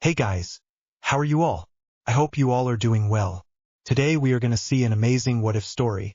Hey guys, how are you all? I hope you all are doing well. Today we are going to see an amazing what-if story.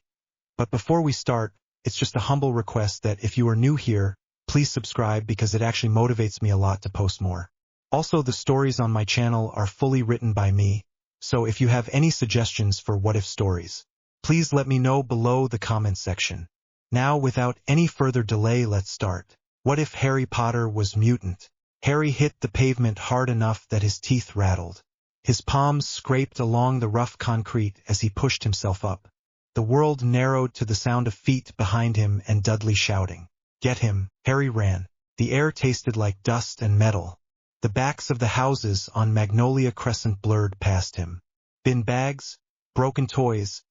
But before we start, it's just a humble request that if you are new here, please subscribe because it actually motivates me a lot to post more. Also, the stories on my channel are fully written by me, so if you have any suggestions for what-if stories, please let me know below the comment section. Now, without any further delay, let's start. What if Harry Potter was mutant? Harry hit the pavement hard enough that his teeth rattled. His palms scraped along the rough concrete as he pushed himself up. The world narrowed to the sound of feet behind him and Dudley shouting. Get him! Harry ran. The air tasted like dust and metal. The backs of the houses on Magnolia Crescent blurred past him. Bin bags, broken toys,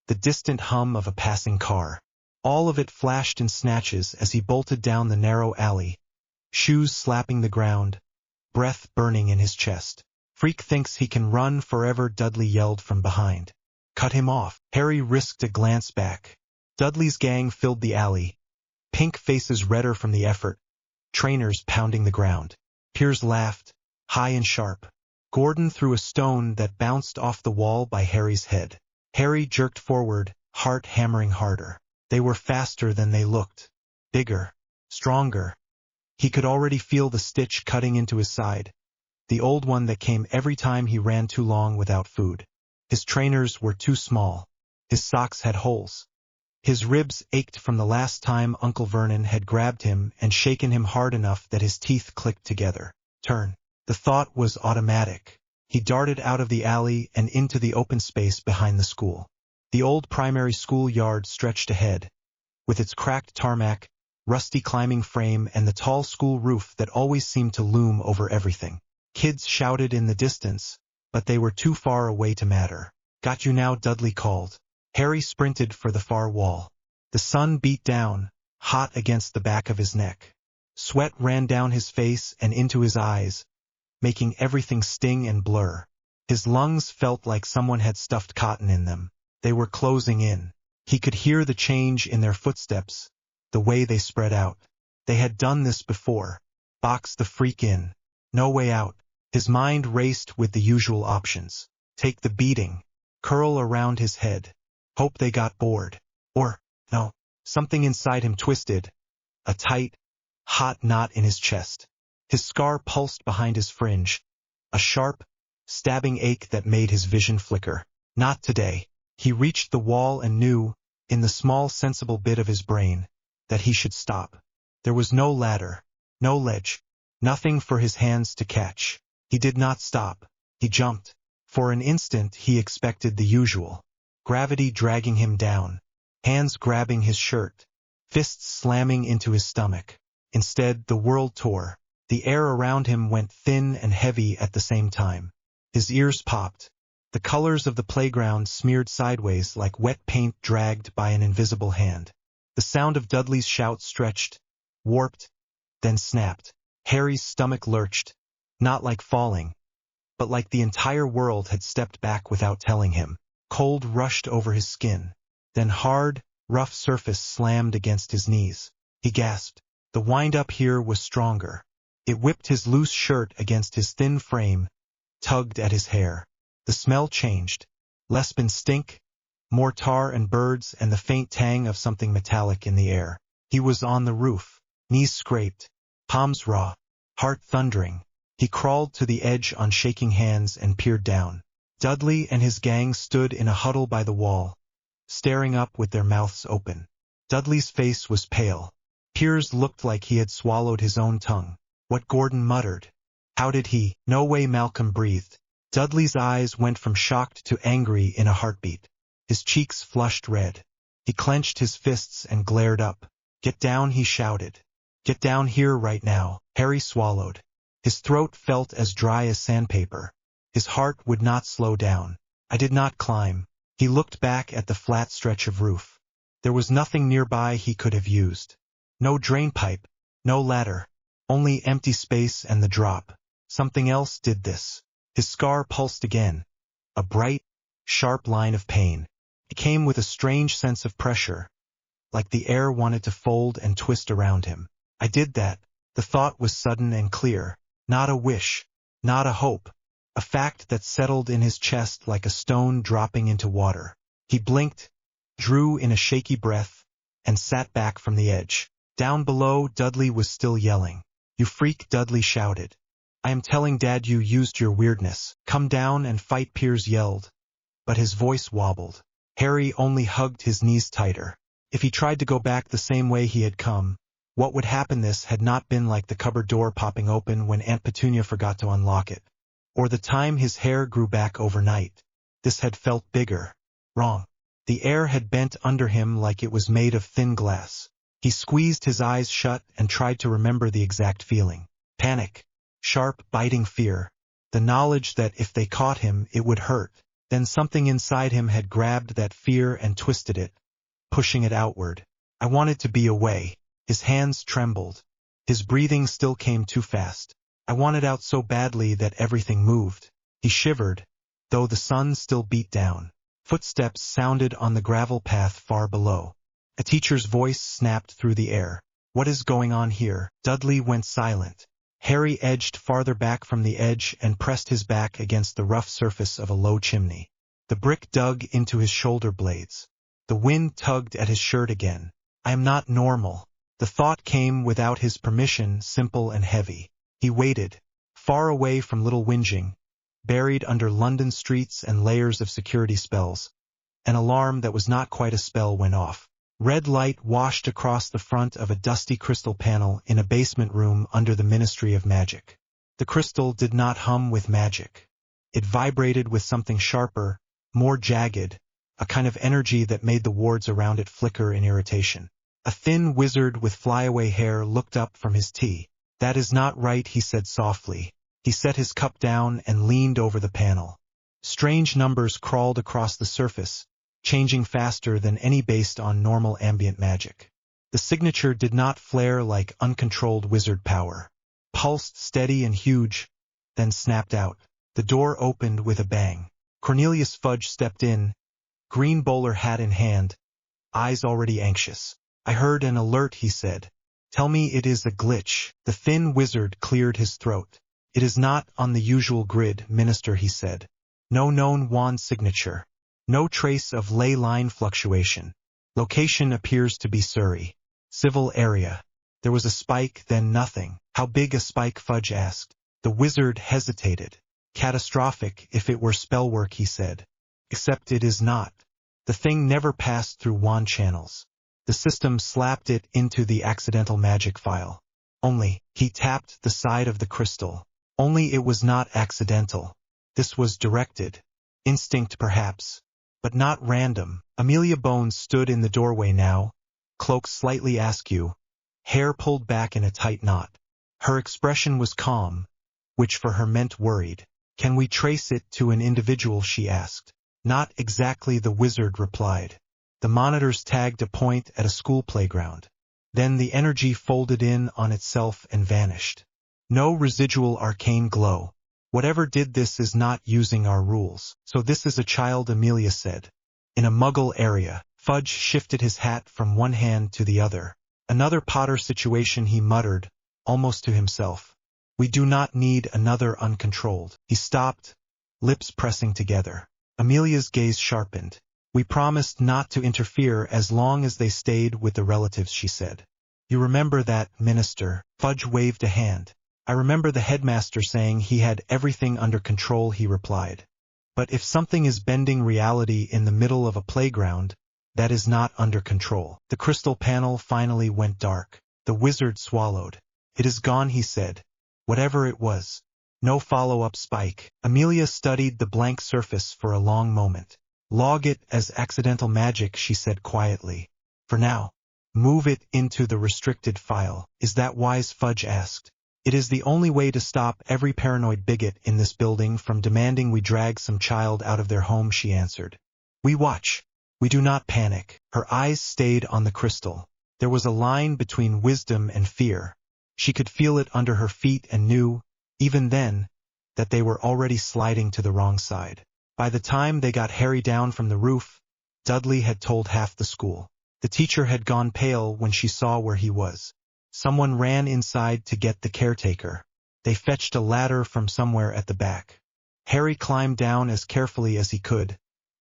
the distant hum of a passing car. All of it flashed in snatches as he bolted down the narrow alley. Shoes slapping the ground, breath burning in his chest. Freak thinks he can run forever, Dudley yelled from behind. Cut him off. Harry risked a glance back. Dudley's gang filled the alley. Pink faces redder from the effort. Trainers pounding the ground. Piers laughed, high and sharp. Gordon threw a stone that bounced off the wall by Harry's head. Harry jerked forward, heart hammering harder. They were faster than they looked. Bigger. Stronger. He could already feel the stitch cutting into his side, the old one that came every time he ran too long without food. His trainers were too small. His socks had holes. His ribs ached from the last time Uncle Vernon had grabbed him and shaken him hard enough that his teeth clicked together. Turn. The thought was automatic. He darted out of the alley and into the open space behind the school. The old primary school yard stretched ahead, with its cracked tarmac, rusty climbing frame, and the tall school roof that always seemed to loom over everything. Kids shouted in the distance, but they were too far away to matter. Got you now, Dudley called. Harry sprinted for the far wall. The sun beat down, hot against the back of his neck. Sweat ran down his face and into his eyes, making everything sting and blur. His lungs felt like someone had stuffed cotton in them. They were closing in. He could hear the change in their footsteps, the way they spread out. They had done this before. Box the freak in. No way out. His mind raced with the usual options. Take the beating. Curl around his head. Hope they got bored. Or, no. Something inside him twisted. A tight, hot knot in his chest. His scar pulsed behind his fringe. A sharp, stabbing ache that made his vision flicker. Not today. He reached the wall and knew, in the small sensible bit of his brain, that he should stop. There was no ladder, no ledge, nothing for his hands to catch. He did not stop. He jumped. For an instant he expected the usual. Gravity dragging him down, hands grabbing his shirt, fists slamming into his stomach. Instead, the world tore. The air around him went thin and heavy at the same time. His ears popped. The colors of the playground smeared sideways like wet paint dragged by an invisible hand. The sound of Dudley's shout stretched, warped, then snapped. Harry's stomach lurched, not like falling, but like the entire world had stepped back without telling him. Cold rushed over his skin. Then hard, rough surface slammed against his knees. He gasped. The wind-up here was stronger. It whipped his loose shirt against his thin frame, tugged at his hair. The smell changed. Less bin stink, more tar and birds, and the faint tang of something metallic in the air. He was on the roof, knees scraped, palms raw, heart thundering. He crawled to the edge on shaking hands and peered down. Dudley and his gang stood in a huddle by the wall, staring up with their mouths open. Dudley's face was pale. Piers looked like he had swallowed his own tongue. What? Gordon muttered. How did he? No way, Malcolm breathed. Dudley's eyes went from shocked to angry in a heartbeat. His cheeks flushed red. He clenched his fists and glared up. Get down, he shouted. Get down here right now. Harry swallowed. His throat felt as dry as sandpaper. His heart would not slow down. I did not climb. He looked back at the flat stretch of roof. There was nothing nearby he could have used. No drain pipe, no ladder, only empty space and the drop. Something else did this. His scar pulsed again. A bright, sharp line of pain. It came with a strange sense of pressure, like the air wanted to fold and twist around him. I did that. The thought was sudden and clear. Not a wish. not a hope. A fact that settled in his chest like a stone dropping into water. He blinked, drew in a shaky breath, and sat back from the edge. Down below, Dudley was still yelling. "You freak," Dudley shouted. "I am telling Dad you used your weirdness. Come down and fight," Piers yelled. But his voice wobbled. Harry only hugged his knees tighter. If he tried to go back the same way he had come, what would happen? This had not been like the cupboard door popping open when Aunt Petunia forgot to unlock it, or the time his hair grew back overnight. This had felt bigger. Wrong. The air had bent under him like it was made of thin glass. He squeezed his eyes shut and tried to remember the exact feeling. Panic. Sharp, biting fear. The knowledge that if they caught him, it would hurt. Then something inside him had grabbed that fear and twisted it, pushing it outward. "I wanted to be away." His hands trembled. His breathing still came too fast. "I wanted out so badly that everything moved." He shivered, though the sun still beat down. Footsteps sounded on the gravel path far below. A teacher's voice snapped through the air. "What is going on here?" Dudley went silent. Harry edged farther back from the edge and pressed his back against the rough surface of a low chimney. The brick dug into his shoulder blades. The wind tugged at his shirt again. "I am not normal." The thought came without his permission, simple and heavy. He waited, far away from little whinging, buried under London streets and layers of security spells. An alarm that was not quite a spell went off. Red light washed across the front of a dusty crystal panel in a basement room under the Ministry of Magic. The crystal did not hum with magic. It vibrated with something sharper, more jagged, a kind of energy that made the wards around it flicker in irritation. A thin wizard with flyaway hair looked up from his tea. "That is not right," he said softly. He set his cup down and leaned over the panel. Strange numbers crawled across the surface, changing faster than any based on normal ambient magic. The signature did not flare like uncontrolled wizard power. Pulsed steady and huge, then snapped out. The door opened with a bang. Cornelius Fudge stepped in, green bowler hat in hand, eyes already anxious. "I heard an alert," he said. "Tell me it is a glitch." The thin wizard cleared his throat. "It is not on the usual grid, Minister," he said. "No known wand signature. No trace of ley line fluctuation. Location appears to be Surrey. Civil area." There was a spike, then nothing. "How big a spike?" Fudge asked. The wizard hesitated. "Catastrophic if it were spellwork," he said. "Except it is not. The thing never passed through wand channels. The system slapped it into the accidental magic file. Only," he tapped the side of the crystal, "only it was not accidental. This was directed. Instinct perhaps, but not random." Amelia Bones stood in the doorway now, cloak slightly askew, hair pulled back in a tight knot. Her expression was calm, which for her meant worried. "Can we trace it to an individual?" she asked. "Not exactly," the wizard replied. "The monitors tagged a point at a school playground. Then the energy folded in on itself and vanished. No residual arcane glow. Whatever did this is not using our rules." "So this is a child," Amelia said. "In a muggle area." Fudge shifted his hat from one hand to the other. "Another Potter situation," he muttered, almost to himself. "We do not need another uncontrolled." He stopped, lips pressing together. Amelia's gaze sharpened. "We promised not to interfere as long as they stayed with the relatives," she said. "You remember that, Minister?" Fudge waved a hand. "I remember the headmaster saying he had everything under control," he replied. "But if something is bending reality in the middle of a playground, that is not under control." The crystal panel finally went dark. The wizard swallowed. "It is gone," he said. "Whatever it was. No follow-up spike." Amelia studied the blank surface for a long moment. "Log it as accidental magic," she said quietly. "For now. Move it into the restricted file." "Is that wise?" Fudge asked. "It is the only way to stop every paranoid bigot in this building from demanding we drag some child out of their home," she answered. "We watch. We do not panic." Her eyes stayed on the crystal. There was a line between wisdom and fear. She could feel it under her feet and knew, even then, that they were already sliding to the wrong side. By the time they got Harry down from the roof, Dudley had told half the school. The teacher had gone pale when she saw where he was. Someone ran inside to get the caretaker. They fetched a ladder from somewhere at the back. Harry climbed down as carefully as he could,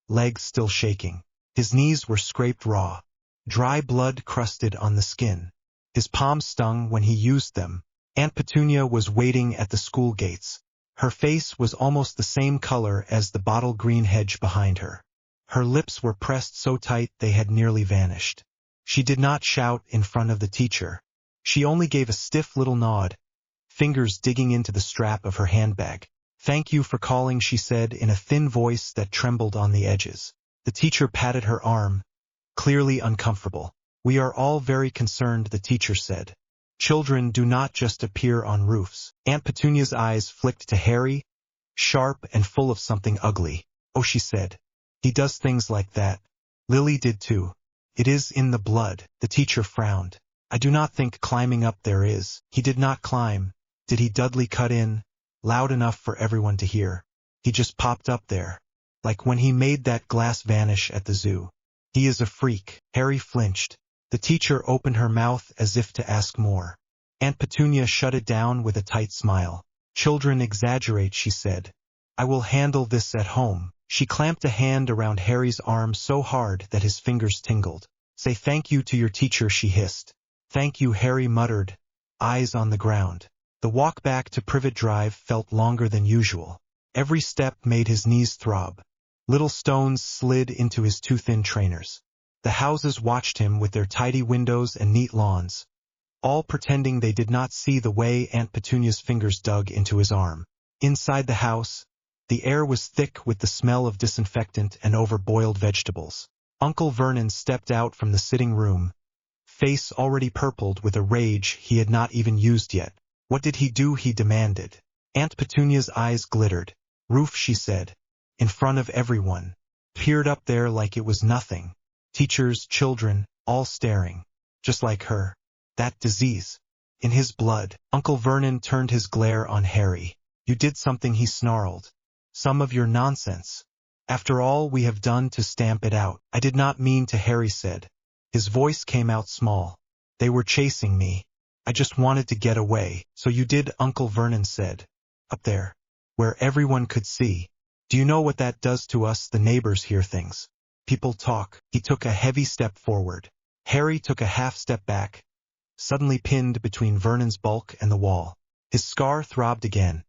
legs still shaking. His knees were scraped raw. Dry blood crusted on the skin. His palms stung when he used them. Aunt Petunia was waiting at the school gates. Her face was almost the same color as the bottle green hedge behind her. Her lips were pressed so tight they had nearly vanished. She did not shout in front of the teacher. She only gave a stiff little nod, fingers digging into the strap of her handbag. "Thank you for calling," she said in a thin voice that trembled on the edges. The teacher patted her arm, clearly uncomfortable. "We are all very concerned," the teacher said. "Children do not just appear on roofs." Aunt Petunia's eyes flicked to Harry, sharp and full of something ugly. "Oh," she said. "He does things like that. Lily did too. It is in the blood." The teacher frowned. "I do not think climbing up there is." "He did not climb, did he?" Dudley cut in, loud enough for everyone to hear. "He just popped up there. Like when he made that glass vanish at the zoo. He is a freak." Harry flinched. The teacher opened her mouth as if to ask more. Aunt Petunia shut it down with a tight smile. "Children exaggerate," she said. "I will handle this at home." She clamped a hand around Harry's arm so hard that his fingers tingled. "Say thank you to your teacher," she hissed. "Thank you," Harry muttered, eyes on the ground. The walk back to Privet Drive felt longer than usual. Every step made his knees throb. Little stones slid into his too thin trainers. The houses watched him with their tidy windows and neat lawns, all pretending they did not see the way Aunt Petunia's fingers dug into his arm. Inside the house, the air was thick with the smell of disinfectant and over-boiled vegetables. Uncle Vernon stepped out from the sitting room, face already purpled with a rage he had not even used yet. "What did he do?" he demanded. Aunt Petunia's eyes glittered. "Roof," she said, in front of everyone. Peered up there like it was nothing. Teachers, children, all staring. Just like her. That disease. In his blood. Uncle Vernon turned his glare on Harry. "You did something," he snarled. "Some of your nonsense. After all we have done to stamp it out." "I did not mean to," Harry said. His voice came out small. "They were chasing me. I just wanted to get away." "So you did," Uncle Vernon said. "Up there. Where everyone could see. Do you know what that does to us? The neighbors hear things. People talk." He took a heavy step forward. Harry took a half step back, suddenly pinned between Vernon's bulk and the wall. His scar throbbed again.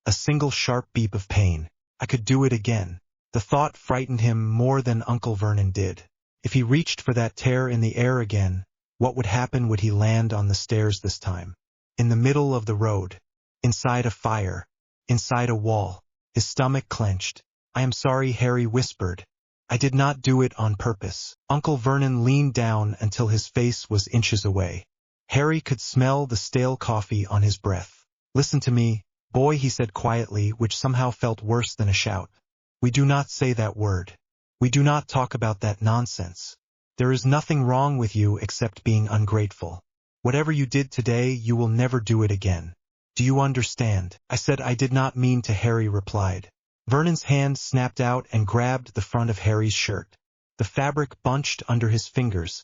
A single sharp beep of pain. I could do it again. The thought frightened him more than Uncle Vernon did. If he reached for that tear in the air again, what would happen? Would he land on the stairs this time? In the middle of the road? Inside a fire? Inside a wall? His stomach clenched. "I am sorry," Harry whispered. "I did not do it on purpose." Uncle Vernon leaned down until his face was inches away. Harry could smell the stale coffee on his breath. "Listen to me, boy," he said quietly, which somehow felt worse than a shout. "We do not say that word. We do not talk about that nonsense. There is nothing wrong with you except being ungrateful. Whatever you did today, you will never do it again. Do you understand?" "I said I did not mean to," Harry replied. Vernon's hand snapped out and grabbed the front of Harry's shirt. The fabric bunched under his fingers,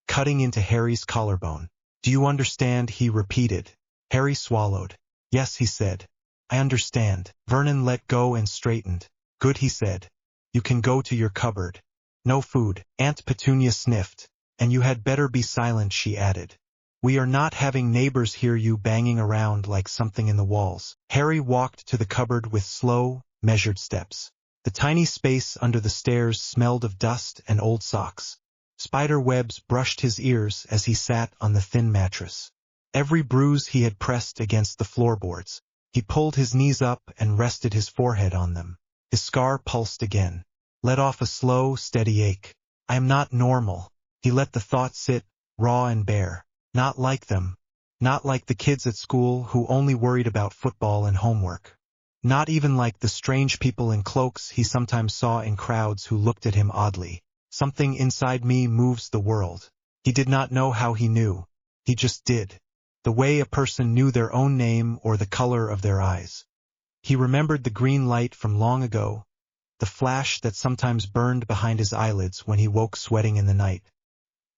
cutting into Harry's collarbone. "Do you understand?" he repeated. Harry swallowed. "Yes," he said. "I understand." Vernon let go and straightened. "Good," he said. "You can go to your cupboard. No food." Aunt Petunia sniffed. "And you had better be silent," she added. "We are not having neighbors hear you banging around like something in the walls." Harry walked to the cupboard with slow, measured steps. The tiny space under the stairs smelled of dust and old socks. Spider webs brushed his ears as he sat on the thin mattress. Every bruise he had pressed against the floorboards. He pulled his knees up and rested his forehead on them. His scar pulsed again. Let off a slow, steady ache. "I am not normal." He let the thought sit, raw and bare. Not like them. Not like the kids at school who only worried about football and homework. Not even like the strange people in cloaks he sometimes saw in crowds who looked at him oddly. "Something inside me moves the world." He did not know how he knew. He just did. The way a person knew their own name or the color of their eyes. He remembered the green light from long ago, the flash that sometimes burned behind his eyelids when he woke sweating in the night.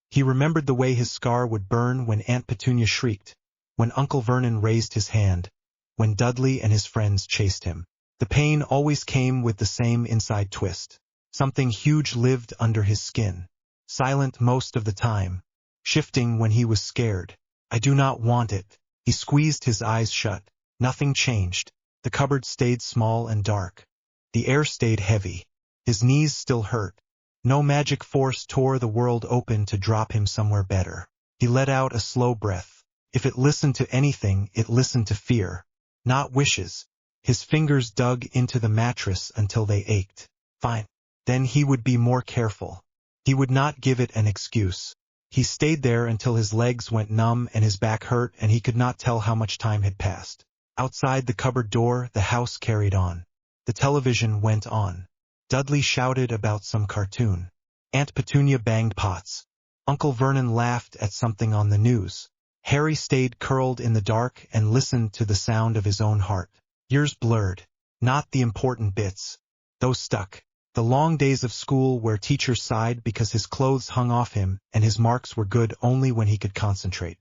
He remembered the way his scar would burn when Aunt Petunia shrieked, when Uncle Vernon raised his hand, when Dudley and his friends chased him. The pain always came with the same inside twist. Something huge lived under his skin, silent most of the time, shifting when he was scared. I do not want it. He squeezed his eyes shut. Nothing changed. The cupboard stayed small and dark. The air stayed heavy. His knees still hurt. No magic force tore the world open to drop him somewhere better. He let out a slow breath. If it listened to anything, it listened to fear, not wishes. His fingers dug into the mattress until they ached. Fine. Then he would be more careful. He would not give it an excuse. He stayed there until his legs went numb and his back hurt and he could not tell how much time had passed. Outside the cupboard door, the house carried on. The television went on. Dudley shouted about some cartoon. Aunt Petunia banged pots. Uncle Vernon laughed at something on the news. Harry stayed curled in the dark and listened to the sound of his own heart. Ears blurred. Not the important bits. Those stuck. The long days of school where teachers sighed because his clothes hung off him and his marks were good only when he could concentrate.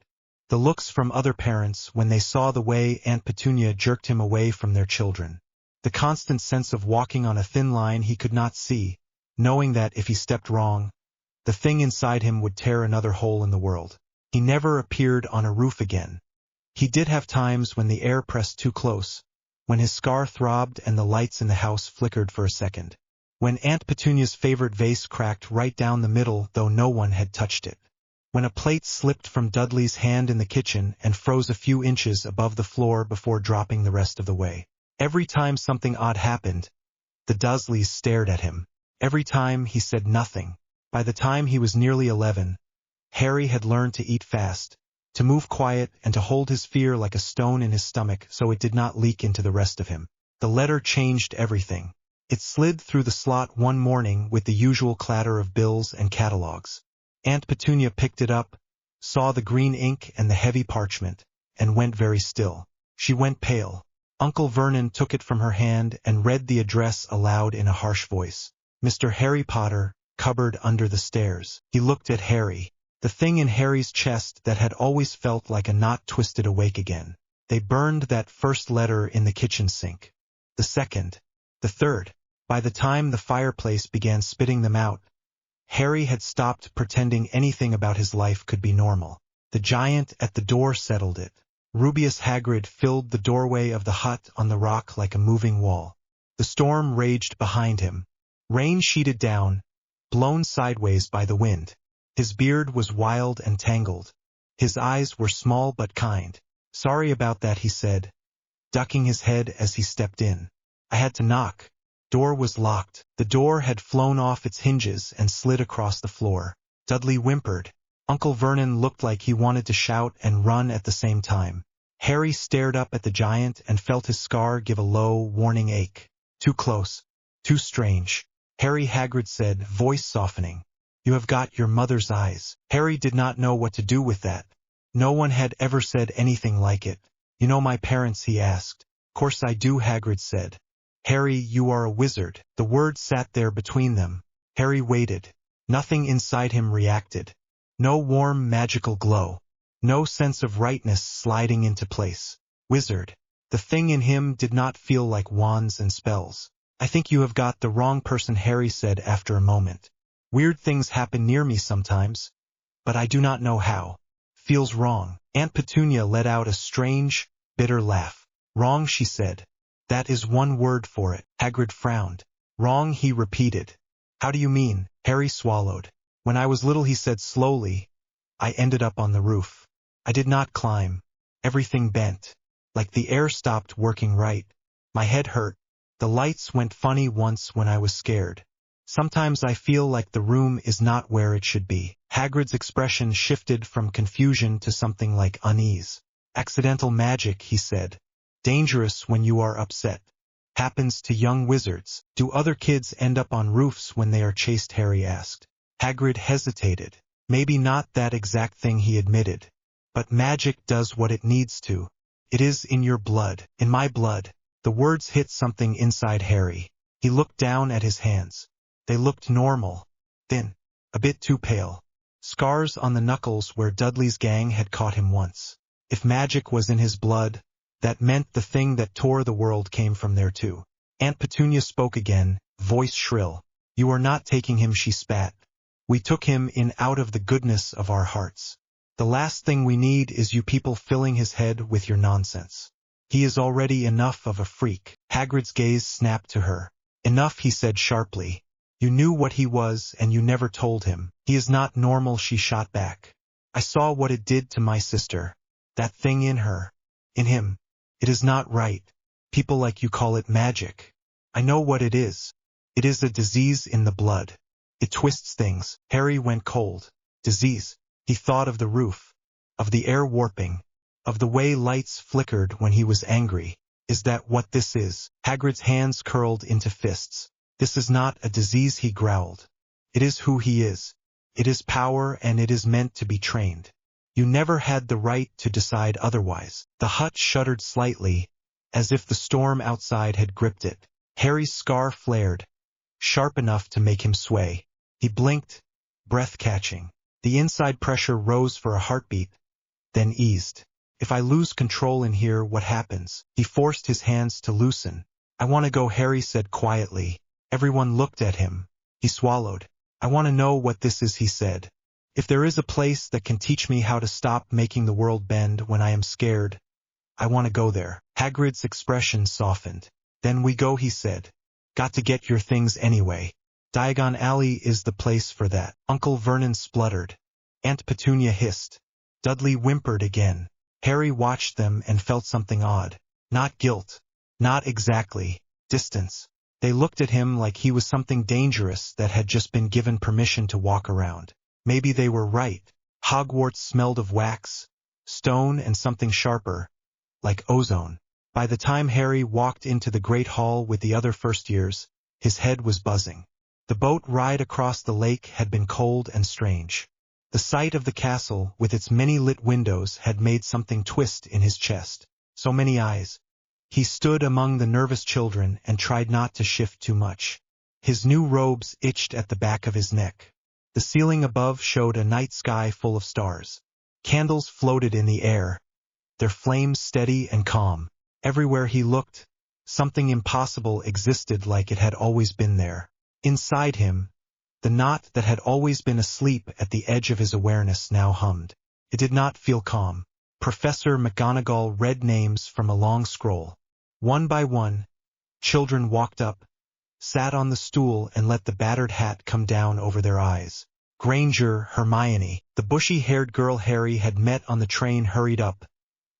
The looks from other parents when they saw the way Aunt Petunia jerked him away from their children. The constant sense of walking on a thin line he could not see, knowing that if he stepped wrong, the thing inside him would tear another hole in the world. He never appeared on a roof again. He did have times when the air pressed too close, when his scar throbbed and the lights in the house flickered for a second. When Aunt Petunia's favorite vase cracked right down the middle though no one had touched it. When a plate slipped from Dudley's hand in the kitchen and froze a few inches above the floor before dropping the rest of the way. Every time something odd happened, the Dursleys stared at him. Every time he said nothing. By the time he was nearly 11, Harry had learned to eat fast, to move quiet and to hold his fear like a stone in his stomach so it did not leak into the rest of him. The letter changed everything. It slid through the slot one morning with the usual clatter of bills and catalogs. Aunt Petunia picked it up, saw the green ink and the heavy parchment, and went very still. She went pale. Uncle Vernon took it from her hand and read the address aloud in a harsh voice. Mr. Harry Potter, cupboard under the stairs. He looked at Harry. The thing in Harry's chest that had always felt like a knot twisted awake again. They burned that first letter in the kitchen sink. The second. The third. By the time the fireplace began spitting them out, Harry had stopped pretending anything about his life could be normal. The giant at the door settled it. Rubeus Hagrid filled the doorway of the hut on the rock like a moving wall. The storm raged behind him. Rain sheeted down, blown sideways by the wind. His beard was wild and tangled. His eyes were small but kind. Sorry about that, he said, ducking his head as he stepped in. I had to knock. Door was locked. The door had flown off its hinges and slid across the floor. Dudley whimpered. Uncle Vernon looked like he wanted to shout and run at the same time. Harry stared up at the giant and felt his scar give a low, warning ache. Too close. Too strange. Harry, Hagrid said, voice softening. You have got your mother's eyes. Harry did not know what to do with that. No one had ever said anything like it. You know my parents, he asked. Course I do, Hagrid said. Harry, you are a wizard. The words sat there between them. Harry waited. Nothing inside him reacted. No warm, magical glow. No sense of rightness sliding into place. Wizard. The thing in him did not feel like wands and spells. I think you have got the wrong person, Harry said after a moment. Weird things happen near me sometimes, but I do not know how. Feels wrong. Aunt Petunia let out a strange, bitter laugh. Wrong, she said. That is one word for it. Hagrid frowned. Wrong, he repeated. How do you mean? Harry swallowed. When I was little, he said slowly, I ended up on the roof. I did not climb. Everything bent. Like the air stopped working right. My head hurt. The lights went funny once when I was scared. Sometimes I feel like the room is not where it should be. Hagrid's expression shifted from confusion to something like unease. Accidental magic, he said. Dangerous when you are upset. Happens to young wizards. Do other kids end up on roofs when they are chased? Harry asked. Hagrid hesitated. Maybe not that exact thing, he admitted. But magic does what it needs to. It is in your blood. In my blood. The words hit something inside Harry. He looked down at his hands. They looked normal. Thin. A bit too pale. Scars on the knuckles where Dudley's gang had caught him once. If magic was in his blood, That meant the thing that tore the world came from there too. Aunt Petunia spoke again, voice shrill. You are not taking him, she spat. We took him in out of the goodness of our hearts. The last thing we need is you people filling his head with your nonsense. He is already enough of a freak. Hagrid's gaze snapped to her. Enough, he said sharply. You knew what he was and you never told him. He is not normal, she shot back. I saw what it did to my sister. That thing in her. In him. It is not right. People like you call it magic. I know what it is. It is a disease in the blood. It twists things. Harry went cold. Disease. He thought of the roof. Of the air warping. Of the way lights flickered when he was angry. Is that what this is? Hagrid's hands curled into fists. This is not a disease, he growled. It is who he is. It is power and it is meant to be trained. You never had the right to decide otherwise. The hut shuddered slightly, as if the storm outside had gripped it. Harry's scar flared, sharp enough to make him sway. He blinked, breath catching. The inside pressure rose for a heartbeat, then eased. If I lose control in here, what happens? He forced his hands to loosen. I want to go, Harry said quietly. Everyone looked at him. He swallowed. I want to know what this is, he said. If there is a place that can teach me how to stop making the world bend when I am scared, I want to go there. Hagrid's expression softened. Then we go, he said. Got to get your things anyway. Diagon Alley is the place for that. Uncle Vernon spluttered. Aunt Petunia hissed. Dudley whimpered again. Harry watched them and felt something odd. Not guilt. Not exactly. Distance. They looked at him like he was something dangerous that had just been given permission to walk around. Maybe they were right. Hogwarts smelled of wax, stone and something sharper, like ozone. By the time Harry walked into the Great Hall with the other first years, his head was buzzing. The boat ride across the lake had been cold and strange. The sight of the castle, with its many lit windows, had made something twist in his chest. So many eyes. He stood among the nervous children and tried not to shift too much. His new robes itched at the back of his neck. The ceiling above showed a night sky full of stars. Candles floated in the air, their flames steady and calm. Everywhere he looked, something impossible existed, like it had always been there. Inside him, the knot that had always been asleep at the edge of his awareness now hummed. It did not feel calm. Professor McGonagall read names from a long scroll. One by one, children walked up, sat on the stool and let the battered hat come down over their eyes. Granger, Hermione, the bushy-haired girl Harry had met on the train, hurried up,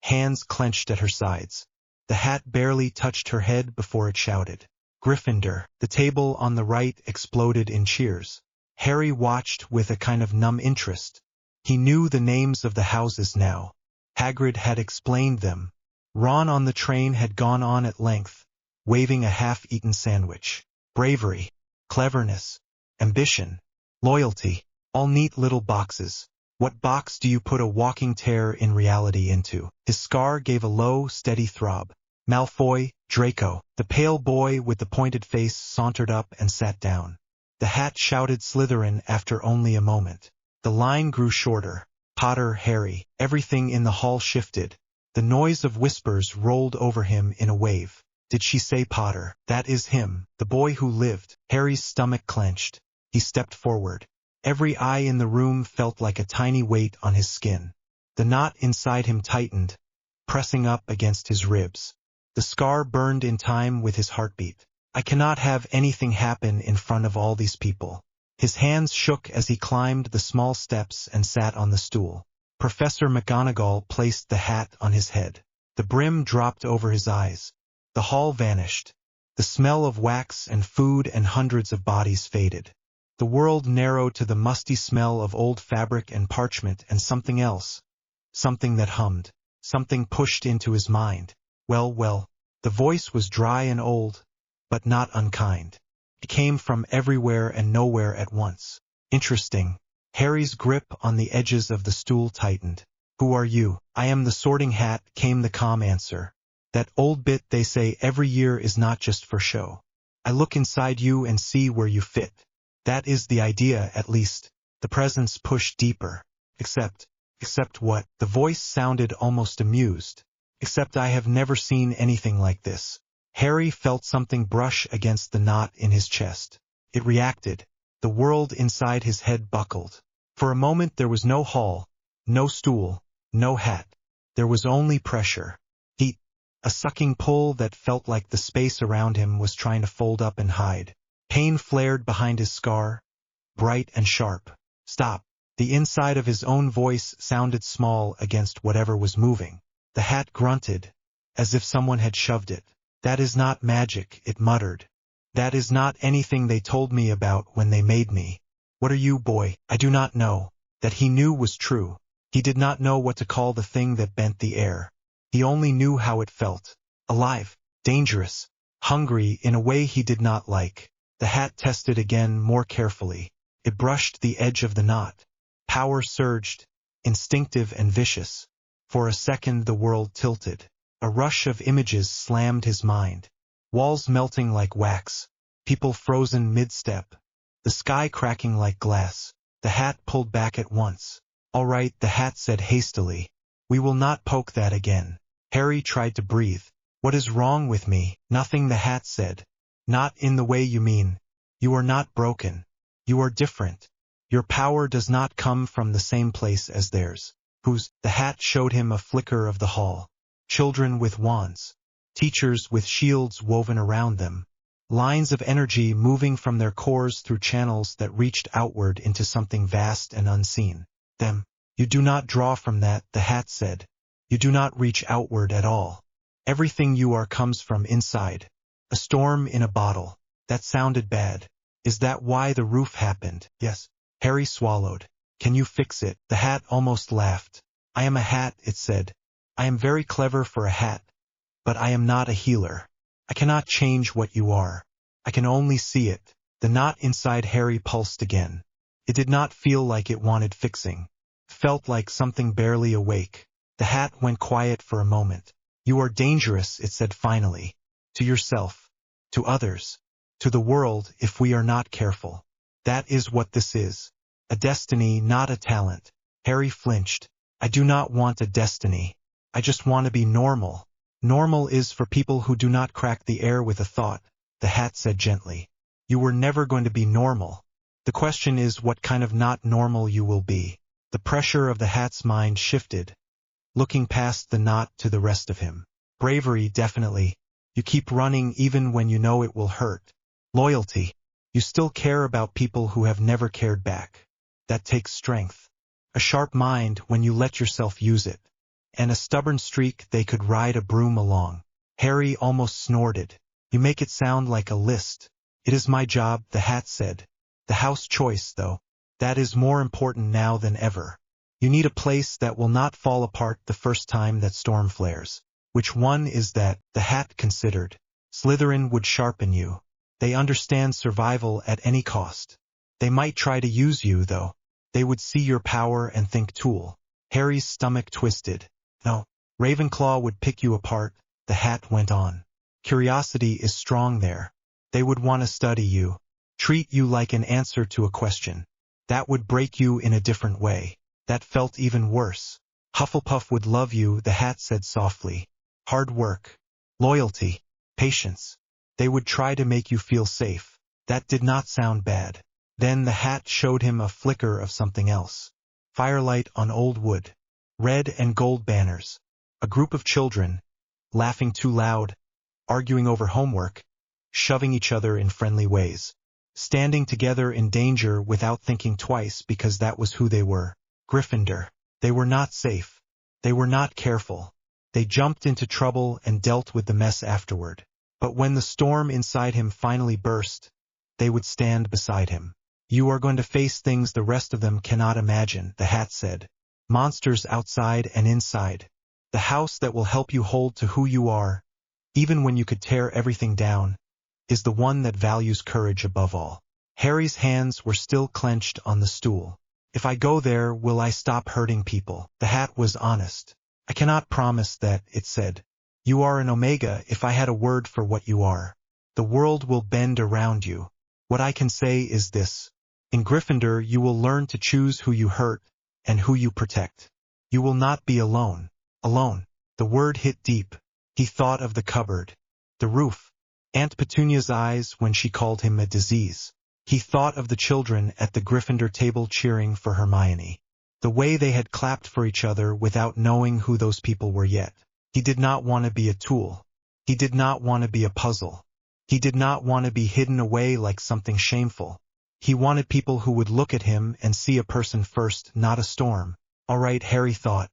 hands clenched at her sides. The hat barely touched her head before it shouted. Gryffindor. The table on the right exploded in cheers. Harry watched with a kind of numb interest. He knew the names of the houses now. Hagrid had explained them. Ron on the train had gone on at length, waving a half-eaten sandwich. Bravery, cleverness, ambition, loyalty, all neat little boxes. What box do you put a walking terror in reality into? His scar gave a low, steady throb. Malfoy, Draco. The pale boy with the pointed face sauntered up and sat down. The hat shouted Slytherin after only a moment. The line grew shorter. Potter, Harry. Everything in the hall shifted. The noise of whispers rolled over him in a wave. Did she say Potter? That is him, the boy who lived. Harry's stomach clenched. He stepped forward. Every eye in the room felt like a tiny weight on his skin. The knot inside him tightened, pressing up against his ribs. The scar burned in time with his heartbeat. I cannot have anything happen in front of all these people. His hands shook as he climbed the small steps and sat on the stool. Professor McGonagall placed the hat on his head. The brim dropped over his eyes. The hall vanished. The smell of wax and food and hundreds of bodies faded. The world narrowed to the musty smell of old fabric and parchment and something else. Something that hummed. Something pushed into his mind. Well, the voice was dry and old, but not unkind. It came from everywhere and nowhere at once. Interesting. Harry's grip on the edges of the stool tightened. Who are you? I am the Sorting Hat, came the calm answer. That old bit they say every year is not just for show. I look inside you and see where you fit. That is the idea, at least. The presence pushed deeper. Except what? The voice sounded almost amused. Except I have never seen anything like this. Harry felt something brush against the knot in his chest. It reacted. The world inside his head buckled. For a moment there was no hall, no stool, no hat. There was only pressure. Heat. A sucking pull that felt like the space around him was trying to fold up and hide. Pain flared behind his scar, bright and sharp. Stop. The inside of his own voice sounded small against whatever was moving. The hat grunted, as if someone had shoved it. That is not magic, it muttered. That is not anything they told me about when they made me. What are you, boy? I do not know. That he knew was true. He did not know what to call the thing that bent the air. He only knew how it felt. Alive, dangerous, hungry in a way he did not like. The hat tested again more carefully. It brushed the edge of the knot. Power surged, instinctive and vicious. For a second the world tilted. A rush of images slammed his mind. Walls melting like wax. People frozen mid-step. The sky cracking like glass. The hat pulled back at once. All right, the hat said hastily. We will not poke that again. Harry tried to breathe. What is wrong with me? Nothing, the hat said. Not in the way you mean. You are not broken. You are different. Your power does not come from the same place as theirs. Whose? The hat showed him a flicker of the hall. Children with wands. Teachers with shields woven around them. Lines of energy moving from their cores through channels that reached outward into something vast and unseen. Them. You do not draw from that, the hat said. You do not reach outward at all. Everything you are comes from inside. A storm in a bottle. That sounded bad. Is that why the roof happened? Yes. Harry swallowed. Can you fix it? The hat almost laughed. I am a hat, it said. I am very clever for a hat. But I am not a healer. I cannot change what you are. I can only see it. The knot inside Harry pulsed again. It did not feel like it wanted fixing. It felt like something barely awake. The hat went quiet for a moment. You are dangerous, it said finally. To yourself. To others. To the world if we are not careful. That is what this is. A destiny, not a talent. Harry flinched. I do not want a destiny. I just want to be normal. Normal is for people who do not crack the air with a thought, the hat said gently. You were never going to be normal. The question is what kind of not normal you will be. The pressure of the hat's mind shifted, looking past the knot to the rest of him. Bravery, definitely. You keep running even when you know it will hurt. Loyalty. You still care about people who have never cared back. That takes strength. A sharp mind when you let yourself use it. And a stubborn streak they could ride a broom along. Harry almost snorted. You make it sound like a list. It is my job, the hat said. The house choice, though. That is more important now than ever. You need a place that will not fall apart the first time that storm flares. Which one is that? The hat considered. Slytherin would sharpen you. They understand survival at any cost. They might try to use you, though. They would see your power and think tool. Harry's stomach twisted. No, Ravenclaw would pick you apart, the hat went on. Curiosity is strong there. They would want to study you, treat you like an answer to a question. That would break you in a different way. That felt even worse. Hufflepuff would love you, the hat said softly. Hard work, loyalty, patience. They would try to make you feel safe. That did not sound bad. Then the hat showed him a flicker of something else. Firelight on old wood. Red and gold banners. A group of children, laughing too loud, arguing over homework, shoving each other in friendly ways. Standing together in danger without thinking twice because that was who they were. Gryffindor. They were not safe. They were not careful. They jumped into trouble and dealt with the mess afterward. But when the storm inside him finally burst, they would stand beside him. You are going to face things the rest of them cannot imagine, the hat said. Monsters outside and inside. The house that will help you hold to who you are, even when you could tear everything down, is the one that values courage above all. Harry's hands were still clenched on the stool. If I go there, will I stop hurting people? The hat was honest. I cannot promise that, it said. You are an Omega if I had a word for what you are. The world will bend around you. What I can say is this. In Gryffindor you will learn to choose who you hurt and who you protect. You will not be alone. Alone. The word hit deep. He thought of the cupboard, the roof, Aunt Petunia's eyes when she called him a disease. He thought of the children at the Gryffindor table cheering for Hermione. The way they had clapped for each other without knowing who those people were yet. He did not want to be a tool. He did not want to be a puzzle. He did not want to be hidden away like something shameful. He wanted people who would look at him and see a person first, not a storm. All right, Harry thought.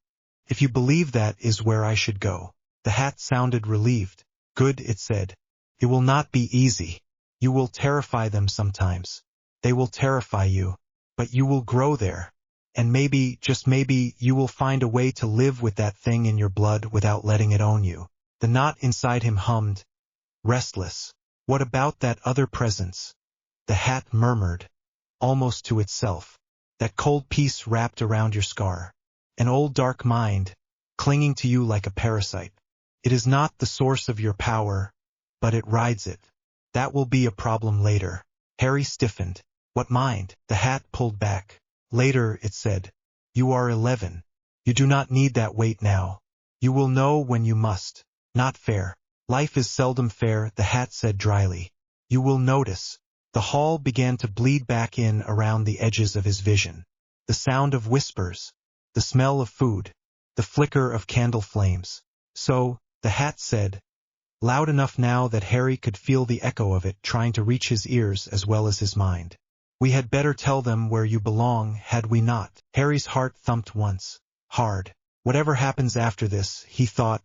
If you believe that is where I should go. The hat sounded relieved. Good, it said. It will not be easy. You will terrify them sometimes. They will terrify you. But you will grow there. And maybe, just maybe, you will find a way to live with that thing in your blood without letting it own you. The knot inside him hummed. Restless. What about that other presence? The hat murmured, almost to itself. That cold peace wrapped around your scar. An old dark mind, clinging to you like a parasite. It is not the source of your power, but it rides it. That will be a problem later. Harry stiffened. What mind? The hat pulled back. Later, it said. You are 11. You do not need that weight now. You will know when you must. Not fair. Life is seldom fair, the hat said dryly. You will notice. The hall began to bleed back in around the edges of his vision. The sound of whispers. The smell of food. The flicker of candle flames. So, the hat said, loud enough now that Harry could feel the echo of it trying to reach his ears as well as his mind. We had better tell them where you belong, had we not? Harry's heart thumped once. Hard. Whatever happens after this, he thought,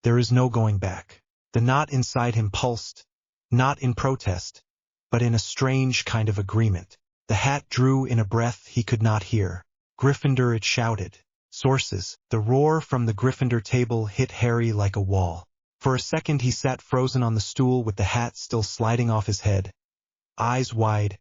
there is no going back. The knot inside him pulsed, not in protest, but in a strange kind of agreement. The hat drew in a breath he could not hear. Gryffindor, it shouted. Sources. The roar from the Gryffindor table hit Harry like a wall. For a second he sat frozen on the stool with the hat still sliding off his head. Eyes wide,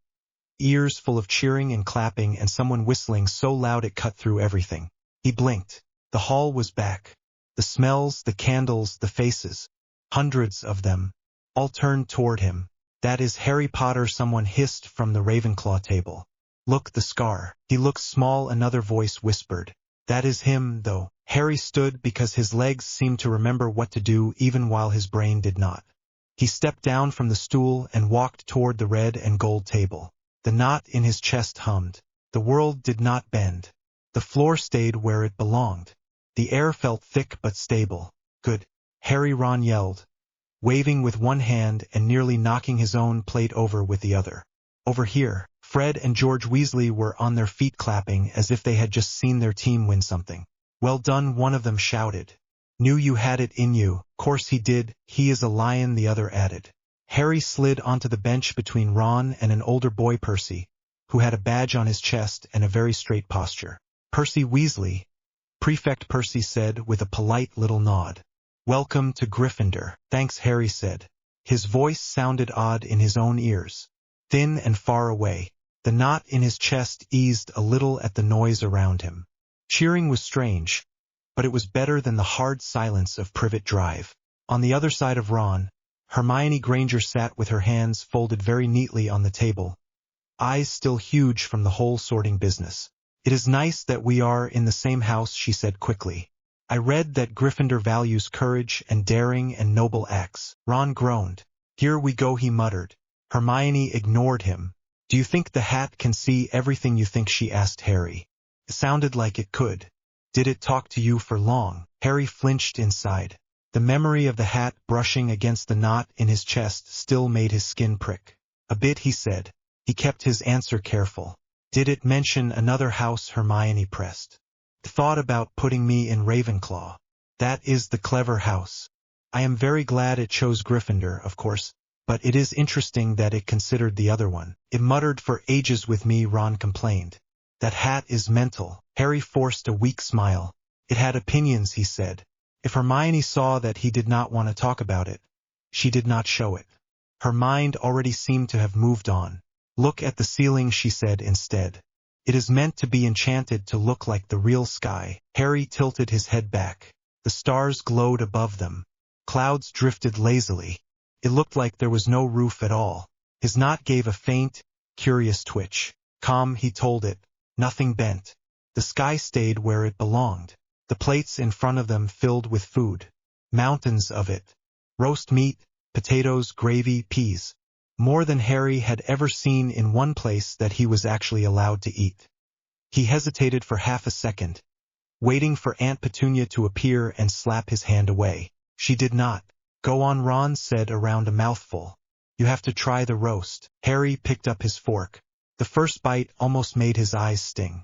ears full of cheering and clapping and someone whistling so loud it cut through everything. He blinked. The hall was back. The smells, the candles, the faces. Hundreds of them. All turned toward him. That is Harry Potter, someone hissed from the Ravenclaw table. Look, the scar. He looks small, another voice whispered. That is him, though. Harry stood because his legs seemed to remember what to do even while his brain did not. He stepped down from the stool and walked toward the red and gold table. The knot in his chest hummed. The world did not bend. The floor stayed where it belonged. The air felt thick but stable. Good. Harry, Ron yelled, waving with one hand and nearly knocking his own plate over with the other. Over here. Fred and George Weasley were on their feet clapping as if they had just seen their team win something. Well done, one of them shouted. Knew you had it in you. Course he did. He is a lion, the other added. Harry slid onto the bench between Ron and an older boy, Percy, who had a badge on his chest and a very straight posture. Percy Weasley, Prefect Percy said with a polite little nod. Welcome to Gryffindor. Thanks, Harry said. His voice sounded odd in his own ears. Thin and far away. The knot in his chest eased a little at the noise around him. Cheering was strange, but it was better than the hard silence of Privet Drive. On the other side of Ron, Hermione Granger sat with her hands folded very neatly on the table, eyes still huge from the whole sorting business. It is nice that we are in the same house, she said quickly. I read that Gryffindor values courage and daring and noble acts. Ron groaned. Here we go, he muttered. Hermione ignored him. Do you think the hat can see everything you think? She asked Harry. It sounded like it could. Did it talk to you for long? Harry flinched inside. The memory of the hat brushing against the knot in his chest still made his skin prick. A bit, he said. He kept his answer careful. Did it mention another house? Hermione pressed. Thought about putting me in Ravenclaw. That is the clever house. I am very glad it chose Gryffindor, of course, but it is interesting that it considered the other one. It muttered for ages with me, Ron complained. That hat is mental. Harry forced a weak smile. It had opinions, he said. If Hermione saw that he did not want to talk about it, she did not show it. Her mind already seemed to have moved on. Look at the ceiling, she said instead. It is meant to be enchanted to look like the real sky. Harry tilted his head back. The stars glowed above them. Clouds drifted lazily. It looked like there was no roof at all. His knot gave a faint, curious twitch. Calm, he told it. Nothing bent. The sky stayed where it belonged. the plates in front of them filled with food. Mountains of it. Roast meat, potatoes, gravy, peas. More than Harry had ever seen in one place that he was actually allowed to eat. He hesitated for half a second, waiting for Aunt Petunia to appear and slap his hand away. She did not. Go on, Ron said around a mouthful. You have to try the roast. Harry picked up his fork. The first bite almost made his eyes sting.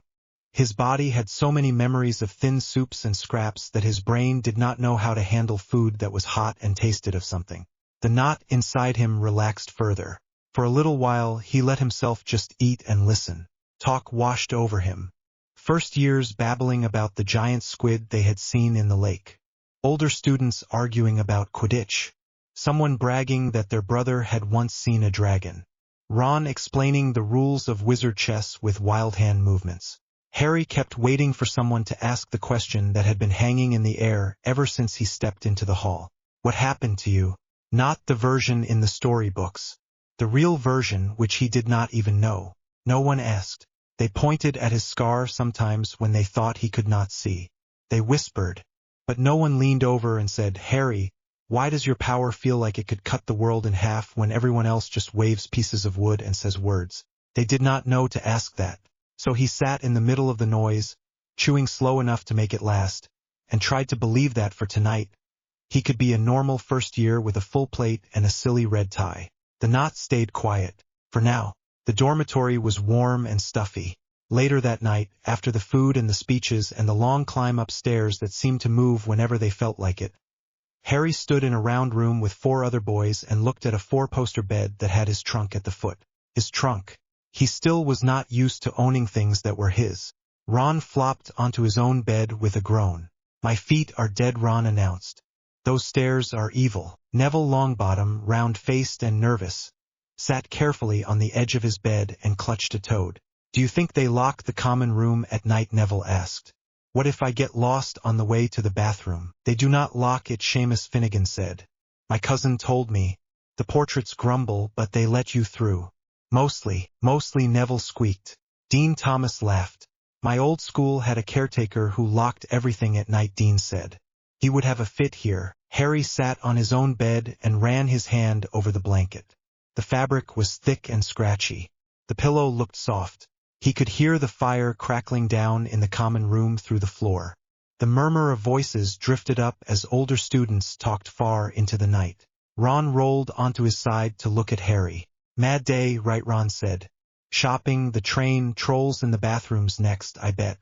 His body had so many memories of thin soups and scraps that his brain did not know how to handle food that was hot and tasted of something. The knot inside him relaxed further. For a little while he let himself just eat and listen. Talk washed over him. First years babbling about the giant squid they had seen in the lake. Older students arguing about Quidditch. Someone bragging that their brother had once seen a dragon. Ron explaining the rules of wizard chess with wild hand movements. Harry kept waiting for someone to ask the question that had been hanging in the air ever since he stepped into the hall. What happened to you? Not the version in the storybooks. The real version which he did not even know. No one asked. They pointed at his scar sometimes when they thought he could not see. They whispered. But no one leaned over and said, Harry, why does your power feel like it could cut the world in half when everyone else just waves pieces of wood and says words? They did not know to ask that. So he sat in the middle of the noise, chewing slow enough to make it last, and tried to believe that for tonight, he could be a normal first year with a full plate and a silly red tie. The knot stayed quiet. For now, the dormitory was warm and stuffy. Later that night, after the food and the speeches and the long climb upstairs that seemed to move whenever they felt like it, Harry stood in a round room with 4 other boys and looked at a 4-poster bed that had his trunk at the foot. His trunk. He still was not used to owning things that were his. Ron flopped onto his own bed with a groan. My feet are dead, Ron announced. Those stairs are evil. Neville Longbottom, round-faced and nervous, sat carefully on the edge of his bed and clutched a toad. Do you think they lock the common room at night? Neville asked. What if I get lost on the way to the bathroom? They do not lock it, Seamus Finnegan said. My cousin told me. The portraits grumble, but they let you through. Mostly, Neville squeaked. Dean Thomas laughed. My old school had a caretaker who locked everything at night, Dean said. He would have a fit here. Harry sat on his own bed and ran his hand over the blanket. The fabric was thick and scratchy. The pillow looked soft. He could hear the fire crackling down in the common room through the floor. The murmur of voices drifted up as older students talked far into the night. Ron rolled onto his side to look at Harry. Mad day, right? Ron said. Shopping, the train, trolls in the bathrooms next, I bet.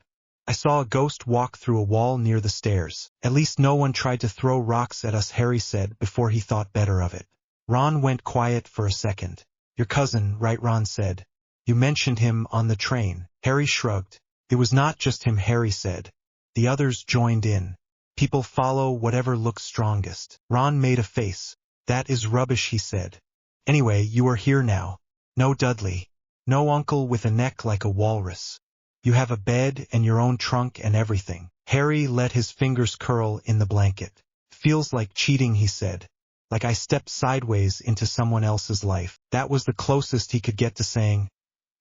I saw a ghost walk through a wall near the stairs. At least no one tried to throw rocks at us, Harry said before he thought better of it. Ron went quiet for a second. Your cousin, right? Ron said. You mentioned him on the train. Harry shrugged. It was not just him, Harry said. The others joined in. People follow whatever looks strongest. Ron made a face. That is rubbish, he said. Anyway, you are here now. No Dudley. No uncle with a neck like a walrus. You have a bed and your own trunk and everything. Harry let his fingers curl in the blanket. Feels like cheating, he said. Like I stepped sideways into someone else's life. That was the closest he could get to saying,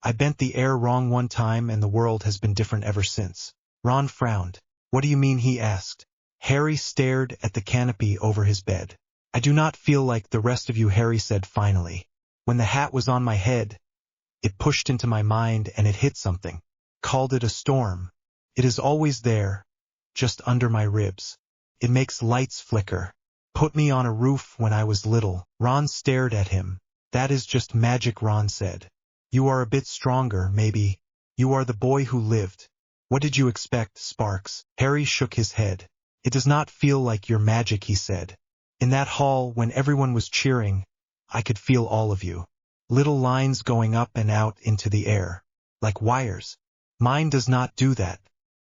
I bent the air wrong one time and the world has been different ever since. Ron frowned. What do you mean? He asked. Harry stared at the canopy over his bed. I do not feel like the rest of you, Harry said finally. When the hat was on my head, it pushed into my mind and it hit something. Called it a storm. It is always there, just under my ribs. It makes lights flicker. Put me on a roof when I was little. Ron stared at him. That is just magic, Ron said. You are a bit stronger, maybe. You are the boy who lived. What did you expect, Sparks? Harry shook his head. It does not feel like your magic, he said. In that hall, when everyone was cheering, I could feel all of you. Little lines going up and out into the air. Like wires. Mine does not do that.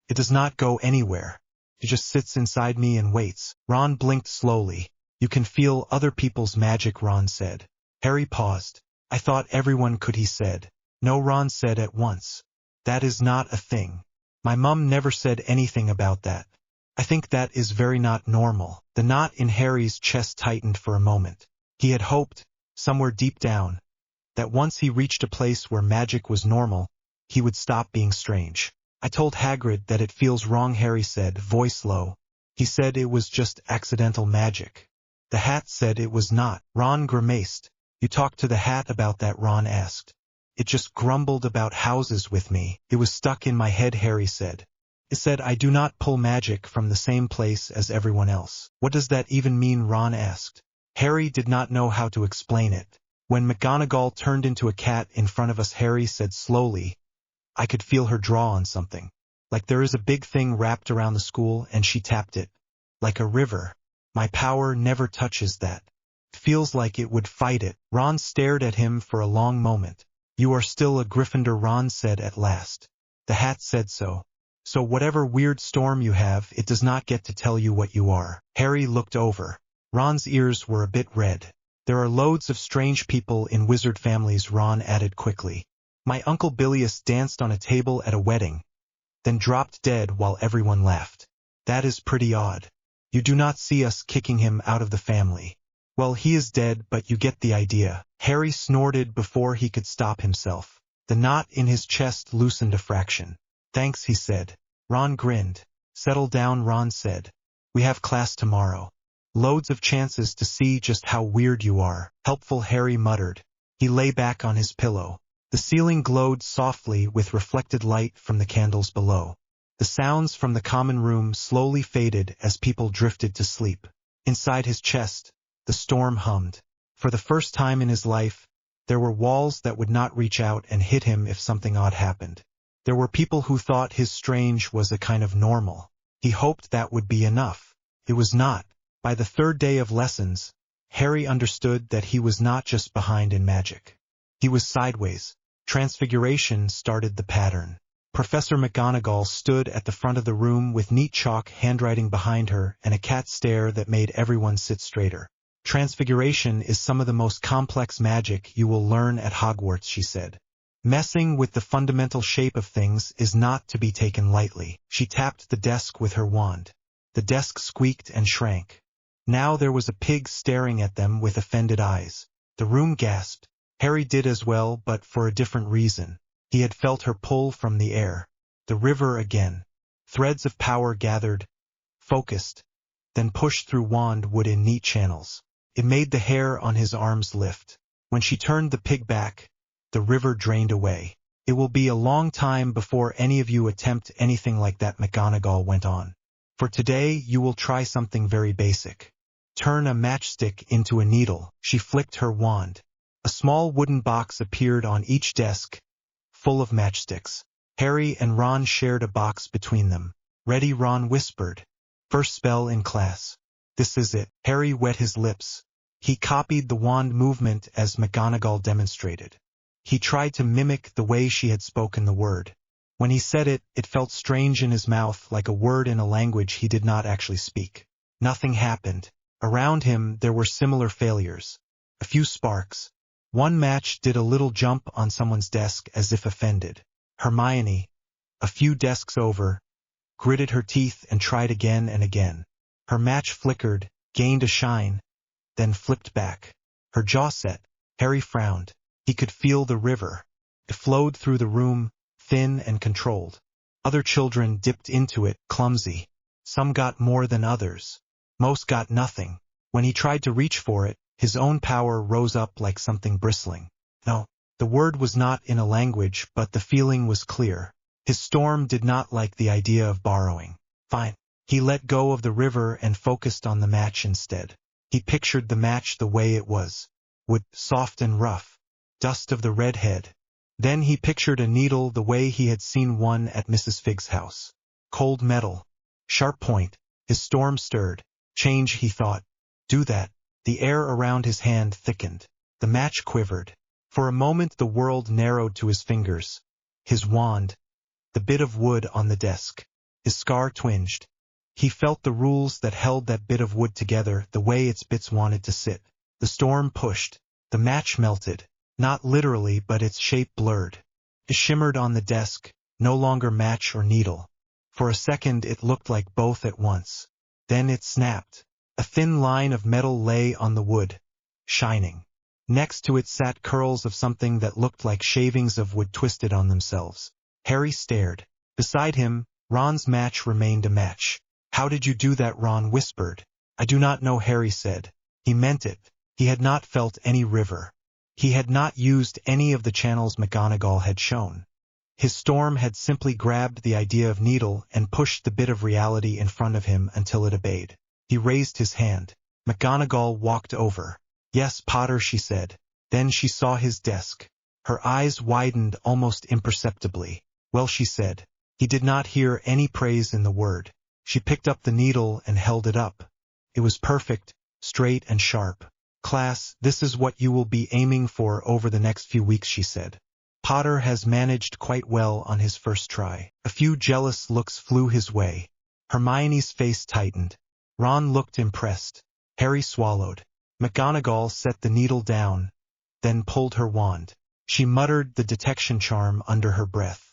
It does not go anywhere. It just sits inside me and waits. Ron blinked slowly. You can feel other people's magic, Ron said. Harry paused. I thought everyone could, he said. No, Ron said at once. That is not a thing. My mum never said anything about that. I think that is very not normal. The knot in Harry's chest tightened for a moment. He had hoped, somewhere deep down, that once he reached a place where magic was normal, he would stop being strange. I told Hagrid that it feels wrong, Harry said, voice low. He said it was just accidental magic. The hat said it was not. Ron grimaced. You talked to the hat about that, Ron asked. It just grumbled about houses with me. It was stuck in my head, Harry said. It said I do not pull magic from the same place as everyone else. What does that even mean, Ron asked. Harry did not know how to explain it. When McGonagall turned into a cat in front of us, Harry said slowly, I could feel her draw on something. Like there is a big thing wrapped around the school and she tapped it. Like a river. My power never touches that. Feels like it would fight it. Ron stared at him for a long moment. You are still a Gryffindor, Ron said at last. The hat said so. So whatever weird storm you have, it does not get to tell you what you are. Harry looked over. Ron's ears were a bit red. There are loads of strange people in wizard families, Ron added quickly. My Uncle Bilious danced on a table at a wedding, then dropped dead while everyone laughed. That is pretty odd. You do not see us kicking him out of the family. Well, he is dead, but you get the idea. Harry snorted before he could stop himself. The knot in his chest loosened a fraction. Thanks, he said. Ron grinned. Settle down, Ron said. We have class tomorrow. Loads of chances to see just how weird you are. Helpful, Harry muttered. He lay back on his pillow. The ceiling glowed softly with reflected light from the candles below. The sounds from the common room slowly faded as people drifted to sleep. Inside his chest, the storm hummed. For the first time in his life, there were walls that would not reach out and hit him if something odd happened. There were people who thought his strange was a kind of normal. He hoped that would be enough. It was not. By the third day of lessons, Harry understood that he was not just behind in magic. He was sideways. Transfiguration started the pattern. Professor McGonagall stood at the front of the room with neat chalk handwriting behind her and a cat stare that made everyone sit straighter. Transfiguration is some of the most complex magic you will learn at Hogwarts, she said. Messing with the fundamental shape of things is not to be taken lightly. She tapped the desk with her wand. The desk squeaked and shrank. Now there was a pig staring at them with offended eyes. The room gasped. Harry did as well, but for a different reason. He had felt her pull from the air. The river again. Threads of power gathered, focused, then pushed through wand wood in neat channels. It made the hair on his arms lift. When she turned the pig back, the river drained away. It will be a long time before any of you attempt anything like that, McGonagall went on. For today, you will try something very basic. Turn a matchstick into a needle. She flicked her wand. A small wooden box appeared on each desk, full of matchsticks. Harry and Ron shared a box between them. Ready, Ron whispered. First spell in class. This is it. Harry wet his lips. He copied the wand movement as McGonagall demonstrated. He tried to mimic the way she had spoken the word. When he said it, it felt strange in his mouth, like a word in a language he did not actually speak. Nothing happened. Around him there were similar failures. A few sparks. One match did a little jump on someone's desk as if offended. Hermione, a few desks over, gritted her teeth and tried again and again. Her match flickered, gained a shine, then flipped back. Her jaw set. Harry frowned. He could feel the river. It flowed through the room, thin and controlled. Other children dipped into it, clumsy. Some got more than others. Most got nothing. When he tried to reach for it, his own power rose up like something bristling. No, the word was not in a language, but the feeling was clear. His storm did not like the idea of borrowing. Fine. He let go of the river and focused on the match instead. He pictured the match the way it was. Wood, soft and rough. Dust of the redhead. Then he pictured a needle the way he had seen one at Mrs. Fig's house. Cold metal. Sharp point. His storm stirred. Change, he thought. Do that. The air around his hand thickened. The match quivered. For a moment the world narrowed to his fingers. His wand. The bit of wood on the desk. His scar twinged. He felt the rules that held that bit of wood together, the way its bits wanted to sit. The storm pushed. The match melted. Not literally, but its shape blurred. It shimmered on the desk, no longer match or needle. For a second it looked like both at once. Then it snapped. A thin line of metal lay on the wood, shining. Next to it sat curls of something that looked like shavings of wood twisted on themselves. Harry stared. Beside him, Ron's match remained a match. How did you do that? Ron whispered. I do not know, Harry said. He meant it. He had not felt any river. He had not used any of the channels McGonagall had shown. His storm had simply grabbed the idea of needle and pushed the bit of reality in front of him until it obeyed. He raised his hand. McGonagall walked over. Yes, Potter, she said. Then she saw his desk. Her eyes widened almost imperceptibly. Well, she said. He did not hear any praise in the word. She picked up the needle and held it up. It was perfect, straight and sharp. Class, this is what you will be aiming for over the next few weeks, she said. Potter has managed quite well on his first try. A few jealous looks flew his way. Hermione's face tightened. Ron looked impressed. Harry swallowed. McGonagall set the needle down, then pulled her wand. She muttered the detection charm under her breath.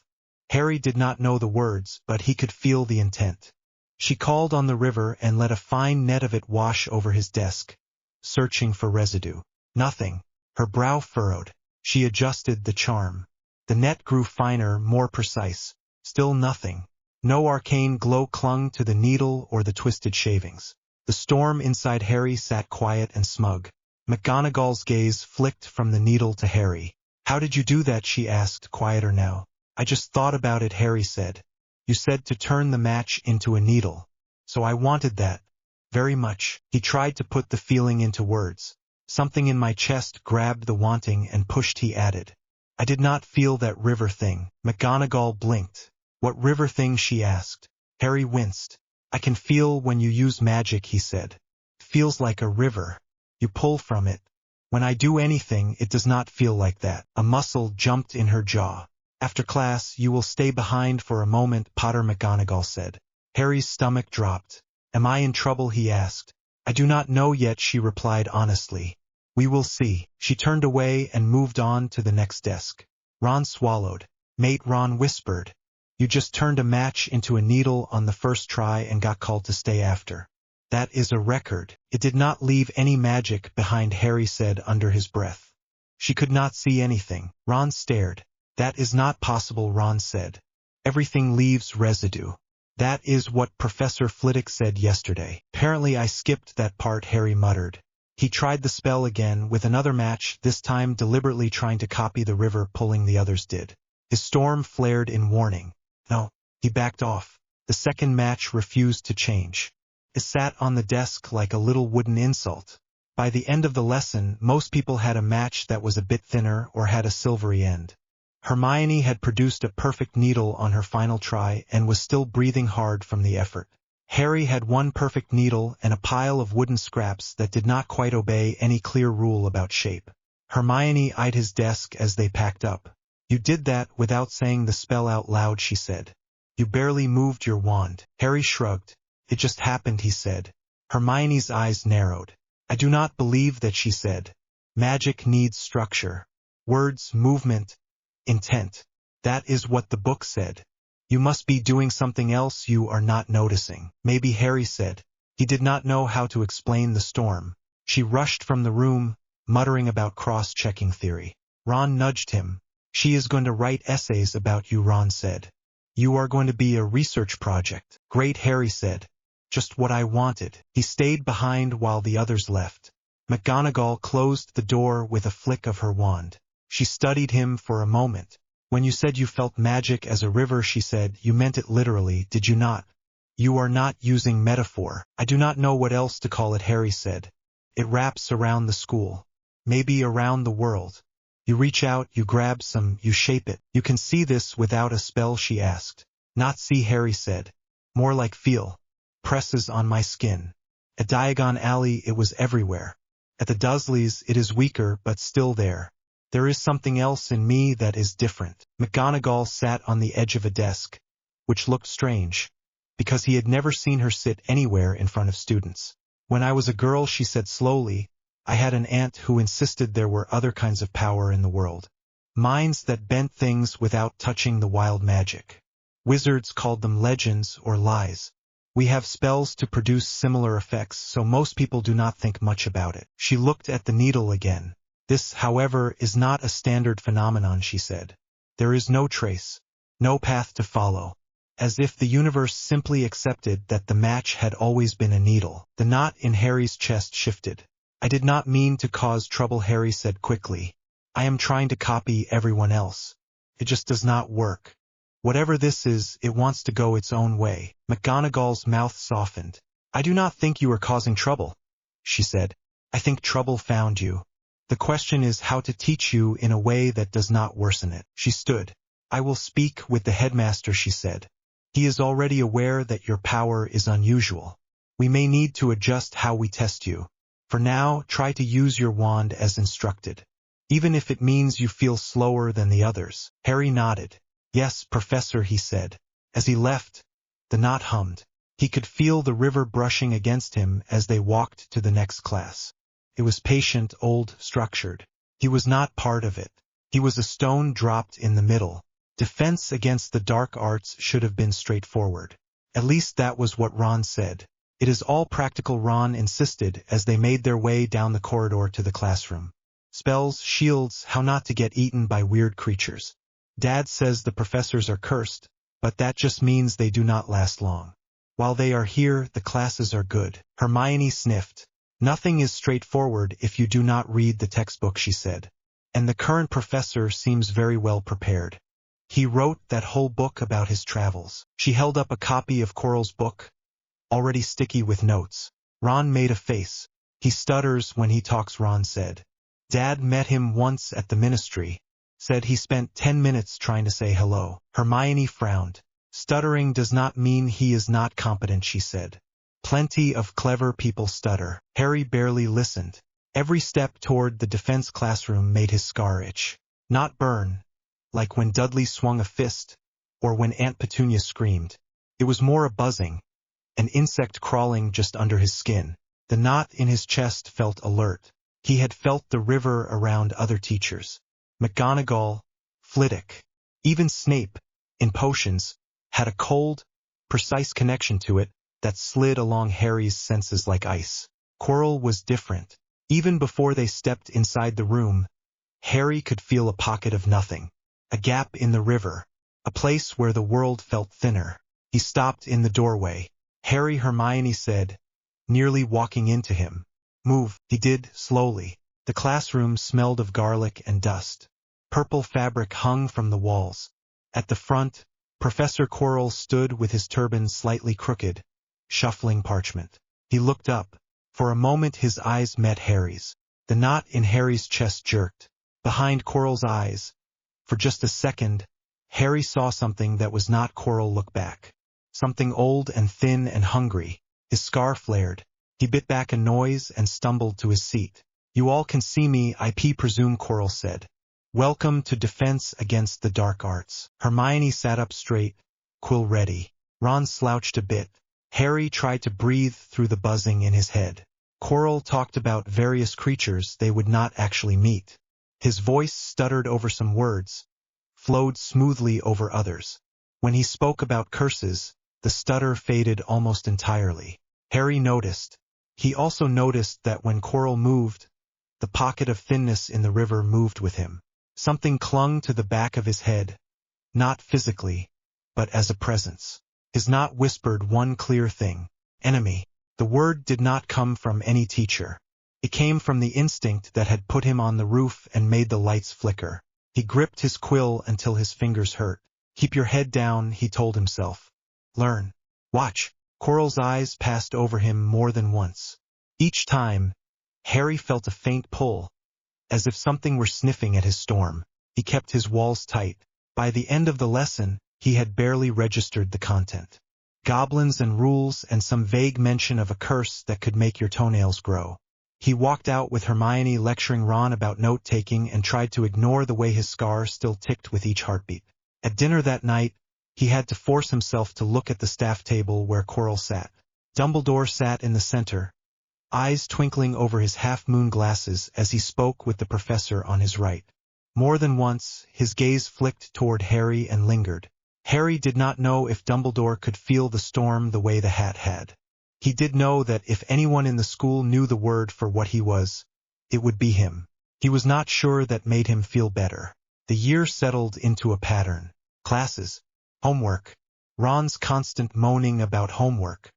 Harry did not know the words, but he could feel the intent. She called on the river and let a fine net of it wash over his desk, searching for residue. Nothing. Her brow furrowed. She adjusted the charm. The net grew finer, more precise. Still nothing. No arcane glow clung to the needle or the twisted shavings. The storm inside Harry sat quiet and smug. McGonagall's gaze flicked from the needle to Harry. How did you do that? She asked, quieter now. I just thought about it, Harry said. You said to turn the match into a needle. So I wanted that. Very much. He tried to put the feeling into words. Something in my chest grabbed the wanting and pushed, he added. I did not feel that river thing. McGonagall blinked. What river thing? She asked. Harry winced. I can feel when you use magic, he said. Feels like a river. You pull from it. When I do anything, it does not feel like that. A muscle jumped in her jaw. After class, you will stay behind for a moment, Potter, McGonagall said. Harry's stomach dropped. Am I in trouble? He asked. I do not know yet, she replied honestly. We will see. She turned away and moved on to the next desk. Ron swallowed. Mate, Ron whispered. You just turned a match into a needle on the first try and got called to stay after. That is a record. It did not leave any magic behind, Harry said under his breath. She could not see anything. Ron stared. That is not possible, Ron said. Everything leaves residue. That is what Professor Flitwick said yesterday. Apparently I skipped that part, Harry muttered. He tried the spell again with another match, this time deliberately trying to copy the river pulling the others did. His storm flared in warning. No, he backed off. The second match refused to change. It sat on the desk like a little wooden insult. By the end of the lesson, most people had a match that was a bit thinner or had a silvery end. Hermione had produced a perfect needle on her final try and was still breathing hard from the effort. Harry had one perfect needle and a pile of wooden scraps that did not quite obey any clear rule about shape. Hermione eyed his desk as they packed up. You did that without saying the spell out loud, she said. You barely moved your wand. Harry shrugged. It just happened, he said. Hermione's eyes narrowed. I do not believe that, she said. Magic needs structure. Words, movement, intent. That is what the book said. You must be doing something else you are not noticing. Maybe, Harry said. He did not know how to explain the storm. She rushed from the room, muttering about cross-checking theory. Ron nudged him. She is going to write essays about you, Ron said. You are going to be a research project. Great, Harry said. Just what I wanted. He stayed behind while the others left. McGonagall closed the door with a flick of her wand. She studied him for a moment. When you said you felt magic as a river, she said, you meant it literally, did you not? You are not using metaphor. I do not know what else to call it, Harry said. It wraps around the school. Maybe around the world. You reach out, you grab some, you shape it. You can see this without a spell, she asked. Not see, Harry said. More like feel. Presses on my skin. At Diagon Alley it was everywhere. At the Dursleys it is weaker but still there. There is something else in me that is different. McGonagall sat on the edge of a desk, which looked strange, because he had never seen her sit anywhere in front of students. When I was a girl, she said slowly, I had an aunt who insisted there were other kinds of power in the world. Minds that bent things without touching the wild magic. Wizards called them legends or lies. We have spells to produce similar effects, so most people do not think much about it. She looked at the needle again. This, however, is not a standard phenomenon, she said. There is no trace, no path to follow. as if the universe simply accepted that the match had always been a needle. The knot in Harry's chest shifted. "I did not mean to cause trouble," Harry said quickly. "I am trying to copy everyone else. It just does not work. Whatever this is, it wants to go its own way." McGonagall's mouth softened. "I do not think you are causing trouble," she said. "I think trouble found you. The question is how to teach you in a way that does not worsen it." She stood. "I will speak with the headmaster," she said. "He is already aware that your power is unusual. We may need to adjust how we test you. For now, try to use your wand as instructed. Even if it means you feel slower than the others." Harry nodded. "Yes, Professor," he said. As he left, the knot hummed. He could feel the river brushing against him as they walked to the next class. It was patient, old, structured. He was not part of it. He was a stone dropped in the middle. Defense against the dark arts should have been straightforward. At least that was what Ron said. "It is all practical," Ron insisted as they made their way down the corridor to the classroom. "Spells, shields, how not to get eaten by weird creatures. Dad says the professors are cursed, but that just means they do not last long. While they are here, the classes are good." Hermione sniffed. "Nothing is straightforward if you do not read the textbook," she said. "And the current professor seems very well prepared. He wrote that whole book about his travels." She held up a copy of Quirrell's book, already sticky with notes. Ron made a face. "He stutters when he talks," Ron said. "Dad met him once at the ministry. Said he spent 10 minutes trying to say hello." Hermione frowned. "Stuttering does not mean he is not competent," she said. "Plenty of clever people stutter." Harry barely listened. Every step toward the defense classroom made his scar itch. Not burn, like when Dudley swung a fist, or when Aunt Petunia screamed. It was more a buzzing, an insect crawling just under his skin. The knot in his chest felt alert. He had felt the river around other teachers. McGonagall, Flitwick, even Snape, in potions, had a cold, precise connection to it that slid along Harry's senses like ice. Quirrell was different. Even before they stepped inside the room, Harry could feel a pocket of nothing, a gap in the river, a place where the world felt thinner. He stopped in the doorway. "Harry," Hermione said, nearly walking into him. "Move." He did, slowly. The classroom smelled of garlic and dust. Purple fabric hung from the walls. At the front, Professor Quirrell stood with his turban slightly crooked, shuffling parchment. He looked up. For a moment his eyes met Harry's. The knot in Harry's chest jerked. Behind Quirrell's eyes, for just a second, Harry saw something that was not Quirrell look back. Something old and thin and hungry. His scar flared. He bit back a noise and stumbled to his seat. "You all can see me, I presume," Quirrell said. "Welcome to Defense Against the Dark Arts." Hermione sat up straight, quill ready. Ron slouched a bit. Harry tried to breathe through the buzzing in his head. Quirrell talked about various creatures they would not actually meet. His voice stuttered over some words, flowed smoothly over others. When he spoke about curses, the stutter faded almost entirely. Harry noticed. He also noticed that when Quirrell moved, the pocket of thinness in the river moved with him. Something clung to the back of his head, not physically, but as a presence. His knot whispered one clear thing: enemy. The word did not come from any teacher. It came from the instinct that had put him on the roof and made the lights flicker. He gripped his quill until his fingers hurt. "Keep your head down," he told himself. "Learn. Watch." Quirrell's eyes passed over him more than once. Each time, Harry felt a faint pull, as if something were sniffing at his storm. He kept his walls tight. By the end of the lesson, he had barely registered the content. Goblins and rules and some vague mention of a curse that could make your toenails grow. He walked out with Hermione lecturing Ron about note-taking and tried to ignore the way his scar still ticked with each heartbeat. At dinner that night, he had to force himself to look at the staff table where Quirrell sat. Dumbledore sat in the center, eyes twinkling over his half-moon glasses as he spoke with the professor on his right. More than once, his gaze flicked toward Harry and lingered. Harry did not know if Dumbledore could feel the storm the way the hat had. He did know that if anyone in the school knew the word for what he was, it would be him. He was not sure that made him feel better. The year settled into a pattern. Classes, homework, Ron's constant moaning about homework,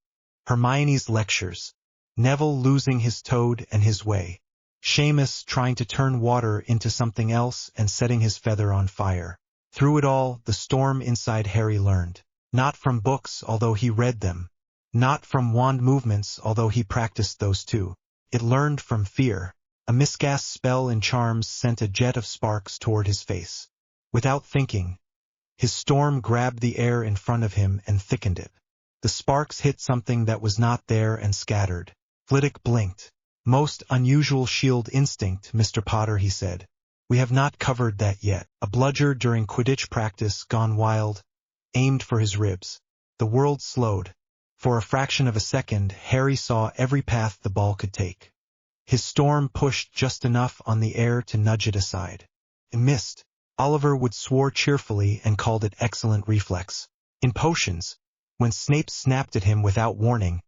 Hermione's lectures, Neville losing his toad and his way, Seamus trying to turn water into something else and setting his feather on fire. Through it all, the storm inside Harry learned. Not from books, although he read them. Not from wand movements, although he practiced those too. It learned from fear. A miscast spell in charms sent a jet of sparks toward his face. Without thinking, his storm grabbed the air in front of him and thickened it. The sparks hit something that was not there and scattered. Flitwick blinked. Most unusual shield instinct, Mr. Potter, he said. We have not covered that yet. A bludger during Quidditch practice gone wild, aimed for his ribs. The world slowed. For a fraction of a second, Harry saw every path the ball could take. His storm pushed just enough on the air to nudge it aside. It missed. Oliver would swore cheerfully and called it excellent reflex. In potions, when Snape snapped at him without warning,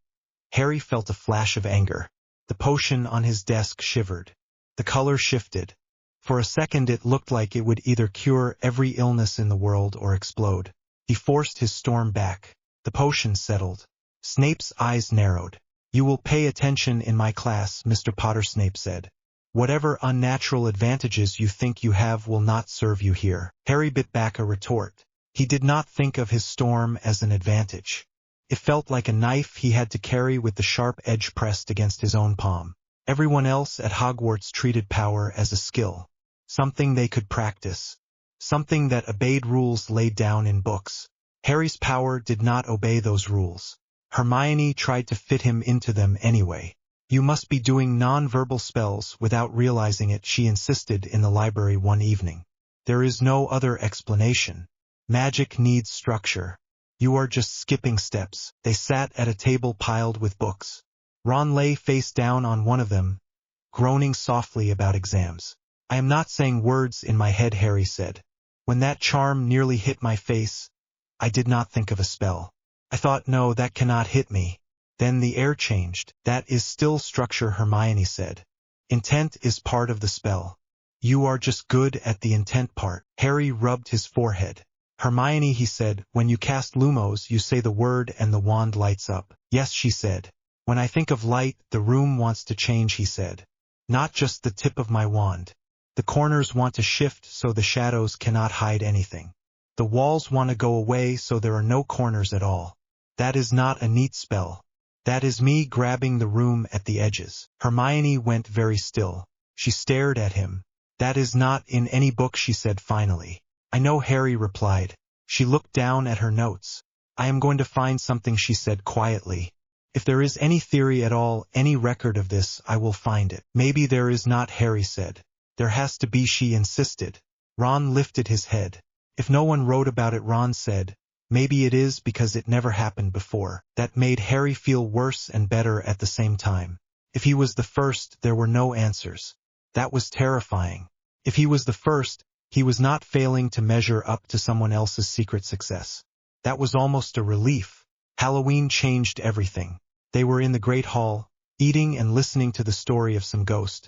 Harry felt a flash of anger. The potion on his desk shivered. The color shifted. For a second it looked like it would either cure every illness in the world or explode. He forced his storm back. The potion settled. Snape's eyes narrowed. You will pay attention in my class, Mr. Potter, Snape said. Whatever unnatural advantages you think you have will not serve you here. Harry bit back a retort. He did not think of his storm as an advantage. It felt like a knife he had to carry with the sharp edge pressed against his own palm. Everyone else at Hogwarts treated power as a skill. Something they could practice. Something that obeyed rules laid down in books. Harry's power did not obey those rules. Hermione tried to fit him into them anyway. You must be doing non-verbal spells without realizing it, she insisted in the library one evening. There is no other explanation. Magic needs structure. You are just skipping steps. They sat at a table piled with books. Ron lay face down on one of them, groaning softly about exams. I am not saying words in my head, Harry said. When that charm nearly hit my face, I did not think of a spell. I thought, no, that cannot hit me. Then the air changed. That is still structure, Hermione said. Intent is part of the spell. You are just good at the intent part. Harry rubbed his forehead. Hermione, he said, when you cast Lumos, you say the word and the wand lights up. Yes, she said. When I think of light, the room wants to change, he said. Not just the tip of my wand. The corners want to shift so the shadows cannot hide anything. The walls want to go away so there are no corners at all. That is not a neat spell. That is me grabbing the room at the edges. Hermione went very still. She stared at him. That is not in any book, she said finally. I know, Harry replied. She looked down at her notes. I am going to find something, she said quietly. If there is any theory at all, any record of this, I will find it. Maybe there is not, Harry said. There has to be, she insisted. Ron lifted his head. If no one wrote about it, Ron said, maybe it is because it never happened before. That made Harry feel worse and better at the same time. If he was the first, there were no answers. That was terrifying. If he was the first, he was not failing to measure up to someone else's secret success. That was almost a relief. Halloween changed everything. They were in the Great Hall, eating and listening to the story of some ghost,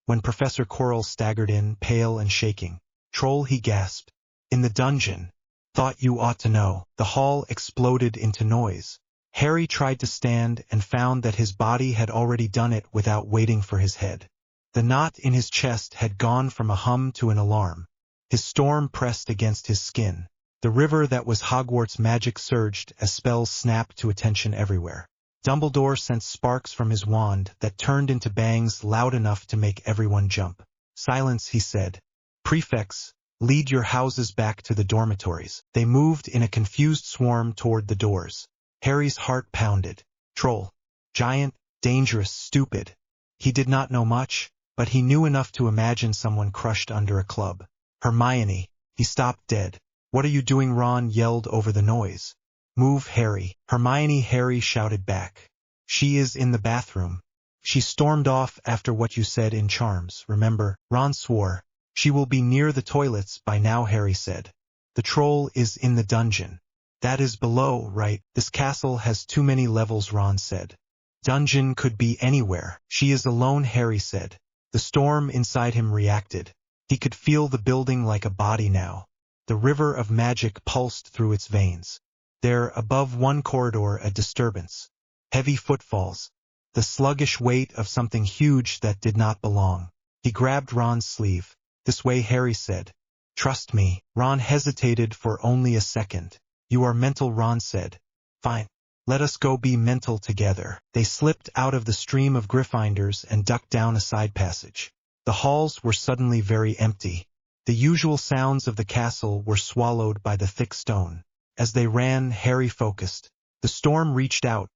when Professor Quirrell staggered in, pale and shaking. Troll, he gasped. In the dungeon. Thought you ought to know. The hall exploded into noise. Harry tried to stand and found that his body had already done it without waiting for his head. The knot in his chest had gone from a hum to an alarm. His storm pressed against his skin. The river that was Hogwarts magic surged as spells snapped to attention everywhere. Dumbledore sent sparks from his wand that turned into bangs loud enough to make everyone jump. Silence, he said. Prefects, lead your houses back to the dormitories. They moved in a confused swarm toward the doors. Harry's heart pounded. Troll. Giant, dangerous, stupid. He did not know much, but he knew enough to imagine someone crushed under a club. Hermione. He stopped dead. What are you doing? Ron yelled over the noise. Move, Harry. Hermione, Harry shouted back. She is in the bathroom. She stormed off after what you said in charms, remember? Ron swore. She will be near the toilets by now, Harry said. The troll is in the dungeon. That is below, right? This castle has too many levels, Ron said. Dungeon could be anywhere. She is alone, Harry said. The storm inside him reacted. He could feel the building like a body now. The river of magic pulsed through its veins. There, above one corridor, a disturbance. Heavy footfalls. The sluggish weight of something huge that did not belong. He grabbed Ron's sleeve. "This way," Harry said. "Trust me." Ron hesitated for only a second. "You are mental," Ron said. "Fine. Let us go be mental together." They slipped out of the stream of Gryffindors and ducked down a side passage. The halls were suddenly very empty. The usual sounds of the castle were swallowed by the thick stone. As they ran, Harry focused. The storm reached out,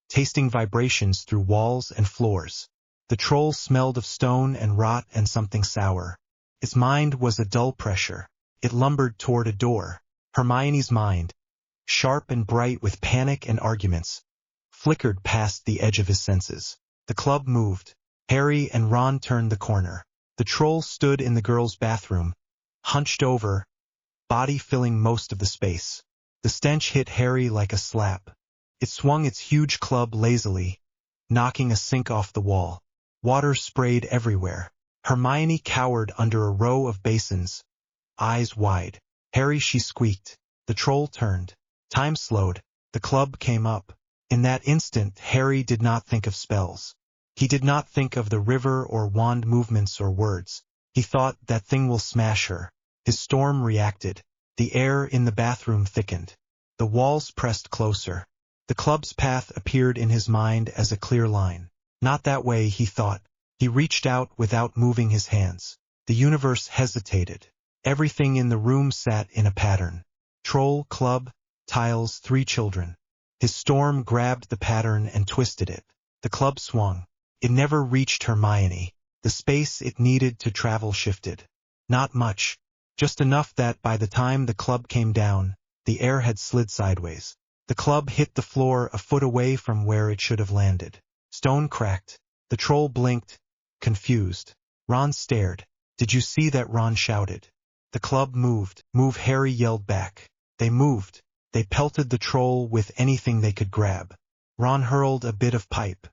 tasting vibrations through walls and floors. The troll smelled of stone and rot and something sour. Its mind was a dull pressure. It lumbered toward a door. Hermione's mind, sharp and bright with panic and arguments, flickered past the edge of his senses. The club moved. Harry and Ron turned the corner. The troll stood in the girls' bathroom, hunched over, body filling most of the space. The stench hit Harry like a slap. It swung its huge club lazily, knocking a sink off the wall. Water sprayed everywhere. Hermione cowered under a row of basins, eyes wide. "Harry," she squeaked. The troll turned. Time slowed. The club came up. In that instant, Harry did not think of spells. He did not think of the river or wand movements or words. He thought, "That thing will smash her." His storm reacted. The air in the bathroom thickened. The walls pressed closer. The club's path appeared in his mind as a clear line. Not that way, he thought. He reached out without moving his hands. The universe hesitated. Everything in the room sat in a pattern. Troll, club, tiles, 3 children. His storm grabbed the pattern and twisted it. The club swung. It never reached Hermione. The space it needed to travel shifted. Not much. Just enough that by the time the club came down, the air had slid sideways. The club hit the floor a foot away from where it should have landed. Stone cracked. The troll blinked, confused. Ron stared. "Did you see that?" Ron shouted. The club moved. "Move," Harry yelled back. They moved. They pelted the troll with anything they could grab. Ron hurled a bit of pipe.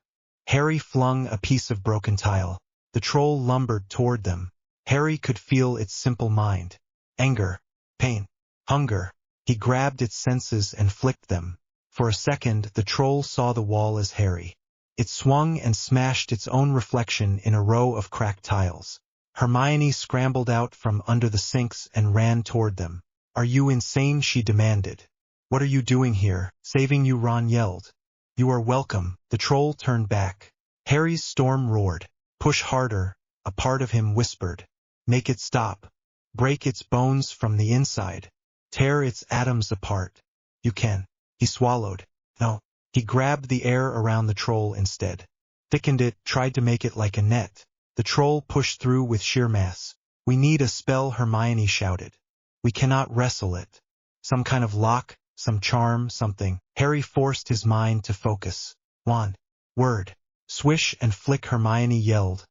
Harry flung a piece of broken tile. The troll lumbered toward them. Harry could feel its simple mind. Anger, pain, hunger. He grabbed its senses and flicked them. For a second, the troll saw the wall as Harry. It swung and smashed its own reflection in a row of cracked tiles. Hermione scrambled out from under the sinks and ran toward them. "Are you insane?" she demanded. "What are you doing here?" "Saving you," Ron yelled. "You are welcome." The troll turned back. Harry's storm roared. "Push harder," a part of him whispered. "Make it stop. Break its bones from the inside. Tear its atoms apart. You can." He swallowed. "No." He grabbed the air around the troll instead. Thickened it, tried to make it like a net. The troll pushed through with sheer mass. "We need a spell," Hermione shouted. "We cannot wrestle it. Some kind of lock, some charm, something." Harry forced his mind to focus. "Wand. Word. Swish and flick," Hermione yelled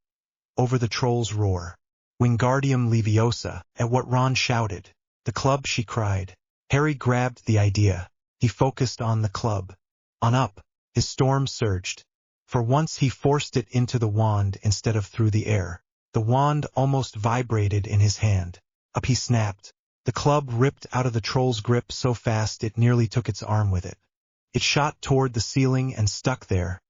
over the troll's roar. "Wingardium Leviosa," at what Ron shouted. "The club," she cried. Harry grabbed the idea. He focused on the club. On up. His storm surged. For once he forced it into the wand instead of through the air. The wand almost vibrated in his hand. Up he snapped. The club ripped out of the troll's grip so fast it nearly took its arm with it. It shot toward the ceiling and stuck there,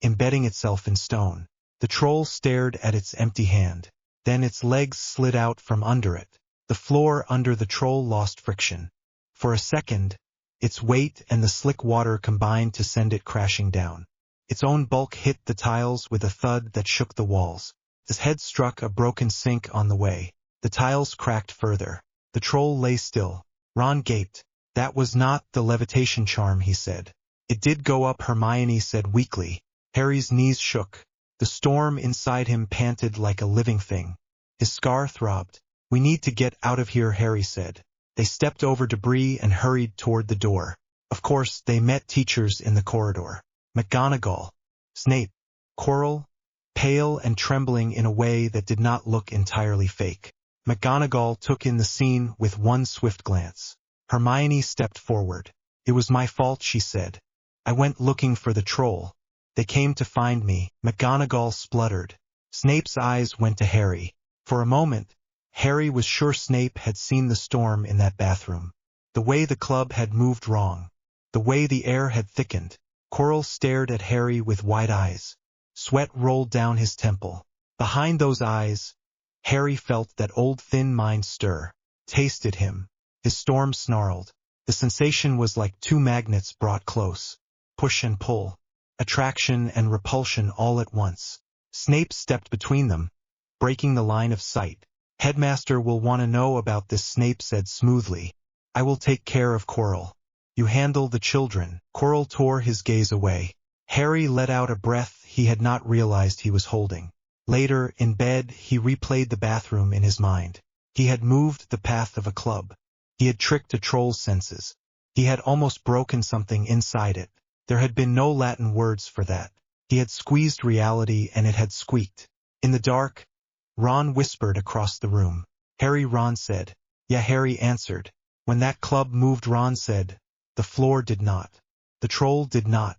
embedding itself in stone. The troll stared at its empty hand. Then its legs slid out from under it. The floor under the troll lost friction. For a second, its weight and the slick water combined to send it crashing down. Its own bulk hit the tiles with a thud that shook the walls. His head struck a broken sink on the way. The tiles cracked further. The troll lay still. Ron gaped. "That was not the levitation charm," he said. "It did go up," Hermione said weakly. Harry's knees shook. The storm inside him panted like a living thing. His scar throbbed. "We need to get out of here," Harry said. They stepped over debris and hurried toward the door. Of course, they met teachers in the corridor. McGonagall, Snape, Quirrell, pale and trembling in a way that did not look entirely fake. McGonagall took in the scene with one swift glance. Hermione stepped forward. "It was my fault," she said. "I went looking for the troll. They came to find me." McGonagall spluttered. Snape's eyes went to Harry. For a moment, Harry was sure Snape had seen the storm in that bathroom. The way the club had moved wrong. the way the air had thickened. Quirrell stared at Harry with wide eyes. Sweat rolled down his temple. Behind those eyes, Harry felt that old thin mind stir. Tasted him. His storm snarled. The sensation was like two magnets brought close. Push and pull. Attraction and repulsion all at once. Snape stepped between them, breaking the line of sight. Headmaster will want to know about this, Snape said smoothly. I will take care of Quirrell. You handle the children. Quirrell tore his gaze away. Harry let out a breath he had not realized he was holding. Later, in bed, he replayed the bathroom in his mind. He had moved the path of a club. He had tricked a troll's senses. He had almost broken something inside it. There had been no Latin words for that. He had squeezed reality and it had squeaked. In the dark, Ron whispered across the room. Harry, Ron said. Yeah, Harry answered. When that club moved, Ron said. The floor did not. The troll did not.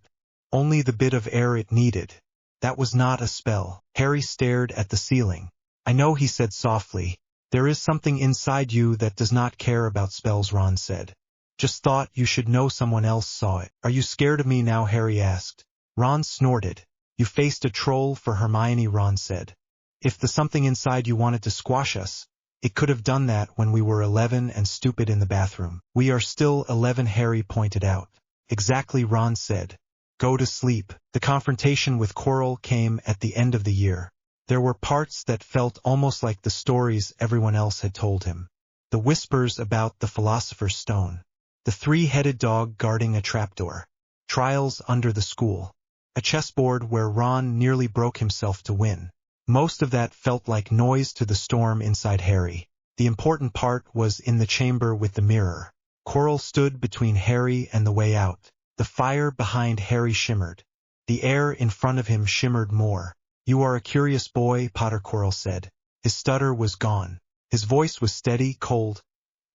Only the bit of air it needed. That was not a spell. Harry stared at the ceiling. I know, he said softly. There is something inside you that does not care about spells, Ron said. Just thought you should know someone else saw it. Are you scared of me now, Harry asked. Ron snorted. You faced a troll for Hermione, Ron said. If the something inside you wanted to squash us, it could have done that when we were 11 and stupid in the bathroom. We are still 11, Harry pointed out. Exactly, Ron said. Go to sleep. The confrontation with Quirrell came at the end of the year. There were parts that felt almost like the stories everyone else had told him. The whispers about the Philosopher's Stone. The three-headed dog guarding a trapdoor. Trials under the school. A chessboard where Ron nearly broke himself to win. Most of that felt like noise to the storm inside Harry. The important part was in the chamber with the mirror. Quirrell stood between Harry and the way out. The fire behind Harry shimmered. The air in front of him shimmered more. You are a curious boy, Potter, Quirrell said. His stutter was gone. His voice was steady, cold,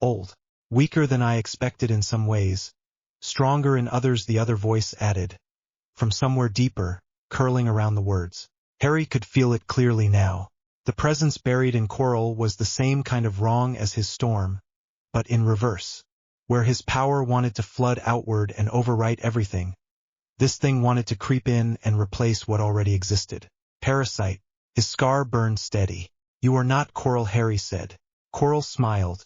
old. Weaker than I expected in some ways. Stronger in others, the other voice added. From somewhere deeper, curling around the words. Harry could feel it clearly now. The presence buried in Quirrell was the same kind of wrong as his storm, but in reverse. Where his power wanted to flood outward and overwrite everything, this thing wanted to creep in and replace what already existed. Parasite. His scar burned steady. You are not Quirrell, Harry said. Quirrell smiled.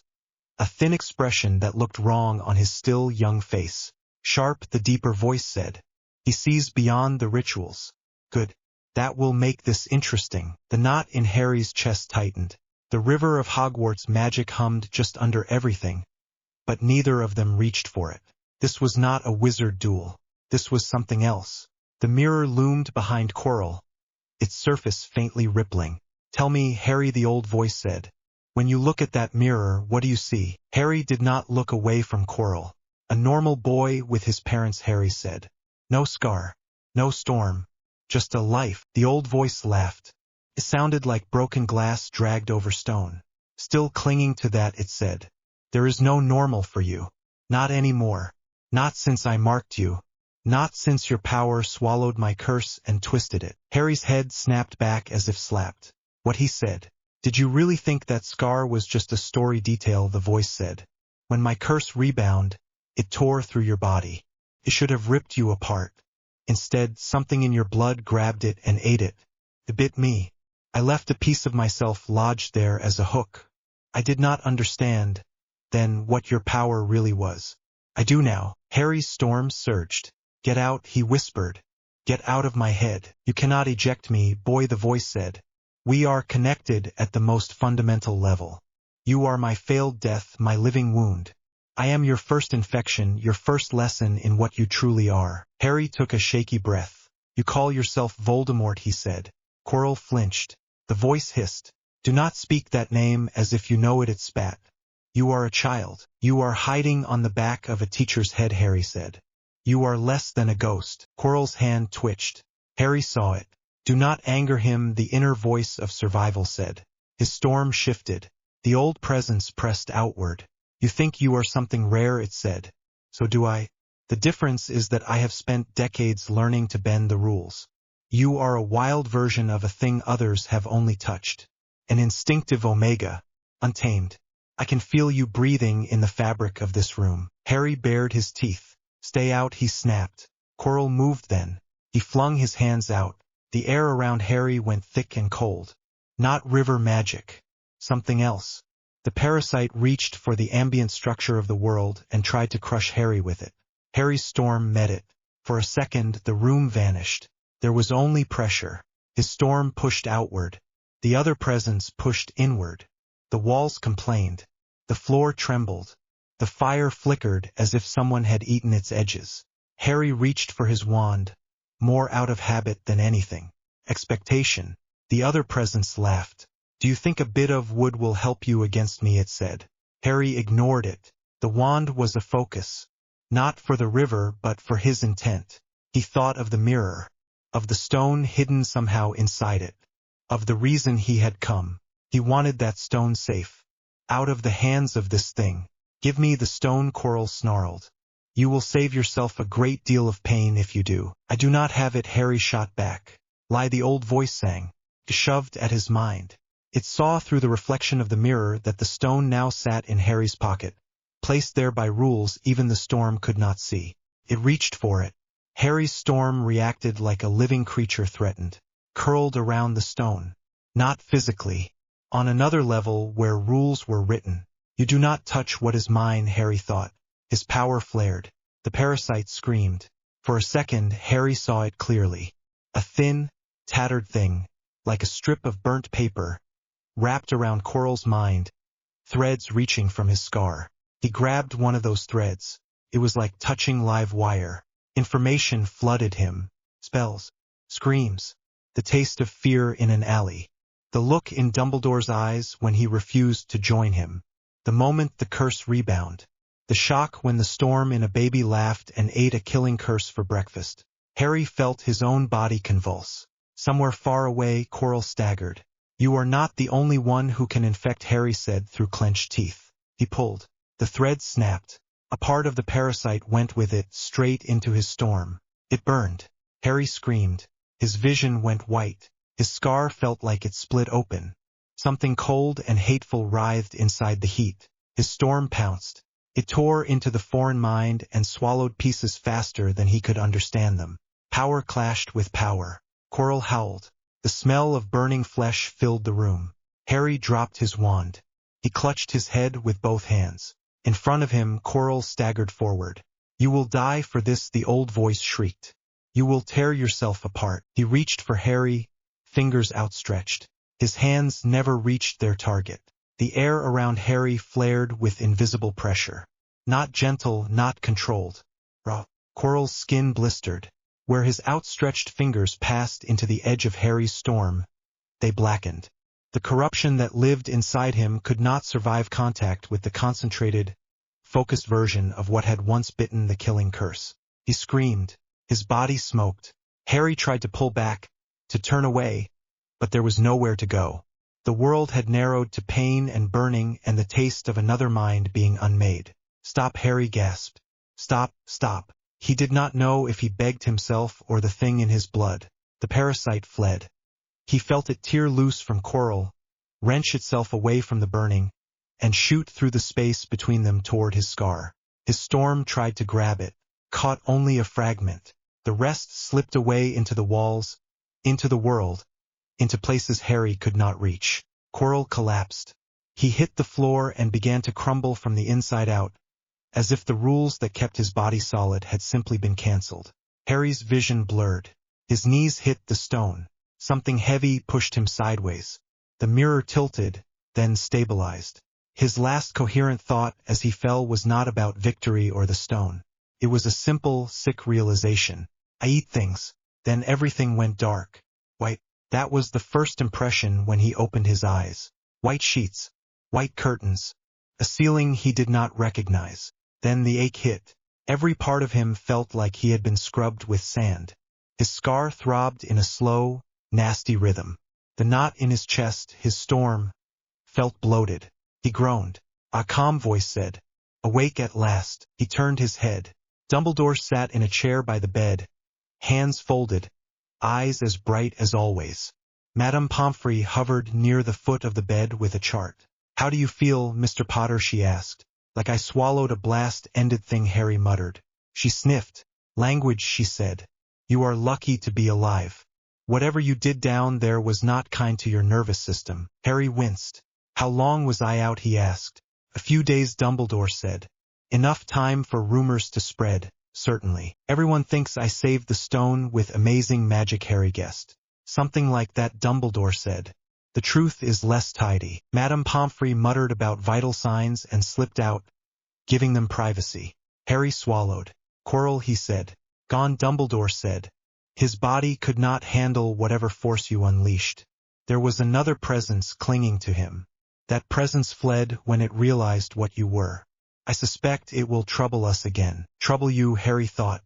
A thin expression that looked wrong on his still young face. Sharp, the deeper voice said. He sees beyond the rituals. Good. That will make this interesting. The knot in Harry's chest tightened. The river of Hogwarts magic hummed just under everything. But neither of them reached for it. This was not a wizard duel. This was something else. The mirror loomed behind Quirrell, its surface faintly rippling. Tell me, Harry, the old voice said. When you look at that mirror, what do you see? Harry did not look away from Quirrell. A normal boy with his parents, Harry said. No scar. No storm. Just a life. The old voice laughed. It sounded like broken glass dragged over stone. Still clinging to that, it said. There is no normal for you. Not anymore. Not since I marked you. Not since your power swallowed my curse and twisted it. Harry's head snapped back as if slapped. What he said. Did you really think that scar was just a story detail? The voice said. When my curse rebounded, it tore through your body. It should have ripped you apart. Instead, something in your blood grabbed it and ate it. It bit me. I left a piece of myself lodged there as a hook. I did not understand, then, what your power really was. I do now. Harry's storm surged. Get out, he whispered. Get out of my head. You cannot eject me, boy, the voice said. We are connected at the most fundamental level. You are my failed death, my living wound. I am your first infection, your first lesson in what you truly are. Harry took a shaky breath. You call yourself Voldemort, he said. Quirrell flinched. The voice hissed. Do not speak that name as if you know it, it spat. You are a child. You are hiding on the back of a teacher's head, Harry said. You are less than a ghost. Quirrell's hand twitched. Harry saw it. Do not anger him, the inner voice of survival said. His storm shifted. The old presence pressed outward. You think you are something rare, it said. So do I. The difference is that I have spent decades learning to bend the rules. You are a wild version of a thing others have only touched. An instinctive omega, untamed. I can feel you breathing in the fabric of this room. Harry bared his teeth. Stay out, he snapped. Quirrell moved then. He flung his hands out. The air around Harry went thick and cold. Not river magic. Something else. The parasite reached for the ambient structure of the world and tried to crush Harry with it. Harry's storm met it. For a second, the room vanished. There was only pressure. His storm pushed outward. The other presence pushed inward. The walls complained. The floor trembled. The fire flickered as if someone had eaten its edges. Harry reached for his wand, more out of habit than anything. Expectation. The other presence laughed. Do you think a bit of wood will help you against me, it said. Harry ignored it. The wand was a focus. Not for the river but for his intent. He thought of the mirror. Of the stone hidden somehow inside it. Of the reason he had come. He wanted that stone safe. Out of the hands of this thing. Give me the stone, Quirrell snarled. You will save yourself a great deal of pain if you do. I do not have it, Harry shot back. Lie, the old voice sang. Shoved at his mind. It saw through the reflection of the mirror that the stone now sat in Harry's pocket. Placed there by rules even the storm could not see. It reached for it. Harry's storm reacted like a living creature threatened. Curled around the stone. Not physically. On another level where rules were written. You do not touch what is mine, Harry thought. His power flared. The parasite screamed. For a second, Harry saw it clearly. A thin, tattered thing, like a strip of burnt paper, wrapped around Quirrell's mind, threads reaching from his scar. He grabbed one of those threads. It was like touching live wire. Information flooded him. Spells. Screams. The taste of fear in an alley. The look in Dumbledore's eyes when he refused to join him. The moment the curse rebound. The shock when the storm in a baby laughed and ate a killing curse for breakfast. Harry felt his own body convulse. Somewhere far away, Quirrell staggered. You are not the only one who can infect, Harry said through clenched teeth. He pulled. The thread snapped. A part of the parasite went with it straight into his storm. It burned. Harry screamed. His vision went white. His scar felt like it split open. Something cold and hateful writhed inside the heat. His storm pounced. It tore into the foreign mind and swallowed pieces faster than he could understand them. Power clashed with power. Quirrell howled. The smell of burning flesh filled the room. Harry dropped his wand. He clutched his head with both hands. In front of him, Quirrell staggered forward. You will die for this, the old voice shrieked. You will tear yourself apart. He reached for Harry, fingers outstretched. His hands never reached their target. The air around Harry flared with invisible pressure. Not gentle, not controlled. Raw. Quirrell's skin blistered. Where his outstretched fingers passed into the edge of Harry's storm, they blackened. The corruption that lived inside him could not survive contact with the concentrated, focused version of what had once bitten the killing curse. He screamed. His body smoked. Harry tried to pull back, to turn away, but there was nowhere to go. The world had narrowed to pain and burning and the taste of another mind being unmade. Stop, Harry gasped. Stop, stop. He did not know if he begged himself or the thing in his blood. The parasite fled. He felt it tear loose from Quirrell, wrench itself away from the burning, and shoot through the space between them toward his scar. His storm tried to grab it, caught only a fragment. The rest slipped away into the walls, into the world, into places Harry could not reach. Quirrell collapsed. He hit the floor and began to crumble from the inside out, as if the rules that kept his body solid had simply been cancelled. Harry's vision blurred. His knees hit the stone. Something heavy pushed him sideways. The mirror tilted, then stabilized. His last coherent thought as he fell was not about victory or the stone. It was a simple, sick realization. I eat things. Then everything went dark. White. That was the first impression when he opened his eyes. White sheets. White curtains. A ceiling he did not recognize. Then the ache hit. Every part of him felt like he had been scrubbed with sand. His scar throbbed in a slow, nasty rhythm. The knot in his chest, his storm, felt bloated. He groaned. A calm voice said, "Awake at last." He turned his head. Dumbledore sat in a chair by the bed, hands folded, eyes as bright as always. Madame Pomfrey hovered near the foot of the bed with a chart. "How do you feel, Mr. Potter?" she asked. "Like I swallowed a blast-ended thing," Harry muttered. She sniffed. Language, she said. You are lucky to be alive. Whatever you did down there was not kind to your nervous system. Harry winced. How long was I out, he asked. A few days, Dumbledore said. Enough time for rumors to spread, certainly. Everyone thinks I saved the stone with amazing magic, Harry guessed. Something like that, Dumbledore said. The truth is less tidy. Madame Pomfrey muttered about vital signs and slipped out, giving them privacy. Harry swallowed. Quirrell, he said. Gone, Dumbledore said. His body could not handle whatever force you unleashed. There was another presence clinging to him. That presence fled when it realized what you were. I suspect it will trouble us again. Trouble you, Harry thought.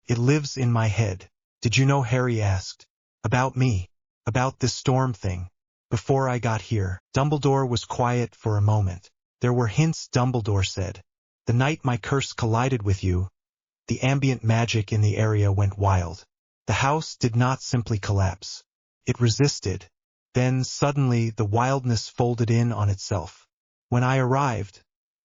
It lives in my head. Did you know, Harry asked. About me. About this storm thing. Before I got here. Dumbledore was quiet for a moment. There were hints, Dumbledore said. The night my curse collided with you, the ambient magic in the area went wild. The house did not simply collapse. It resisted. Then, suddenly, the wildness folded in on itself. When I arrived,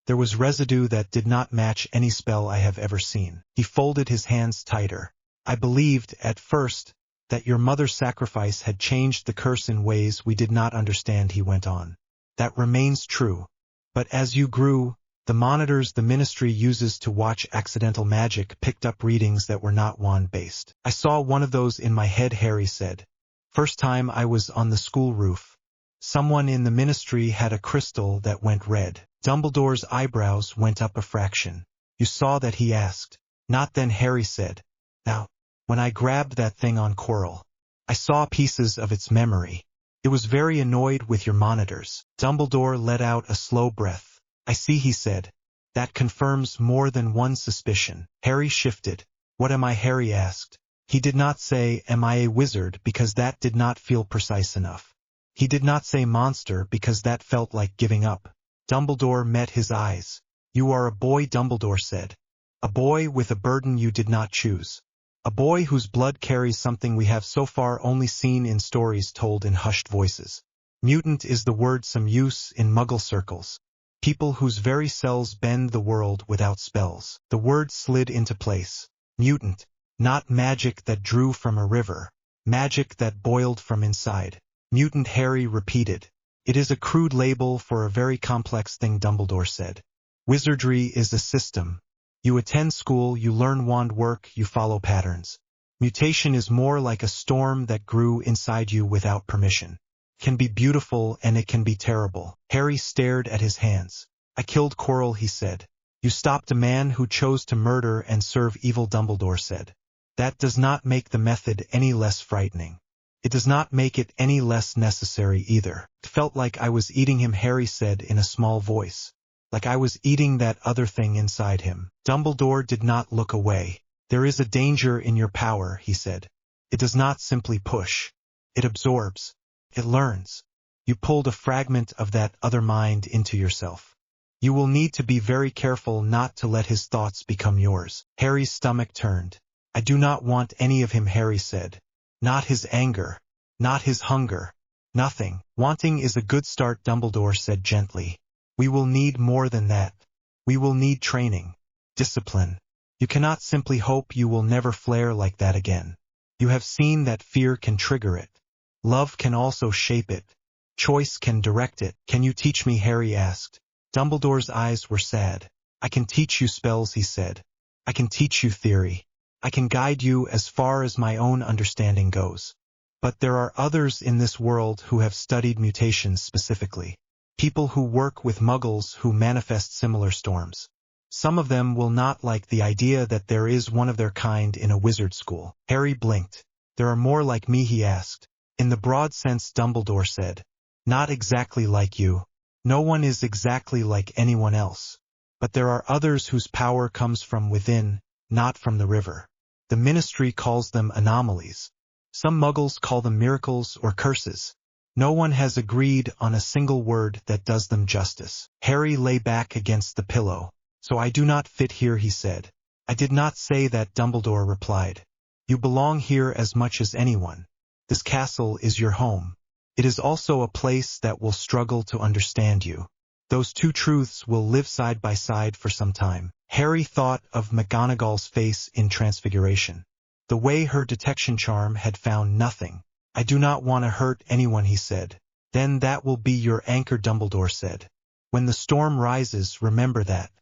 there was residue that did not match any spell I have ever seen. He folded his hands tighter. I believed, at first, that your mother's sacrifice had changed the curse in ways we did not understand, he went on. That remains true. But as you grew, the monitors the ministry uses to watch accidental magic picked up readings that were not wand-based. I saw one of those in my head, Harry said. First time I was on the school roof. Someone in the ministry had a crystal that went red. Dumbledore's eyebrows went up a fraction. You saw that, he asked. Not then, Harry said. Now, when I grabbed that thing on Quirrell, I saw pieces of its memory. It was very annoyed with your monitors. Dumbledore let out a slow breath. I see, he said. That confirms more than one suspicion. Harry shifted. What am I, Harry asked. He did not say, am I a wizard, because that did not feel precise enough. He did not say monster, because that felt like giving up. Dumbledore met his eyes. You are a boy, Dumbledore said. A boy with a burden you did not choose. A boy whose blood carries something we have so far only seen in stories told in hushed voices. Mutant is the word some use in Muggle circles. People whose very cells bend the world without spells. The word slid into place. Mutant. Not magic that drew from a river. Magic that boiled from inside. Mutant, Harry repeated. It is a crude label for a very complex thing, Dumbledore said. Wizardry is a system. You attend school, you learn wand work, you follow patterns. Mutation is more like a storm that grew inside you without permission. It can be beautiful and it can be terrible. Harry stared at his hands. I killed Quirrell, he said. You stopped a man who chose to murder and serve evil, Dumbledore said. That does not make the method any less frightening. It does not make it any less necessary either. It felt like I was eating him, Harry said in a small voice. Like I was eating that other thing inside him. Dumbledore did not look away. There is a danger in your power, he said. It does not simply push. It absorbs. It learns. You pulled a fragment of that other mind into yourself. You will need to be very careful not to let his thoughts become yours. Harry's stomach turned. I do not want any of him, Harry said. Not his anger. Not his hunger. Nothing. Wanting is a good start, Dumbledore said gently. We will need more than that. We will need training. Discipline. You cannot simply hope you will never flare like that again. You have seen that fear can trigger it. Love can also shape it. Choice can direct it. Can you teach me, Harry asked. Dumbledore's eyes were sad. I can teach you spells, he said. I can teach you theory. I can guide you as far as my own understanding goes. But there are others in this world who have studied mutations specifically. People who work with muggles who manifest similar storms. Some of them will not like the idea that there is one of their kind in a wizard school. Harry blinked. There are more like me, he asked. In the broad sense, Dumbledore said. Not exactly like you. No one is exactly like anyone else. But there are others whose power comes from within, not from the river. The ministry calls them anomalies. Some muggles call them miracles or curses. No one has agreed on a single word that does them justice. Harry lay back against the pillow. So I do not fit here, he said. I did not say that, Dumbledore replied. You belong here as much as anyone. This castle is your home. It is also a place that will struggle to understand you. Those two truths will live side by side for some time. Harry thought of McGonagall's face in Transfiguration. The way her detection charm had found nothing. I do not want to hurt anyone, he said. Then that will be your anchor, Dumbledore said. When the storm rises, remember that.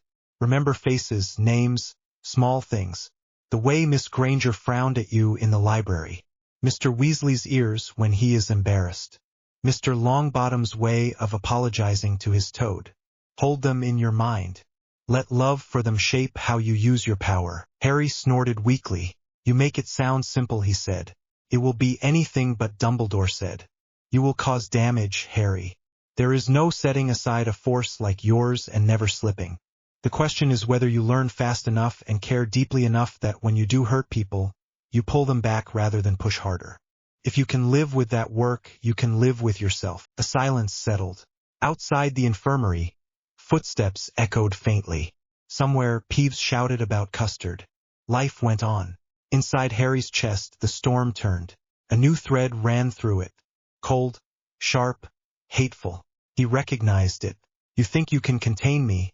Remember faces, names, small things. The way Miss Granger frowned at you in the library. Mr. Weasley's ears when he is embarrassed. Mr. Longbottom's way of apologizing to his toad. Hold them in your mind. Let love for them shape how you use your power. Harry snorted weakly. You make it sound simple, he said. It will be anything but, Dumbledore said. You will cause damage, Harry. There is no setting aside a force like yours and never slipping. The question is whether you learn fast enough and care deeply enough that when you do hurt people, you pull them back rather than push harder. If you can live with that work, you can live with yourself. A silence settled. Outside the infirmary, footsteps echoed faintly. Somewhere, Peeves shouted about custard. Life went on. Inside Harry's chest, the storm turned. A new thread ran through it. Cold, sharp, hateful. He recognized it. You think you can contain me?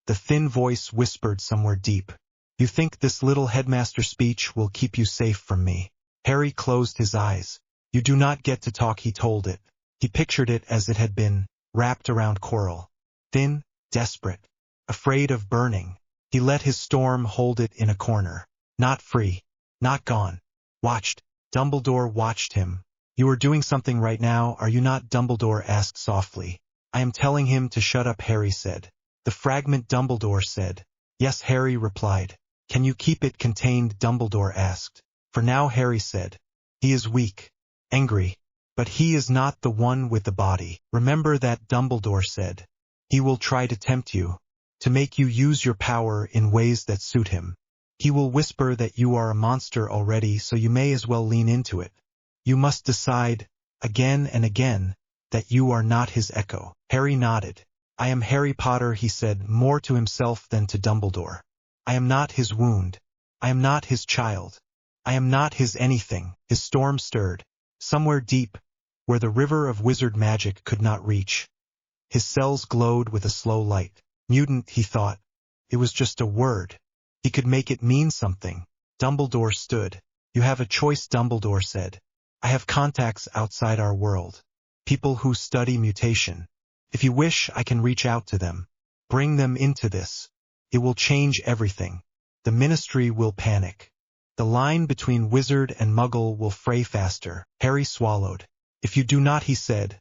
The thin voice whispered somewhere deep. You think this little headmaster speech will keep you safe from me? Harry closed his eyes. You do not get to talk, he told it. He pictured it as it had been, wrapped around Quirrell. Thin, desperate, afraid of burning. He let his storm hold it in a corner. Not free. Not gone. Watched. Dumbledore watched him. You are doing something right now, are you not? Dumbledore asked softly. I am telling him to shut up, Harry said. The fragment, Dumbledore said. Yes, Harry replied. Can you keep it contained? Dumbledore asked. For now, Harry said. He is weak, angry, but he is not the one with the body. Remember that, Dumbledore said. He will try to tempt you, to make you use your power in ways that suit him. He will whisper that you are a monster already, so you may as well lean into it. You must decide, again and again, that you are not his echo. Harry nodded. I am Harry Potter, he said, more to himself than to Dumbledore. I am not his wound. I am not his child. I am not his anything. His storm stirred. Somewhere deep, where the river of wizard magic could not reach. His cells glowed with a slow light. Mutant, he thought. It was just a word. He could make it mean something. Dumbledore stood. You have a choice, Dumbledore said. I have contacts outside our world. People who study mutation. If you wish, I can reach out to them. Bring them into this. It will change everything. The Ministry will panic. The line between wizard and muggle will fray faster. Harry swallowed. If you do not, he said,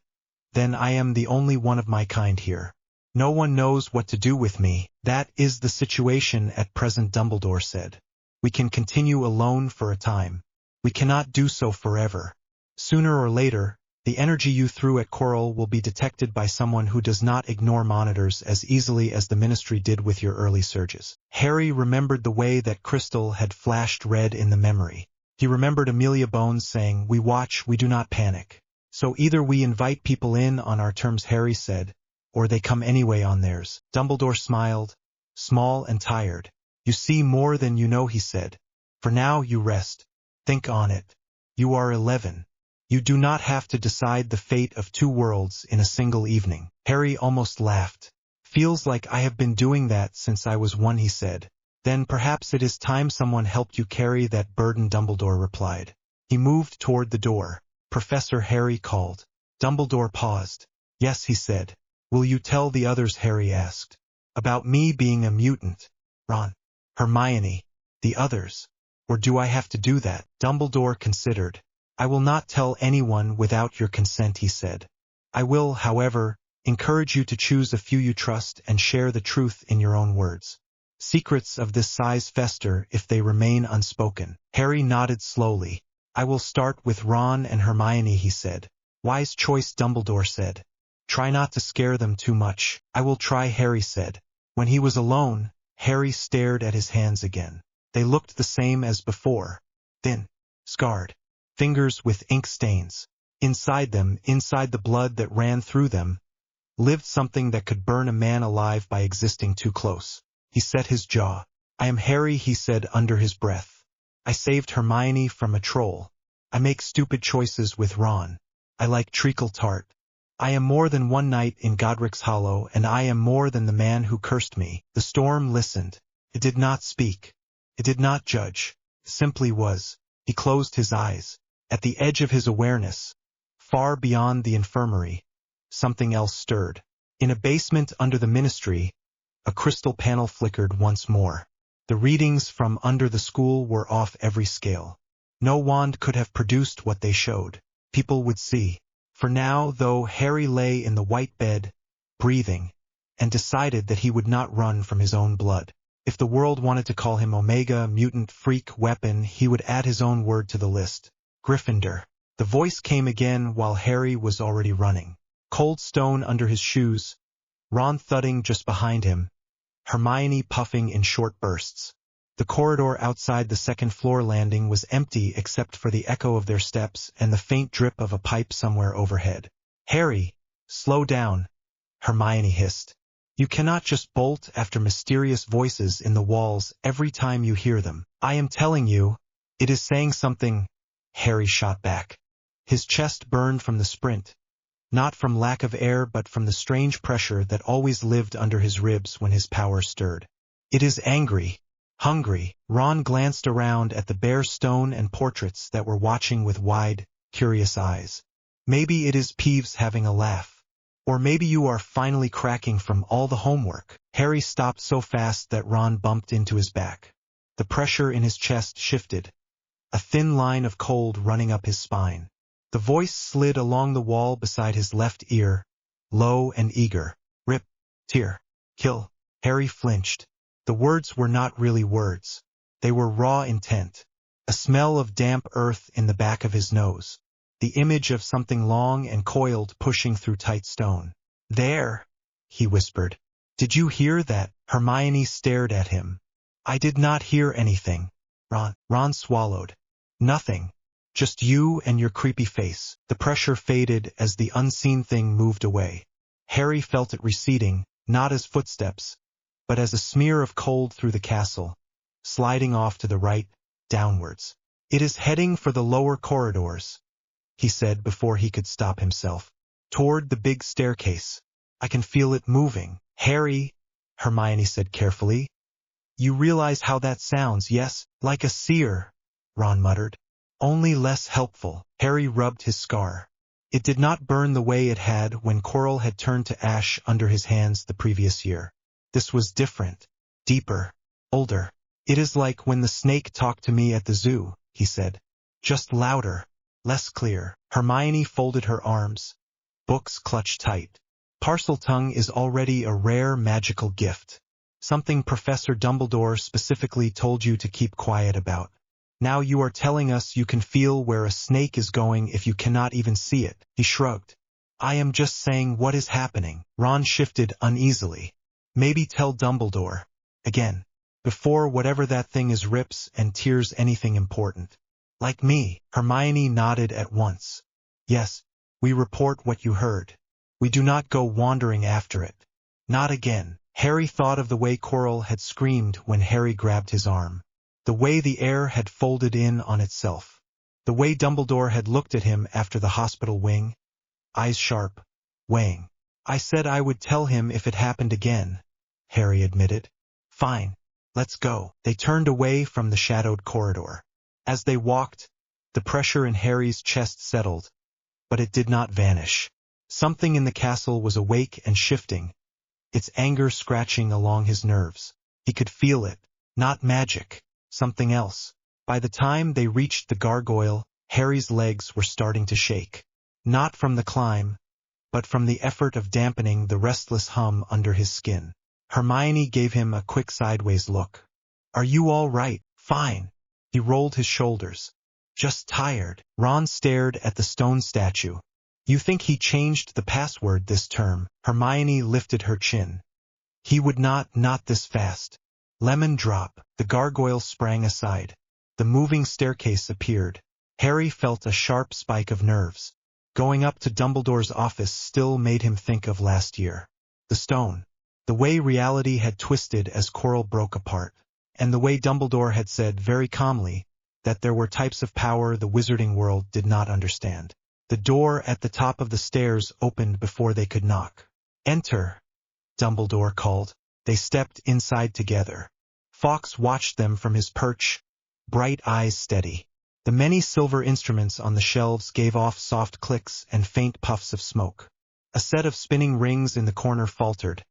then I am the only one of my kind here. No one knows what to do with me. That is the situation at present, Dumbledore said. We can continue alone for a time. We cannot do so forever. Sooner or later, the energy you threw at Quirrell will be detected by someone who does not ignore monitors as easily as the Ministry did with your early surges. Harry remembered the way that crystal had flashed red in the memory. He remembered Amelia Bones saying, we watch, we do not panic. So either we invite people in on our terms, Harry said, or they come anyway on theirs. Dumbledore smiled, small and tired. You see more than you know, he said. For now you rest. Think on it. You are 11. You do not have to decide the fate of two worlds in a single evening. Harry almost laughed. Feels like I have been doing that since I was 1, he said. Then perhaps it is time someone helped you carry that burden, Dumbledore replied. He moved toward the door. Professor, Harry called. Dumbledore paused. Yes, he said. Will you tell the others, Harry asked. About me being a mutant? Ron, Hermione, the others. Or do I have to do that? Dumbledore considered. I will not tell anyone without your consent, he said. I will, however, encourage you to choose a few you trust and share the truth in your own words. Secrets of this size fester if they remain unspoken. Harry nodded slowly. I will start with Ron and Hermione, he said. Wise choice, Dumbledore said. Try not to scare them too much. I will try, Harry said. When he was alone, Harry stared at his hands again. They looked the same as before. Thin, scarred. Fingers with ink stains. Inside them, inside the blood that ran through them, lived something that could burn a man alive by existing too close. He set his jaw. I am Harry, he said under his breath. I saved Hermione from a troll. I make stupid choices with Ron. I like treacle tart. I am more than one knight in Godric's Hollow, and I am more than the man who cursed me. The storm listened. It did not speak. It did not judge. It simply was. He closed his eyes. At the edge of his awareness, far beyond the infirmary, something else stirred. In a basement under the ministry, a crystal panel flickered once more. The readings from under the school were off every scale. No wand could have produced what they showed. People would see. For now, though, Harry lay in the white bed, breathing, and decided that he would not run from his own blood. If the world wanted to call him Omega, mutant, freak, weapon, he would add his own word to the list. Gryffindor. The voice came again while Harry was already running. Cold stone under his shoes, Ron thudding just behind him, Hermione puffing in short bursts. The corridor outside the second-floor landing was empty except for the echo of their steps and the faint drip of a pipe somewhere overhead. "Harry, slow down," Hermione hissed. "You cannot just bolt after mysterious voices in the walls every time you hear them. I am telling you, it is saying something." Harry shot back. His chest burned from the sprint, not from lack of air but from the strange pressure that always lived under his ribs when his power stirred. "It is angry. Hungry." Ron glanced around at the bare stone and portraits that were watching with wide, curious eyes. "Maybe it is Peeves having a laugh. Or maybe you are finally cracking from all the homework." Harry stopped so fast that Ron bumped into his back. The pressure in his chest shifted, a thin line of cold running up his spine. The voice slid along the wall beside his left ear, low and eager. "Rip, tear, kill." Harry flinched. The words were not really words. They were raw intent. A smell of damp earth in the back of his nose. The image of something long and coiled pushing through tight stone. "There," he whispered. "Did you hear that?" Hermione stared at him. "I did not hear anything." Ron swallowed. "Nothing. Just you and your creepy face." The pressure faded as the unseen thing moved away. Harry felt it receding, not as footsteps, but as a smear of cold through the castle, sliding off to the right, downwards. "It is heading for the lower corridors," he said before he could stop himself. "Toward the big staircase. I can feel it moving." "Harry," Hermione said carefully. "You realize how that sounds, yes? Like a seer," Ron muttered. "Only less helpful." Harry rubbed his scar. It did not burn the way it had when coral had turned to ash under his hands the previous year. This was different, deeper, older. "It is like when the snake talked to me at the zoo," he said. "Just louder, less clear." Hermione folded her arms. Books clutched tight. Parseltongue is already a rare magical gift. Something Professor Dumbledore specifically told you to keep quiet about. Now you are telling us you can feel where a snake is going if you cannot even see it. He shrugged. "I am just saying what is happening." Ron shifted uneasily. "Maybe tell Dumbledore, again, before whatever that thing is rips and tears anything important." "Like me." Hermione nodded at once. "Yes, we report what you heard. We do not go wandering after it. Not again." Harry thought of the way Coral had screamed when Harry grabbed his arm. The way the air had folded in on itself. The way Dumbledore had looked at him after the hospital wing. Eyes sharp, weighing. "I said I would tell him if it happened again," Harry admitted. "Fine, let's go." They turned away from the shadowed corridor. As they walked, the pressure in Harry's chest settled, but it did not vanish. Something in the castle was awake and shifting, its anger scratching along his nerves. He could feel it. Not magic, something else. By the time they reached the gargoyle, Harry's legs were starting to shake. Not from the climb, but from the effort of dampening the restless hum under his skin. Hermione gave him a quick sideways look. "Are you all right?" "Fine." He rolled his shoulders. "Just tired." Ron stared at the stone statue. "You think he changed the password this term?" Hermione lifted her chin. "He would not this fast." Lemon drop. The gargoyle sprang aside. The moving staircase appeared. Harry felt a sharp spike of nerves. Going up to Dumbledore's office still made him think of last year. The stone. The way reality had twisted as Coral broke apart. And the way Dumbledore had said very calmly that there were types of power the wizarding world did not understand. The door at the top of the stairs opened before they could knock. "Enter," Dumbledore called. They stepped inside together. Fawkes watched them from his perch, bright eyes steady. The many silver instruments on the shelves gave off soft clicks and faint puffs of smoke. A set of spinning rings in the corner faltered,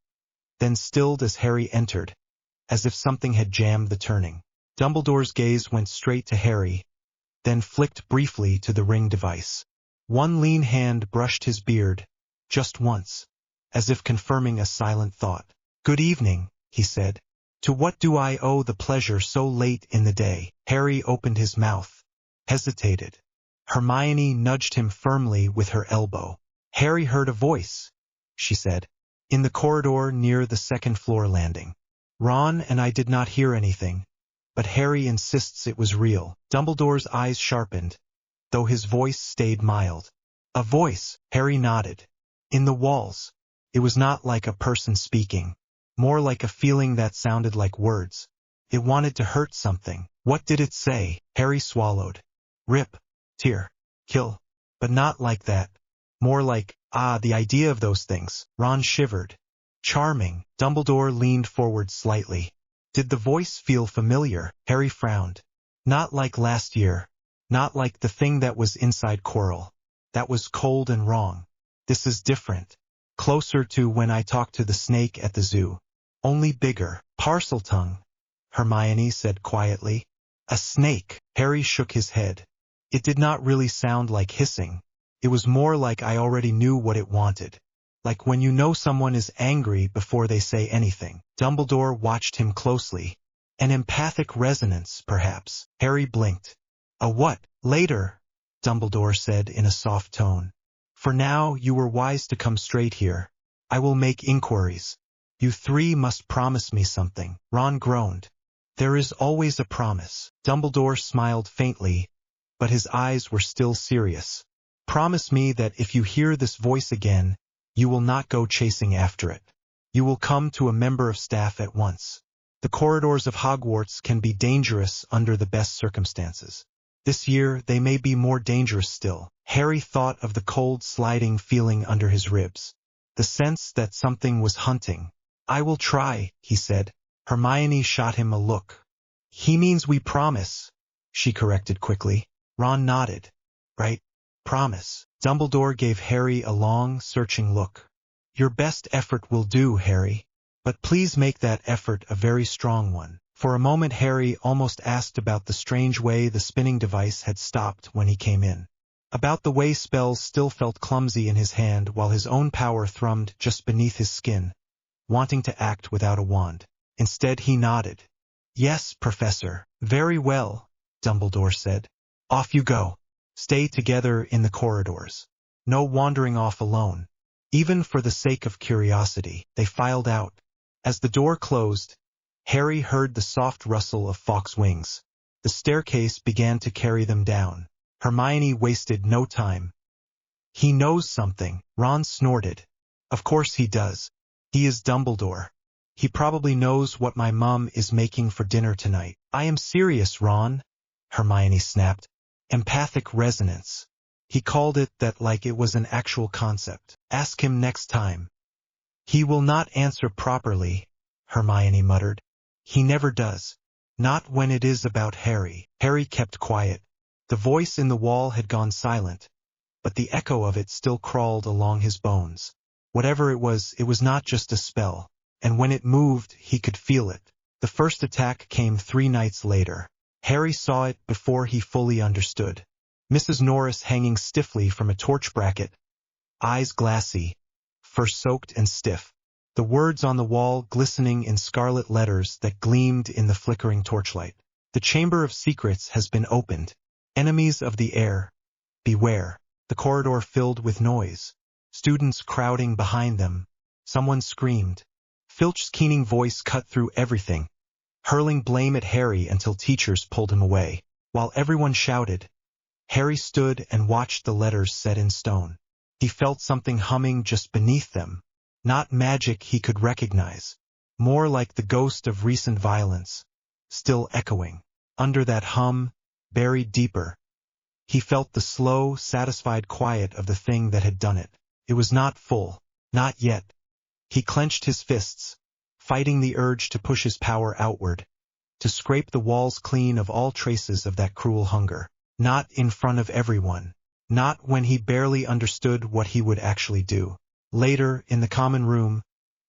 then stilled as Harry entered, as if something had jammed the turning. Dumbledore's gaze went straight to Harry, then flicked briefly to the ring device. One lean hand brushed his beard, just once, as if confirming a silent thought. "Good evening," he said. "To what do I owe the pleasure so late in the day?" Harry opened his mouth, hesitated. Hermione nudged him firmly with her elbow. "Harry heard a voice," she said, "in the corridor near the second-floor landing. Ron and I did not hear anything, but Harry insists it was real." Dumbledore's eyes sharpened, though his voice stayed mild. "A voice," Harry nodded. "In the walls. It was not like a person speaking, more like a feeling that sounded like words. It wanted to hurt something." "What did it say?" Harry swallowed. "Rip, tear, kill, but not like that. More like, the idea of those things." Ron shivered. "Charming." Dumbledore leaned forward slightly. "Did the voice feel familiar?" Harry frowned. "Not like last year. Not like the thing that was inside Quirrell. That was cold and wrong. This is different. Closer to when I talked to the snake at the zoo. Only bigger." "Parseltongue," Hermione said quietly. "A snake." Harry shook his head. "It did not really sound like hissing. It was more like I already knew what it wanted. Like when you know someone is angry before they say anything." Dumbledore watched him closely. "An empathic resonance, perhaps." Harry blinked. "A what?" "Later," Dumbledore said in a soft tone. "For now, you were wise to come straight here. I will make inquiries. You three must promise me something." Ron groaned. "There is always a promise." Dumbledore smiled faintly, but his eyes were still serious. "Promise me that if you hear this voice again, you will not go chasing after it. You will come to a member of staff at once. The corridors of Hogwarts can be dangerous under the best circumstances. This year they may be more dangerous still." Harry thought of the cold sliding feeling under his ribs, the sense that something was hunting. "I will try," he said. Hermione shot him a look. "He means we promise," she corrected quickly. Ron nodded. "Right, promise." Dumbledore gave Harry a long, searching look. "Your best effort will do, Harry. But please make that effort a very strong one." For a moment Harry almost asked about the strange way the spinning device had stopped when he came in. About the way spells still felt clumsy in his hand while his own power thrummed just beneath his skin, wanting to act without a wand. Instead he nodded. "Yes, Professor." "Very well," Dumbledore said. "Off you go. Stay together in the corridors. No wandering off alone. Even for the sake of curiosity." They filed out. As the door closed, Harry heard the soft rustle of Fawkes' wings. The staircase began to carry them down. Hermione wasted no time. "He knows something," Ron snorted. "Of course he does. He is Dumbledore. He probably knows what my mum is making for dinner tonight." "I am serious, Ron," Hermione snapped. "Empathic resonance. He called it that like it was an actual concept. Ask him next time." "He will not answer properly," Hermione muttered. "He never does. Not when it is about Harry." Harry kept quiet. The voice in the wall had gone silent, but the echo of it still crawled along his bones. Whatever it was not just a spell, and when it moved, he could feel it. The first attack came 3 nights later. Harry saw it before he fully understood. Mrs. Norris hanging stiffly from a torch bracket, eyes glassy, fur soaked and stiff. The words on the wall glistening in scarlet letters that gleamed in the flickering torchlight. "The Chamber of Secrets has been opened. Enemies of the heir, beware." The corridor filled with noise. Students crowding behind them. Someone screamed. Filch's keening voice cut through everything, hurling blame at Harry until teachers pulled him away. While everyone shouted, Harry stood and watched the letters set in stone. He felt something humming just beneath them. Not magic he could recognize, more like the ghost of recent violence, still echoing. Under that hum, buried deeper, He felt the slow, satisfied quiet of the thing that had done it. It was not full. Not yet. He clenched his fists, fighting the urge to push his power outward, to scrape the walls clean of all traces of that cruel hunger. Not in front of everyone. Not when he barely understood what he would actually do. Later, in the common room,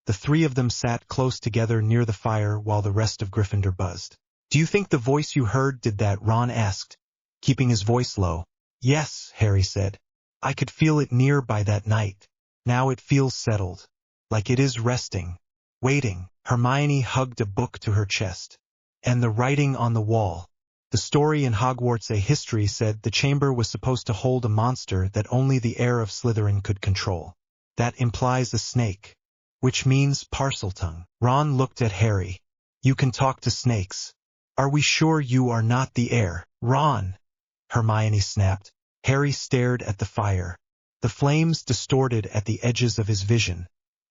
the three of them sat close together near the fire while the rest of Gryffindor buzzed. "Do you think the voice you heard did that?" Ron asked, keeping his voice low. "Yes," Harry said. "I could feel it nearby that night. Now it feels settled. Like it is resting. Waiting." Hermione hugged a book to her chest. "And the writing on the wall. The story in Hogwarts A History said the chamber was supposed to hold a monster that only the heir of Slytherin could control. That implies a snake. Which means Parseltongue." Ron looked at Harry. "You can talk to snakes. Are we sure you are not the heir?" "Ron!" Hermione snapped. Harry stared at the fire. The flames distorted at the edges of his vision,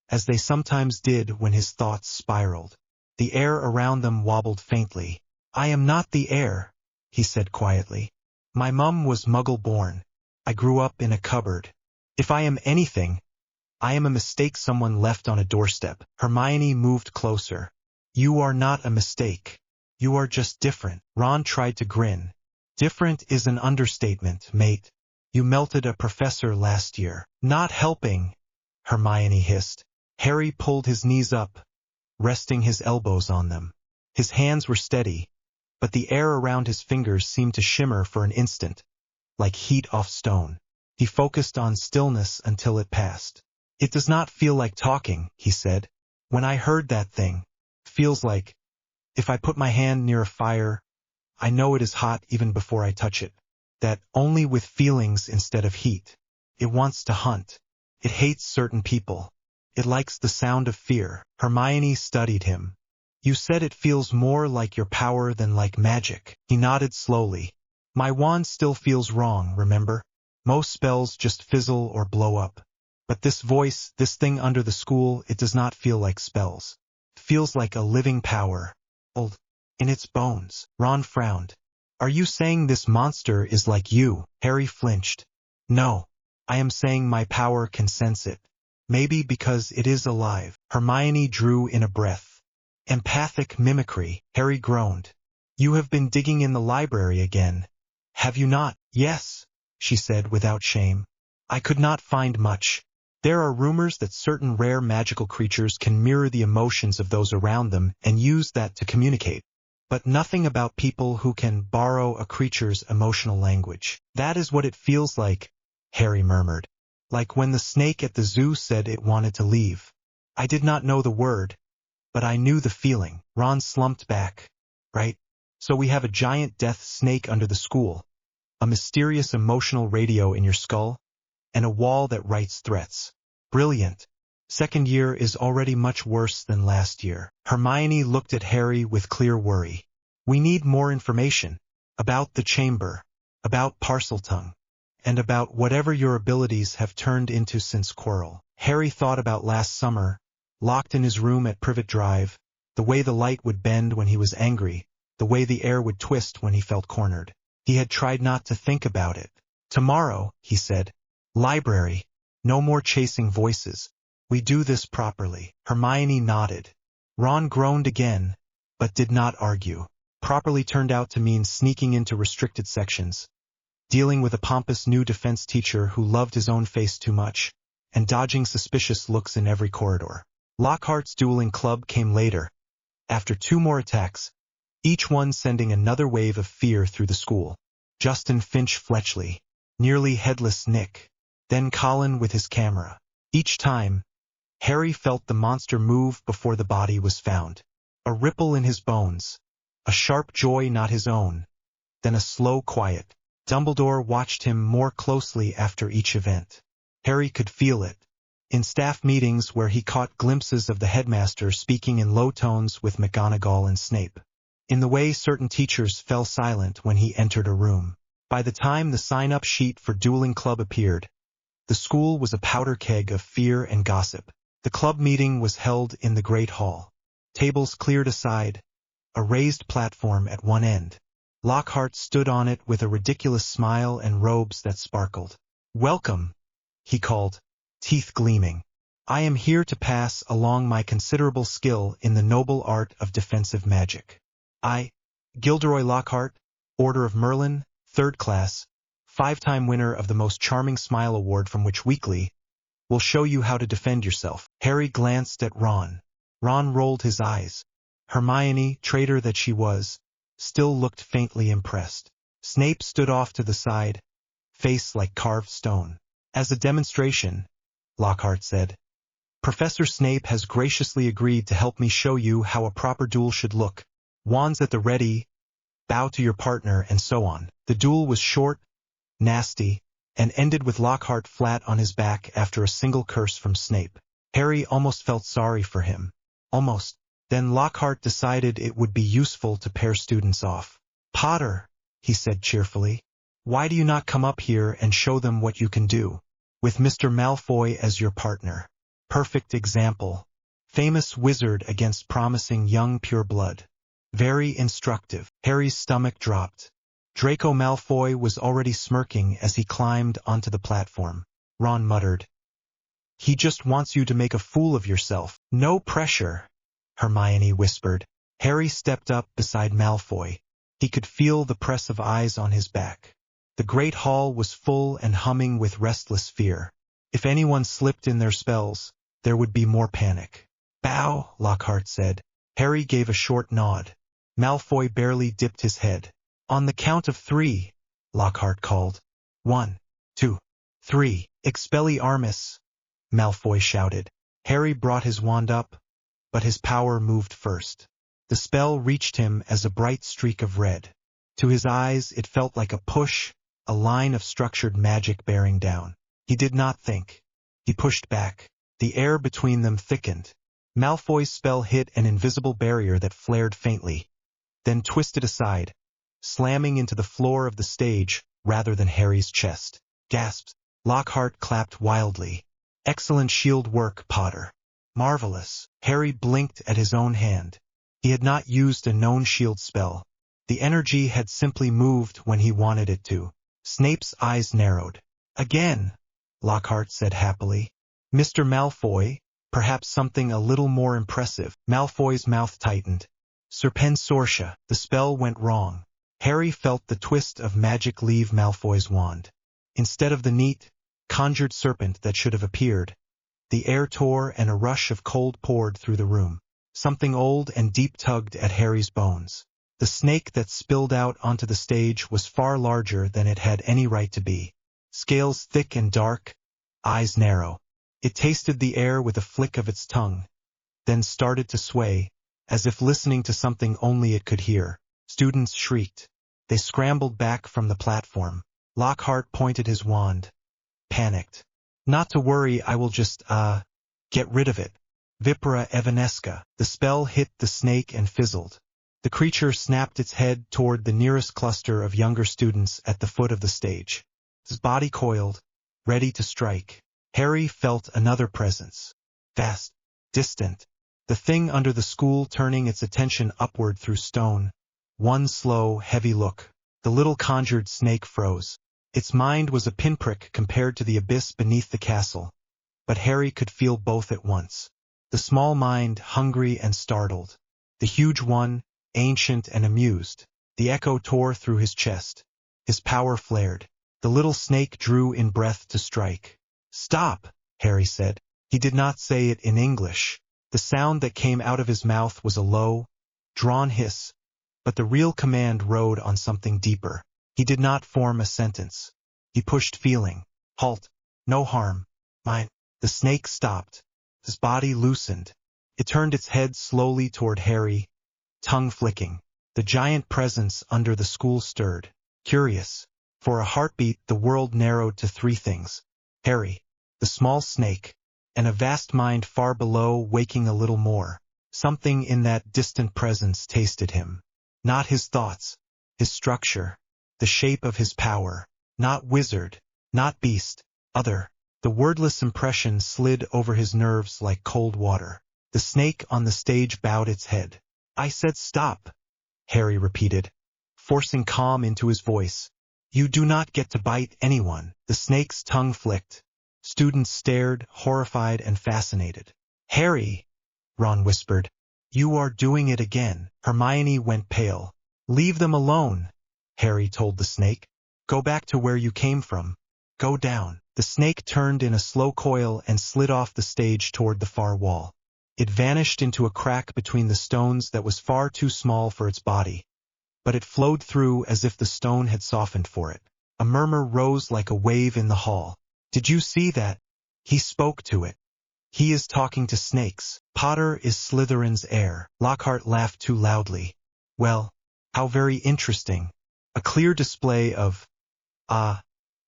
as they sometimes did when his thoughts spiraled. The air around them wobbled faintly. "I am not the heir," he said quietly. "My mum was Muggle-born. I grew up in a cupboard. If I am anything, I am a mistake someone left on a doorstep." Hermione moved closer. "You are not a mistake. You are just different." Ron tried to grin. "Different is an understatement, mate. You melted a professor last year." "Not helping," Hermione hissed. Harry pulled his knees up, resting his elbows on them. His hands were steady, but the air around his fingers seemed to shimmer for an instant, like heat off stone. He focused on stillness until it passed. "It does not feel like talking," he said. "When I heard that thing, feels like, if I put my hand near a fire, I know it is hot even before I touch it. That only with feelings instead of heat. It wants to hunt. It hates certain people. It likes the sound of fear." Hermione studied him. "You said it feels more like your power than like magic." He nodded slowly. "My wand still feels wrong, remember? Most spells just fizzle or blow up. But this voice, this thing under the school, it does not feel like spells. It feels like a living power. Old. In its bones." Ron frowned. "Are you saying this monster is like you?" Harry flinched. "No. I am saying my power can sense it. Maybe because it is alive." Hermione drew in a breath. "Empathic mimicry," Harry groaned. "You have been digging in the library again, have you not?" "Yes," she said without shame. "I could not find much. There are rumors that certain rare magical creatures can mirror the emotions of those around them and use that to communicate. But nothing about people who can borrow a creature's emotional language." "That is what it feels like," Harry murmured. "Like when the snake at the zoo said it wanted to leave. I did not know the word, but I knew the feeling." Ron slumped back. "Right. So we have a giant death snake under the school, a mysterious emotional radio in your skull, and a wall that writes threats. Brilliant. Second year is already much worse than last year." Hermione looked at Harry with clear worry. "We need more information. About the chamber. About Parseltongue. And about whatever your abilities have turned into since Quirrell." Harry thought about last summer, locked in his room at Privet Drive, the way the light would bend when he was angry, the way the air would twist when he felt cornered. He had tried not to think about it. "Tomorrow," he said. "Library. No more chasing voices. We do this properly." Hermione nodded. Ron groaned again, but did not argue. Properly turned out to mean sneaking into restricted sections, dealing with a pompous new defense teacher who loved his own face too much, and dodging suspicious looks in every corridor. Lockhart's dueling club came later, after 2 more attacks, each one sending another wave of fear through the school. Justin Finch Fletchley, nearly headless Nick, then Colin with his camera. Each time, Harry felt the monster move before the body was found. A ripple in his bones, a sharp joy not his own, then a slow quiet. Dumbledore watched him more closely after each event. Harry could feel it. In staff meetings where he caught glimpses of the headmaster speaking in low tones with McGonagall and Snape. In the way certain teachers fell silent when he entered a room. By the time the sign-up sheet for dueling club appeared, the school was a powder keg of fear and gossip. The club meeting was held in the Great Hall. Tables cleared aside, a raised platform at one end. Lockhart stood on it with a ridiculous smile and robes that sparkled. "Welcome," he called, teeth gleaming. "I am here to pass along my considerable skill in the noble art of defensive magic. I, Gilderoy Lockhart, Order of Merlin, 3rd class, 5-time winner of the Most Charming Smile Award from Witch Weekly, will show you how to defend yourself." Harry glanced at Ron. Ron rolled his eyes. Hermione, traitor that she was, still looked faintly impressed. Snape stood off to the side, face like carved stone. "As a demonstration," Lockhart said, "Professor Snape has graciously agreed to help me show you how a proper duel should look. Wands at the ready, bow to your partner, and so on." The duel was short, nasty, and ended with Lockhart flat on his back after a single curse from Snape. Harry almost felt sorry for him. Almost. Then Lockhart decided it would be useful to pair students off. "Potter," he said cheerfully, "why do you not come up here and show them what you can do? With Mr. Malfoy as your partner. Perfect example. Famous wizard against promising young pureblood. Very instructive." Harry's stomach dropped. Draco Malfoy was already smirking as he climbed onto the platform. Ron muttered, "He just wants you to make a fool of yourself." "No pressure," Hermione whispered. Harry stepped up beside Malfoy. He could feel the press of eyes on his back. The great hall was full and humming with restless fear. If anyone slipped in their spells, there would be more panic. "Bow," Lockhart said. Harry gave a short nod. Malfoy barely dipped his head. "On the count of 3, Lockhart called. 1, 2, 3. "Expelliarmus," Malfoy shouted. Harry brought his wand up, but his power moved first. The spell reached him as a bright streak of red. To his eyes it felt like a push, a line of structured magic bearing down. He did not think. He pushed back. The air between them thickened. Malfoy's spell hit an invisible barrier that flared faintly, then twisted aside, slamming into the floor of the stage rather than Harry's chest. Gasped. Lockhart clapped wildly. "Excellent shield work, Potter." "Marvelous." Harry blinked at his own hand. He had not used a known shield spell. The energy had simply moved when he wanted it to. Snape's eyes narrowed. "Again," Lockhart said happily. "Mr. Malfoy, perhaps something a little more impressive." Malfoy's mouth tightened. "Serpensortia." The spell went wrong. Harry felt the twist of magic leave Malfoy's wand. Instead of the neat, conjured serpent that should have appeared, the air tore and a rush of cold poured through the room. Something old and deep tugged at Harry's bones. The snake that spilled out onto the stage was far larger than it had any right to be. Scales thick and dark, eyes narrow. It tasted the air with a flick of its tongue, then started to sway, as if listening to something only it could hear. Students shrieked. They scrambled back from the platform. Lockhart pointed his wand. Panicked. "Not to worry, I will just, get rid of it. Vipera evanesca." The spell hit the snake and fizzled. The creature snapped its head toward the nearest cluster of younger students at the foot of the stage. His body coiled, ready to strike. Harry felt another presence. Vast, distant. The thing under the school turning its attention upward through stone. One slow, heavy look. The little conjured snake froze. Its mind was a pinprick compared to the abyss beneath the castle. But Harry could feel both at once. The small mind, hungry and startled. The huge one, ancient and amused. The echo tore through his chest. His power flared. The little snake drew in breath to strike. "Stop," Harry said. He did not say it in English. The sound that came out of his mouth was a low, drawn hiss, but the real command rode on something deeper. He did not form a sentence. He pushed feeling. "Halt. No harm. Mine." The snake stopped. His body loosened. It turned its head slowly toward Harry, tongue flicking. The giant presence under the school stirred. Curious. For a heartbeat the world narrowed to 3 things. Harry, the small snake, and a vast mind far below waking a little more. Something in that distant presence tasted him. Not his thoughts, his structure, the shape of his power. Not wizard, not beast, other. The wordless impression slid over his nerves like cold water. The snake on the stage bowed its head. "I said stop," Harry repeated. forcing calm into his voice. You do not get to bite anyone. The snake's tongue flicked. Students stared, horrified and fascinated. Harry, Ron whispered. You are doing it again. Hermione went pale. Leave them alone, Harry told the snake. Go back to where you came from. Go down. The snake turned in a slow coil and slid off the stage toward the far wall. It vanished into a crack between the stones that was far too small for its body. But it flowed through as if the stone had softened for it. A murmur rose like a wave in the hall. Did you see that? He spoke to it. He is talking to snakes. Potter is Slytherin's heir. Lockhart laughed too loudly. Well, how very interesting. A clear display of,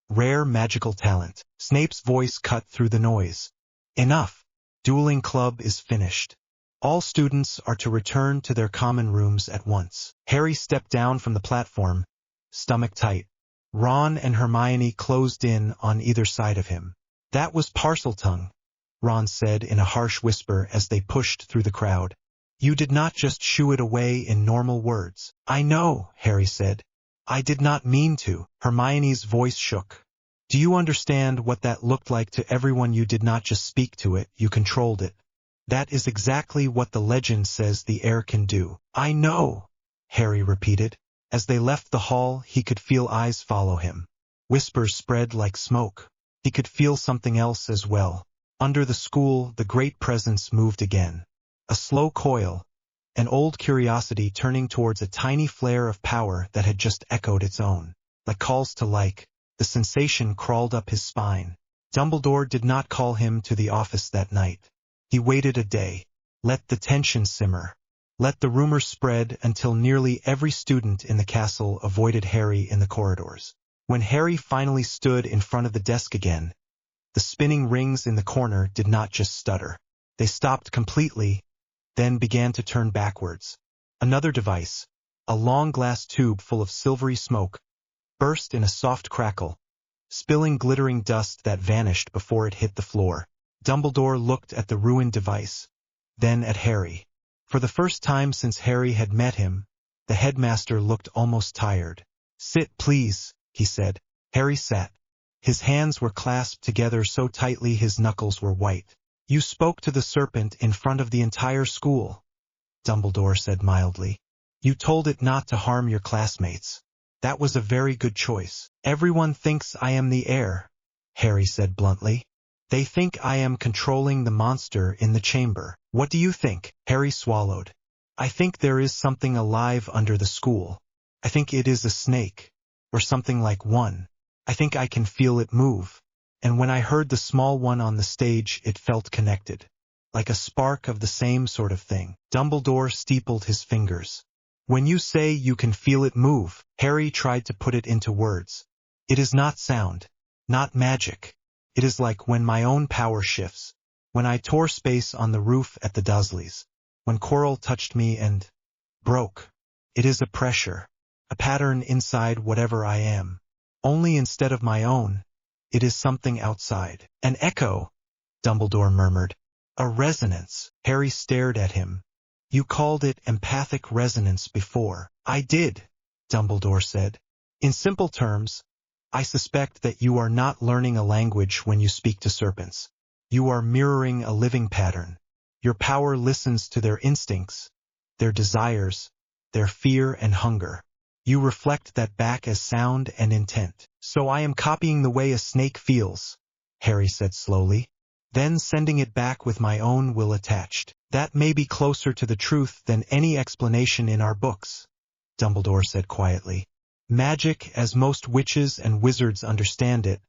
rare magical talent. Snape's voice cut through the noise. Enough. Dueling club is finished. All students are to return to their common rooms at once. Harry stepped down from the platform, stomach tight. Ron and Hermione closed in on either side of him. That was Parseltongue, Ron said in a harsh whisper as they pushed through the crowd. You did not just shoo it away in normal words. I know, Harry said. I did not mean to. Hermione's voice shook. Do you understand what that looked like to everyone? You did not just speak to it, you controlled it. That is exactly what the legend says the heir can do. I know, Harry repeated. As they left the hall, he could feel eyes follow him. Whispers spread like smoke. He could feel something else as well. Under the school, the great presence moved again. A slow coil, an old curiosity turning towards a tiny flare of power that had just echoed its own. Like calls to like, the sensation crawled up his spine. Dumbledore did not call him to the office that night. He waited a day. Let the tension simmer. Let the rumors spread until nearly every student in the castle avoided Harry in the corridors. When Harry finally stood in front of the desk again, the spinning rings in the corner did not just stutter. They stopped completely, then began to turn backwards. Another device, a long glass tube full of silvery smoke, burst in a soft crackle, spilling glittering dust that vanished before it hit the floor. Dumbledore looked at the ruined device, then at Harry. For the first time since Harry had met him, the headmaster looked almost tired. Sit, please, he said. Harry sat. His hands were clasped together so tightly his knuckles were white. You spoke to the serpent in front of the entire school, Dumbledore said mildly. You told it not to harm your classmates. That was a very good choice. Everyone thinks I am the heir, Harry said bluntly. They think I am controlling the monster in the chamber. What do you think? Harry swallowed. I think there is something alive under the school. I think it is a snake, or something like one. I think I can feel it move. And when I heard the small one on the stage, it felt connected. Like a spark of the same sort of thing. Dumbledore steepled his fingers. When you say you can feel it move, Harry tried to put it into words. It is not sound, not magic. It is like when my own power shifts, when I tore space on the roof at the Dursleys, when Quirrell touched me and broke. It is a pressure, a pattern inside whatever I am. Only instead of my own, it is something outside. An echo, Dumbledore murmured. A resonance. Harry stared at him. You called it empathic resonance before. I did, Dumbledore said. In simple terms, I suspect that you are not learning a language when you speak to serpents. You are mirroring a living pattern. Your power listens to their instincts, their desires, their fear and hunger. You reflect that back as sound and intent. So I am copying the way a snake feels, Harry said slowly, then sending it back with my own will attached. That may be closer to the truth than any explanation in our books, Dumbledore said quietly. Magic, as most witches and wizards understand it,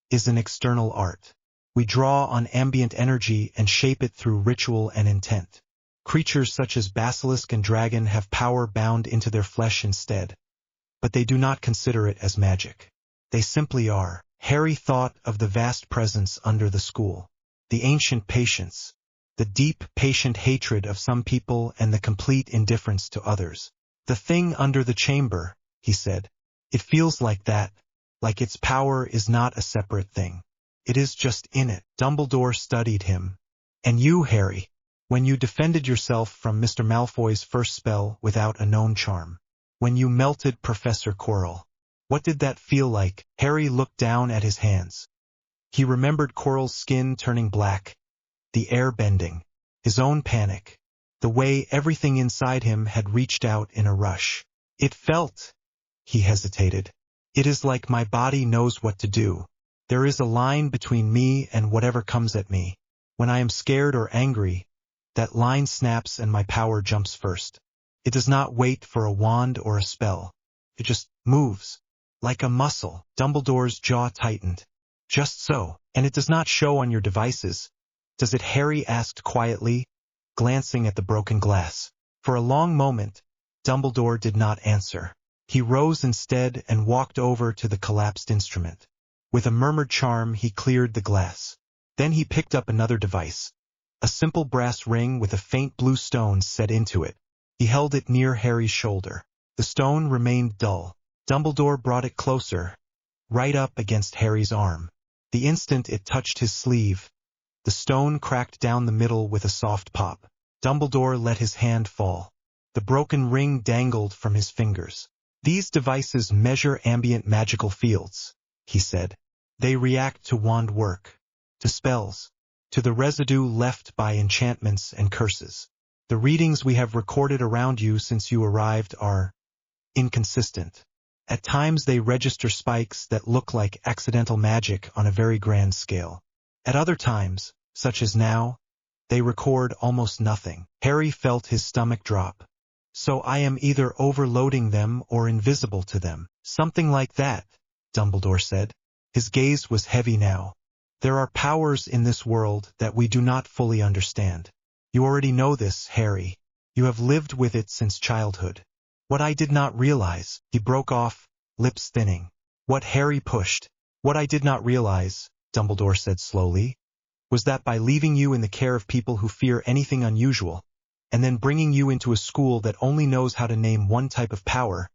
is an external art. We draw on ambient energy and shape it through ritual and intent. Creatures such as basilisk and dragon have power bound into their flesh instead, but they do not consider it as magic. They simply are. Harry thought of the vast presence under the school, the ancient patience, the deep, patient hatred of some people and the complete indifference to others. The thing under the chamber, he said. It feels like that, like its power is not a separate thing. It is just in it. Dumbledore studied him. And you, Harry, when you defended yourself from Mr. Malfoy's first spell without a known charm, When you melted Professor Quirrell. What did that feel like? Harry looked down at his hands. He remembered Quirrell's skin turning black, the air bending, his own panic, the way everything inside him had reached out in a rush. It felt, he hesitated. It is like my body knows what to do. There is a line between me and whatever comes at me. When I am scared or angry, that line snaps and my power jumps first. It does not wait for a wand or a spell. It just moves. Like a muscle. Dumbledore's jaw tightened. Just so. And it does not show on your devices, does it? Harry asked quietly, glancing at the broken glass. For a long moment, Dumbledore did not answer. He rose instead and walked over to the collapsed instrument. With a murmured charm, he cleared the glass. Then he picked up another device. A simple brass ring with a faint blue stone set into it. He held it near Harry's shoulder. The stone remained dull. Dumbledore brought it closer, right up against Harry's arm. The instant it touched his sleeve, the stone cracked down the middle with a soft pop. Dumbledore let his hand fall. The broken ring dangled from his fingers. These devices measure ambient magical fields, he said. They react to wand work, to spells, to the residue left by enchantments and curses. The readings we have recorded around you since you arrived are inconsistent. At times they register spikes that look like accidental magic on a very grand scale. At other times, such as now, they record almost nothing. Harry felt his stomach drop. So I am either overloading them or invisible to them. Something like that, Dumbledore said. His gaze was heavy now. There are powers in this world that we do not fully understand. You already know this, Harry. You have lived with it since childhood. What I did not realize, he broke off, lips thinning. What Harry pushed. What I did not realize, Dumbledore said slowly, was that by leaving you in the care of people who fear anything unusual, and then bringing you into a school that only knows how to name one type of power,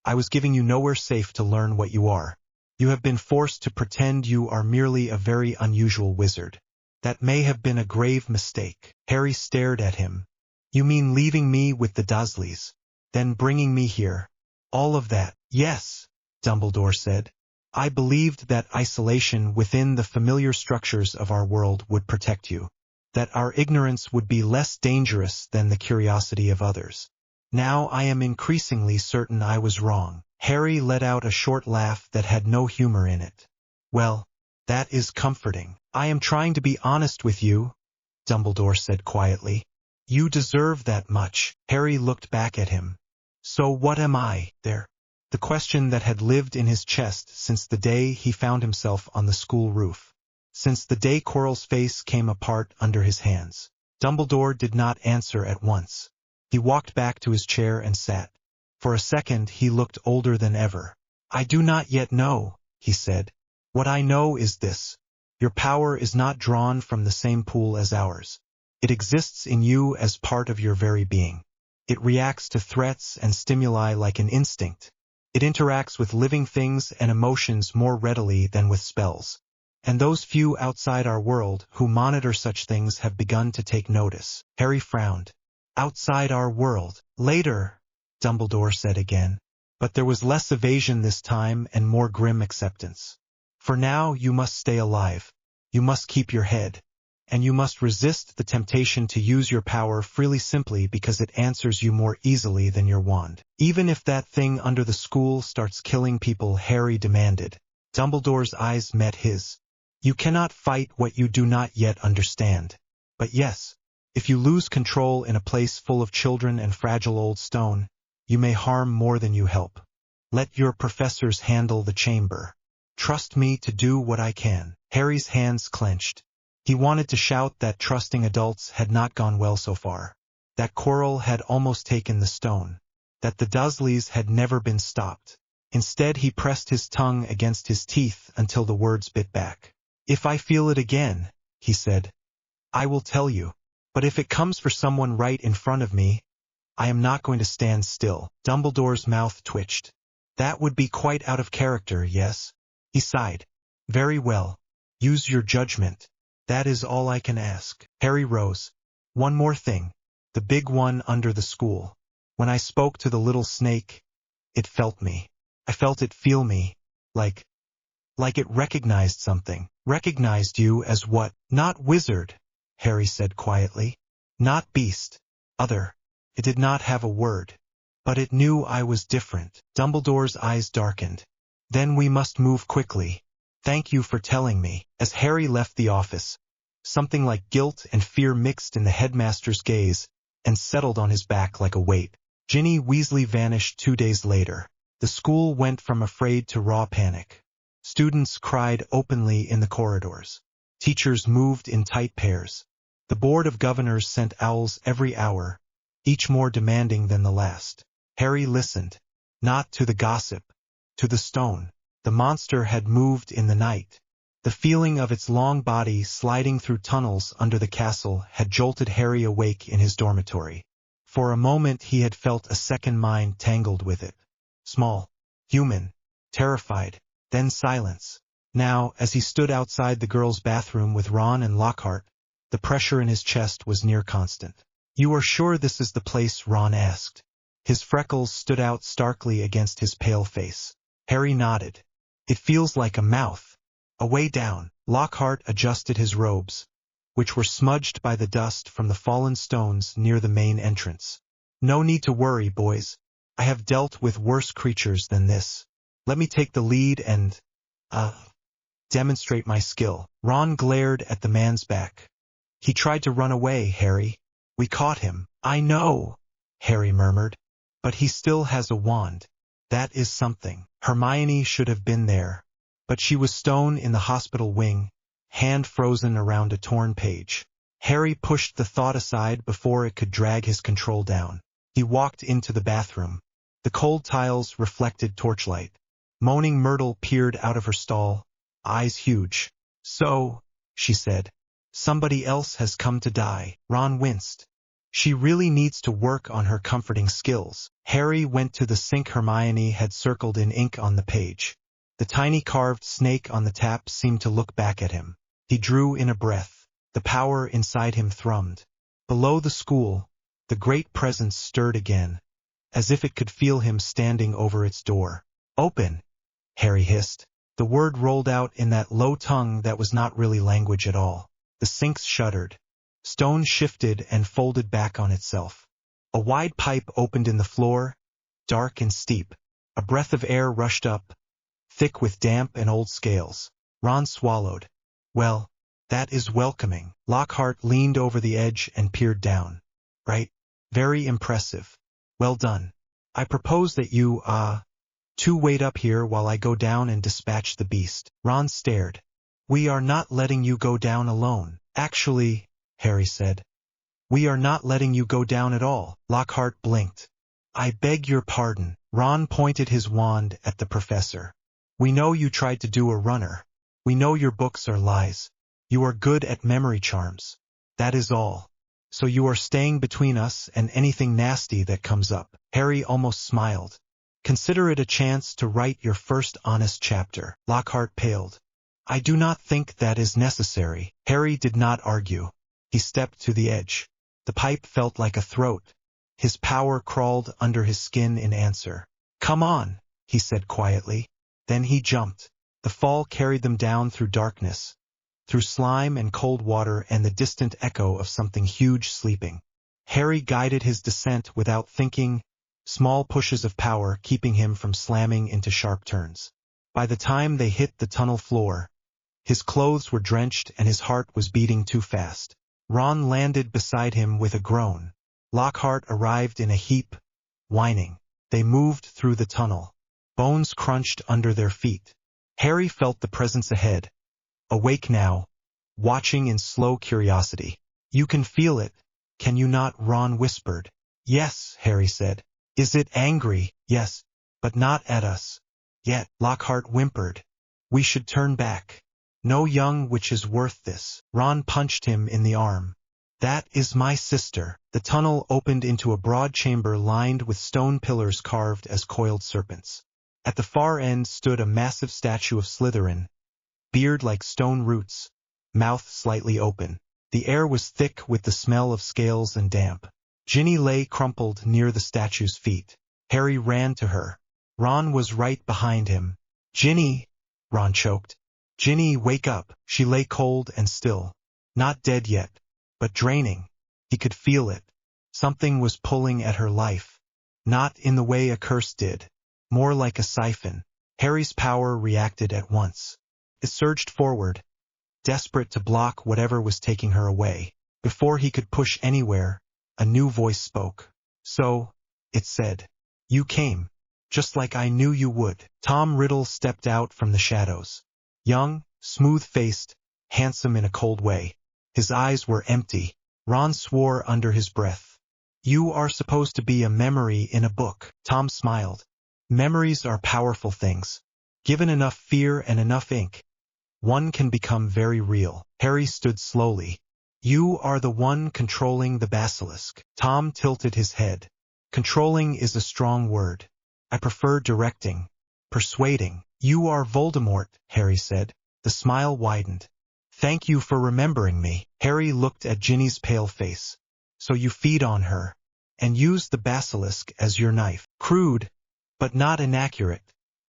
I was giving you nowhere safe to learn what you are. You have been forced to pretend you are merely a very unusual wizard. That may have been a grave mistake. Harry stared at him. You mean leaving me with the Dursleys, then bringing me here? All of that? Yes, Dumbledore said. I believed that isolation within the familiar structures of our world would protect you, that our ignorance would be less dangerous than the curiosity of others. Now I am increasingly certain I was wrong. Harry let out a short laugh that had no humor in it. Well, that is comforting. I am trying to be honest with you, Dumbledore said quietly. You deserve that much. Harry looked back at him. So what am I, there? The question that had lived in his chest since the day he found himself on the school roof. Since the day Quirrell's face came apart under his hands. Dumbledore did not answer at once. He walked back to his chair and sat. For a second he looked older than ever. I do not yet know, he said. What I know is this. Your power is not drawn from the same pool as ours. It exists in you as part of your very being. It reacts to threats and stimuli like an instinct. It interacts with living things and emotions more readily than with spells. And those few outside our world who monitor such things have begun to take notice. Harry frowned. Outside our world. Later, Dumbledore said again. But there was less evasion this time and more grim acceptance. For now you must stay alive. You must keep your head. And you must resist the temptation to use your power freely simply because it answers you more easily than your wand. Even if that thing under the school starts killing people, Harry demanded. Dumbledore's eyes met his. You cannot fight what you do not yet understand. But yes, if you lose control in a place full of children and fragile old stone, you may harm more than you help. Let your professors handle the chamber. Trust me to do what I can. Harry's hands clenched. He wanted to shout that trusting adults had not gone well so far, that Quirrell had almost taken the stone, that the Dursleys had never been stopped. Instead he pressed his tongue against his teeth until the words bit back. If I feel it again, he said, I will tell you. But if it comes for someone right in front of me, I am not going to stand still. Dumbledore's mouth twitched. That would be quite out of character, yes? He sighed. Very well. Use your judgment. That is all I can ask. Harry rose. One more thing. The big one under the school. When I spoke to the little snake, It felt me. I felt it feel me. Like it recognized something. Recognized you as what? Not wizard, Harry said quietly. Not beast. Other. It did not have a word. But it knew I was different. Dumbledore's eyes darkened. Then we must move quickly. Thank you for telling me. As Harry left the office, something like guilt and fear mixed in the headmaster's gaze and settled on his back like a weight. Ginny Weasley vanished 2 days later. The school went from afraid to raw panic. Students cried openly in the corridors. Teachers moved in tight pairs. The Board of Governors sent owls every hour, each more demanding than the last. Harry listened, not to the gossip, to the stone. The monster had moved in the night. The feeling of its long body sliding through tunnels under the castle had jolted Harry awake in his dormitory. For a moment he had felt a second mind tangled with it. Small, human, terrified, then silence. Now, as he stood outside the girls' bathroom with Ron and Lockhart, the pressure in his chest was near constant. "You are sure this is the place?" Ron asked. His freckles stood out starkly against his pale face. Harry nodded. "It feels like a mouth. A way down." Lockhart adjusted his robes, which were smudged by the dust from the fallen stones near the main entrance. "No need to worry, boys. I have dealt with worse creatures than this. Let me take the lead and, demonstrate my skill." Ron glared at the man's back. "He tried to run away, Harry. We caught him." "I know," Harry murmured. "But he still has a wand. That is something." Hermione should have been there, but she was stone in the hospital wing, hand frozen around a torn page. Harry pushed the thought aside before it could drag his control down. He walked into the bathroom. The cold tiles reflected torchlight. Moaning Myrtle peered out of her stall, eyes huge. "So," she said, "somebody else has come to die." Ron winced. She really needs to work on her comforting skills. Harry went to the sink Hermione had circled in ink on the page. The tiny carved snake on the tap seemed to look back at him. He drew in a breath. The power inside him thrummed. Below the school, the great presence stirred again, as if it could feel him standing over its door. "Open," Harry hissed. The word rolled out in that low tongue that was not really language at all. The sinks shuddered. Stone shifted and folded back on itself. A wide pipe opened in the floor, dark and steep. A breath of air rushed up, thick with damp and old scales. Ron swallowed. "Well, that is welcoming." Lockhart leaned over the edge and peered down. "Right. Very impressive. Well done. I propose that you, two wait up here while I go down and dispatch the beast." Ron stared. "We are not letting you go down alone." "Actually," Harry said, "we are not letting you go down at all." Lockhart blinked. "I beg your pardon." Ron pointed his wand at the professor. "We know you tried to do a runner. We know your books are lies. You are good at memory charms. That is all. So you are staying between us and anything nasty that comes up." Harry almost smiled. "Consider it a chance to write your first honest chapter." Lockhart paled. "I do not think that is necessary." Harry did not argue. He stepped to the edge. The pipe felt like a throat. His power crawled under his skin in answer. "Come on," he said quietly. Then he jumped. The fall carried them down through darkness, through slime and cold water and the distant echo of something huge sleeping. Harry guided his descent without thinking, small pushes of power keeping him from slamming into sharp turns. By the time they hit the tunnel floor, his clothes were drenched and his heart was beating too fast. Ron landed beside him with a groan. Lockhart arrived in a heap, whining. They moved through the tunnel. Bones crunched under their feet. Harry felt the presence ahead, awake now, watching in slow curiosity. "You can feel it, can you not?" Ron whispered. "Yes," Harry said. "Is it angry?" "Yes, but not at us. Yet." Lockhart whimpered. "We should turn back. No young witch is worth this." Ron punched him in the arm. "That is my sister." The tunnel opened into a broad chamber lined with stone pillars carved as coiled serpents. At the far end stood a massive statue of Slytherin, beard like stone roots, mouth slightly open. The air was thick with the smell of scales and damp. Ginny lay crumpled near the statue's feet. Harry ran to her. Ron was right behind him. "Ginny!" Ron choked. "Ginny, wake up!" She lay cold and still. Not dead yet, but draining. He could feel it. Something was pulling at her life. Not in the way a curse did. More like a siphon. Harry's power reacted at once. It surged forward, desperate to block whatever was taking her away. Before he could push anywhere, a new voice spoke. "So," it said, "you came. Just like I knew you would." Tom Riddle stepped out from the shadows. Young, smooth-faced, handsome in a cold way. His eyes were empty. Ron swore under his breath. "You are supposed to be a memory in a book." Tom smiled. "Memories are powerful things. Given enough fear and enough ink, one can become very real." Harry stood slowly. "You are the one controlling the basilisk." Tom tilted his head. "Controlling is a strong word. I prefer directing, persuading." "You are Voldemort," Harry said. The smile widened. "Thank you for remembering me." Harry looked at Ginny's pale face. "So you feed on her, and use the basilisk as your knife." "Crude, but not inaccurate,"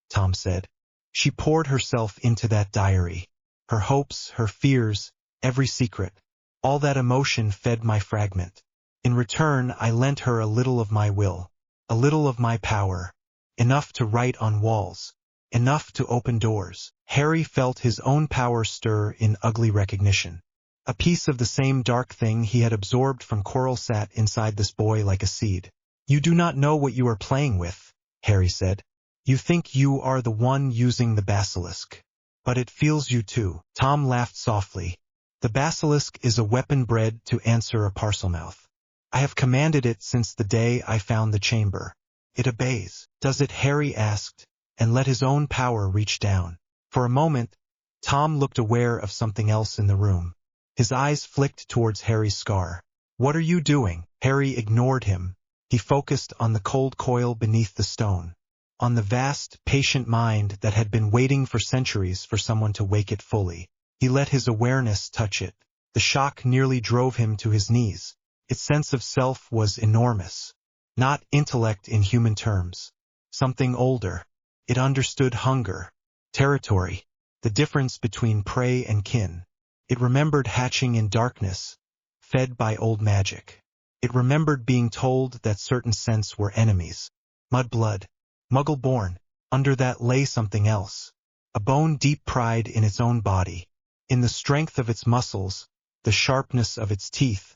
Tom said. "She poured herself into that diary. Her hopes, her fears, every secret. All that emotion fed my fragment. In return, I lent her a little of my will, a little of my power. Enough to write on walls, enough to open doors." Harry felt his own power stir in ugly recognition. A piece of the same dark thing he had absorbed from Quirrell sat inside this boy like a seed. "You do not know what you are playing with," Harry said. "You think you are the one using the basilisk. But it feels you too." Tom laughed softly. "The basilisk is a weapon bred to answer a Parselmouth. I have commanded it since the day I found the chamber. It obeys." "Does it?" Harry asked, and let his own power reach down. For a moment, Tom looked aware of something else in the room. His eyes flicked towards Harry's scar. "What are you doing?" Harry ignored him. He focused on the cold coil beneath the stone, on the vast, patient mind that had been waiting for centuries for someone to wake it fully. He let his awareness touch it. The shock nearly drove him to his knees. Its sense of self was enormous. Not intellect in human terms. Something older. It understood hunger, territory, the difference between prey and kin. It remembered hatching in darkness, fed by old magic. It remembered being told that certain scents were enemies. Mudblood, Muggle-born. Under that lay something else. A bone-deep pride in its own body, in the strength of its muscles, the sharpness of its teeth,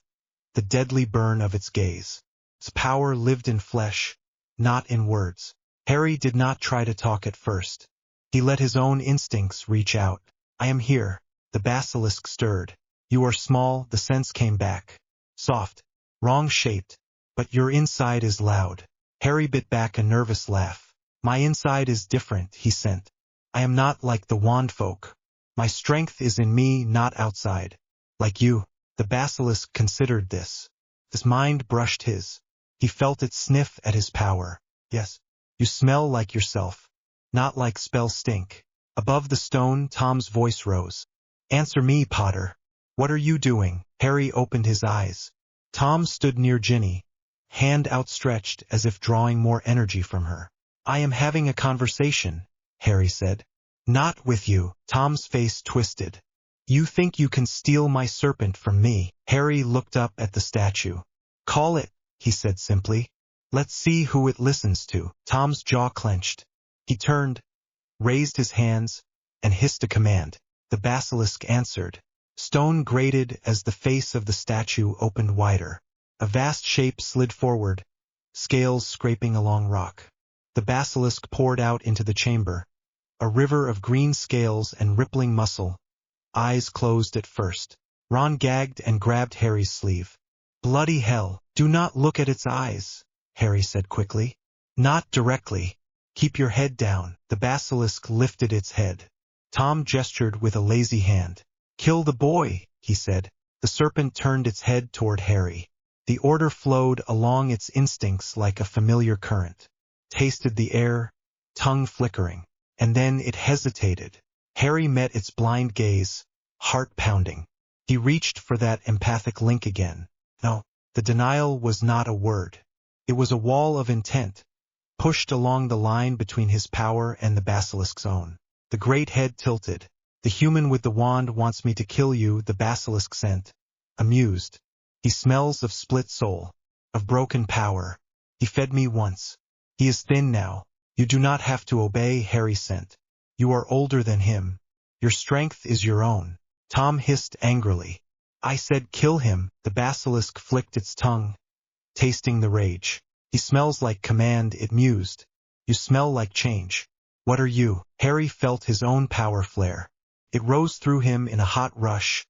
the deadly burn of its gaze. Its power lived in flesh, not in words. Harry did not try to talk at first. He let his own instincts reach out. "I am here." The basilisk stirred. "You are small," the sense came back. "Soft, wrong-shaped, but your inside is loud." Harry bit back a nervous laugh. "My inside is different," he sent. "I am not like the wand folk. My strength is in me, not outside. Like you." The basilisk considered this. His mind brushed his. He felt it sniff at his power. "Yes. You smell like yourself, not like spell stink." Above the stone, Tom's voice rose. "Answer me, Potter. What are you doing?" Harry opened his eyes. Tom stood near Ginny, hand outstretched as if drawing more energy from her. "I am having a conversation," Harry said. "Not with you." Tom's face twisted. "You think you can steal my serpent from me?" Harry looked up at the statue. "Call it," he said simply. "Let's see who it listens to." Tom's jaw clenched. He turned, raised his hands, and hissed a command. The basilisk answered. Stone grated as the face of the statue opened wider. A vast shape slid forward, scales scraping along rock. The basilisk poured out into the chamber, a river of green scales and rippling muscle, eyes closed at first. Ron gagged and grabbed Harry's sleeve. "Bloody hell, do not look at its eyes," Harry said quickly. "Not directly. Keep your head down." The basilisk lifted its head. Tom gestured with a lazy hand. "Kill the boy," he said. The serpent turned its head toward Harry. The order flowed along its instincts like a familiar current. Tasted the air, tongue flickering. And then it hesitated. Harry met its blind gaze, heart pounding. He reached for that empathic link again. No, the denial was not a word. It was a wall of intent, pushed along the line between his power and the basilisk's own. The great head tilted. The human with the wand wants me to kill you, the basilisk sent. Amused. He smells of split soul, of broken power. He fed me once. He is thin now. You do not have to obey, Harry sent. You are older than him. Your strength is your own. Tom hissed angrily. I said kill him. The basilisk flicked its tongue, tasting the rage. He smells like command, it mused. You smell like change. What are you? Harry felt his own power flare. It rose through him in a hot rush,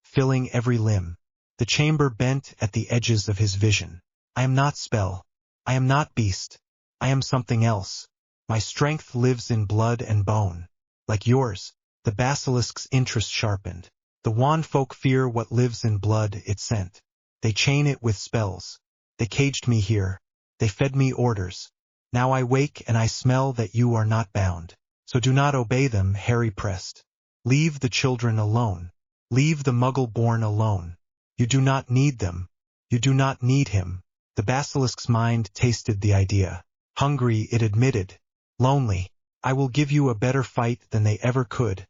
filling every limb. The chamber bent at the edges of his vision. I am not spell. I am not beast. I am something else. My strength lives in blood and bone. Like yours. The basilisk's interest sharpened. The wand folk fear what lives in blood, it sent. They chain it with spells. They caged me here. They fed me orders. Now I wake and I smell that you are not bound. So do not obey them, Harry pressed. Leave the children alone. Leave the muggle-born alone. You do not need them. You do not need him. The basilisk's mind tasted the idea. Hungry, it admitted. Lonely. I will give you a better fight than they ever could.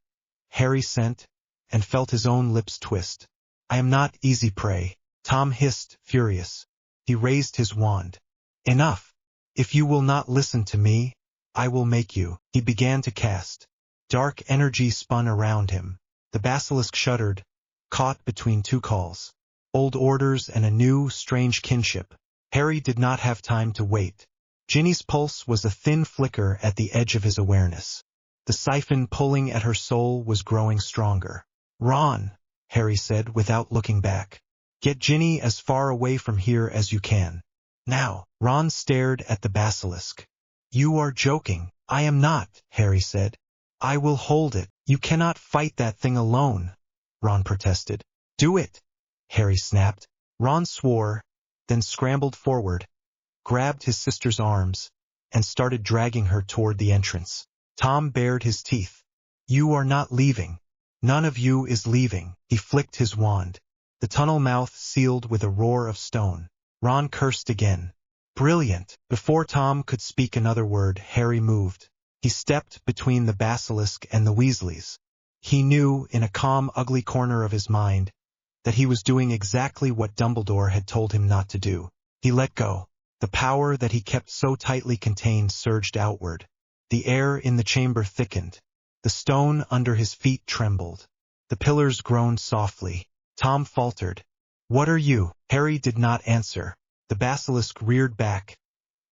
Harry sent, and felt his own lips twist. I am not easy prey. Tom hissed, furious. He raised his wand. Enough. If you will not listen to me, I will make you. He began to cast. Dark energy spun around him. The basilisk shuddered, caught between two calls. Old orders and a new, strange kinship. Harry did not have time to wait. Ginny's pulse was a thin flicker at the edge of his awareness. The siphon pulling at her soul was growing stronger. Ron, Harry said without looking back. Get Ginny as far away from here as you can. Now. Ron stared at the basilisk. You are joking. I am not, Harry said. I will hold it. You cannot fight that thing alone, Ron protested. Do it, Harry snapped. Ron swore, then scrambled forward, grabbed his sister's arms, and started dragging her toward the entrance. Tom bared his teeth. You are not leaving. None of you is leaving. He flicked his wand. The tunnel mouth sealed with a roar of stone. Ron cursed again. Brilliant. Before Tom could speak another word, Harry moved. He stepped between the basilisk and the Weasleys. He knew, in a calm, ugly corner of his mind, that he was doing exactly what Dumbledore had told him not to do. He let go. The power that he kept so tightly contained surged outward. The air in the chamber thickened. The stone under his feet trembled. The pillars groaned softly. Tom faltered. What are you? Harry did not answer. The basilisk reared back,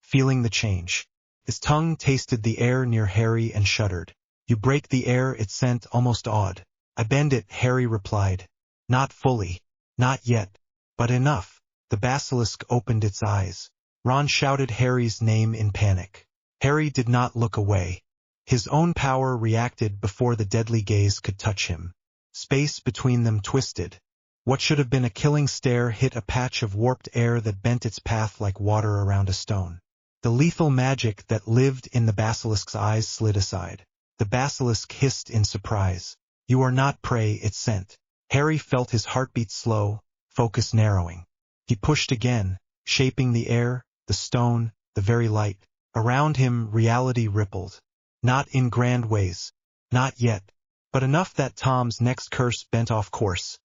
feeling the change. His tongue tasted the air near Harry and shuddered. You break the air, it sent, almost awed. I bend it, Harry replied. Not fully. Not yet. But enough. The basilisk opened its eyes. Ron shouted Harry's name in panic. Harry did not look away. His own power reacted before the deadly gaze could touch him. Space between them twisted. What should have been a killing stare hit a patch of warped air that bent its path like water around a stone. The lethal magic that lived in the basilisk's eyes slid aside. The basilisk hissed in surprise. You are not prey, it sent. Harry felt his heartbeat slow, focus narrowing. He pushed again, shaping the air, the stone, the very light. Around him, reality rippled. Not in grand ways. Not yet. But enough that Tom's next curse bent off course,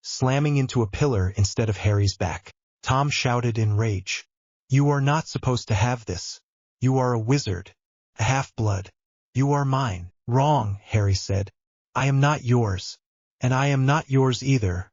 slamming into a pillar instead of Harry's back. Tom shouted in rage. You are not supposed to have this. You are a wizard. A half-blood. You are mine. Wrong, Harry said. I am not yours. And I am not yours either.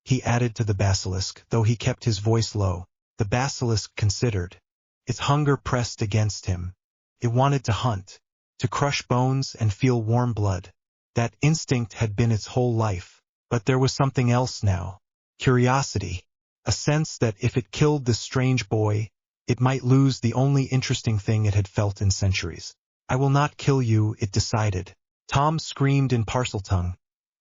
He added to the basilisk, though he kept his voice low. The basilisk considered. Its hunger pressed against him. It wanted to hunt, to crush bones and feel warm blood. That instinct had been its whole life. But there was something else now. Curiosity. A sense that if it killed this strange boy, it might lose the only interesting thing it had felt in centuries. I will not kill you, it decided. Tom screamed in Parseltongue.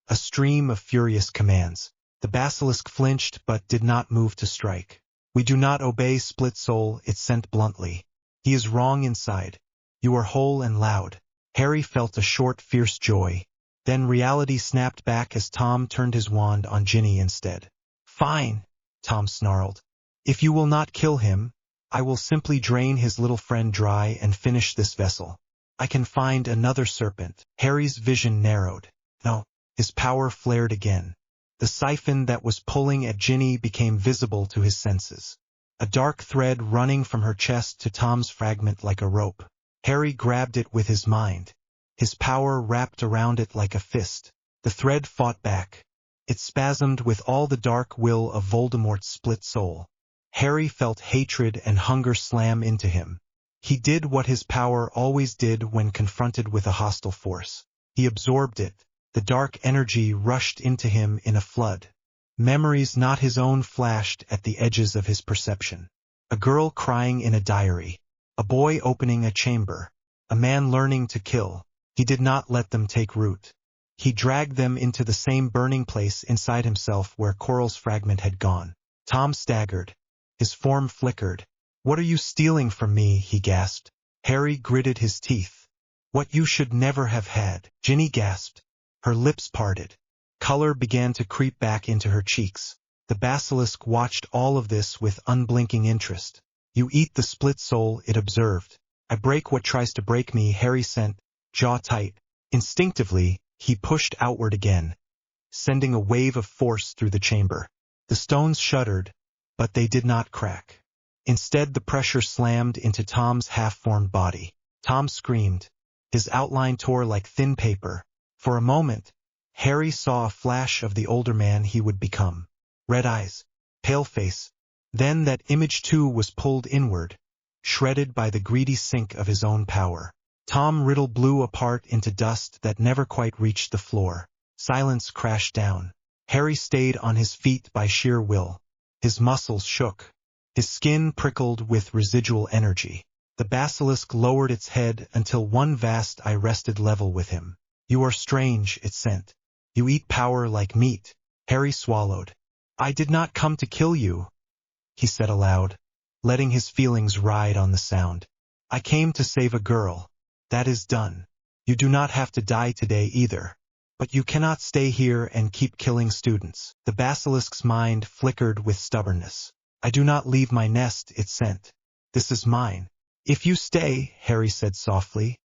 A stream of furious commands. The basilisk flinched but did not move to strike. We do not obey split soul, it sent bluntly. He is wrong inside. You are whole and loud. Harry felt a short, fierce joy. Then reality snapped back as Tom turned his wand on Ginny instead. Fine, Tom snarled. If you will not kill him, I will simply drain his little friend dry and finish this vessel. I can find another serpent. Harry's vision narrowed. No, his power flared again. The siphon that was pulling at Ginny became visible to his senses. A dark thread running from her chest to Tom's fragment like a rope. Harry grabbed it with his mind. His power wrapped around it like a fist. The thread fought back. It spasmed with all the dark will of Voldemort's split soul. Harry felt hatred and hunger slam into him. He did what his power always did when confronted with a hostile force. He absorbed it. The dark energy rushed into him in a flood. Memories not his own flashed at the edges of his perception. A girl crying in a diary. A boy opening a chamber. A man learning to kill. He did not let them take root. He dragged them into the same burning place inside himself where Coral's fragment had gone. Tom staggered. His form flickered. "What are you stealing from me?" he gasped. Harry gritted his teeth. "What you should never have had," Ginny gasped. Her lips parted. Color began to creep back into her cheeks. The basilisk watched all of this with unblinking interest. "You eat the split soul," it observed. "I break what tries to break me," Harry sent, jaw tight. Instinctively, he pushed outward again, sending a wave of force through the chamber. The stones shuddered, but they did not crack. Instead, the pressure slammed into Tom's half-formed body. Tom screamed. His outline tore like thin paper. For a moment, Harry saw a flash of the older man he would become. Red eyes, pale face. Then that image too was pulled inward, shredded by the greedy sink of his own power. Tom Riddle blew apart into dust that never quite reached the floor. Silence crashed down. Harry stayed on his feet by sheer will. His muscles shook. His skin prickled with residual energy. The basilisk lowered its head until one vast eye rested level with him. "You are strange," it sent. "You eat power like meat." Harry swallowed. "I did not come to kill you," he said aloud, letting his feelings ride on the sound. "I came to save a girl. That is done. You do not have to die today either. But you cannot stay here and keep killing students." The basilisk's mind flickered with stubbornness. "I do not leave my nest," it sent. "This is mine." "If you stay," Harry said softly,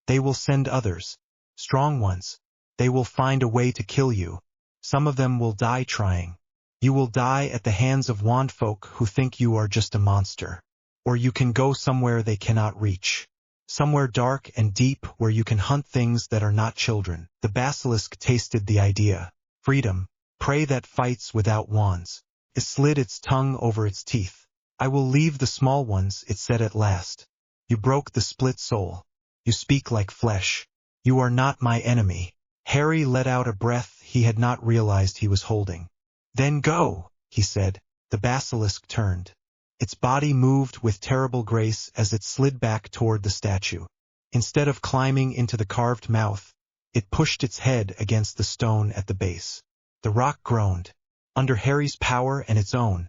"they will send others. Strong ones. They will find a way to kill you. Some of them will die trying. You will die at the hands of wand folk who think you are just a monster. Or you can go somewhere they cannot reach. Somewhere dark and deep where you can hunt things that are not children." The basilisk tasted the idea. Freedom. Prey that fights without wands. It slid its tongue over its teeth. "I will leave the small ones," it said at last. "You broke the split soul. You speak like flesh. You are not my enemy." Harry let out a breath he had not realized he was holding. "Then go," he said. The basilisk turned. Its body moved with terrible grace as it slid back toward the statue. Instead of climbing into the carved mouth, it pushed its head against the stone at the base. The rock groaned. Under Harry's power and its own,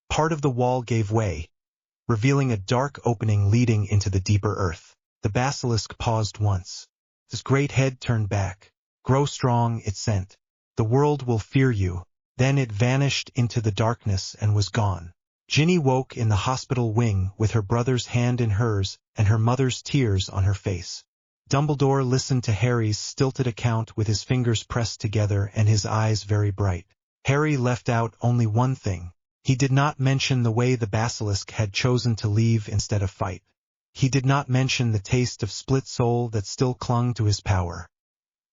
part of the wall gave way, revealing a dark opening leading into the deeper earth. The basilisk paused once. His great head turned back. "Grow strong," it sent. "The world will fear you." Then it vanished into the darkness and was gone. Ginny woke in the hospital wing with her brother's hand in hers and her mother's tears on her face. Dumbledore listened to Harry's stilted account with his fingers pressed together and his eyes very bright. Harry left out only one thing. He did not mention the way the basilisk had chosen to leave instead of fight. He did not mention the taste of split soul that still clung to his power.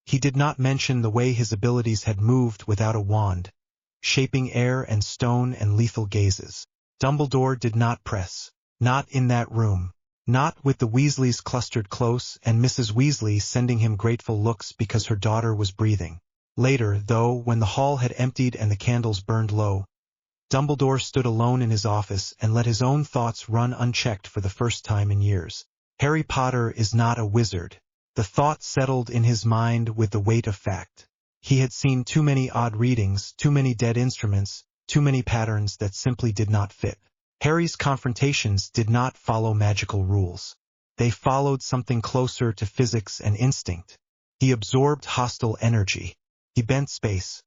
He did not mention the way his abilities had moved without a wand, shaping air and stone and lethal gazes. Dumbledore did not press. Not in that room. Not with the Weasleys clustered close and Mrs. Weasley sending him grateful looks because her daughter was breathing. Later, though, when the hall had emptied and the candles burned low, Dumbledore stood alone in his office and let his own thoughts run unchecked for the first time in years. Harry Potter is not a wizard. The thought settled in his mind with the weight of fact. He had seen too many odd readings, too many dead instruments, too many patterns that simply did not fit. Harry's confrontations did not follow magical rules. They followed something closer to physics and instinct. He absorbed hostile energy. He bent space,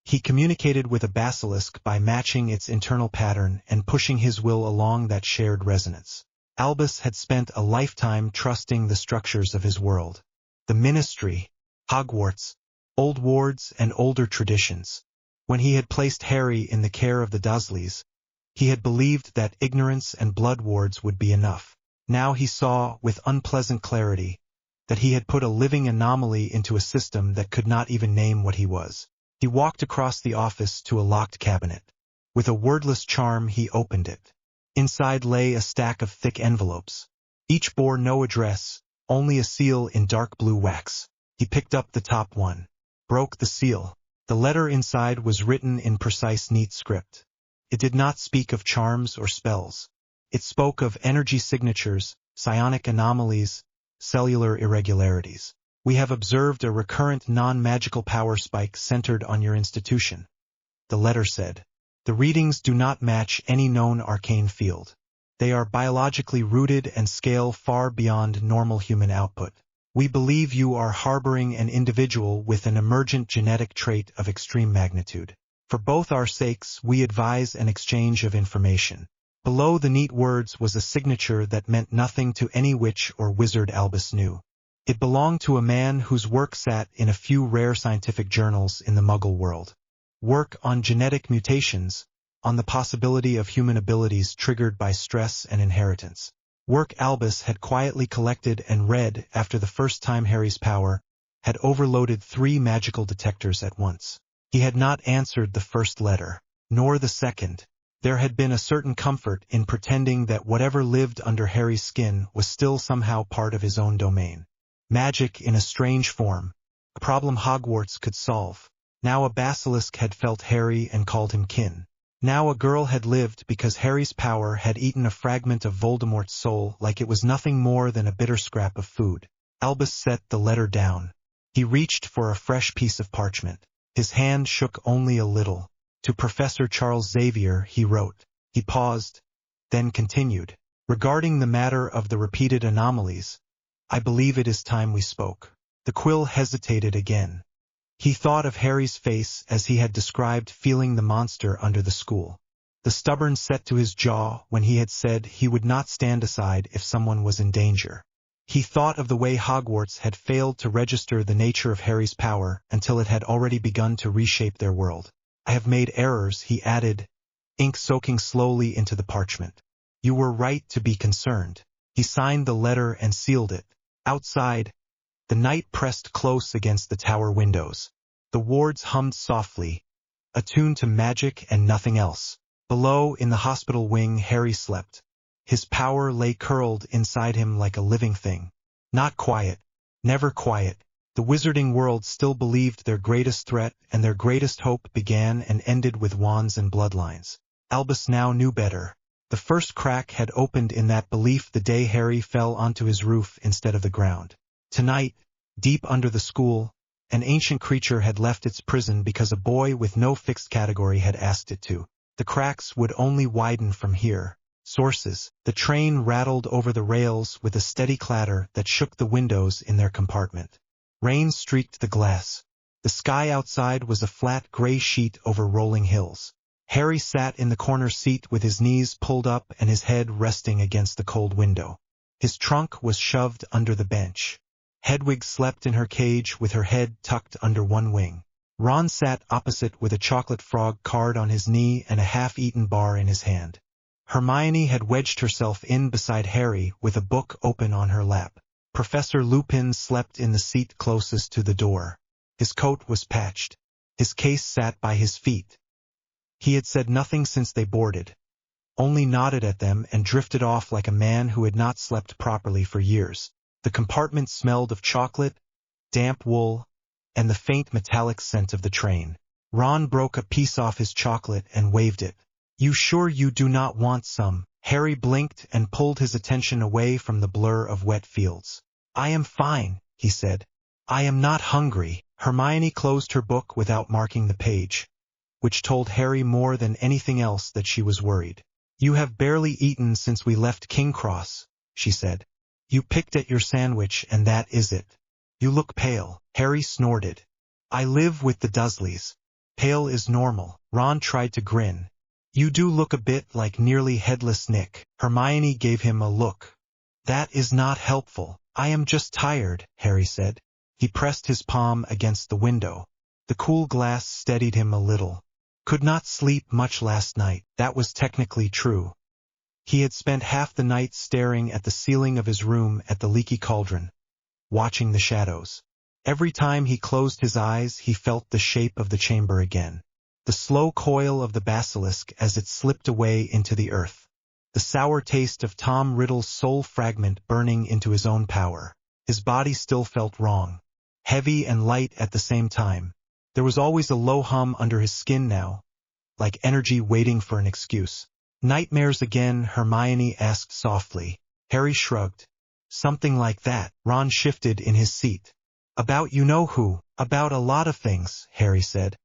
He communicated with a basilisk by matching its internal pattern and pushing his will along that shared resonance. Albus had spent a lifetime trusting the structures of his world. The ministry, Hogwarts, old wards and older traditions. When he had placed Harry in the care of the Dursleys, he had believed that ignorance and blood wards would be enough. Now he saw, with unpleasant clarity, that he had put a living anomaly into a system that could not even name what he was. He walked across the office to a locked cabinet. With a wordless charm he opened it. Inside lay a stack of thick envelopes. Each bore no address, only a seal in dark blue wax. He picked up the top one, broke the seal. The letter inside was written in precise, neat script. It did not speak of charms or spells. It spoke of energy signatures, psionic anomalies, cellular irregularities. We have observed a recurrent non-magical power spike centered on your institution. The letter said. The readings do not match any known arcane field. They are biologically rooted and scale far beyond normal human output. We believe you are harboring an individual with an emergent genetic trait of extreme magnitude. For both our sakes, we advise an exchange of information. Below the neat words was a signature that meant nothing to any witch or wizard Albus knew. It belonged to a man whose work sat in a few rare scientific journals in the Muggle world. Work on genetic mutations, on the possibility of human abilities triggered by stress and inheritance. Work Albus had quietly collected and read after the first time Harry's power had overloaded 3 magical detectors at once. He had not answered the first letter, nor the second. There had been a certain comfort in pretending that whatever lived under Harry's skin was still somehow part of his own domain. Magic in a strange form, a problem Hogwarts could solve. Now a basilisk had felt Harry and called him kin. Now a girl had lived because Harry's power had eaten a fragment of Voldemort's soul like it was nothing more than a bitter scrap of food. Albus set the letter down. He reached for a fresh piece of parchment. His hand shook only a little. To Professor Charles Xavier, he wrote. He paused, then continued. Regarding the matter of the repeated anomalies, I believe it is time we spoke. The quill hesitated again. He thought of Harry's face as he had described feeling the monster under the school. The stubborn set to his jaw when he had said he would not stand aside if someone was in danger. He thought of the way Hogwarts had failed to register the nature of Harry's power until it had already begun to reshape their world. I have made errors, he added, ink soaking slowly into the parchment. You were right to be concerned. He signed the letter and sealed it. Outside, the night pressed close against the tower windows. The wards hummed softly, attuned to magic and nothing else. Below, in the hospital wing, Harry slept. His power lay curled inside him like a living thing. Not quiet, never quiet. The wizarding world still believed their greatest threat and their greatest hope began and ended with wands and bloodlines. Albus now knew better. The first crack had opened in that belief the day Harry fell onto his roof instead of the ground. Tonight, deep under the school, an ancient creature had left its prison because a boy with no fixed category had asked it to. The cracks would only widen from here. Sources. The train rattled over the rails with a steady clatter that shook the windows in their compartment. Rain streaked the glass. The sky outside was a flat gray sheet over rolling hills. Harry sat in the corner seat with his knees pulled up and his head resting against the cold window. His trunk was shoved under the bench. Hedwig slept in her cage with her head tucked under one wing. Ron sat opposite with a chocolate frog card on his knee and a half-eaten bar in his hand. Hermione had wedged herself in beside Harry with a book open on her lap. Professor Lupin slept in the seat closest to the door. His coat was patched. His case sat by his feet. He had said nothing since they boarded, only nodded at them and drifted off like a man who had not slept properly for years. The compartment smelled of chocolate, damp wool, and the faint metallic scent of the train. Ron broke a piece off his chocolate and waved it. You sure you do not want some? Harry blinked and pulled his attention away from the blur of wet fields. I am fine, he said. I am not hungry. Hermione closed her book without marking the page, which told Harry more than anything else that she was worried. You have barely eaten since we left King Cross, she said. You picked at your sandwich and that is it. You look pale. Harry snorted. I live with the Dursleys. Pale is normal. Ron tried to grin. You do look a bit like nearly headless Nick. Hermione gave him a look. That is not helpful. I am just tired, Harry said. He pressed his palm against the window. The cool glass steadied him a little. Could not sleep much last night. That was technically true. He had spent half the night staring at the ceiling of his room at the leaky cauldron, watching the shadows. Every time he closed his eyes, he felt the shape of the chamber again. The slow coil of the basilisk as it slipped away into the earth. The sour taste of Tom Riddle's soul fragment burning into his own power. His body still felt wrong. Heavy and light at the same time. There was always a low hum under his skin now, like energy waiting for an excuse. Nightmares again, Hermione asked softly. Harry shrugged. Something like that. Ron shifted in his seat. About you-know-who. About a lot of things, Harry said.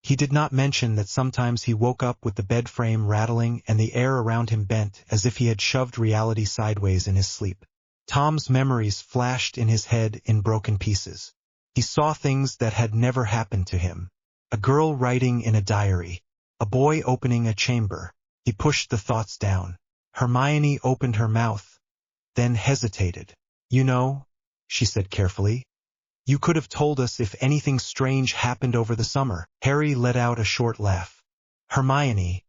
He did not mention that sometimes he woke up with the bed frame rattling and the air around him bent as if he had shoved reality sideways in his sleep. Tom's memories flashed in his head in broken pieces. He saw things that had never happened to him. A girl writing in a diary. A boy opening a chamber. He pushed the thoughts down. Hermione opened her mouth, then hesitated. You know, she said carefully. You could have told us if anything strange happened over the summer. Harry let out a short laugh. Hermione,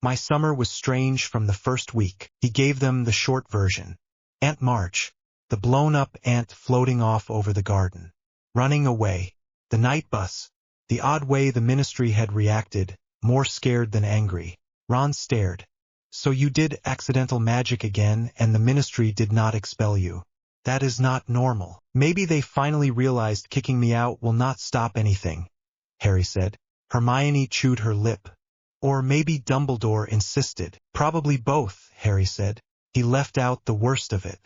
my summer was strange from the first week. He gave them the short version. Aunt March, the blown-up ant floating off over the garden. Running away. The night bus. The odd way the ministry had reacted, more scared than angry. Ron stared. So you did accidental magic again and the ministry did not expel you. That is not normal. Maybe they finally realized kicking me out will not stop anything, Harry said. Hermione chewed her lip. Or maybe Dumbledore insisted. Probably both, Harry said. He left out the worst of it.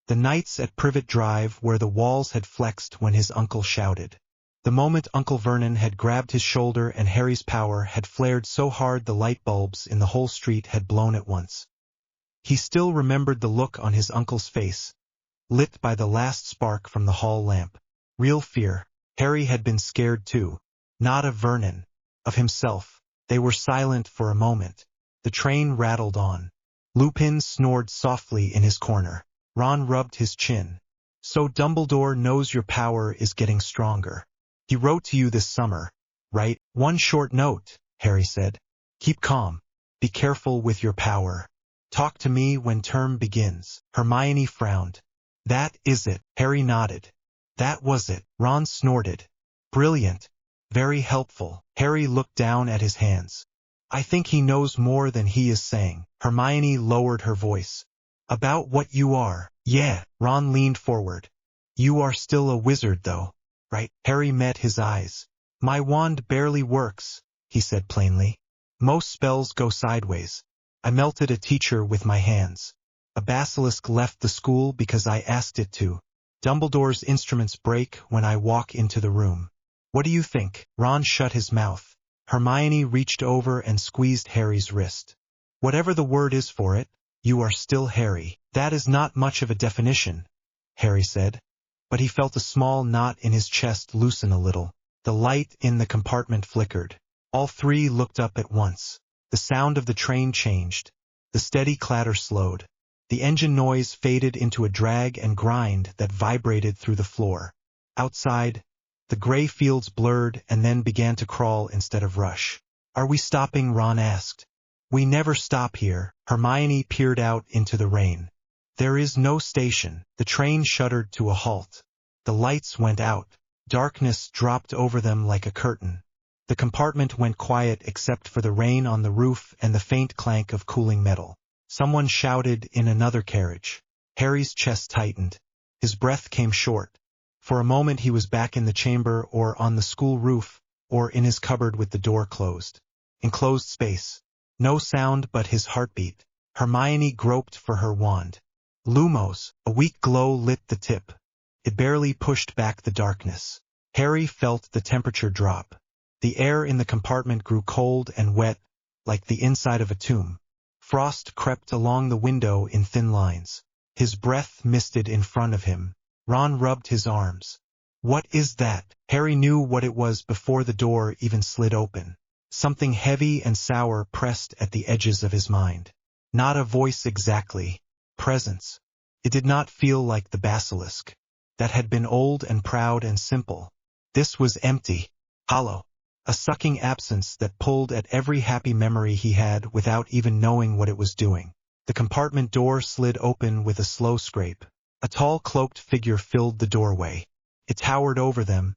The nights at Privet Drive where the walls had flexed when his uncle shouted. The moment Uncle Vernon had grabbed his shoulder and Harry's power had flared so hard the light bulbs in the whole street had blown at once. He still remembered the look on his uncle's face, lit by the last spark from the hall lamp. Real fear. Harry had been scared too. Not of Vernon. Of himself. They were silent for a moment. The train rattled on. Lupin snored softly in his corner. Ron rubbed his chin. So Dumbledore knows your power is getting stronger. He wrote to you this summer, right? One short note, Harry said. Keep calm. Be careful with your power. Talk to me when term begins. Hermione frowned. That is it. Harry nodded. That was it. Ron snorted. Brilliant. Very helpful. Harry looked down at his hands. I think he knows more than he is saying. Hermione lowered her voice. About what you are. Yeah. Ron leaned forward. You are still a wizard though, right? Harry met his eyes. My wand barely works, he said plainly. Most spells go sideways. I melted a teacher with my hands. A basilisk left the school because I asked it to. Dumbledore's instruments break when I walk into the room. What do you think? Ron shut his mouth. Hermione reached over and squeezed Harry's wrist. Whatever the word is for it, you are still Harry. That is not much of a definition, Harry said. But he felt a small knot in his chest loosen a little. The light in the compartment flickered. All three looked up at once. The sound of the train changed. The steady clatter slowed. The engine noise faded into a drag and grind that vibrated through the floor. Outside, the gray fields blurred and then began to crawl instead of rush. Are we stopping? Ron asked. We never stop here. Hermione peered out into the rain. There is no station. The train shuddered to a halt. The lights went out. Darkness dropped over them like a curtain. The compartment went quiet except for the rain on the roof and the faint clank of cooling metal. Someone shouted in another carriage. Harry's chest tightened. His breath came short. For a moment he was back in the chamber or on the school roof or in his cupboard with the door closed. Enclosed space. No sound but his heartbeat. Hermione groped for her wand. Lumos. A weak glow lit the tip. It barely pushed back the darkness. Harry felt the temperature drop. The air in the compartment grew cold and wet, like the inside of a tomb. Frost crept along the window in thin lines. His breath misted in front of him. Ron rubbed his arms. What is that? Harry knew what it was before the door even slid open. Something heavy and sour pressed at the edges of his mind. Not a voice exactly. Presence. It did not feel like the basilisk. That had been old and proud and simple. This was empty. Hollow. A sucking absence that pulled at every happy memory he had without even knowing what it was doing. The compartment door slid open with a slow scrape. A tall cloaked figure filled the doorway. It towered over them,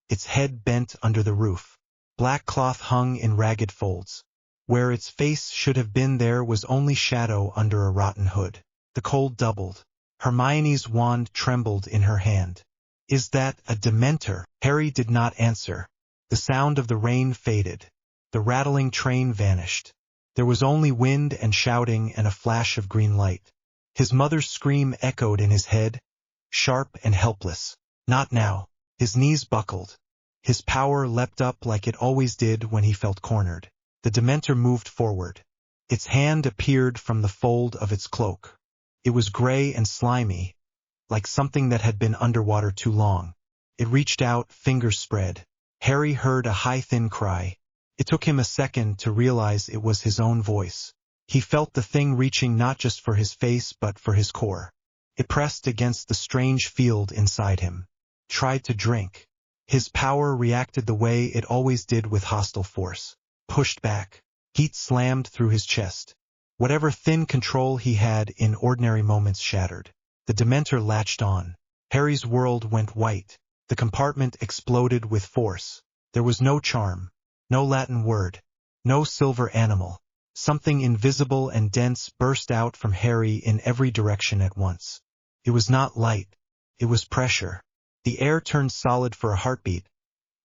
its head bent under the roof. Black cloth hung in ragged folds. Where its face should have been there was only shadow under a rotten hood. The cold doubled. Hermione's wand trembled in her hand. Is that a Dementor? Harry did not answer. The sound of the rain faded. The rattling train vanished. There was only wind and shouting and a flash of green light. His mother's scream echoed in his head, sharp and helpless. Not now. His knees buckled. His power leapt up like it always did when he felt cornered. The Dementor moved forward. Its hand appeared from the fold of its cloak. It was gray and slimy, like something that had been underwater too long. It reached out, fingers spread. Harry heard a high, thin cry. It took him a second to realize it was his own voice. He felt the thing reaching not just for his face but for his core. It pressed against the strange field inside him. Tried to drink. His power reacted the way it always did with hostile force. Pushed back. Heat slammed through his chest. Whatever thin control he had in ordinary moments shattered. The Dementor latched on. Harry's world went white. The compartment exploded with force. There was no charm. No Latin word. No silver animal. Something invisible and dense burst out from Harry in every direction at once. It was not light. It was pressure. The air turned solid for a heartbeat,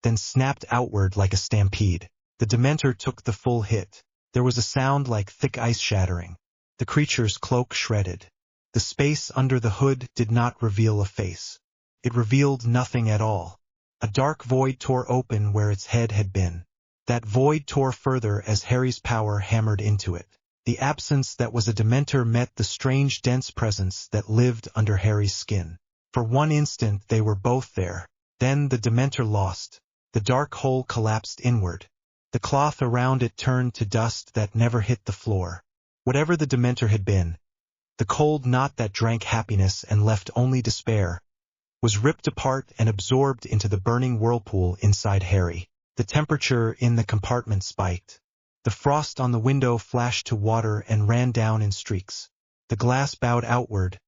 then snapped outward like a stampede. The Dementor took the full hit. There was a sound like thick ice shattering. The creature's cloak shredded. The space under the hood did not reveal a face. It revealed nothing at all. A dark void tore open where its head had been. That void tore further as Harry's power hammered into it. The absence that was a Dementor met the strange dense presence that lived under Harry's skin. For one instant they were both there. Then the Dementor lost. The dark hole collapsed inward. The cloth around it turned to dust that never hit the floor. Whatever the Dementor had been, the cold knot that drank happiness and left only despair, was ripped apart and absorbed into the burning whirlpool inside Harry. The temperature in the compartment spiked. The frost on the window flashed to water and ran down in streaks. The glass bowed outward,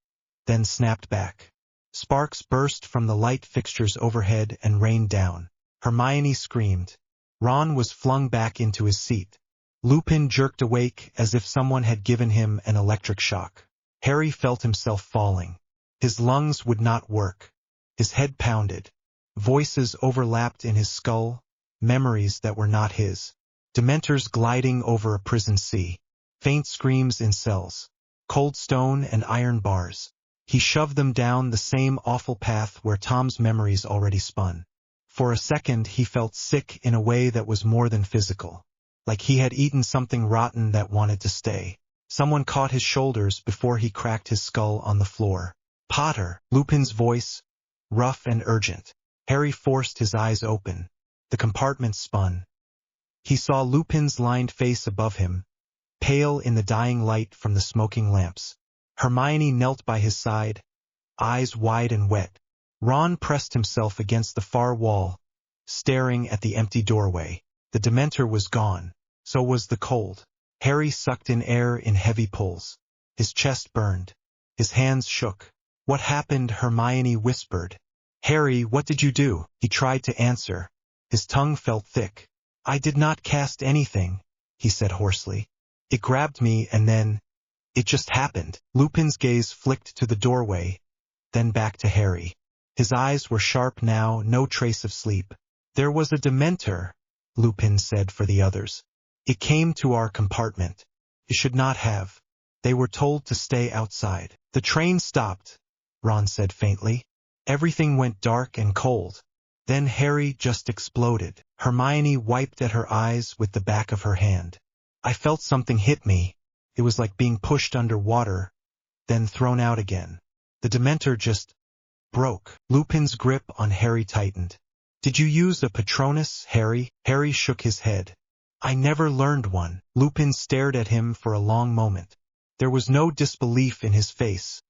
then snapped back. Sparks burst from the light fixtures overhead and rained down. Hermione screamed. Ron was flung back into his seat. Lupin jerked awake as if someone had given him an electric shock. Harry felt himself falling. His lungs would not work. His head pounded. Voices overlapped in his skull, memories that were not his. Dementors gliding over a prison sea. Faint screams in cells. Cold stone and iron bars. He shoved them down the same awful path where Tom's memories already spun. For a second he felt sick in a way that was more than physical. Like he had eaten something rotten that wanted to stay. Someone caught his shoulders before he cracked his skull on the floor. Potter! Lupin's voice, rough and urgent. Harry forced his eyes open. The compartment spun. He saw Lupin's lined face above him, pale in the dying light from the smoking lamps. Hermione knelt by his side, eyes wide and wet. Ron pressed himself against the far wall, staring at the empty doorway. The Dementor was gone. So was the cold. Harry sucked in air in heavy pulls. His chest burned. His hands shook. What happened? Hermione whispered. Harry, what did you do? He tried to answer. His tongue felt thick. I did not cast anything, he said hoarsely. It grabbed me and then, it just happened. Lupin's gaze flicked to the doorway, then back to Harry. His eyes were sharp now, no trace of sleep. There was a Dementor, Lupin said for the others. It came to our compartment. It should not have. They were told to stay outside. The train stopped, Ron said faintly. Everything went dark and cold. Then Harry just exploded. Hermione wiped at her eyes with the back of her hand. I felt something hit me. It was like being pushed under water, then thrown out again. The Dementor just broke. Lupin's grip on Harry tightened. Did you use a Patronus, Harry? Harry shook his head. I never learned one. Lupin stared at him for a long moment. There was no disbelief in his face,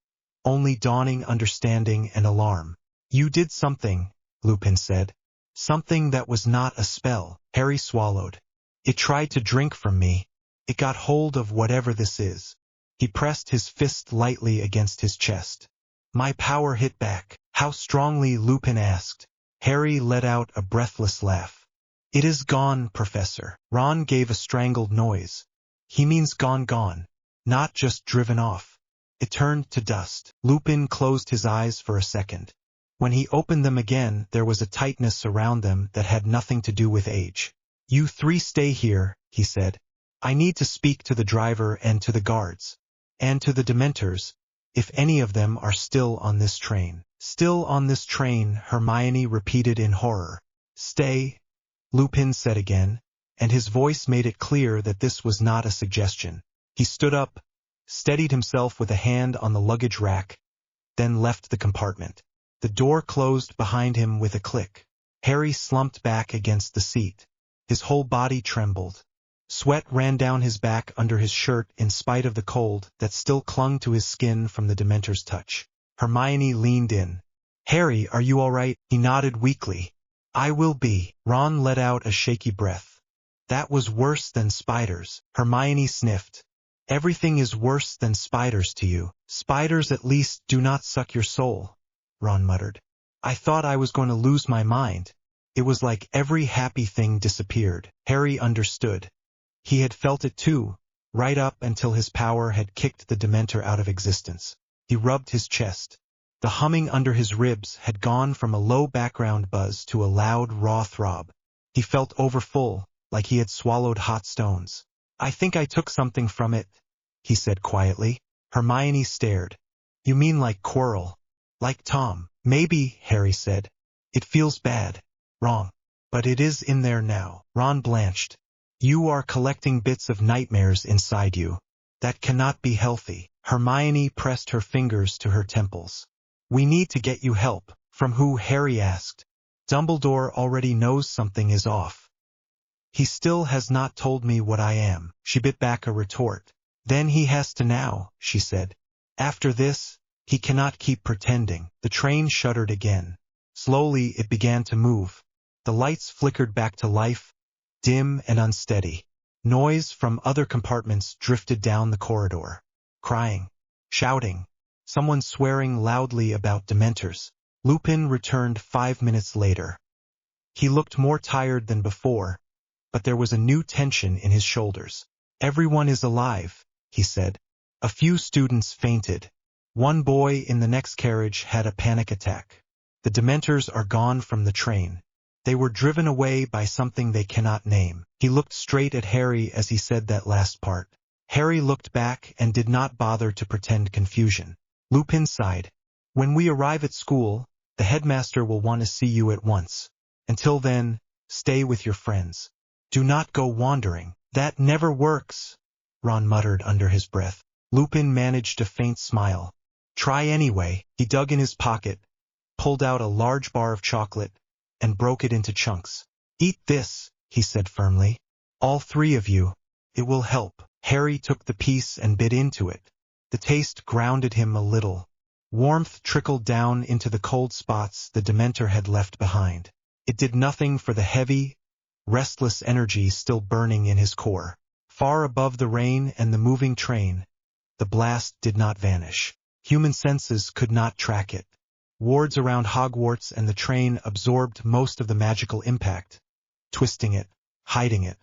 only dawning understanding and alarm. You did something, Lupin said. Something that was not a spell. Harry swallowed. It tried to drink from me. It got hold of whatever this is. He pressed his fist lightly against his chest. My power hit back. How strongly? Lupin asked. Harry let out a breathless laugh. It is gone, Professor. Ron gave a strangled noise. He means gone, not just driven off. It turned to dust. Lupin closed his eyes for a second. When he opened them again, there was a tightness around them that had nothing to do with age. You three stay here, he said. I need to speak to the driver and to the guards. And to the Dementors, if any of them are still on this train. Still on this train, Hermione repeated in horror. Stay, Lupin said again, and his voice made it clear that this was not a suggestion. He stood up, steadied himself with a hand on the luggage rack, then left the compartment. The door closed behind him with a click. Harry slumped back against the seat. His whole body trembled. Sweat ran down his back under his shirt in spite of the cold that still clung to his skin from the Dementor's touch. Hermione leaned in. Harry, are you all right? He nodded weakly. I will be. Ron let out a shaky breath. That was worse than spiders. Hermione sniffed. Everything is worse than spiders to you. Spiders at least do not suck your soul, Ron muttered. I thought I was going to lose my mind. It was like every happy thing disappeared. Harry understood. He had felt it too, right up until his power had kicked the Dementor out of existence. He rubbed his chest. The humming under his ribs had gone from a low background buzz to a loud, raw throb. He felt overfull, like he had swallowed hot stones. I think I took something from it, he said quietly. Hermione stared. You mean like Quirrell? Like Tom? Maybe, Harry said. It feels bad. Wrong. But it is in there now. Ron blanched. You are collecting bits of nightmares inside you. That cannot be healthy. Hermione pressed her fingers to her temples. We need to get you help. From who? Harry asked. Dumbledore already knows something is off. He still has not told me what I am. She bit back a retort. Then he has to now, she said. After this, he cannot keep pretending. The train shuddered again. Slowly it began to move. The lights flickered back to life, dim and unsteady. Noise from other compartments drifted down the corridor. Crying, shouting, someone swearing loudly about Dementors. Lupin returned 5 minutes later. He looked more tired than before, but there was a new tension in his shoulders. Everyone is alive, he said. A few students fainted. One boy in the next carriage had a panic attack. The Dementors are gone from the train. They were driven away by something they cannot name. He looked straight at Harry as he said that last part. Harry looked back and did not bother to pretend confusion. Lupin sighed. When we arrive at school, the headmaster will want to see you at once. Until then, stay with your friends. Do not go wandering. That never works, Ron muttered under his breath. Lupin managed a faint smile. Try anyway. He dug in his pocket, pulled out a large bar of chocolate, and broke it into chunks. Eat this, he said firmly. All three of you. It will help. Harry took the piece and bit into it. The taste grounded him a little. Warmth trickled down into the cold spots the Dementor had left behind. It did nothing for the heavy, restless energy still burning in his core. Far above the rain and the moving train, the blast did not vanish. Human senses could not track it. Wards around Hogwarts and the train absorbed most of the magical impact, twisting it, hiding it.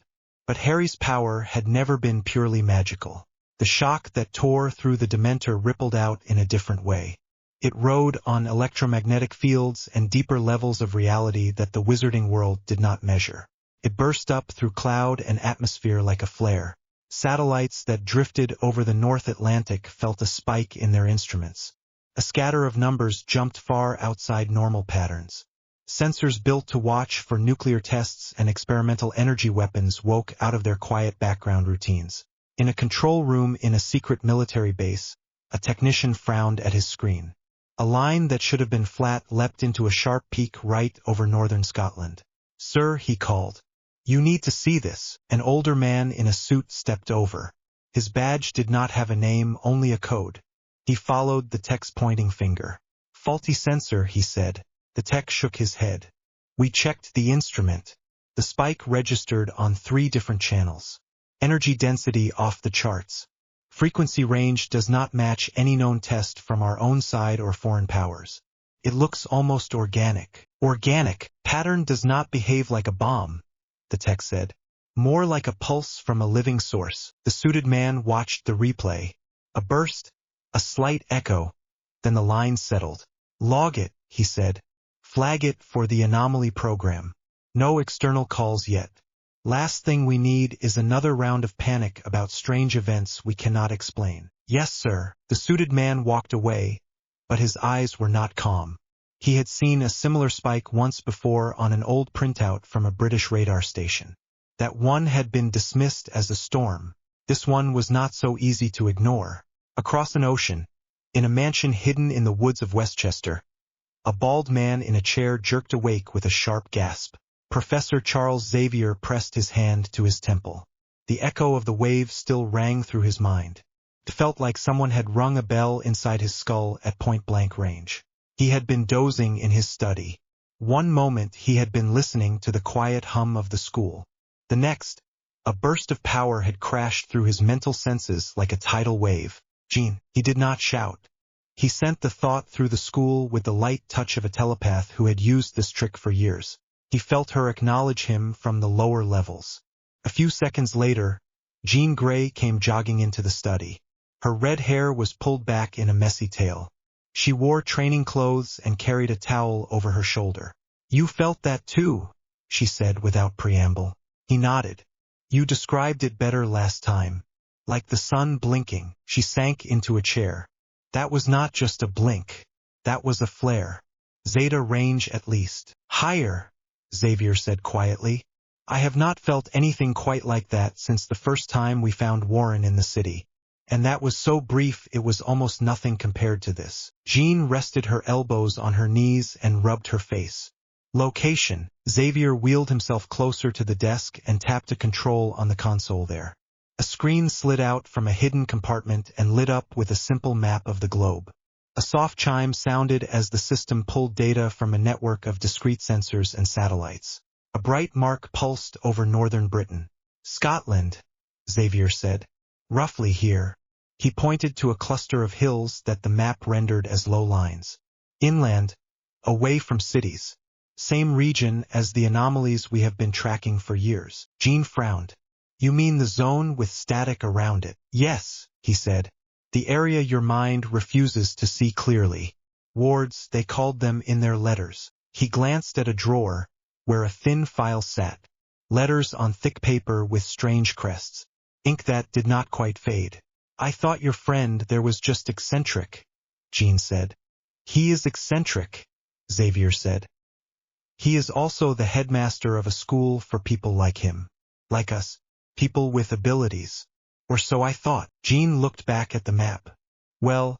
But Harry's power had never been purely magical. The shock that tore through the Dementor rippled out in a different way. It rode on electromagnetic fields and deeper levels of reality that the wizarding world did not measure. It burst up through cloud and atmosphere like a flare. Satellites that drifted over the North Atlantic felt a spike in their instruments. A scatter of numbers jumped far outside normal patterns. Sensors built to watch for nuclear tests and experimental energy weapons woke out of their quiet background routines. In a control room in a secret military base, a technician frowned at his screen. A line that should have been flat leapt into a sharp peak right over northern Scotland. "Sir," he called. "You need to see this." An older man in a suit stepped over. His badge did not have a name, only a code. He followed the tech's pointing finger. "Faulty sensor," he said. The tech shook his head. "We checked the instrument. The spike registered on 3 different channels. Energy density off the charts. Frequency range does not match any known test from our own side or foreign powers. It looks almost organic." "Organic? Pattern does not behave like a bomb," the tech said. "More like a pulse from a living source." The suited man watched the replay. A burst, a slight echo, then the line settled. "Log it," he said. "Flag it for the anomaly program. No external calls yet. Last thing we need is another round of panic about strange events we cannot explain." "Yes, sir." The suited man walked away, but his eyes were not calm. He had seen a similar spike once before on an old printout from a British radar station. That one had been dismissed as a storm. This one was not so easy to ignore. Across an ocean, in a mansion hidden in the woods of Westchester, a bald man in a chair jerked awake with a sharp gasp. Professor Charles Xavier pressed his hand to his temple. The echo of the wave still rang through his mind. It felt like someone had rung a bell inside his skull at point-blank range. He had been dozing in his study. One moment he had been listening to the quiet hum of the school. The next, a burst of power had crashed through his mental senses like a tidal wave. "Jean," he did not shout. He sent the thought through the school with the light touch of a telepath who had used this trick for years. He felt her acknowledge him from the lower levels. A few seconds later, Jean Grey came jogging into the study. Her red hair was pulled back in a messy tail. She wore training clothes and carried a towel over her shoulder. "You felt that too," she said without preamble. He nodded. "You described it better last time. Like the sun blinking." She sank into a chair. "That was not just a blink. That was a flare. Zeta range at least." "Higher," Xavier said quietly. "I have not felt anything quite like that since the first time we found Warren in the city. And that was so brief it was almost nothing compared to this." Jean rested her elbows on her knees and rubbed her face. "Location." Xavier wheeled himself closer to the desk and tapped a control on the console there. A screen slid out from a hidden compartment and lit up with a simple map of the globe. A soft chime sounded as the system pulled data from a network of discrete sensors and satellites. A bright mark pulsed over northern Britain. "Scotland," Xavier said. "Roughly here." He pointed to a cluster of hills that the map rendered as low lines. "Inland, away from cities. Same region as the anomalies we have been tracking for years." Jean frowned. "You mean the zone with static around it?" "Yes," he said. "The area your mind refuses to see clearly. Wards, they called them in their letters." He glanced at a drawer, where a thin file sat. Letters on thick paper with strange crests. Ink that did not quite fade. "I thought your friend there was just eccentric," Jean said. "He is eccentric," Xavier said. "He is also the headmaster of a school for people like him. Like us. People with abilities. Or so I thought." Jean looked back at the map. "Well,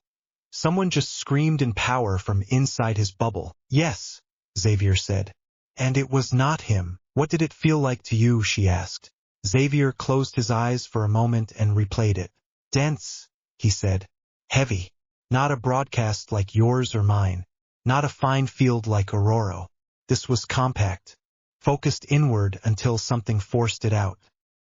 someone just screamed in power from inside his bubble." "Yes," Xavier said. "And it was not him." "What did it feel like to you?" she asked. Xavier closed his eyes for a moment and replayed it. "Dense," he said. "Heavy. Not a broadcast like yours or mine. Not a fine field like Aurora. This was compact. Focused inward until something forced it out.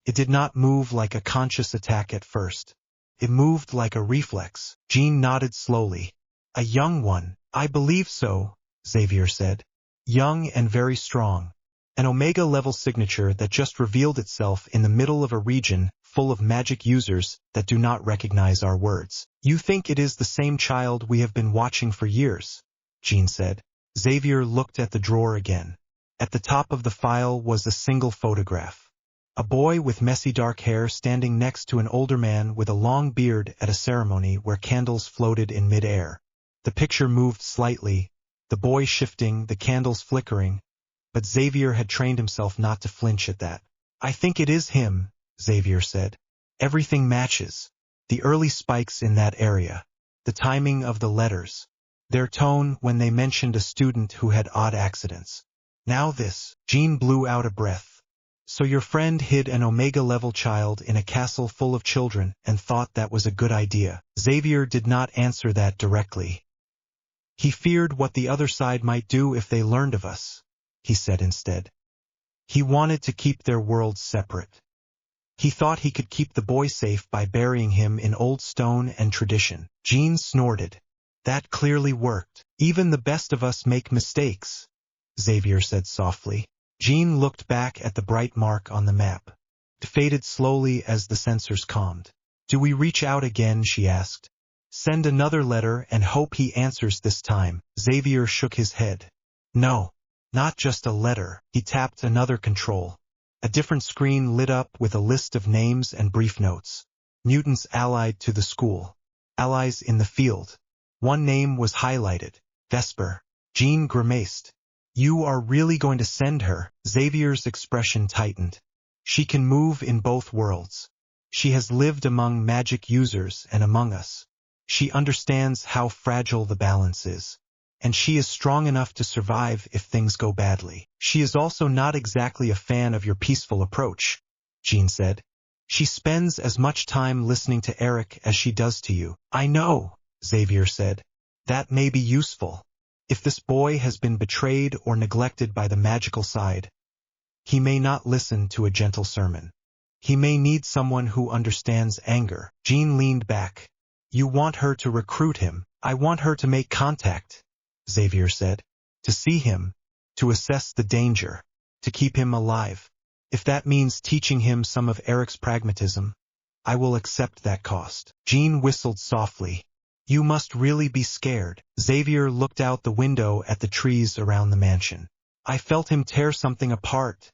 It did not move like a conscious attack at first. It moved like a reflex." Jean nodded slowly. "A young one." "I believe so," Xavier said. "Young and very strong. An Omega-level signature that just revealed itself in the middle of a region full of magic users that do not recognize our words." "You think it is the same child we have been watching for years?" Jean said. Xavier looked at the drawer again. At the top of the file was a single photograph. A boy with messy dark hair standing next to an older man with a long beard at a ceremony where candles floated in mid-air. The picture moved slightly, the boy shifting, the candles flickering, but Xavier had trained himself not to flinch at that. "I think it is him," Xavier said. "Everything matches. The early spikes in that area. The timing of the letters. their tone when they mentioned a student who had odd accidents. Now this, Jean blew out a breath. So your friend hid an Omega-level child in a castle full of children and thought that was a good idea. Xavier did not answer that directly. He feared what the other side might do if they learned of us, he said instead. He wanted to keep their worlds separate. He thought he could keep the boy safe by burying him in old stone and tradition. Jean snorted. That clearly worked. Even the best of us make mistakes, Xavier said softly. Jean looked back at the bright mark on the map. It faded slowly as the sensors calmed. Do we reach out again, she asked. Send another letter and hope he answers this time. Xavier shook his head. No, not just a letter. He tapped another control. A different screen lit up with a list of names and brief notes. Mutants allied to the school. Allies in the field. One name was highlighted. Vesper. Jean grimaced. You are really going to send her? Xavier's expression tightened. She can move in both worlds. She has lived among magic users and among us. She understands how fragile the balance is. And she is strong enough to survive if things go badly. She is also not exactly a fan of your peaceful approach, Jean said. She spends as much time listening to Eric as she does to you. I know, Xavier said. That may be useful. If this boy has been betrayed or neglected by the magical side, he may not listen to a gentle sermon. He may need someone who understands anger. Jean leaned back. You want her to recruit him. I want her to make contact, Xavier said. To see him, to assess the danger, to keep him alive. If that means teaching him some of Eric's pragmatism, I will accept that cost. Jean whistled softly. You must really be scared. Xavier looked out the window at the trees around the mansion. I felt him tear something apart,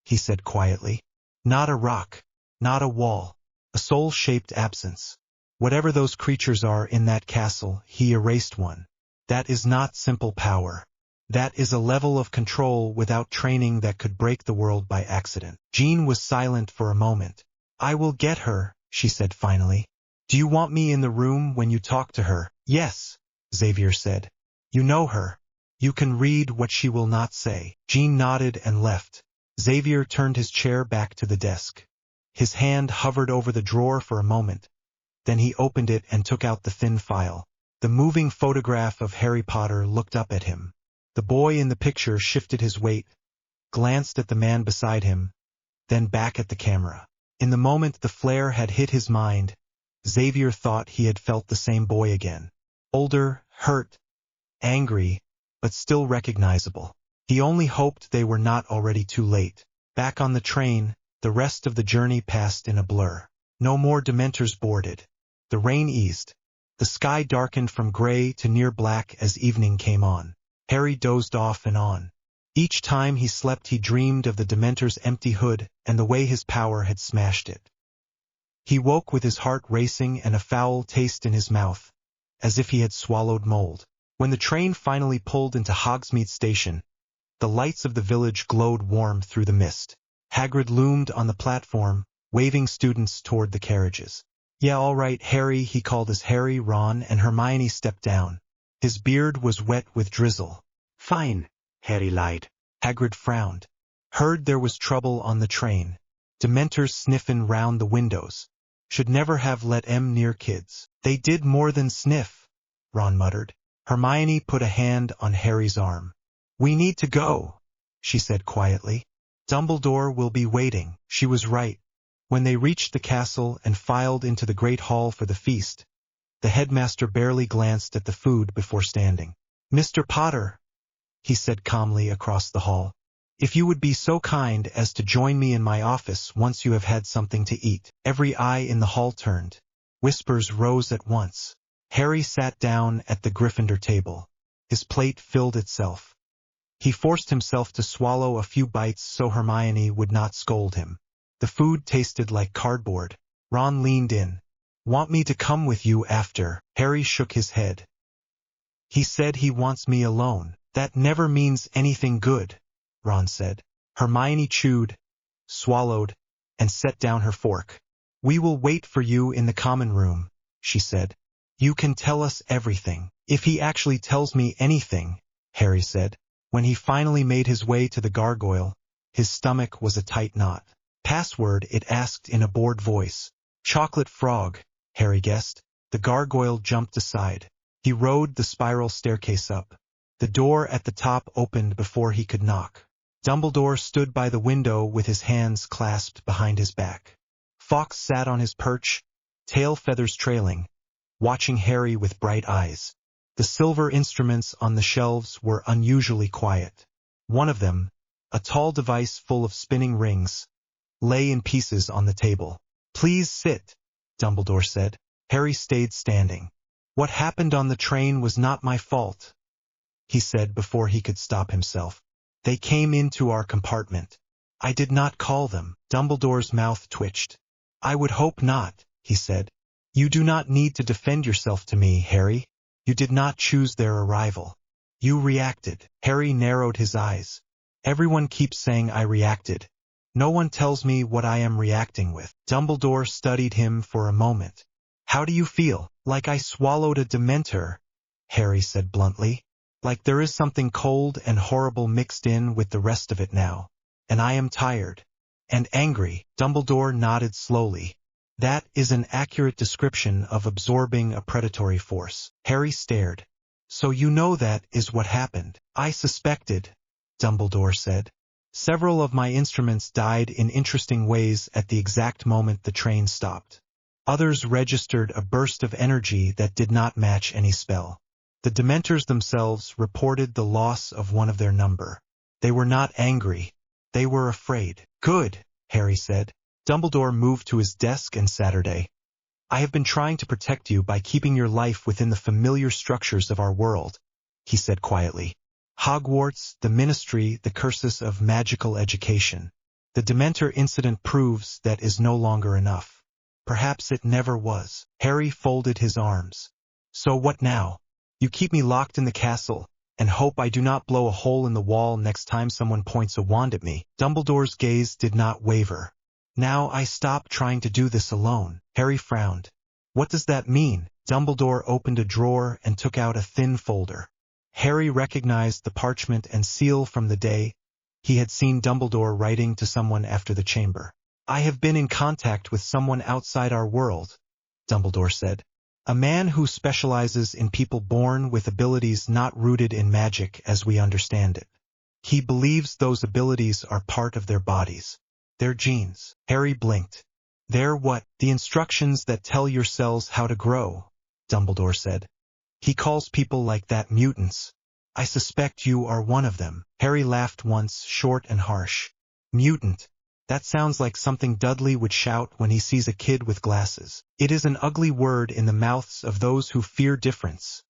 he said quietly. Not a rock, not a wall, a soul-shaped absence. Whatever those creatures are in that castle, he erased one. That is not simple power. That is a level of control without training that could break the world by accident. Jean was silent for a moment. I will get her, she said finally. Do you want me in the room when you talk to her? Yes, Xavier said. You know her. You can read what she will not say. Jean nodded and left. Xavier turned his chair back to the desk. His hand hovered over the drawer for a moment. Then he opened it and took out the thin file. The moving photograph of Harry Potter looked up at him. The boy in the picture shifted his weight, glanced at the man beside him, then back at the camera. In the moment the flare had hit his mind, Xavier thought he had felt the same boy again. Older, hurt, angry, but still recognizable. He only hoped they were not already too late. Back on the train, the rest of the journey passed in a blur. No more Dementors boarded. The rain eased. The sky darkened from gray to near black as evening came on. Harry dozed off and on. Each time he slept he dreamed of the Dementor's empty hood and the way his power had smashed it. He woke with his heart racing and a foul taste in his mouth, as if he had swallowed mold. When the train finally pulled into Hogsmeade Station, the lights of the village glowed warm through the mist. Hagrid loomed on the platform, waving students toward the carriages. Yeah, all right, Harry, he called as Harry, Ron, and Hermione stepped down. His beard was wet with drizzle. Fine, Harry lied. Hagrid frowned. Heard there was trouble on the train. Dementors sniffin' round the windows. Should never have let 'em near kids. They did more than sniff, Ron muttered. Hermione put a hand on Harry's arm. We need to go, she said quietly. Dumbledore will be waiting. She was right. When they reached the castle and filed into the great hall for the feast, the headmaster barely glanced at the food before standing. Mr. Potter, he said calmly across the hall, if you would be so kind as to join me in my office once you have had something to eat. Every eye in the hall turned. Whispers rose at once. Harry sat down at the Gryffindor table. His plate filled itself. He forced himself to swallow a few bites so Hermione would not scold him. The food tasted like cardboard. Ron leaned in. Want me to come with you after? Harry shook his head. He said he wants me alone. That never means anything good, Ron said. Hermione chewed, swallowed, and set down her fork. We will wait for you in the common room, she said. You can tell us everything. If he actually tells me anything, Harry said. When he finally made his way to the gargoyle, his stomach was a tight knot. Password, it asked in a bored voice. Chocolate frog, Harry guessed. The gargoyle jumped aside. He rode the spiral staircase up. The door at the top opened before he could knock. Dumbledore stood by the window with his hands clasped behind his back. Fawkes sat on his perch, tail feathers trailing, watching Harry with bright eyes. The silver instruments on the shelves were unusually quiet. One of them, a tall device full of spinning rings, lay in pieces on the table. Please sit, Dumbledore said. Harry stayed standing. What happened on the train was not my fault, he said before he could stop himself. They came into our compartment. I did not call them. Dumbledore's mouth twitched. I would hope not, he said. You do not need to defend yourself to me, Harry. You did not choose their arrival. You reacted. Harry narrowed his eyes. Everyone keeps saying I reacted. No one tells me what I am reacting with. Dumbledore studied him for a moment. How do you feel? Like I swallowed a Dementor, Harry said bluntly. Like there is something cold and horrible mixed in with the rest of it now. And I am tired. And angry. Dumbledore nodded slowly. That is an accurate description of absorbing a predatory force. Harry stared. So you know that is what happened. I suspected, Dumbledore said. Several of my instruments died in interesting ways at the exact moment the train stopped. Others registered a burst of energy that did not match any spell. The Dementors themselves reported the loss of one of their number. They were not angry. They were afraid. Good, Harry said. Dumbledore moved to his desk and Saturday. I have been trying to protect you by keeping your life within the familiar structures of our world, he said quietly. Hogwarts, the Ministry, the curses of magical education. The Dementor incident proves that is no longer enough. Perhaps it never was. Harry folded his arms. So what now? You keep me locked in the castle, and hope I do not blow a hole in the wall next time someone points a wand at me. Dumbledore's gaze did not waver. Now I stop trying to do this alone. Harry frowned. What does that mean? Dumbledore opened a drawer and took out a thin folder. Harry recognized the parchment and seal from the day he had seen Dumbledore writing to someone after the chamber. I have been in contact with someone outside our world, Dumbledore said. A man who specializes in people born with abilities not rooted in magic as we understand it. He believes those abilities are part of their bodies. Their genes. Harry blinked. They're what? The instructions that tell your cells how to grow, Dumbledore said. He calls people like that mutants. I suspect you are one of them. Harry laughed once, short and harsh. Mutant. That sounds like something Dudley would shout when he sees a kid with glasses. It is an ugly word in the mouths of those who fear difference,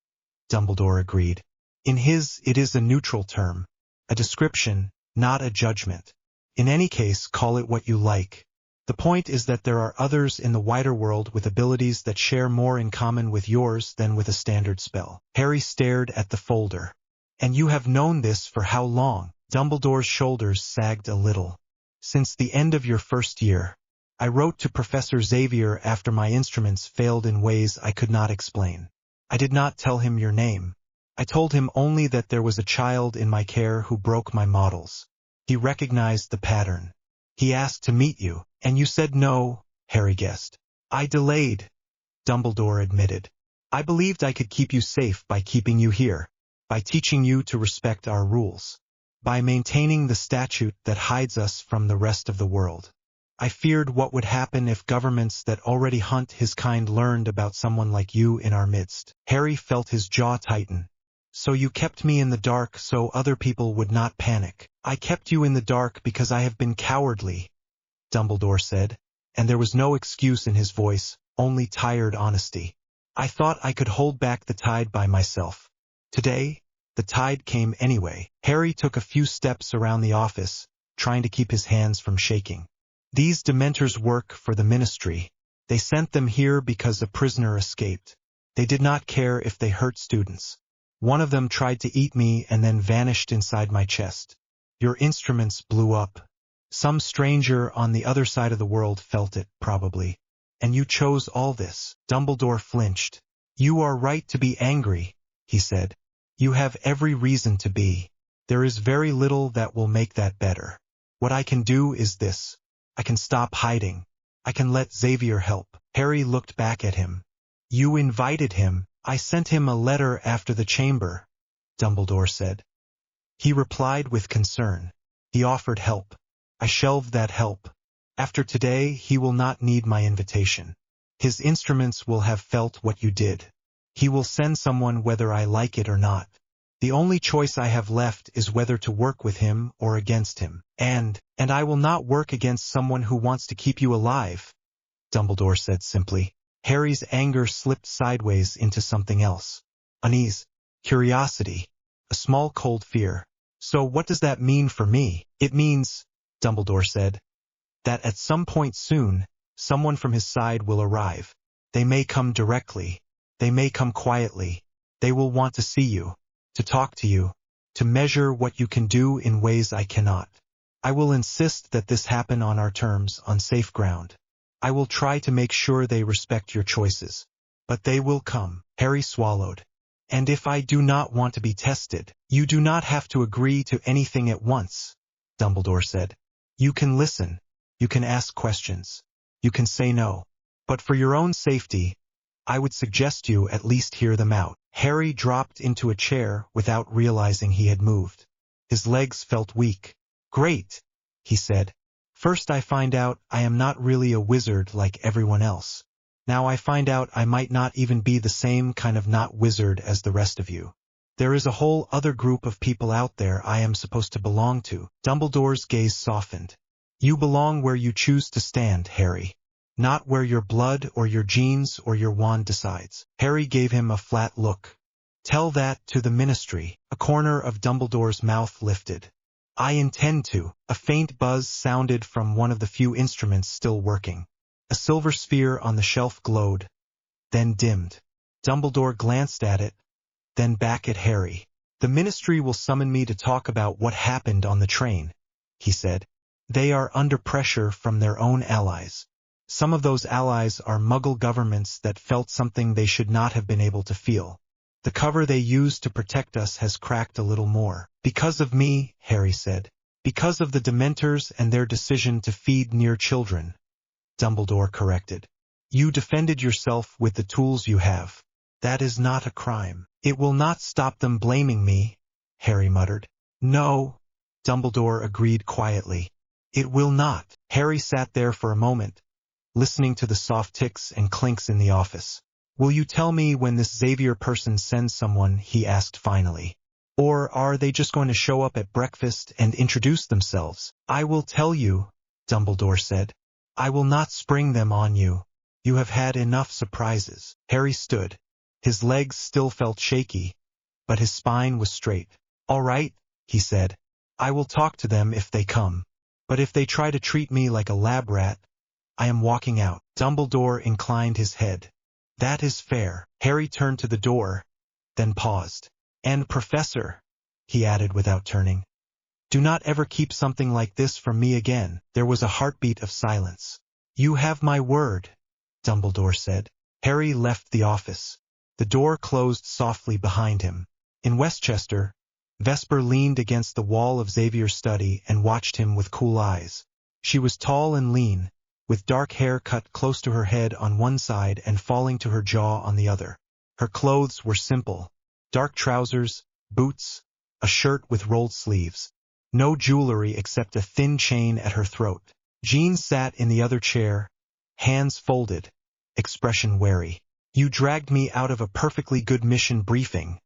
Dumbledore agreed. In his, it is a neutral term, a description, not a judgment. In any case, call it what you like. The point is that there are others in the wider world with abilities that share more in common with yours than with a standard spell. Harry stared at the folder. And you have known this for how long? Dumbledore's shoulders sagged a little. Since the end of your first year. I wrote to Professor Xavier after my instruments failed in ways I could not explain. I did not tell him your name. I told him only that there was a child in my care who broke my models. He recognized the pattern. He asked to meet you, and you said no, Harry guessed. I delayed, Dumbledore admitted. I believed I could keep you safe by keeping you here, by teaching you to respect our rules. By maintaining the statute that hides us from the rest of the world. I feared what would happen if governments that already hunt his kind learned about someone like you in our midst. Harry felt his jaw tighten. So you kept me in the dark so other people would not panic. I kept you in the dark because I have been cowardly, Dumbledore said, and there was no excuse in his voice, only tired honesty. I thought I could hold back the tide by myself. Today, the tide came anyway. Harry took a few steps around the office, trying to keep his hands from shaking. These Dementors work for the Ministry. They sent them here because a prisoner escaped. They did not care if they hurt students. One of them tried to eat me and then vanished inside my chest. Your instruments blew up. Some stranger on the other side of the world felt it, probably. And you chose all this. Dumbledore flinched. You are right to be angry, he said. You have every reason to be. There is very little that will make that better. What I can do is this. I can stop hiding. I can let Xavier help. Harry looked back at him. You invited him. I sent him a letter after the chamber, Dumbledore said. He replied with concern. He offered help. I shelved that help. After today, he will not need my invitation. His instruments will have felt what you did. He will send someone whether I like it or not. The only choice I have left is whether to work with him or against him. And I will not work against someone who wants to keep you alive, Dumbledore said simply. Harry's anger slipped sideways into something else. Unease, curiosity, a small cold fear. So what does that mean for me? It means, Dumbledore said, that at some point soon, someone from his side will arrive. They may come directly. They may come quietly. They will want to see you, to talk to you, to measure what you can do in ways I cannot. I will insist that this happen on our terms, on safe ground. I will try to make sure they respect your choices. But they will come. Harry swallowed. And if I do not want to be tested, you do not have to agree to anything at once, Dumbledore said. You can listen. You can ask questions. You can say no. But for your own safety, I would suggest you at least hear them out. Harry dropped into a chair without realizing he had moved. His legs felt weak. Great, he said. First I find out I am not really a wizard like everyone else. Now I find out I might not even be the same kind of not wizard as the rest of you. There is a whole other group of people out there I am supposed to belong to. Dumbledore's gaze softened. You belong where you choose to stand, Harry. Not where your blood or your genes or your wand decides. Harry gave him a flat look. Tell that to the ministry. A corner of Dumbledore's mouth lifted. I intend to. A faint buzz sounded from one of the few instruments still working. A silver sphere on the shelf glowed, then dimmed. Dumbledore glanced at it, then back at Harry. The ministry will summon me to talk about what happened on the train, he said. They are under pressure from their own allies. Some of those allies are Muggle governments that felt something they should not have been able to feel. The cover they used to protect us has cracked a little more. Because of me, Harry said. Because of the Dementors and their decision to feed near children, Dumbledore corrected. You defended yourself with the tools you have. That is not a crime. It will not stop them blaming me, Harry muttered. No, Dumbledore agreed quietly. It will not. Harry sat there for a moment, listening to the soft ticks and clinks in the office. Will you tell me when this Xavier person sends someone, he asked finally. Or are they just going to show up at breakfast and introduce themselves? I will tell you, Dumbledore said. I will not spring them on you. You have had enough surprises. Harry stood. His legs still felt shaky, but his spine was straight. All right, he said. I will talk to them if they come. But if they try to treat me like a lab rat, I am walking out. Dumbledore inclined his head. That is fair. Harry turned to the door, then paused. And Professor, he added without turning, do not ever keep something like this from me again. There was a heartbeat of silence. You have my word, Dumbledore said. Harry left the office. The door closed softly behind him. In Westchester, Vesper leaned against the wall of Xavier's study and watched him with cool eyes. She was tall and lean, with dark hair cut close to her head on one side and falling to her jaw on the other. Her clothes were simple. Dark trousers, boots, a shirt with rolled sleeves. No jewelry except a thin chain at her throat. Jean sat in the other chair, hands folded, expression wary. You dragged me out of a perfectly good mission briefing,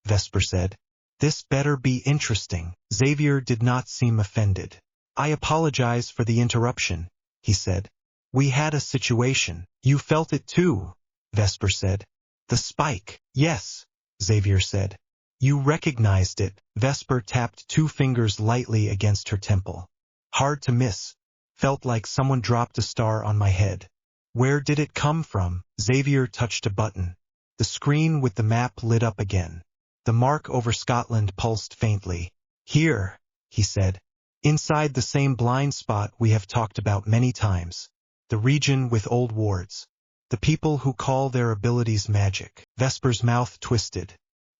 Vesper said. This better be interesting. Xavier did not seem offended. I apologize for the interruption, he said. We had a situation. You felt it too, Vesper said. The spike. Yes, Xavier said. You recognized it. Vesper tapped 2 fingers lightly against her temple. Hard to miss. Felt like someone dropped a star on my head. Where did it come from? Xavier touched a button. The screen with the map lit up again. The mark over Scotland pulsed faintly. Here, he said. Inside the same blind spot we have talked about many times. The region with old wards. The people who call their abilities magic. Vesper's mouth twisted.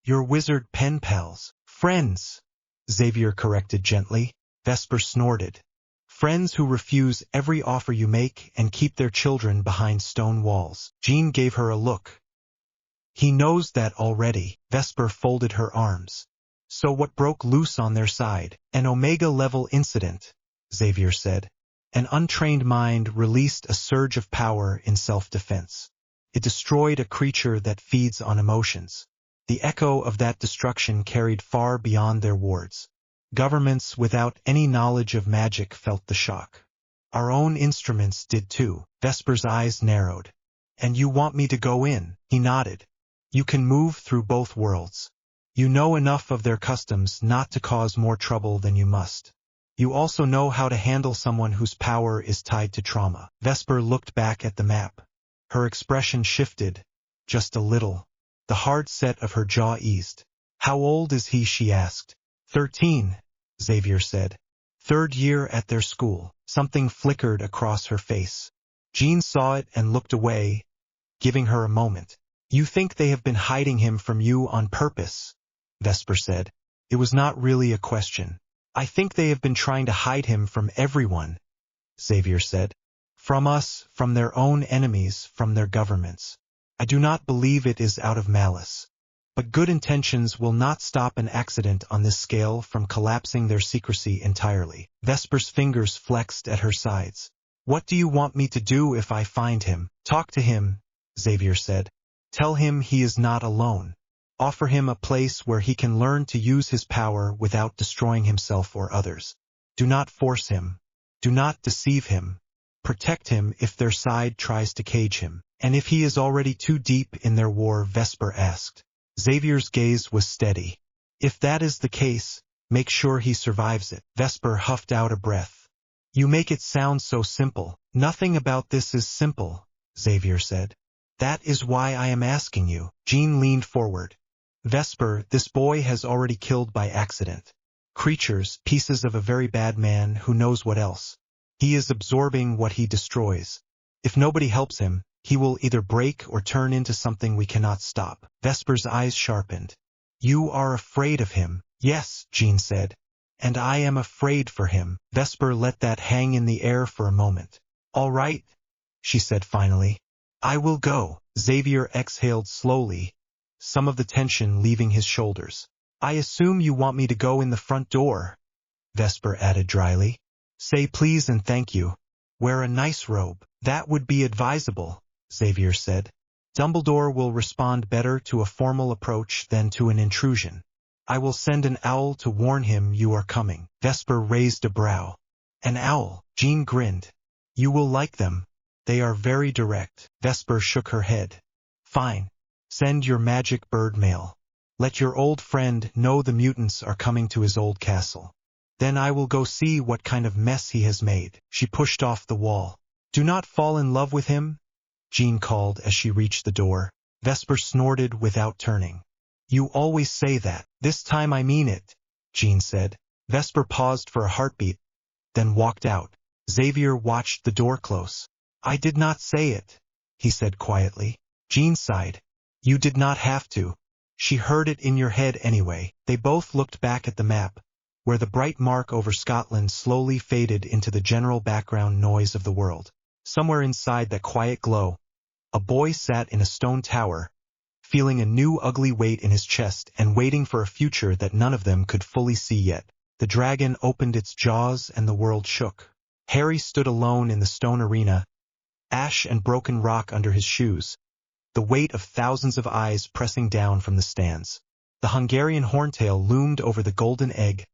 Your wizard pen pals. Friends, Xavier corrected gently. Vesper snorted. Friends who refuse every offer you make and keep their children behind stone walls. Jean gave her a look. He knows that already. Vesper folded her arms. So what broke loose on their side? An Omega-level incident, Xavier said. An untrained mind released a surge of power in self-defense. It destroyed a creature that feeds on emotions. The echo of that destruction carried far beyond their wards. Governments without any knowledge of magic felt the shock. Our own instruments did too. Vesper's eyes narrowed. And you want me to go in? He nodded. You can move through both worlds. You know enough of their customs not to cause more trouble than you must. You also know how to handle someone whose power is tied to trauma. Vesper looked back at the map. Her expression shifted, just a little. The hard set of her jaw eased. How old is he? She asked. 13, Xavier said. 3rd year at their school. Something flickered across her face. Jean saw it and looked away, giving her a moment. You think they have been hiding him from you on purpose, Vesper said. It was not really a question. I think they have been trying to hide him from everyone, Xavier said. From us, from their own enemies, from their governments. I do not believe it is out of malice. But good intentions will not stop an accident on this scale from collapsing their secrecy entirely. Vesper's fingers flexed at her sides. What do you want me to do if I find him? Talk to him, Xavier said. Tell him he is not alone. Offer him a place where he can learn to use his power without destroying himself or others. Do not force him. Do not deceive him. Protect him if their side tries to cage him. And if he is already too deep in their war, Vesper asked. Xavier's gaze was steady. If that is the case, make sure he survives it. Vesper huffed out a breath. You make it sound so simple. Nothing about this is simple, Xavier said. That is why I am asking you. Jean leaned forward. Vesper, this boy has already killed by accident. Creatures, pieces of a very bad man who knows what else. He is absorbing what he destroys. If nobody helps him, he will either break or turn into something we cannot stop. Vesper's eyes sharpened. You are afraid of him. Yes, Jean said. And I am afraid for him. Vesper let that hang in the air for a moment. All right, she said finally. I will go. Xavier exhaled slowly, some of the tension leaving his shoulders. I assume you want me to go in the front door, Vesper added dryly. Say please and thank you. Wear a nice robe. That would be advisable, Xavier said. Dumbledore will respond better to a formal approach than to an intrusion. I will send an owl to warn him you are coming. Vesper raised a brow. An owl, Jean grinned. You will like them. They are very direct. Vesper shook her head. Fine. Send your magic bird mail. Let your old friend know the mutants are coming to his old castle. Then I will go see what kind of mess he has made. She pushed off the wall. Do not fall in love with him, Jean called as she reached the door. Vesper snorted without turning. You always say that. This time I mean it, Jean said. Vesper paused for a heartbeat, then walked out. Xavier watched the door close. I did not say it, he said quietly. Jean sighed. You did not have to. She heard it in your head anyway. They both looked back at the map, where the bright mark over Scotland slowly faded into the general background noise of the world. Somewhere inside that quiet glow, a boy sat in a stone tower, feeling a new ugly weight in his chest and waiting for a future that none of them could fully see yet. The dragon opened its jaws and the world shook. Harry stood alone in the stone arena, ash and broken rock under his shoes, the weight of thousands of eyes pressing down from the stands. The Hungarian horntail loomed over the golden egg,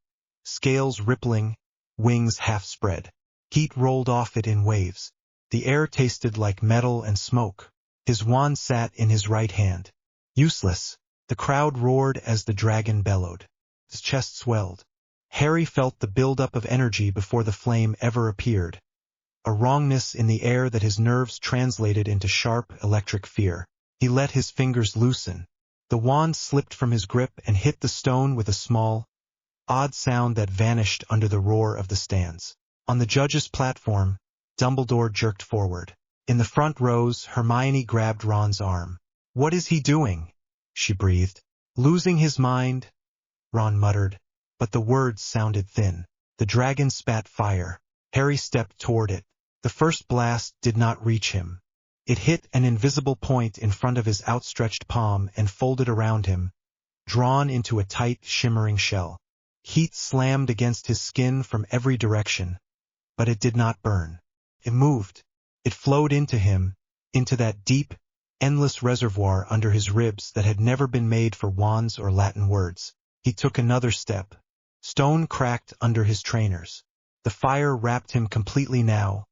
scales rippling, wings half spread. Heat rolled off it in waves. The air tasted like metal and smoke. His wand sat in his right hand. Useless. The crowd roared as the dragon bellowed. His chest swelled. Harry felt the buildup of energy before the flame ever appeared. A wrongness in the air that his nerves translated into sharp, electric fear. He let his fingers loosen. The wand slipped from his grip and hit the stone with a small, odd sound that vanished under the roar of the stands. On the judge's platform, Dumbledore jerked forward. In the front rows, Hermione grabbed Ron's arm. "What is he doing?" she breathed. "Losing his mind," Ron muttered, but the words sounded thin. The dragon spat fire. Harry stepped toward it. The first blast did not reach him. It hit an invisible point in front of his outstretched palm and folded around him, drawn into a tight, shimmering shell. Heat slammed against his skin from every direction, but it did not burn. It moved. It flowed into him, into that deep, endless reservoir under his ribs that had never been made for wands or Latin words. He took another step. Stone cracked under his trainers. The fire wrapped him completely now,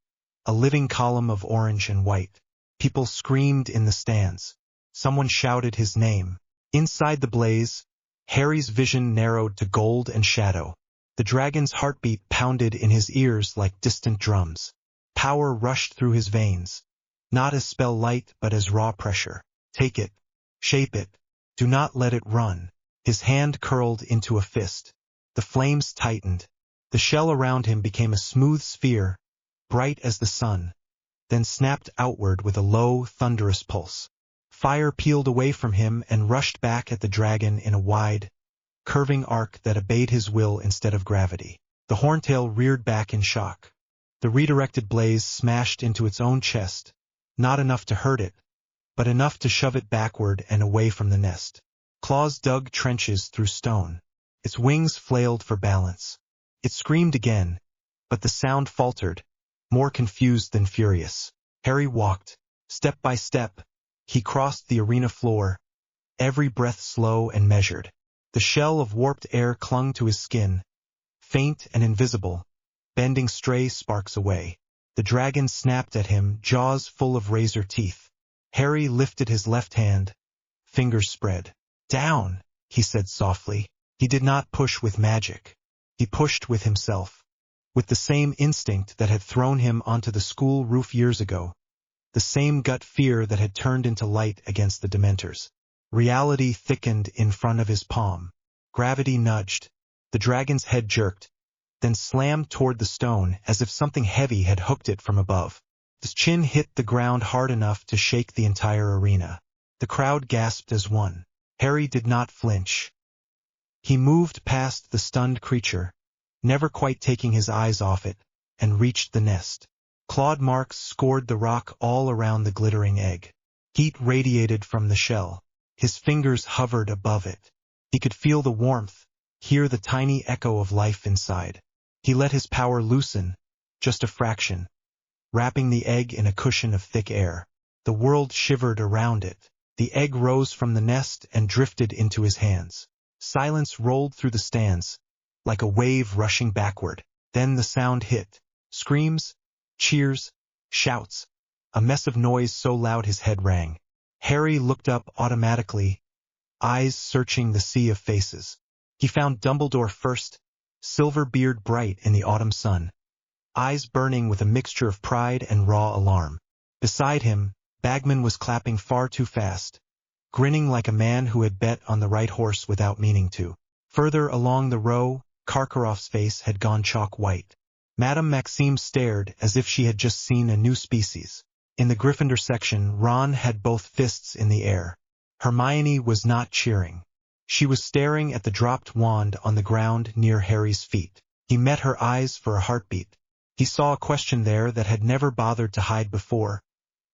a living column of orange and white. People screamed in the stands. Someone shouted his name. Inside the blaze, Harry's vision narrowed to gold and shadow. The dragon's heartbeat pounded in his ears like distant drums. Power rushed through his veins, not as spell light but as raw pressure. Take it. Shape it. Do not let it run. His hand curled into a fist. The flames tightened. The shell around him became a smooth sphere, bright as the sun, then snapped outward with a low, thunderous pulse. Fire peeled away from him and rushed back at the dragon in a wide, curving arc that obeyed his will instead of gravity. The horntail reared back in shock. The redirected blaze smashed into its own chest, not enough to hurt it, but enough to shove it backward and away from the nest. Claws dug trenches through stone. Its wings flailed for balance. It screamed again, but the sound faltered, more confused than furious. Harry walked. Step by step, he crossed the arena floor, every breath slow and measured. The shell of warped air clung to his skin, faint and invisible, bending stray sparks away. The dragon snapped at him, jaws full of razor teeth. Harry lifted his left hand, fingers spread. "Down," he said softly. He did not push with magic. He pushed with himself, with the same instinct that had thrown him onto the school roof years ago, the same gut fear that had turned into light against the Dementors. Reality thickened in front of his palm. Gravity nudged. The dragon's head jerked, then slammed toward the stone as if something heavy had hooked it from above. His chin hit the ground hard enough to shake the entire arena. The crowd gasped as one. Harry did not flinch. He moved past the stunned creature, never quite taking his eyes off it, and reached the nest. Clawed marks scored the rock all around the glittering egg. Heat radiated from the shell. His fingers hovered above it. He could feel the warmth, hear the tiny echo of life inside. He let his power loosen, just a fraction, wrapping the egg in a cushion of thick air. The world shivered around it. The egg rose from the nest and drifted into his hands. Silence rolled through the stands, like a wave rushing backward. Then the sound hit. Screams, cheers, shouts, a mess of noise so loud his head rang. Harry looked up automatically, eyes searching the sea of faces. He found Dumbledore first, silver beard bright in the autumn sun, eyes burning with a mixture of pride and raw alarm. Beside him, Bagman was clapping far too fast, grinning like a man who had bet on the right horse without meaning to. Further along the row, Karkaroff's face had gone chalk white. Madame Maxime stared as if she had just seen a new species. In the Gryffindor section, Ron had both fists in the air. Hermione was not cheering. She was staring at the dropped wand on the ground near Harry's feet. He met her eyes for a heartbeat. He saw a question there that had never bothered to hide before,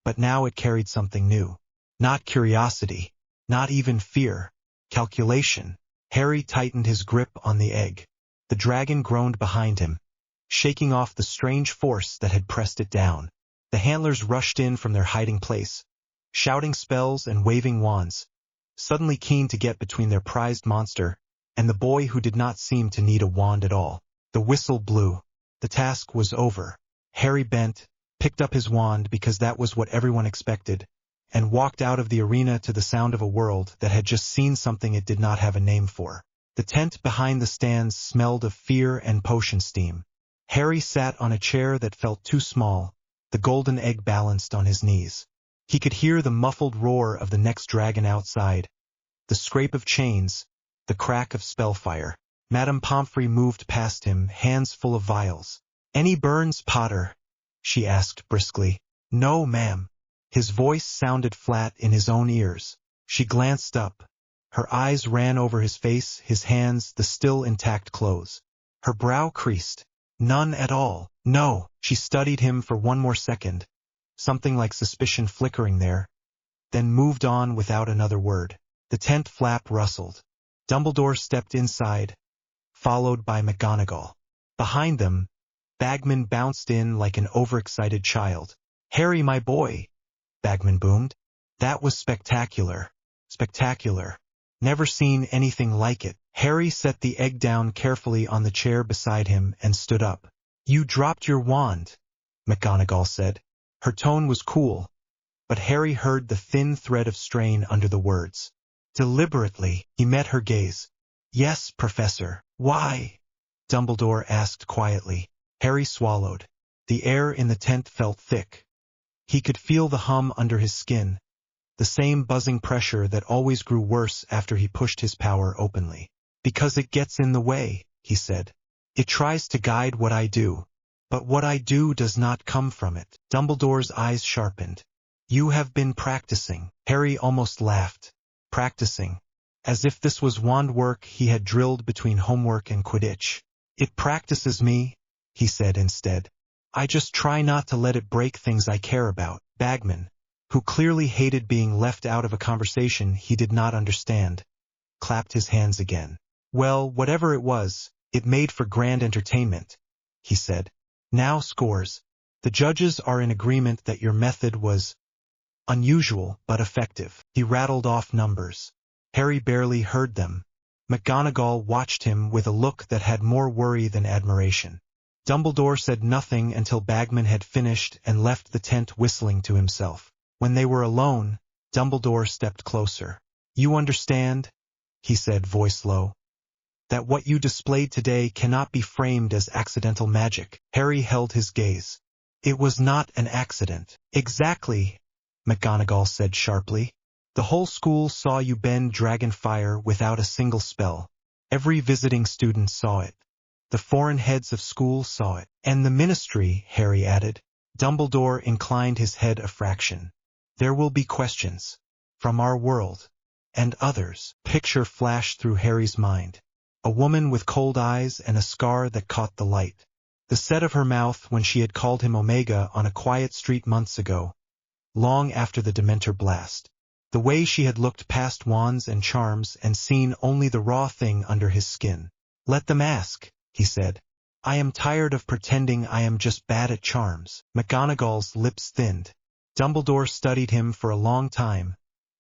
but now it carried something new. Not curiosity, not even fear. Calculation. Harry tightened his grip on the egg. The dragon groaned behind him, shaking off the strange force that had pressed it down. The handlers rushed in from their hiding place, shouting spells and waving wands, suddenly keen to get between their prized monster and the boy who did not seem to need a wand at all. The whistle blew. The task was over. Harry bent, picked up his wand because that was what everyone expected, and walked out of the arena to the sound of a world that had just seen something it did not have a name for. The tent behind the stands smelled of fear and potion steam. Harry sat on a chair that felt too small, the golden egg balanced on his knees. He could hear the muffled roar of the next dragon outside, the scrape of chains, the crack of spellfire. Madame Pomfrey moved past him, hands full of vials. "Any burns, Potter?" she asked briskly. No, ma'am. His voice sounded flat in his own ears. She glanced up. Her eyes ran over his face, his hands, the still intact clothes. Her brow creased. None at all. No. She studied him for one more second, something like suspicion flickering there, then moved on without another word. The tent flap rustled. Dumbledore stepped inside, followed by McGonagall. Behind them, Bagman bounced in like an overexcited child. "Harry, my boy," Bagman boomed. "That was spectacular. Spectacular. Never seen anything like it." Harry set the egg down carefully on the chair beside him and stood up. "You dropped your wand," McGonagall said. Her tone was cool, but Harry heard the thin thread of strain under the words. Deliberately, he met her gaze. "Yes, Professor." "Why?" Dumbledore asked quietly. Harry swallowed. The air in the tent felt thick. He could feel the hum under his skin, the same buzzing pressure that always grew worse after he pushed his power openly. "Because it gets in the way," he said. "It tries to guide what I do, but what I do does not come from it." Dumbledore's eyes sharpened. "You have been practicing." Harry almost laughed. Practicing. As if this was wand work he had drilled between homework and Quidditch. "It practices me," he said instead. "I just try not to let it break things I care about." Bagman, who clearly hated being left out of a conversation he did not understand, clapped his hands again. "Well, whatever it was, it made for grand entertainment," he said. "Now scores. The judges are in agreement that your method was unusual but effective." He rattled off numbers. Harry barely heard them. McGonagall watched him with a look that had more worry than admiration. Dumbledore said nothing until Bagman had finished and left the tent whistling to himself. When they were alone, Dumbledore stepped closer. "You understand," he said, voice low, "that what you displayed today cannot be framed as accidental magic." Harry held his gaze. "It was not an accident." "Exactly," McGonagall said sharply. "The whole school saw you bend dragon fire without a single spell. Every visiting student saw it. The foreign heads of school saw it. And the ministry," Harry added. Dumbledore inclined his head a fraction. "There will be questions. From our world. And others." Picture flashed through Harry's mind. A woman with cold eyes and a scar that caught the light. The set of her mouth when she had called him Omega on a quiet street months ago, long after the Dementor blast. The way she had looked past wands and charms and seen only the raw thing under his skin. "Let them ask," he said. "I am tired of pretending I am just bad at charms." McGonagall's lips thinned. Dumbledore studied him for a long time,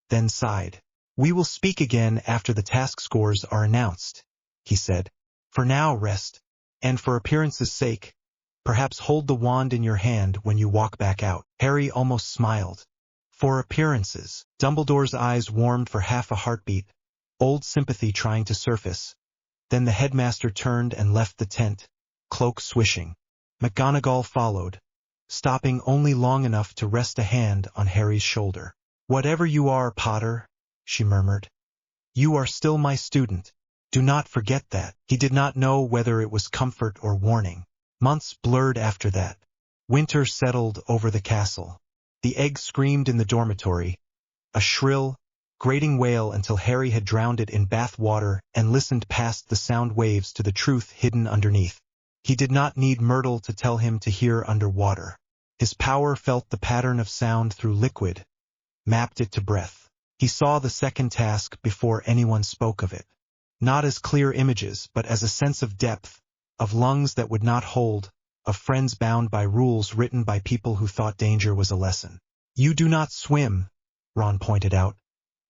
then sighed. "We will speak again after the task scores are announced," he said. "For now, rest, and for appearance's sake, perhaps hold the wand in your hand when you walk back out." Harry almost smiled. For appearances. Dumbledore's eyes warmed for half a heartbeat, old sympathy trying to surface. Then the headmaster turned and left the tent, cloak swishing. McGonagall followed, stopping only long enough to rest a hand on Harry's shoulder. "Whatever you are, Potter," she murmured, "you are still my student. Do not forget that." He did not know whether it was comfort or warning. Months blurred after that. Winter settled over the castle. The egg screamed in the dormitory, a shrill, grating wail until Harry had drowned it in bath water and listened past the sound waves to the truth hidden underneath. He did not need Myrtle to tell him to hear underwater. His power felt the pattern of sound through liquid, mapped it to breath. He saw the second task before anyone spoke of it. Not as clear images, but as a sense of depth, of lungs that would not hold, of friends bound by rules written by people who thought danger was a lesson. "You do not swim," Ron pointed out.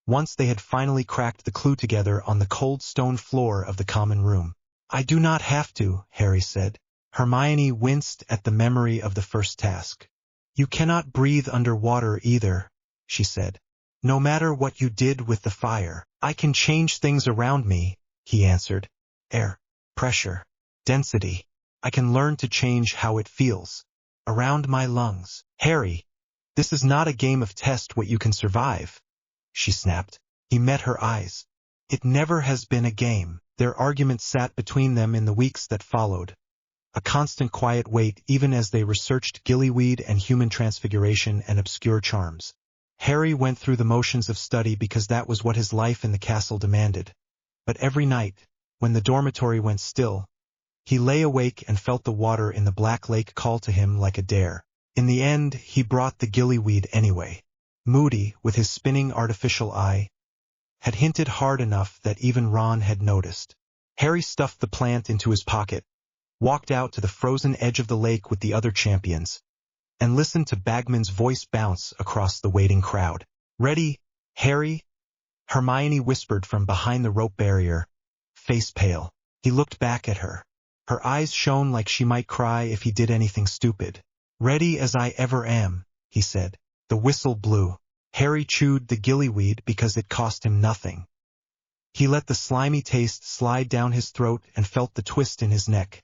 Once they had finally cracked the clue together on the cold stone floor of the common room. "I do not have to," Harry said. Hermione winced at the memory of the first task. "You cannot breathe underwater either," she said. "No matter what you did with the fire." "I can change things around me," he answered. "Air, pressure, density. I can learn to change how it feels. Around my lungs." "Harry, this is not a game of test what you can survive," she snapped. He met her eyes. "It never has been a game." Their argument sat between them in the weeks that followed. a constant quiet wait even as they researched gillyweed and human transfiguration and obscure charms. Harry went through the motions of study because that was what his life in the castle demanded. But every night, when the dormitory went still, he lay awake and felt the water in the black lake call to him like a dare. In the end, he brought the gillyweed anyway. Moody, with his spinning artificial eye, had hinted hard enough that even Ron had noticed. Harry stuffed the plant into his pocket, walked out to the frozen edge of the lake with the other champions, and listened to Bagman's voice bounce across the waiting crowd. "Ready, Harry?" Hermione whispered from behind the rope barrier, face pale. He looked back at her. Her eyes shone like she might cry if he did anything stupid. "Ready as I ever am," he said. The whistle blew. Harry chewed the gillyweed because it cost him nothing. He let the slimy taste slide down his throat and felt the twist in his neck.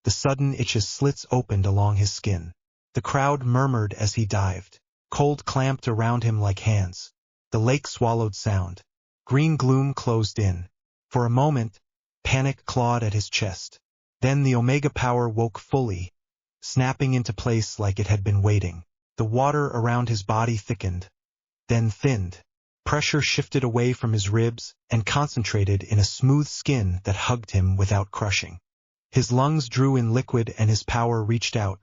The sudden itches slits opened along his skin. The crowd murmured as he dived. Cold clamped around him like hands. The lake swallowed sound. Green gloom closed in. For a moment, panic clawed at his chest. Then the Omega power woke fully, snapping into place like it had been waiting. The water around his body thickened, then thinned. Pressure shifted away from his ribs and concentrated in a smooth skin that hugged him without crushing. His lungs drew in liquid and his power reached out,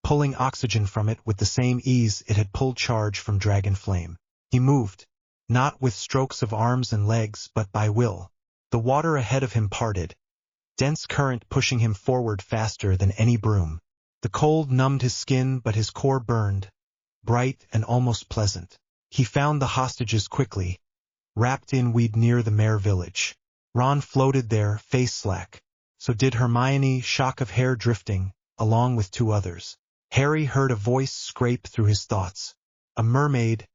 pulling oxygen from it with the same ease it had pulled charge from Dragon Flame. He moved, not with strokes of arms and legs but by will. The water ahead of him parted, dense current pushing him forward faster than any broom. The cold numbed his skin but his core burned, bright and almost pleasant. He found the hostages quickly, wrapped in weed near the Mare village. Ron floated there, face slack. So did Hermione, shock of hair drifting, along with two others. Harry heard a voice scrape through his thoughts. A mermaid,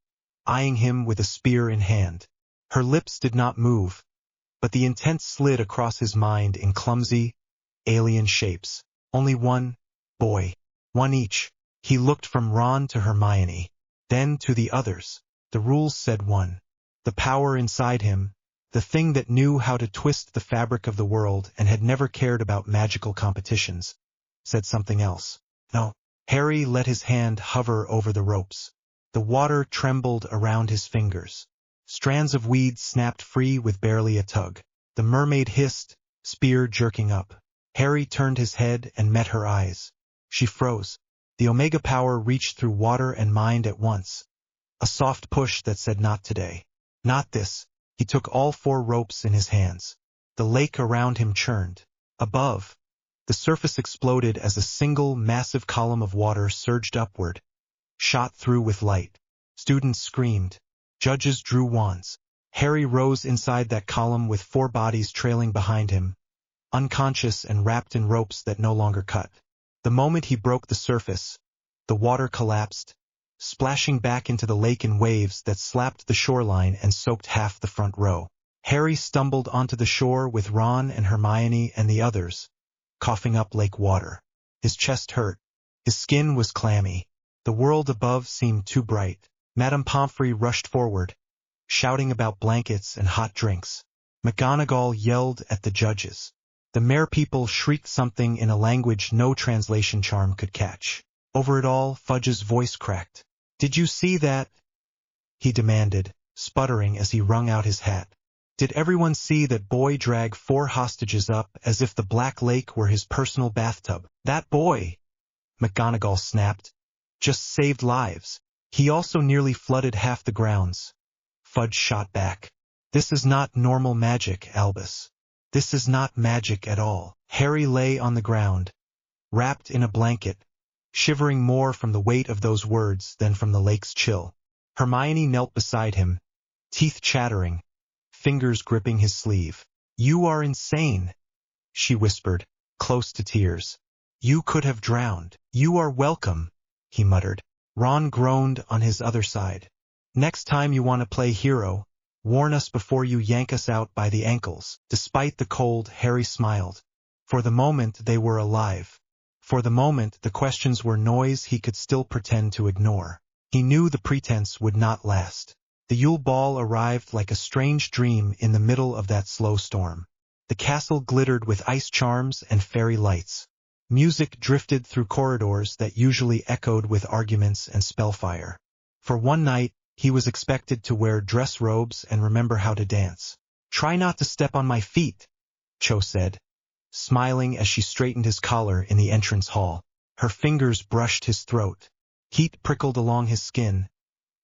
eyeing him with a spear in hand. Her lips did not move, but the intent slid across his mind in clumsy, alien shapes. Only one, boy. One each. He looked from Ron to Hermione, then to the others. The rules said one. The power inside him, the thing that knew how to twist the fabric of the world and had never cared about magical competitions, said something else. No. Harry let his hand hover over the ropes. The water trembled around his fingers. Strands of weed snapped free with barely a tug. The mermaid hissed, spear jerking up. Harry turned his head and met her eyes. She froze. The Omega power reached through water and mind at once. A soft push that said not today. Not this. He took all 4 ropes in his hands. The lake around him churned. Above, the surface exploded as a single massive column of water surged upward, shot through with light. Students screamed. Judges drew wands. Harry rose inside that column with 4 bodies trailing behind him, unconscious and wrapped in ropes that no longer cut. The moment he broke the surface, the water collapsed, splashing back into the lake in waves that slapped the shoreline and soaked half the front row. Harry stumbled onto the shore with Ron and Hermione and the others, coughing up lake water. His chest hurt. His skin was clammy. The world above seemed too bright. Madame Pomfrey rushed forward, shouting about blankets and hot drinks. McGonagall yelled at the judges. The Mare people shrieked something in a language no translation charm could catch. Over it all, Fudge's voice cracked. "Did you see that?" he demanded, sputtering as he wrung out his hat. "Did everyone see that boy drag 4 hostages up as if the Black Lake were his personal bathtub? That boy," McGonagall snapped, "just saved lives. He also nearly flooded half the grounds." Fudge shot back. "This is not normal magic, Albus. This is not magic at all." Harry lay on the ground, wrapped in a blanket, shivering more from the weight of those words than from the lake's chill. Hermione knelt beside him, teeth chattering, fingers gripping his sleeve. "You are insane," she whispered, close to tears. "You could have drowned." "You are welcome," he muttered. Ron groaned on his other side. "Next time you want to play hero, warn us before you yank us out by the ankles." Despite the cold, Harry smiled. For the moment they were alive. For the moment the questions were noise he could still pretend to ignore. He knew the pretense would not last. The Yule Ball arrived like a strange dream in the middle of that slow storm. The castle glittered with ice charms and fairy lights. Music drifted through corridors that usually echoed with arguments and spellfire. For one night, he was expected to wear dress robes and remember how to dance. "Try not to step on my feet," Cho said, smiling as she straightened his collar in the entrance hall. Her fingers brushed his throat. Heat prickled along his skin.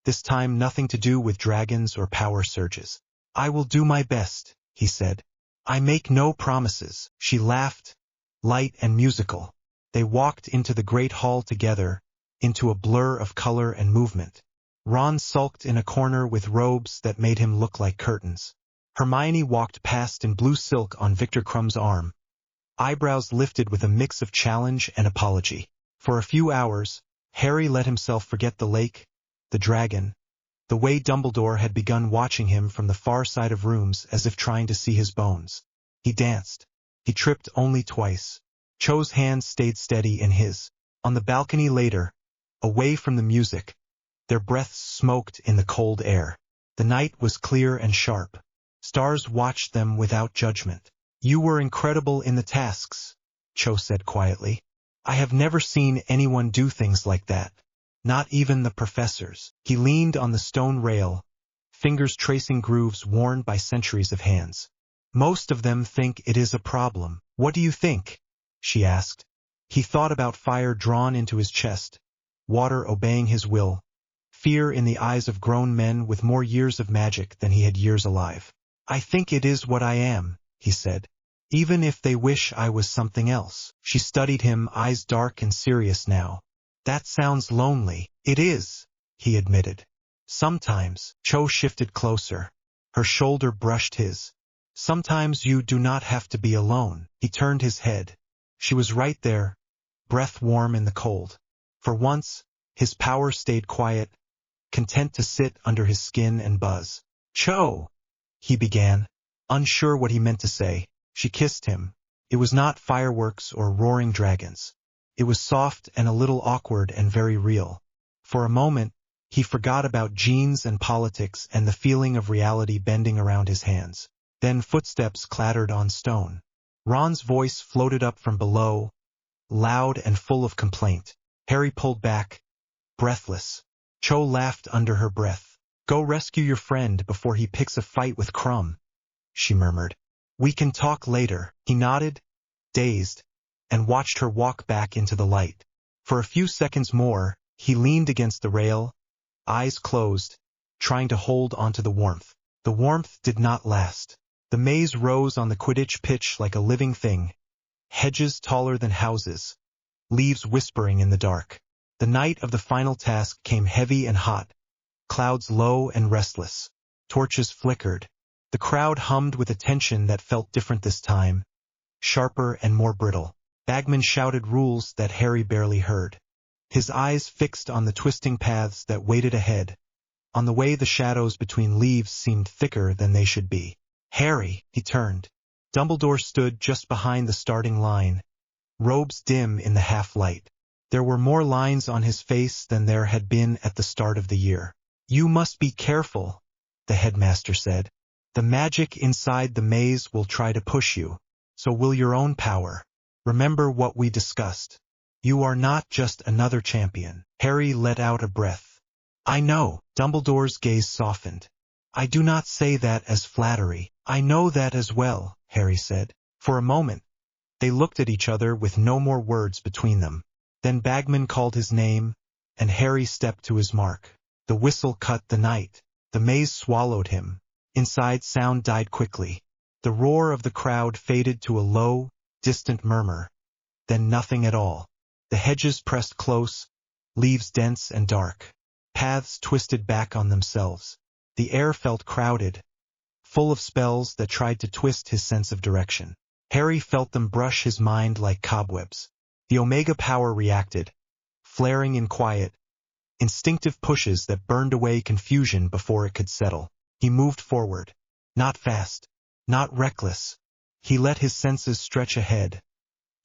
This time nothing to do with dragons or power surges. "I will do my best," he said. "I make no promises." She laughed, light and musical. They walked into the great hall together, into a blur of color and movement. Ron sulked in a corner with robes that made him look like curtains. Hermione walked past in blue silk on Victor Crumb's arm, eyebrows lifted with a mix of challenge and apology. For a few hours, Harry let himself forget the lake, the dragon, the way Dumbledore had begun watching him from the far side of rooms as if trying to see his bones. He danced. He tripped only twice. Cho's hand stayed steady in his. On the balcony later, away from the music, their breaths smoked in the cold air. The night was clear and sharp. Stars watched them without judgment. "You were incredible in the tasks," Cho said quietly. "I have never seen anyone do things like that. Not even the professors." He leaned on the stone rail, fingers tracing grooves worn by centuries of hands. "Most of them think it is a problem." "What do you think?" she asked. He thought about fire drawn into his chest, water obeying his will, fear in the eyes of grown men with more years of magic than he had years alive. "I think it is what I am," he said. "Even if they wish I was something else." She studied him, eyes dark and serious now. "That sounds lonely." "It is," he admitted. "Sometimes." Cho shifted closer. Her shoulder brushed his. "Sometimes you do not have to be alone." He turned his head. She was right there, breath warm in the cold. For once, his power stayed quiet, content to sit under his skin and buzz. "Cho," he began, unsure what he meant to say. She kissed him. It was not fireworks or roaring dragons. It was soft and a little awkward and very real. For a moment, he forgot about genes and politics and the feeling of reality bending around his hands. Then footsteps clattered on stone. Ron's voice floated up from below, loud and full of complaint. Harry pulled back, breathless. Cho laughed under her breath. "Go rescue your friend before he picks a fight with Crumb," she murmured. "We can talk later." He nodded, dazed, and watched her walk back into the light. For a few seconds more, he leaned against the rail, eyes closed, trying to hold onto the warmth. The warmth did not last. The maze rose on the Quidditch pitch like a living thing, hedges taller than houses, leaves whispering in the dark. The night of the final task came heavy and hot, clouds low and restless. Torches flickered. The crowd hummed with a tension that felt different this time, sharper and more brittle. Bagman shouted rules that Harry barely heard, his eyes fixed on the twisting paths that waited ahead, on the way the shadows between leaves seemed thicker than they should be. "Harry," he turned. Dumbledore stood just behind the starting line, robes dim in the half-light. There were more lines on his face than there had been at the start of the year. "You must be careful," the headmaster said. "The magic inside the maze will try to push you, so will your own power. Remember what we discussed. You are not just another champion." Harry let out a breath. "I know." Dumbledore's gaze softened. "I do not say that as flattery." "I know that as well," Harry said. For a moment, they looked at each other with no more words between them. Then Bagman called his name, and Harry stepped to his mark. The whistle cut the night. The maze swallowed him. Inside, sound died quickly. The roar of the crowd faded to a low, distant murmur. Then nothing at all. The hedges pressed close, leaves dense and dark. Paths twisted back on themselves. The air felt crowded, full of spells that tried to twist his sense of direction. Harry felt them brush his mind like cobwebs. The Omega power reacted, flaring in quiet, instinctive pushes that burned away confusion before it could settle. He moved forward. Not fast, not reckless. He let his senses stretch ahead,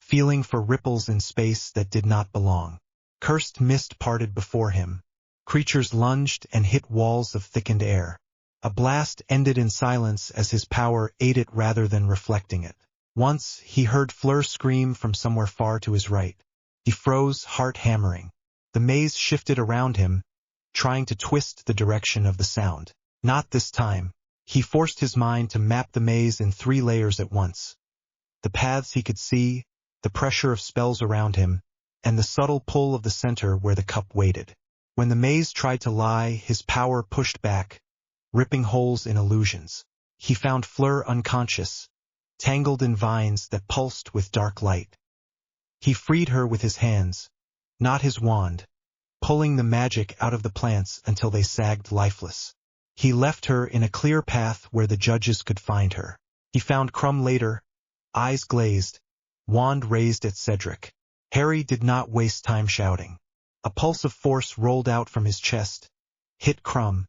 feeling for ripples in space that did not belong. Cursed mist parted before him. Creatures lunged and hit walls of thickened air. A blast ended in silence as his power ate it rather than reflecting it. Once, he heard Fleur scream from somewhere far to his right. He froze, heart hammering. The maze shifted around him, trying to twist the direction of the sound. Not this time. He forced his mind to map the maze in 3 layers at once. The paths he could see, the pressure of spells around him, and the subtle pull of the center where the cup waited. When the maze tried to lie, his power pushed back, ripping holes in illusions. He found Fleur unconscious, tangled in vines that pulsed with dark light. He freed her with his hands, not his wand, pulling the magic out of the plants until they sagged lifeless. He left her in a clear path where the judges could find her. He found Crumb later, eyes glazed, wand raised at Cedric. Harry did not waste time shouting. A pulse of force rolled out from his chest, hit Crumb,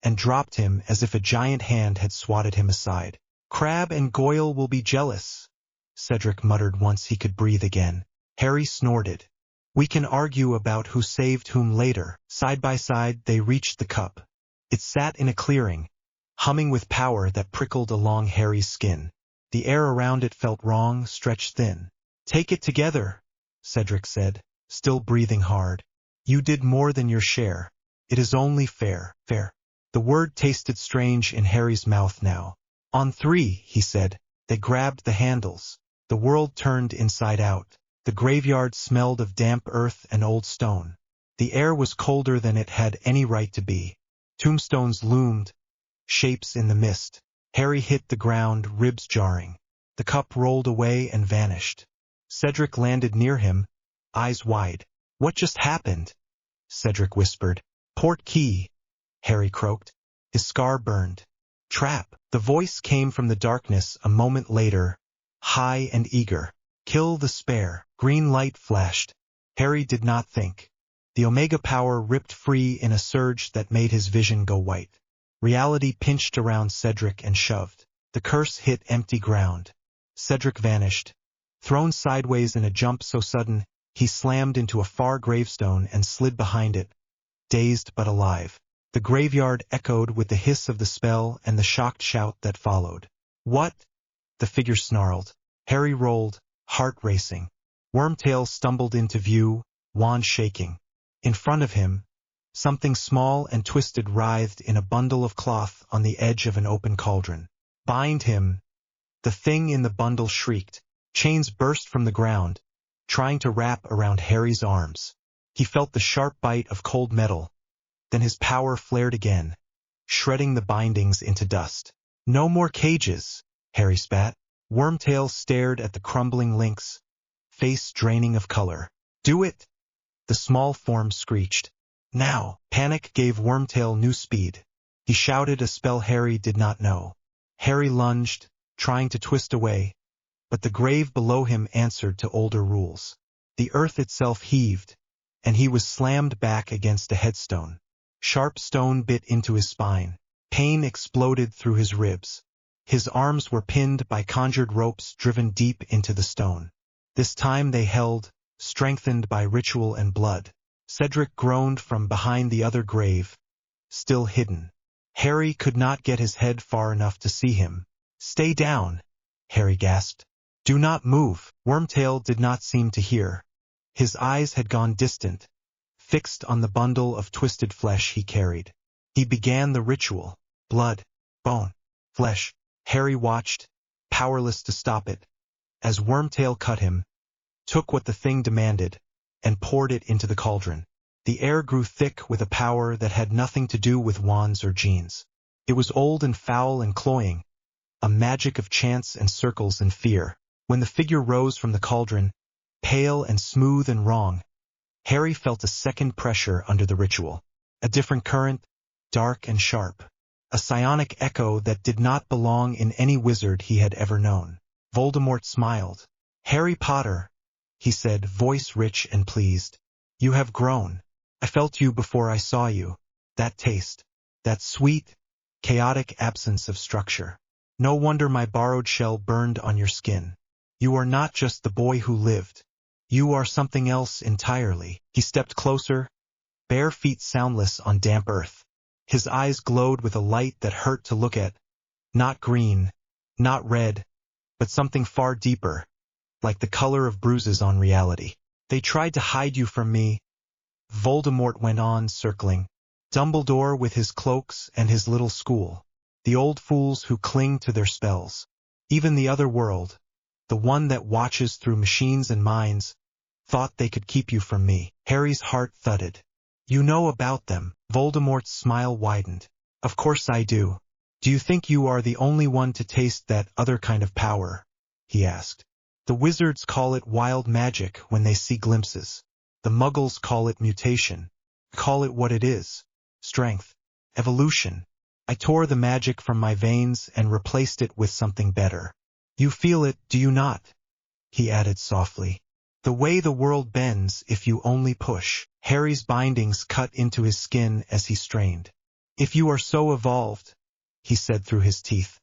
and dropped him as if a giant hand had swatted him aside. "Crabbe and Goyle will be jealous," Cedric muttered once he could breathe again. Harry snorted. "We can argue about who saved whom later." Side by side they reached the cup. It sat in a clearing, humming with power that prickled along Harry's skin. The air around it felt wrong, stretched thin. "Take it together," Cedric said, still breathing hard. "You did more than your share. It is only fair." Fair. The word tasted strange in Harry's mouth now. "On 3, he said. They grabbed the handles. The world turned inside out. The graveyard smelled of damp earth and old stone. The air was colder than it had any right to be. Tombstones loomed, shapes in the mist. Harry hit the ground, ribs jarring. The cup rolled away and vanished. Cedric landed near him, eyes wide. "What just happened?" Cedric whispered. "Port key," Harry croaked. His scar burned. "Trap." The voice came from the darkness a moment later, high and eager. "Kill the spare." Green light flashed. Harry did not think. The Omega power ripped free in a surge that made his vision go white. Reality pinched around Cedric and shoved. The curse hit empty ground. Cedric vanished. Thrown sideways in a jump so sudden, he slammed into a far gravestone and slid behind it, dazed but alive. The graveyard echoed with the hiss of the spell and the shocked shout that followed. "What?" the figure snarled. Harry rolled, heart racing. Wormtail stumbled into view, wand shaking. In front of him, something small and twisted writhed in a bundle of cloth on the edge of an open cauldron. "Bind him!" The thing in the bundle shrieked. Chains burst from the ground, trying to wrap around Harry's arms. He felt the sharp bite of cold metal. Then his power flared again, shredding the bindings into dust. "No more cages," Harry spat. Wormtail stared at the crumbling links, face draining of color. "Do it!" the small form screeched. "Now!" Panic gave Wormtail new speed. He shouted a spell Harry did not know. Harry lunged, trying to twist away, but the grave below him answered to older rules. The earth itself heaved, and he was slammed back against a headstone. Sharp stone bit into his spine. Pain exploded through his ribs. His arms were pinned by conjured ropes driven deep into the stone. This time they held, strengthened by ritual and blood. Cedric groaned from behind the other grave, still hidden. Harry could not get his head far enough to see him. "Stay down," Harry gasped. "Do not move." Wormtail did not seem to hear. His eyes had gone distant, fixed on the bundle of twisted flesh he carried. He began the ritual. Blood, bone, flesh. Harry watched, powerless to stop it, as Wormtail cut him, took what the thing demanded, and poured it into the cauldron. The air grew thick with a power that had nothing to do with wands or genes. It was old and foul and cloying, a magic of chance and circles and fear. When the figure rose from the cauldron, pale and smooth and wrong, Harry felt a second pressure under the ritual. A different current, dark and sharp. A psionic echo that did not belong in any wizard he had ever known. Voldemort smiled. "Harry Potter," he said, voice rich and pleased. "You have grown. I felt you before I saw you. That taste. That sweet, chaotic absence of structure. No wonder my borrowed shell burned on your skin. You are not just the boy who lived. You are something else entirely." He stepped closer, bare feet soundless on damp earth. His eyes glowed with a light that hurt to look at. Not green, not red, but something far deeper, like the color of bruises on reality. They tried to hide you from me, Voldemort went on, circling. Dumbledore with his cloaks and his little school. The old fools who cling to their spells. Even the other world, the one that watches through machines and minds, thought they could keep you from me. Harry's heart thudded. You know about them. Voldemort's smile widened. Of course I do. Do you think you are the only one to taste that other kind of power? He asked. The wizards call it wild magic when they see glimpses. The muggles call it mutation. Call it what it is. Strength. Evolution. I tore the magic from my veins and replaced it with something better. You feel it, do you not? He added softly. The way the world bends if you only push. Harry's bindings cut into his skin as he strained. If you are so evolved, he said through his teeth,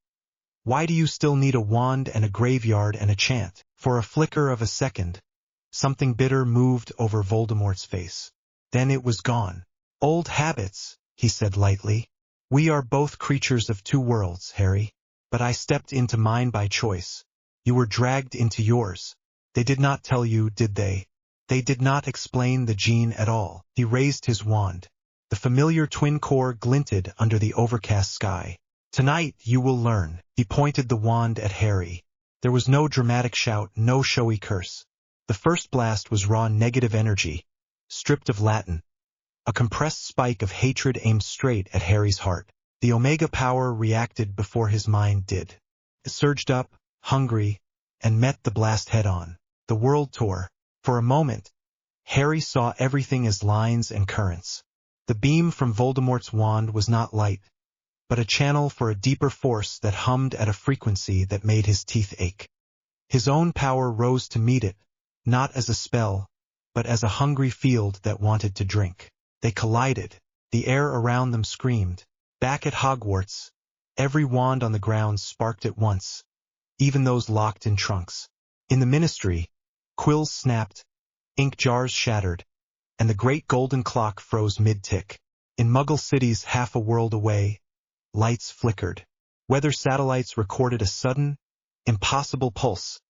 why do you still need a wand and a graveyard and a chant? For a flicker of a second, something bitter moved over Voldemort's face. Then it was gone. Old habits, he said lightly. We are both creatures of two worlds, Harry. But I stepped into mine by choice. You were dragged into yours. They did not tell you, did they? They did not explain the gene at all. He raised his wand. The familiar twin core glinted under the overcast sky. Tonight you will learn. He pointed the wand at Harry. There was no dramatic shout, no showy curse. The first blast was raw negative energy, stripped of Latin. A compressed spike of hatred aimed straight at Harry's heart. The Omega power reacted before his mind did. It surged up, hungry, and met the blast head-on. The world tore. For a moment, Harry saw everything as lines and currents. The beam from Voldemort's wand was not light, but a channel for a deeper force that hummed at a frequency that made his teeth ache. His own power rose to meet it, not as a spell, but as a hungry field that wanted to drink. They collided. The air around them screamed. Back at Hogwarts, every wand on the ground sparked at once, even those locked in trunks. In the Ministry, quills snapped, ink jars shattered, and the great golden clock froze mid-tick. In Muggle cities half a world away, lights flickered. Weather satellites recorded a sudden, impossible pulse,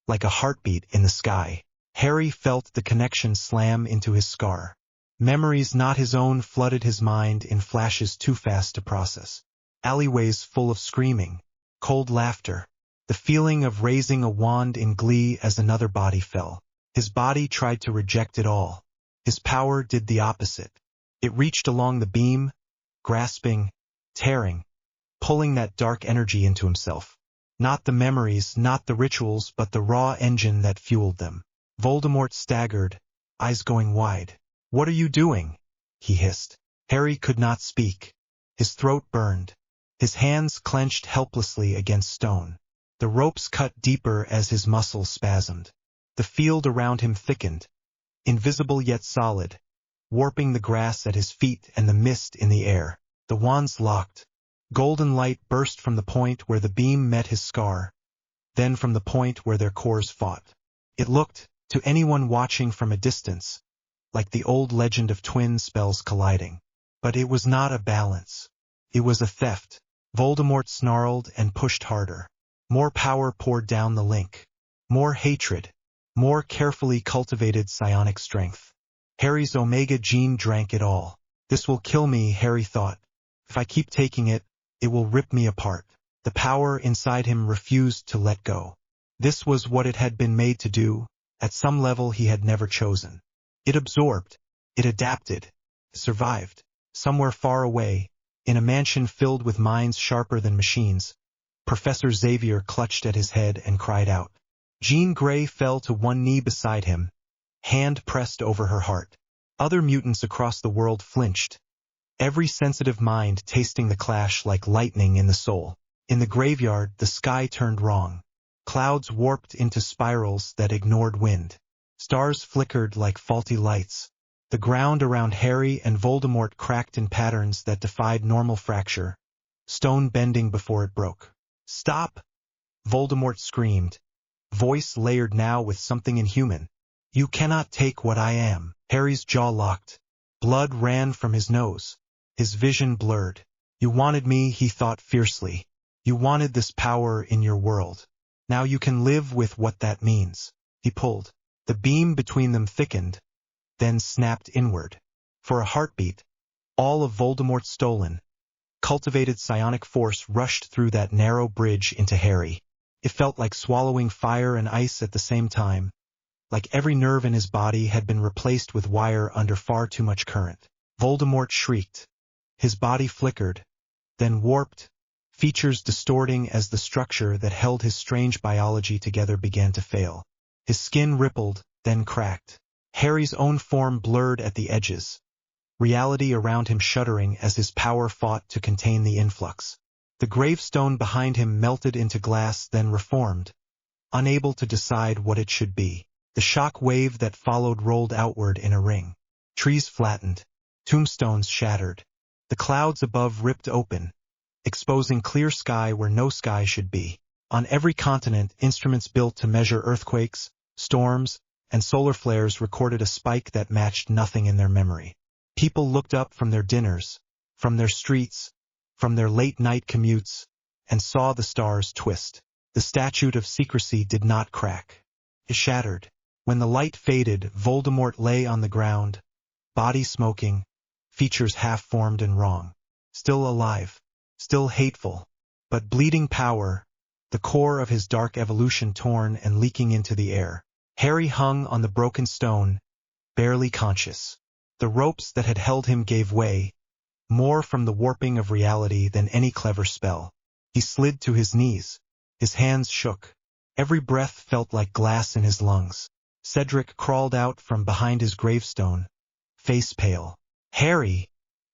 like a heartbeat in the sky. Harry felt the connection slam into his scar. Memories not his own flooded his mind in flashes too fast to process. Alleyways full of screaming, cold laughter, the feeling of raising a wand in glee as another body fell. His body tried to reject it all. His power did the opposite. It reached along the beam, grasping, tearing, pulling that dark energy into himself. Not the memories, not the rituals, but the raw engine that fueled them. Voldemort staggered, eyes going wide. What are you doing? He hissed. Harry could not speak. His throat burned. His hands clenched helplessly against stone. The ropes cut deeper as his muscles spasmed. The field around him thickened, invisible yet solid, warping the grass at his feet and the mist in the air. The wands locked. Golden light burst from the point where the beam met his scar, then from the point where their cores fought. It looked, to anyone watching from a distance, like the old legend of twin spells colliding. But it was not a balance. It was a theft. Voldemort snarled and pushed harder. More power poured down the link. More hatred. More carefully cultivated psionic strength. Harry's Omega gene drank it all. This will kill me, Harry thought. If I keep taking it, it will rip me apart. The power inside him refused to let go. This was what it had been made to do, at some level he had never chosen. It absorbed. It adapted. Survived. Somewhere far away, in a mansion filled with minds sharper than machines, Professor Xavier clutched at his head and cried out. Jean Grey fell to one knee beside him, hand pressed over her heart. Other mutants across the world flinched, every sensitive mind tasting the clash like lightning in the soul. In the graveyard, the sky turned wrong. Clouds warped into spirals that ignored wind. Stars flickered like faulty lights. The ground around Harry and Voldemort cracked in patterns that defied normal fracture, stone bending before it broke. Stop! Voldemort screamed, voice layered now with something inhuman. You cannot take what I am. Harry's jaw locked. Blood ran from his nose. His vision blurred. You wanted me, he thought fiercely. You wanted this power in your world. Now you can live with what that means. He pulled. The beam between them thickened, then snapped inward. For a heartbeat, all of Voldemort's stolen, cultivated psionic force rushed through that narrow bridge into Harry. It felt like swallowing fire and ice at the same time, like every nerve in his body had been replaced with wire under far too much current. Voldemort shrieked. His body flickered, then warped, features distorting as the structure that held his strange biology together began to fail. His skin rippled, then cracked. Harry's own form blurred at the edges, reality around him shuddering as his power fought to contain the influx. The gravestone behind him melted into glass, then reformed, unable to decide what it should be. The shock wave that followed rolled outward in a ring. Trees flattened. Tombstones shattered. The clouds above ripped open, exposing clear sky where no sky should be. On every continent, instruments built to measure earthquakes, storms, and solar flares recorded a spike that matched nothing in their memory. People looked up from their dinners, from their streets, from their late-night commutes, and saw the stars twist. The statute of secrecy did not crack. It shattered. When the light faded, Voldemort lay on the ground, body smoking, features half-formed and wrong. Still alive, still hateful, but bleeding power, the core of his dark evolution torn and leaking into the air. Harry hung on the broken stone, barely conscious. The ropes that had held him gave way, more from the warping of reality than any clever spell. He slid to his knees. His hands shook. Every breath felt like glass in his lungs. Cedric crawled out from behind his gravestone, face pale. "Harry,"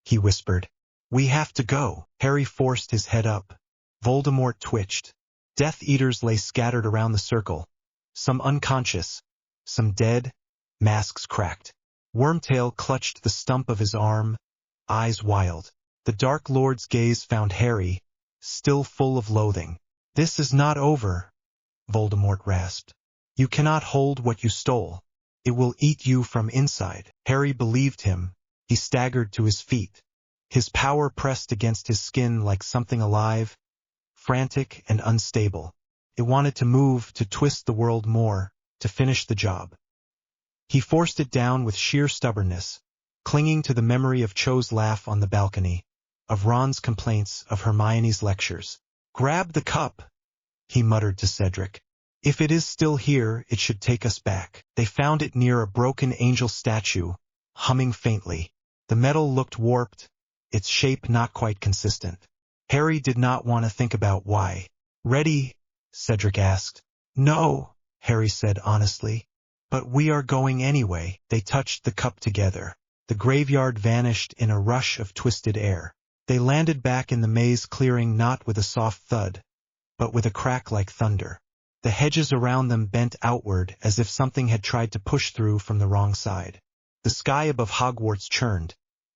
he whispered. "We have to go." Harry forced his head up. Voldemort twitched. Death Eaters lay scattered around the circle, some unconscious, some dead, masks cracked. Wormtail clutched the stump of his arm, eyes wild. The Dark Lord's gaze found Harry, still full of loathing. "This is not over," Voldemort rasped. "You cannot hold what you stole. It will eat you from inside." Harry believed him. He staggered to his feet. His power pressed against his skin like something alive, frantic and unstable. It wanted to move, to twist the world more, to finish the job. He forced it down with sheer stubbornness, clinging to the memory of Cho's laugh on the balcony, of Ron's complaints, of Hermione's lectures. "Grab the cup," he muttered to Cedric. "If it is still here, it should take us back." They found it near a broken angel statue, humming faintly. The metal looked warped, its shape not quite consistent. Harry did not want to think about why. "Ready?" Cedric asked. "No," Harry said honestly. "But we are going anyway." They touched the cup together. The graveyard vanished in a rush of twisted air. They landed back in the maze clearing, not with a soft thud, but with a crack like thunder. The hedges around them bent outward as if something had tried to push through from the wrong side. The sky above Hogwarts churned,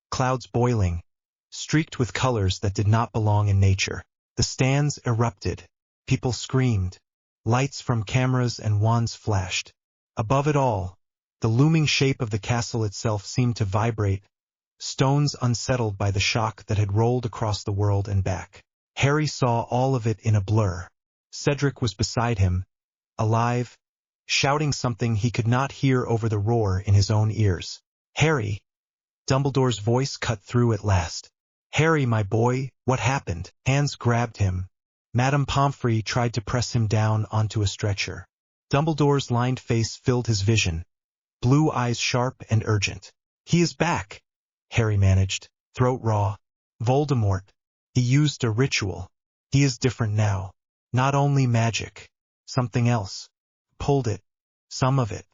clouds boiling, streaked with colors that did not belong in nature. The stands erupted. People screamed. Lights from cameras and wands flashed. Above it all, the looming shape of the castle itself seemed to vibrate, stones unsettled by the shock that had rolled across the world and back. Harry saw all of it in a blur. Cedric was beside him, alive, shouting something he could not hear over the roar in his own ears. "Harry!" Dumbledore's voice cut through at last. "Harry, my boy, what happened?" Hands grabbed him. Madame Pomfrey tried to press him down onto a stretcher. Dumbledore's lined face filled his vision, blue eyes sharp and urgent. "He is back," Harry managed, throat raw. "Voldemort. He used a ritual. He is different now. Not only magic. Something else. Pulled it. Some of it.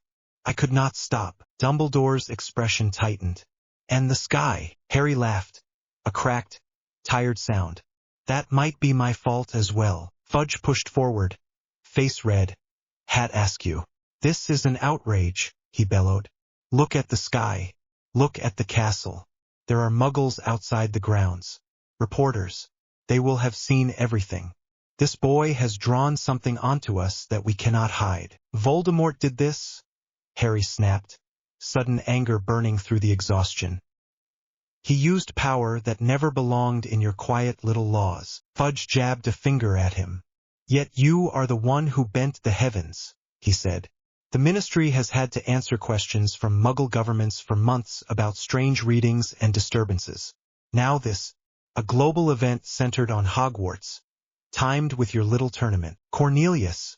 I could not stop." Dumbledore's expression tightened. "And the sky." Harry laughed. A cracked, tired sound. "That might be my fault as well." Fudge pushed forward, face red, hat askew. "This is an outrage," he bellowed. "Look at the sky. Look at the castle. There are muggles outside the grounds. Reporters. They will have seen everything. This boy has drawn something onto us that we cannot hide." "Voldemort did this?" Harry snapped, sudden anger burning through the exhaustion. "He used power that never belonged in your quiet little laws." Fudge jabbed a finger at him. Yet you are the one who bent the heavens, he said. The ministry has had to answer questions from Muggle governments for months about strange readings and disturbances. Now this, a global event centered on Hogwarts, timed with your little tournament. Cornelius,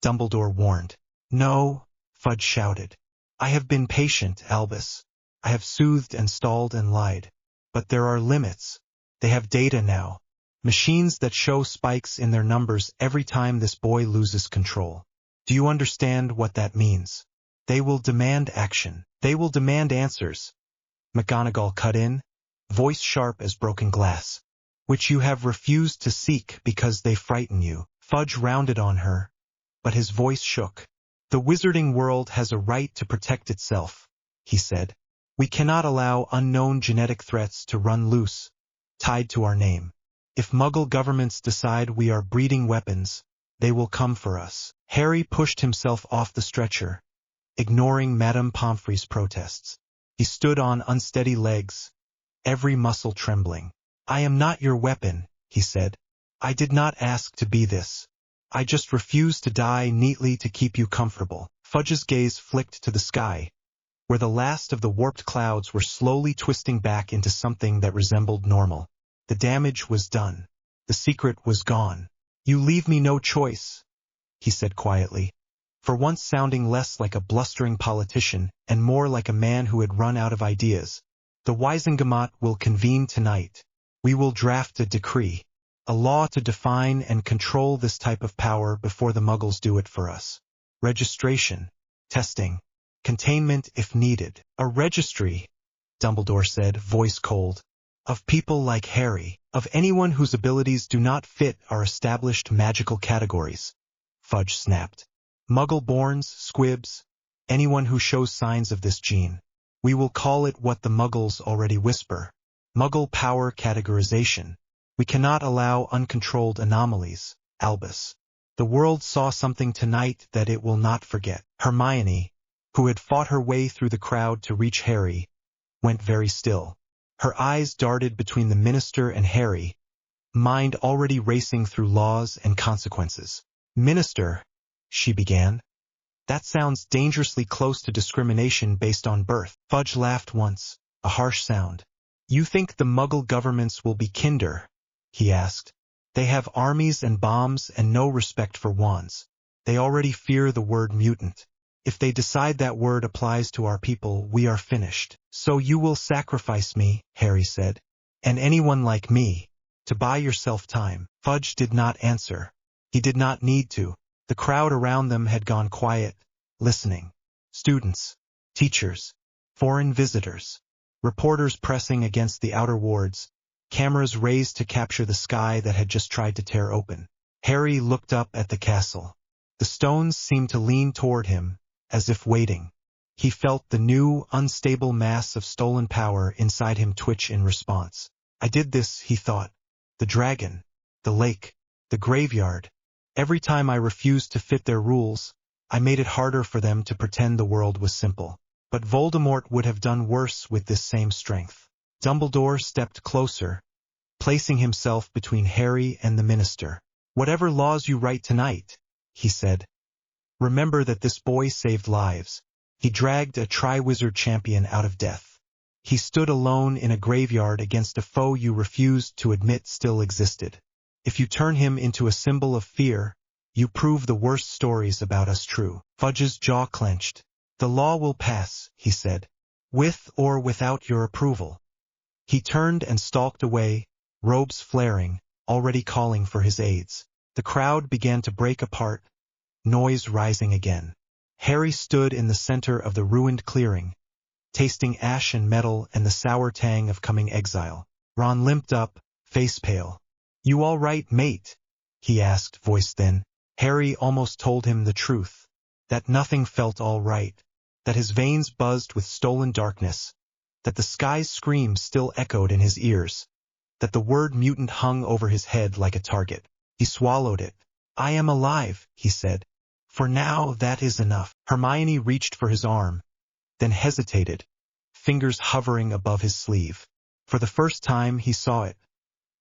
Dumbledore warned. No, Fudge shouted. I have been patient, Albus. I have soothed and stalled and lied. But there are limits. They have data now. Machines that show spikes in their numbers every time this boy loses control. Do you understand what that means? They will demand action. They will demand answers. McGonagall cut in, voice sharp as broken glass. Which you have refused to seek because they frighten you. Fudge rounded on her, but his voice shook. The wizarding world has a right to protect itself, he said. We cannot allow unknown genetic threats to run loose, tied to our name. If Muggle governments decide we are breeding weapons, they will come for us. Harry pushed himself off the stretcher, ignoring Madame Pomfrey's protests. He stood on unsteady legs, every muscle trembling. I am not your weapon, he said. I did not ask to be this. I just refuse to die neatly to keep you comfortable. Fudge's gaze flicked to the sky, where the last of the warped clouds were slowly twisting back into something that resembled normal. The damage was done. The secret was gone. You leave me no choice, he said quietly, for once sounding less like a blustering politician and more like a man who had run out of ideas. The Wisengamot will convene tonight. We will draft a decree, a law to define and control this type of power before the Muggles do it for us. Registration, testing, containment if needed. A registry, Dumbledore said, voice cold. Of people like Harry, of anyone whose abilities do not fit our established magical categories. Fudge snapped. Muggle-borns, squibs, anyone who shows signs of this gene. We will call it what the Muggles already whisper. Muggle power categorization. We cannot allow uncontrolled anomalies, Albus. The world saw something tonight that it will not forget. Hermione, who had fought her way through the crowd to reach Harry, went very still. Her eyes darted between the minister and Harry, mind already racing through laws and consequences. Minister, she began. That sounds dangerously close to discrimination based on birth. Fudge laughed once, a harsh sound. You think the Muggle governments will be kinder? He asked. They have armies and bombs and no respect for wands. They already fear the word mutant. If they decide that word applies to our people, we are finished. So you will sacrifice me, Harry said, and anyone like me, to buy yourself time. Fudge did not answer. He did not need to. The crowd around them had gone quiet, listening. Students, teachers, foreign visitors, reporters pressing against the outer wards, cameras raised to capture the sky that had just tried to tear open. Harry looked up at the castle. The stones seemed to lean toward him, as if waiting. He felt the new, unstable mass of stolen power inside him twitch in response. I did this, he thought. The dragon, the lake, the graveyard. Every time I refused to fit their rules, I made it harder for them to pretend the world was simple. But Voldemort would have done worse with this same strength. Dumbledore stepped closer, placing himself between Harry and the minister. Whatever laws you write tonight, he said, remember that this boy saved lives. He dragged a Triwizard champion out of death. He stood alone in a graveyard against a foe you refused to admit still existed. If you turn him into a symbol of fear, you prove the worst stories about us true. Fudge's jaw clenched. The law will pass, he said, with or without your approval. He turned and stalked away, robes flaring, already calling for his aides. The crowd began to break apart, noise rising again. Harry stood in the center of the ruined clearing, tasting ash and metal and the sour tang of coming exile. Ron limped up, face pale. You all right, mate? He asked, voice thin. Harry almost told him the truth, that nothing felt all right, that his veins buzzed with stolen darkness, that the sky's scream still echoed in his ears, that the word mutant hung over his head like a target. He swallowed it. I am alive, he said. For now, that is enough. Hermione reached for his arm, then hesitated, fingers hovering above his sleeve. For the first time he saw it.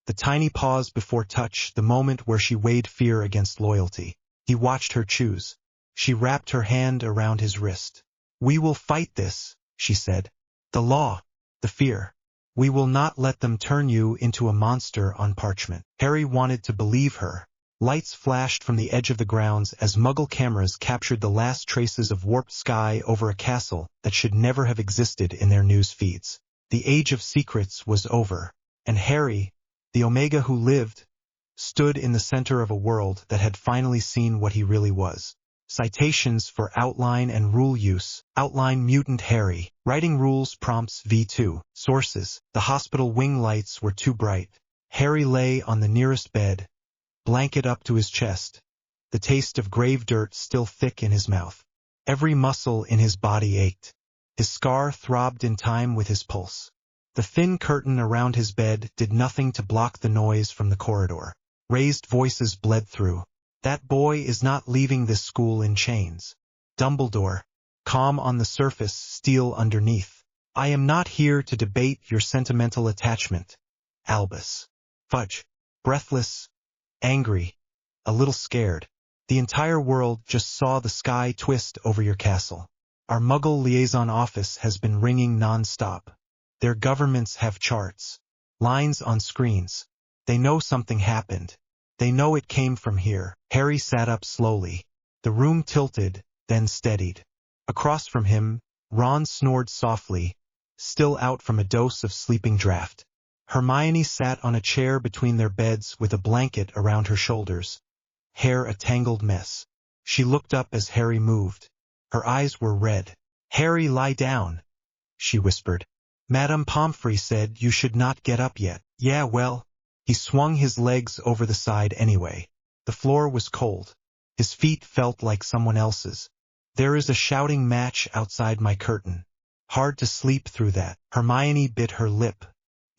The tiny pause before touch, the moment where she weighed fear against loyalty. He watched her choose. She wrapped her hand around his wrist. "We will fight this," she said. "The law, the fear. We will not let them turn you into a monster on parchment." Harry wanted to believe her. Lights flashed from the edge of the grounds as Muggle cameras captured the last traces of warped sky over a castle that should never have existed in their news feeds. The Age of Secrets was over, and Harry, the Omega who lived, stood in the center of a world that had finally seen what he really was. Citations for outline and rule use. Outline: Mutant Harry. Writing rules prompts V2. Sources: the hospital wing lights were too bright. Harry lay on the nearest bed, blanket up to his chest, the taste of grave dirt still thick in his mouth. Every muscle in his body ached. His scar throbbed in time with his pulse. The thin curtain around his bed did nothing to block the noise from the corridor. Raised voices bled through. "That boy is not leaving this school in chains." Dumbledore, calm on the surface, steel underneath. "I am not here to debate your sentimental attachment." Albus. Fudge. Breathless, angry, a little scared. "The entire world just saw the sky twist over your castle. Our Muggle liaison office has been ringing non-stop. Their governments have charts, lines on screens. They know something happened. They know it came from here." Harry sat up slowly. The room tilted, then steadied. Across from him, Ron snored softly, still out from a dose of sleeping draught. Hermione sat on a chair between their beds with a blanket around her shoulders, hair a tangled mess. She looked up as Harry moved. Her eyes were red. "Harry, lie down," she whispered. "Madame Pomfrey said you should not get up yet." "Yeah, well." He swung his legs over the side anyway. The floor was cold. His feet felt like someone else's. "There is a shouting match outside my curtain. Hard to sleep through that." Hermione bit her lip.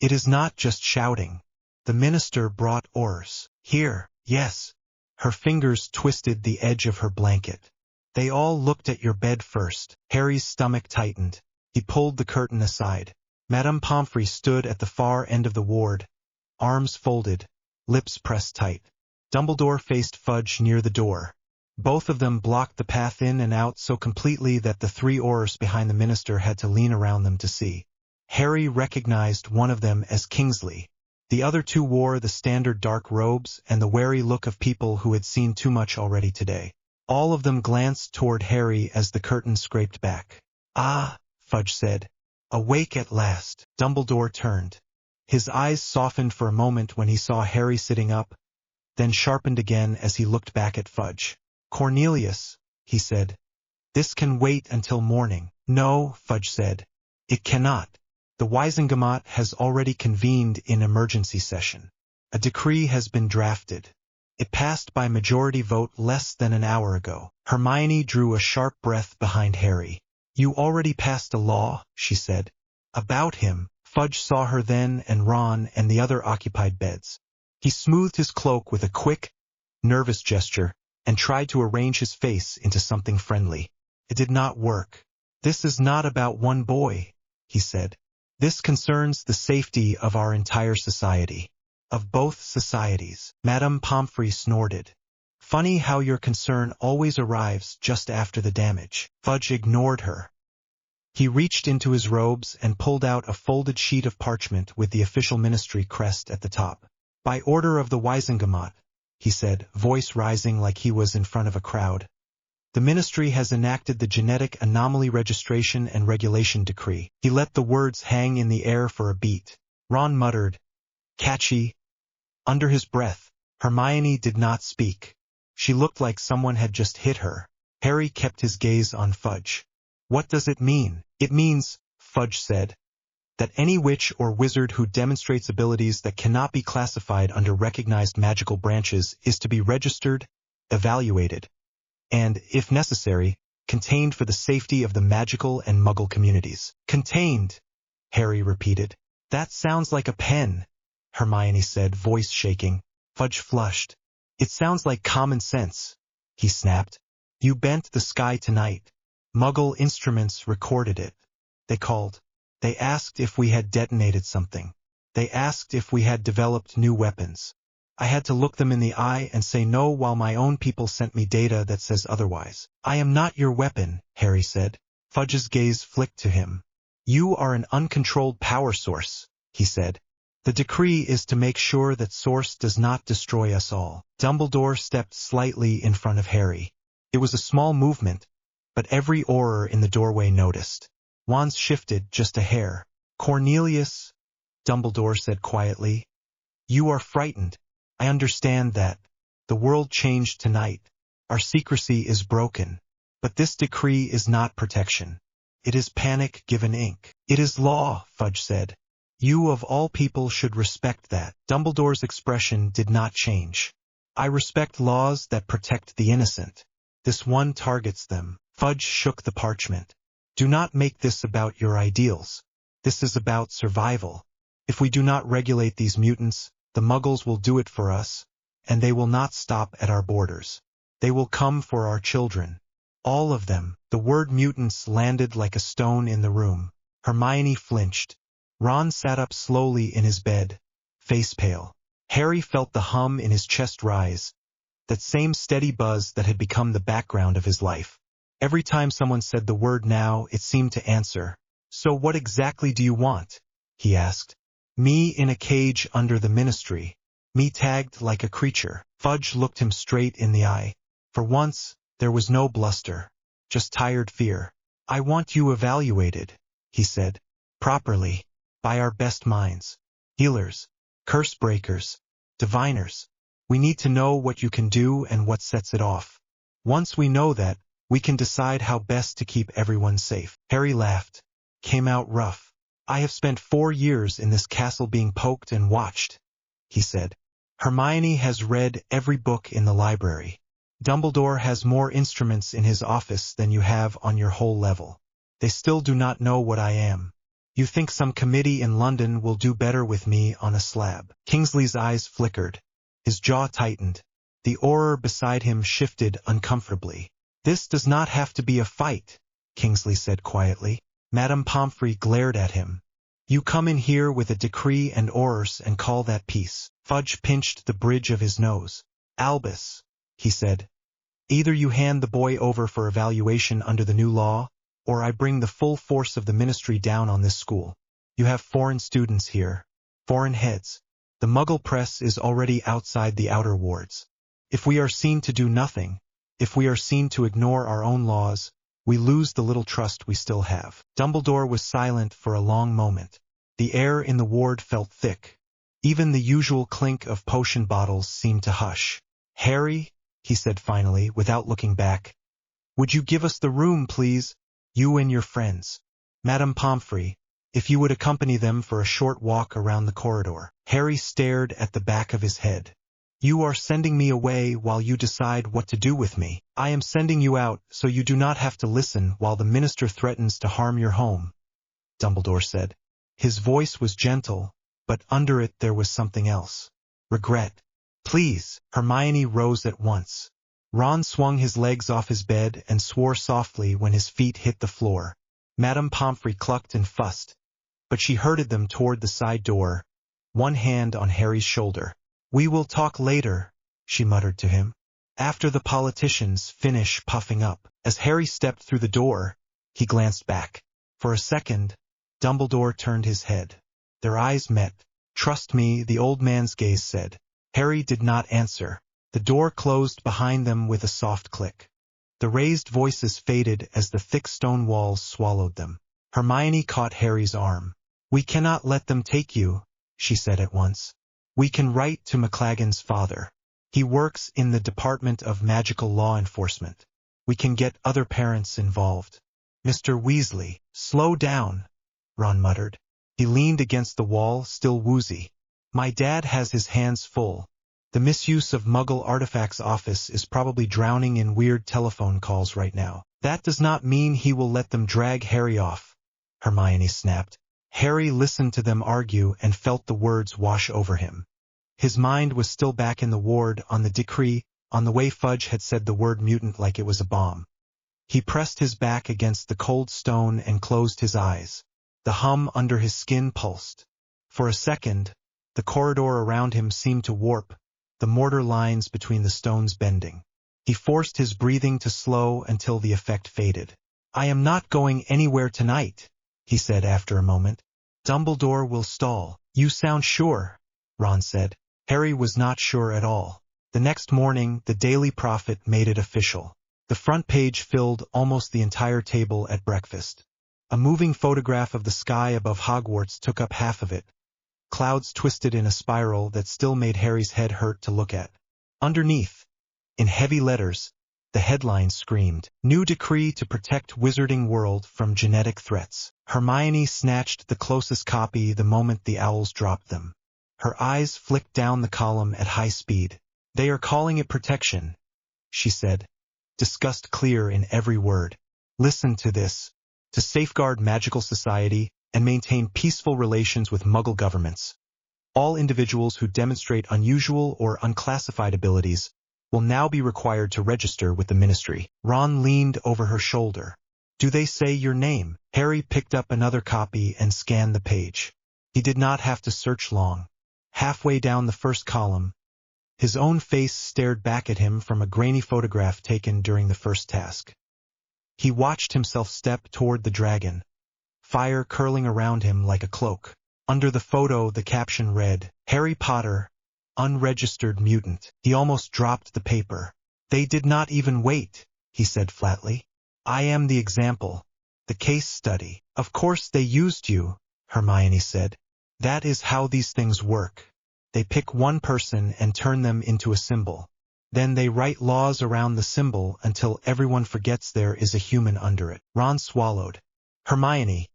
"It is not just shouting. The minister brought oars. Here." "Yes." Her fingers twisted the edge of her blanket. "They all looked at your bed first." Harry's stomach tightened. He pulled the curtain aside. Madame Pomfrey stood at the far end of the ward, arms folded, lips pressed tight. Dumbledore faced Fudge near the door. Both of them blocked the path in and out so completely that the three Aurors behind the minister had to lean around them to see. Harry recognized one of them as Kingsley. The other two wore the standard dark robes and the wary look of people who had seen too much already today. All of them glanced toward Harry as the curtain scraped back. "Ah," Fudge said. "Awake at last." Dumbledore turned. His eyes softened for a moment when he saw Harry sitting up, then sharpened again as he looked back at Fudge. "Cornelius," he said, "this can wait until morning." "No," Fudge said. "It cannot. The Wisengamot has already convened in emergency session. A decree has been drafted. It passed by majority vote less than an hour ago." Hermione drew a sharp breath behind Harry. "You already passed a law," she said. "About him." Fudge saw her then, and Ron and the other occupied beds. He smoothed his cloak with a quick, nervous gesture, and tried to arrange his face into something friendly. It did not work. "This is not about one boy," he said. "This concerns the safety of our entire society. Of both societies." Madame Pomfrey snorted. "Funny how your concern always arrives just after the damage." Fudge ignored her. He reached into his robes and pulled out a folded sheet of parchment with the official ministry crest at the top. "By order of the Wisengamot," he said, voice rising like he was in front of a crowd, "the ministry has enacted the Genetic Anomaly Registration and Regulation Decree." He let the words hang in the air for a beat. Ron muttered, "Catchy," under his breath. Hermione did not speak. She looked like someone had just hit her. Harry kept his gaze on Fudge. "What does it mean?" "It means," Fudge said, "that any witch or wizard who demonstrates abilities that cannot be classified under recognized magical branches is to be registered, evaluated, and, if necessary, contained for the safety of the magical and Muggle communities." "Contained," Harry repeated. "That sounds like a pen," Hermione said, voice shaking. Fudge flushed. "It sounds like common sense," he snapped. "You bent the sky tonight. Muggle instruments recorded it. They called. They asked if we had detonated something. They asked if we had developed new weapons. I had to look them in the eye and say no while my own people sent me data that says otherwise. I am not your weapon, Harry said. Fudge's gaze flicked to him. You are an uncontrolled power source, he said. The decree is to make sure that Source does not destroy us all. Dumbledore stepped slightly in front of Harry. It was a small movement, but every Auror in the doorway noticed. Wands shifted just a hair. Cornelius, Dumbledore said quietly. You are frightened. I understand that. The world changed tonight. Our secrecy is broken. But this decree is not protection. It is panic given ink. It is law, Fudge said. You of all people should respect that. Dumbledore's expression did not change. I respect laws that protect the innocent. This one targets them. Fudge shook the parchment. Do not make this about your ideals. This is about survival. If we do not regulate these mutants, the Muggles will do it for us, and they will not stop at our borders. They will come for our children. All of them. The word mutants landed like a stone in the room. Hermione flinched. Ron sat up slowly in his bed, face pale. Harry felt the hum in his chest rise, that same steady buzz that had become the background of his life. Every time someone said the word now, it seemed to answer. So what exactly do you want? He asked. Me in a cage under the ministry. Me tagged like a creature. Fudge looked him straight in the eye. For once, there was no bluster, just tired fear. I want you evaluated, he said. Properly. By our best minds. Healers. Curse breakers. Diviners. We need to know what you can do and what sets it off. Once we know that, we can decide how best to keep everyone safe. Harry laughed. Came out rough. I have spent 4 years in this castle being poked and watched, he said. Hermione has read every book in the library. Dumbledore has more instruments in his office than you have on your whole level. They still do not know what I am. You think some committee in London will do better with me on a slab. Kingsley's eyes flickered. His jaw tightened. The Auror beside him shifted uncomfortably. This does not have to be a fight, Kingsley said quietly. Madame Pomfrey glared at him. You come in here with a decree and orders and call that peace. Fudge pinched the bridge of his nose. Albus, he said. Either you hand the boy over for evaluation under the new law, or I bring the full force of the ministry down on this school. You have foreign students here. Foreign heads. The Muggle press is already outside the outer wards. If we are seen to do nothing, if we are seen to ignore our own laws, we lose the little trust we still have. Dumbledore was silent for a long moment. The air in the ward felt thick. Even the usual clink of potion bottles seemed to hush. Harry, he said finally, without looking back, would you give us the room, please? You and your friends. Madame Pomfrey, if you would accompany them for a short walk around the corridor. Harry stared at the back of his head. You are sending me away while you decide what to do with me. I am sending you out so you do not have to listen while the minister threatens to harm your home, Dumbledore said. His voice was gentle, but under it there was something else. Regret. Please. Hermione rose at once. Ron swung his legs off his bed and swore softly when his feet hit the floor. Madame Pomfrey clucked and fussed, but she herded them toward the side door, one hand on Harry's shoulder. We will talk later, she muttered to him. After the politicians finish puffing up. As Harry stepped through the door, he glanced back. For a second, Dumbledore turned his head. Their eyes met. Trust me, the old man's gaze said. Harry did not answer. The door closed behind them with a soft click. The raised voices faded as the thick stone walls swallowed them. Hermione caught Harry's arm. We cannot let them take you, she said at once. We can write to McLagan's father. He works in the Department of Magical Law Enforcement. We can get other parents involved. Mr. Weasley, slow down, Ron muttered. He leaned against the wall, still woozy. My dad has his hands full. The misuse of Muggle Artifacts office is probably drowning in weird telephone calls right now. That does not mean he will let them drag Harry off, Hermione snapped. Harry listened to them argue and felt the words wash over him. His mind was still back in the ward, on the decree, on the way Fudge had said the word mutant like it was a bomb. He pressed his back against the cold stone and closed his eyes. The hum under his skin pulsed. For a second, the corridor around him seemed to warp, the mortar lines between the stones bending. He forced his breathing to slow until the effect faded. "I am not going anywhere tonight," he said after a moment. "Dumbledore will stall." "You sound sure," Ron said. Harry was not sure at all. The next morning, the Daily Prophet made it official. The front page filled almost the entire table at breakfast. A moving photograph of the sky above Hogwarts took up half of it. Clouds twisted in a spiral that still made Harry's head hurt to look at. Underneath, in heavy letters, the headline screamed, "New decree to protect Wizarding World from genetic threats." Hermione snatched the closest copy the moment the owls dropped them. Her eyes flicked down the column at high speed. "They are calling it protection," she said, disgust clear in every word. "Listen to this. To safeguard magical society and maintain peaceful relations with Muggle governments. All individuals who demonstrate unusual or unclassified abilities will now be required to register with the Ministry." Ron leaned over her shoulder. "Do they say your name?" Harry picked up another copy and scanned the page. He did not have to search long. Halfway down the first column, his own face stared back at him from a grainy photograph taken during the first task. He watched himself step toward the dragon, fire curling around him like a cloak. Under the photo, the caption read, "Harry Potter, unregistered mutant." He almost dropped the paper. "They did not even wait," he said flatly. "I am the example, the case study." "Of course they used you," Hermione said. "That is how these things work. They pick one person and turn them into a symbol. Then they write laws around the symbol until everyone forgets there is a human under it." Ron swallowed. "Hermione,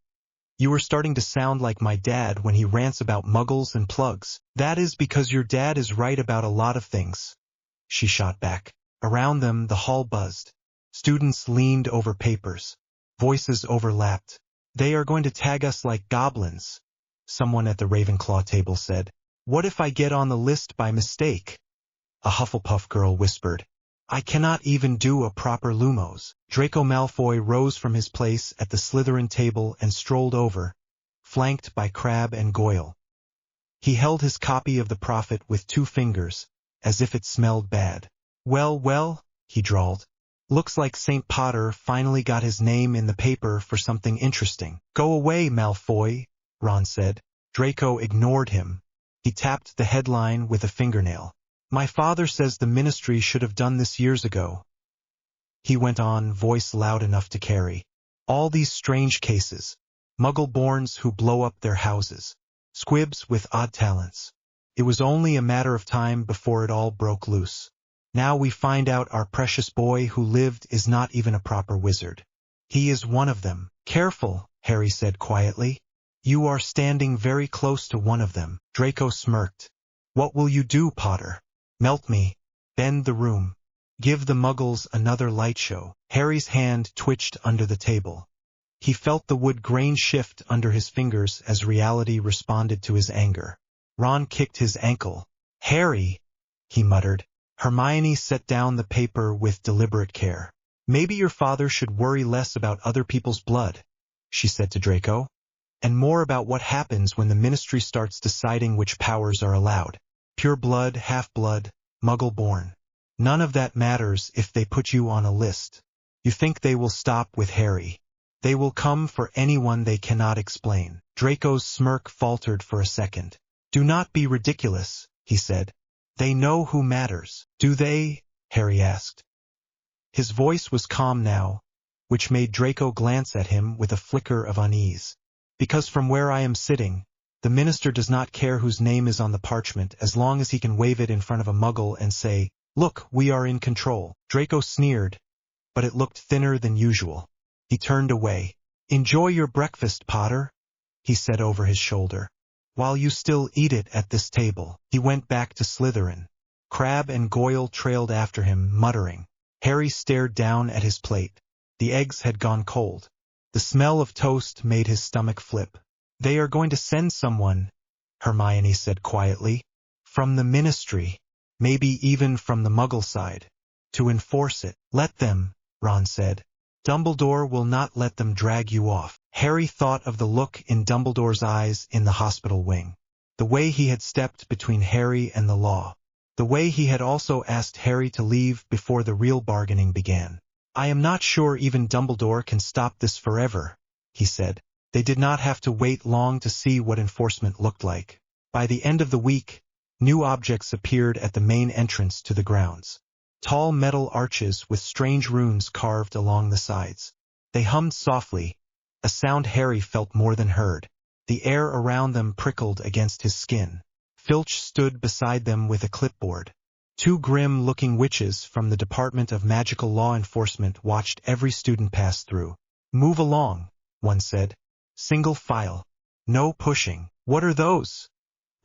you are starting to sound like my dad when he rants about muggles and plugs." "That is because your dad is right about a lot of things," she shot back. Around them, the hall buzzed. Students leaned over papers. Voices overlapped. "They are going to tag us like goblins," someone at the Ravenclaw table said. "What if I get on the list by mistake?" A Hufflepuff girl whispered. "I cannot even do a proper Lumos." Draco Malfoy rose from his place at the Slytherin table and strolled over, flanked by Crabbe and Goyle. He held his copy of the Prophet with 2 fingers, as if it smelled bad. Well, he drawled. "Looks like St. Potter finally got his name in the paper for something interesting." "Go away, Malfoy," Ron said. Draco ignored him. He tapped the headline with a fingernail. "My father says the Ministry should have done this years ago," he went on, voice loud enough to carry. "All these strange cases. Muggle-borns who blow up their houses. Squibs with odd talents. It was only a matter of time before it all broke loose. Now we find out our precious boy who lived is not even a proper wizard. He is one of them." "Careful," Harry said quietly. "You are standing very close to one of them." Draco smirked. "What will you do, Potter? Melt me? Bend the room? Give the Muggles another light show?" Harry's hand twitched under the table. He felt the wood grain shift under his fingers as reality responded to his anger. Ron kicked his ankle. "Harry," he muttered. Hermione set down the paper with deliberate care. "Maybe your father should worry less about other people's blood," she said to Draco, "and more about what happens when the Ministry starts deciding which powers are allowed. Pure blood, half-blood, Muggle-born. None of that matters if they put you on a list. You think they will stop with Harry. They will come for anyone they cannot explain." Draco's smirk faltered for a second. "Do not be ridiculous," he said. "They know who matters." "Do they?" Harry asked. His voice was calm now, which made Draco glance at him with a flicker of unease. "Because from where I am sitting, the minister does not care whose name is on the parchment as long as he can wave it in front of a Muggle and say, 'Look, we are in control.'" Draco sneered, but it looked thinner than usual. He turned away. "Enjoy your breakfast, Potter," he said over his shoulder. "While you still eat it at this table." He went back to Slytherin. Crabbe and Goyle trailed after him, muttering. Harry stared down at his plate. The eggs had gone cold. The smell of toast made his stomach flip. "They are going to send someone," Hermione said quietly, "from the Ministry, maybe even from the Muggle side, to enforce it." "Let them," Ron said. "Dumbledore will not let them drag you off." Harry thought of the look in Dumbledore's eyes in the hospital wing. The way he had stepped between Harry and the law. The way he had also asked Harry to leave before the real bargaining began. "I am not sure even Dumbledore can stop this forever," he said. They did not have to wait long to see what enforcement looked like. By the end of the week, new objects appeared at the main entrance to the grounds. Tall metal arches with strange runes carved along the sides. They hummed softly, a sound Harry felt more than heard. The air around them prickled against his skin. Filch stood beside them with a clipboard. Two grim-looking witches from the Department of Magical Law Enforcement watched every student pass through. "Move along," one said. "Single file. No pushing." "What are those?"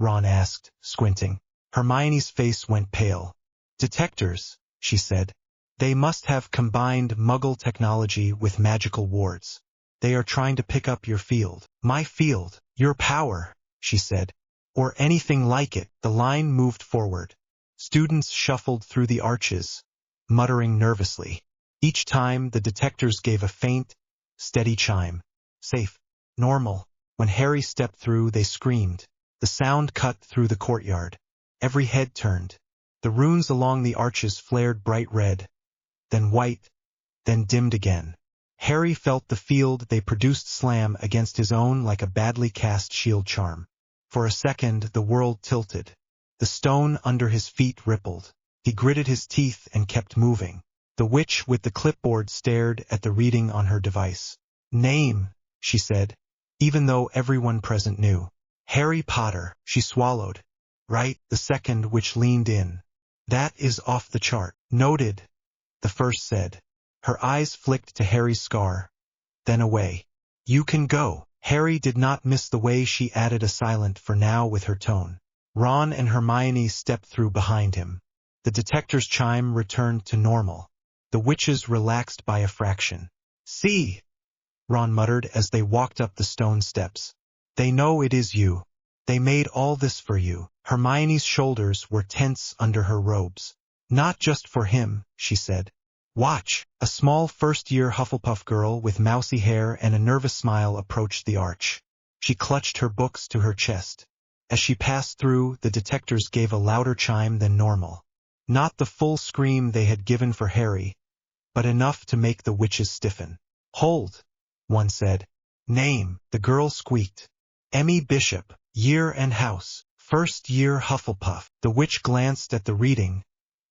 Ron asked, squinting. Hermione's face went pale. "Detectors," she said. "They must have combined Muggle technology with magical wards. They are trying to pick up your field." "My field, your power," she said. "Or anything like it." The line moved forward. Students shuffled through the arches, muttering nervously. Each time the detectors gave a faint, steady chime. Safe. Normal. When Harry stepped through, they screamed. The sound cut through the courtyard. Every head turned. The runes along the arches flared bright red, then white, then dimmed again. Harry felt the field they produced slam against his own like a badly cast shield charm. For a second, the world tilted. The stone under his feet rippled. He gritted his teeth and kept moving. The witch with the clipboard stared at the reading on her device. "Name," she said, even though everyone present knew. "Harry Potter," she swallowed. "Right," the second witch leaned in. "That is off the chart." "Noted," the first said. Her eyes flicked to Harry's scar, then away. "You can go." Harry did not miss the way she added a silent "for now" with her tone. Ron and Hermione stepped through behind him. The detector's chime returned to normal. The witches relaxed by a fraction. "See," Ron muttered as they walked up the stone steps. "They know it is you. They made all this for you." Hermione's shoulders were tense under her robes. "Not just for him," she said. "Watch." A small first-year Hufflepuff girl with mousy hair and a nervous smile approached the arch. She clutched her books to her chest. As she passed through, the detectors gave a louder chime than normal. Not the full scream they had given for Harry, but enough to make the witches stiffen. "Hold," one said. "Name," the girl squeaked. "Emmy Bishop, year and house, first-year Hufflepuff." The witch glanced at the reading,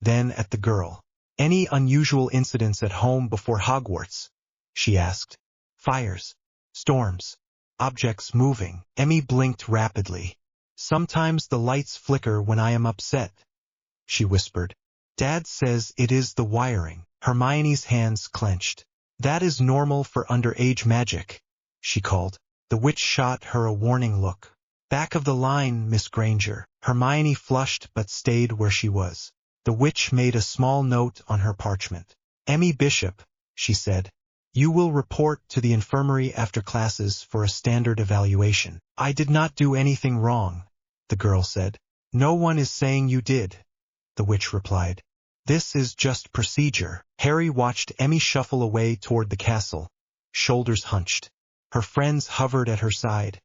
then at the girl. "Any unusual incidents at home before Hogwarts?" she asked. "Fires, storms, objects moving." Emmy blinked rapidly. "Sometimes the lights flicker when I am upset," she whispered. "Dad says it is the wiring." Hermione's hands clenched. "That is normal for underage magic," she called. The witch shot her a warning look. "Back of the line, Miss Granger." Hermione flushed but stayed where she was. The witch made a small note on her parchment. "Emmy Bishop," she said. "You will report to the infirmary after classes for a standard evaluation." "I did not do anything wrong," the girl said. "No one is saying you did," the witch replied. "This is just procedure." Harry watched Emmy shuffle away toward the castle, shoulders hunched. Her friends hovered at her side,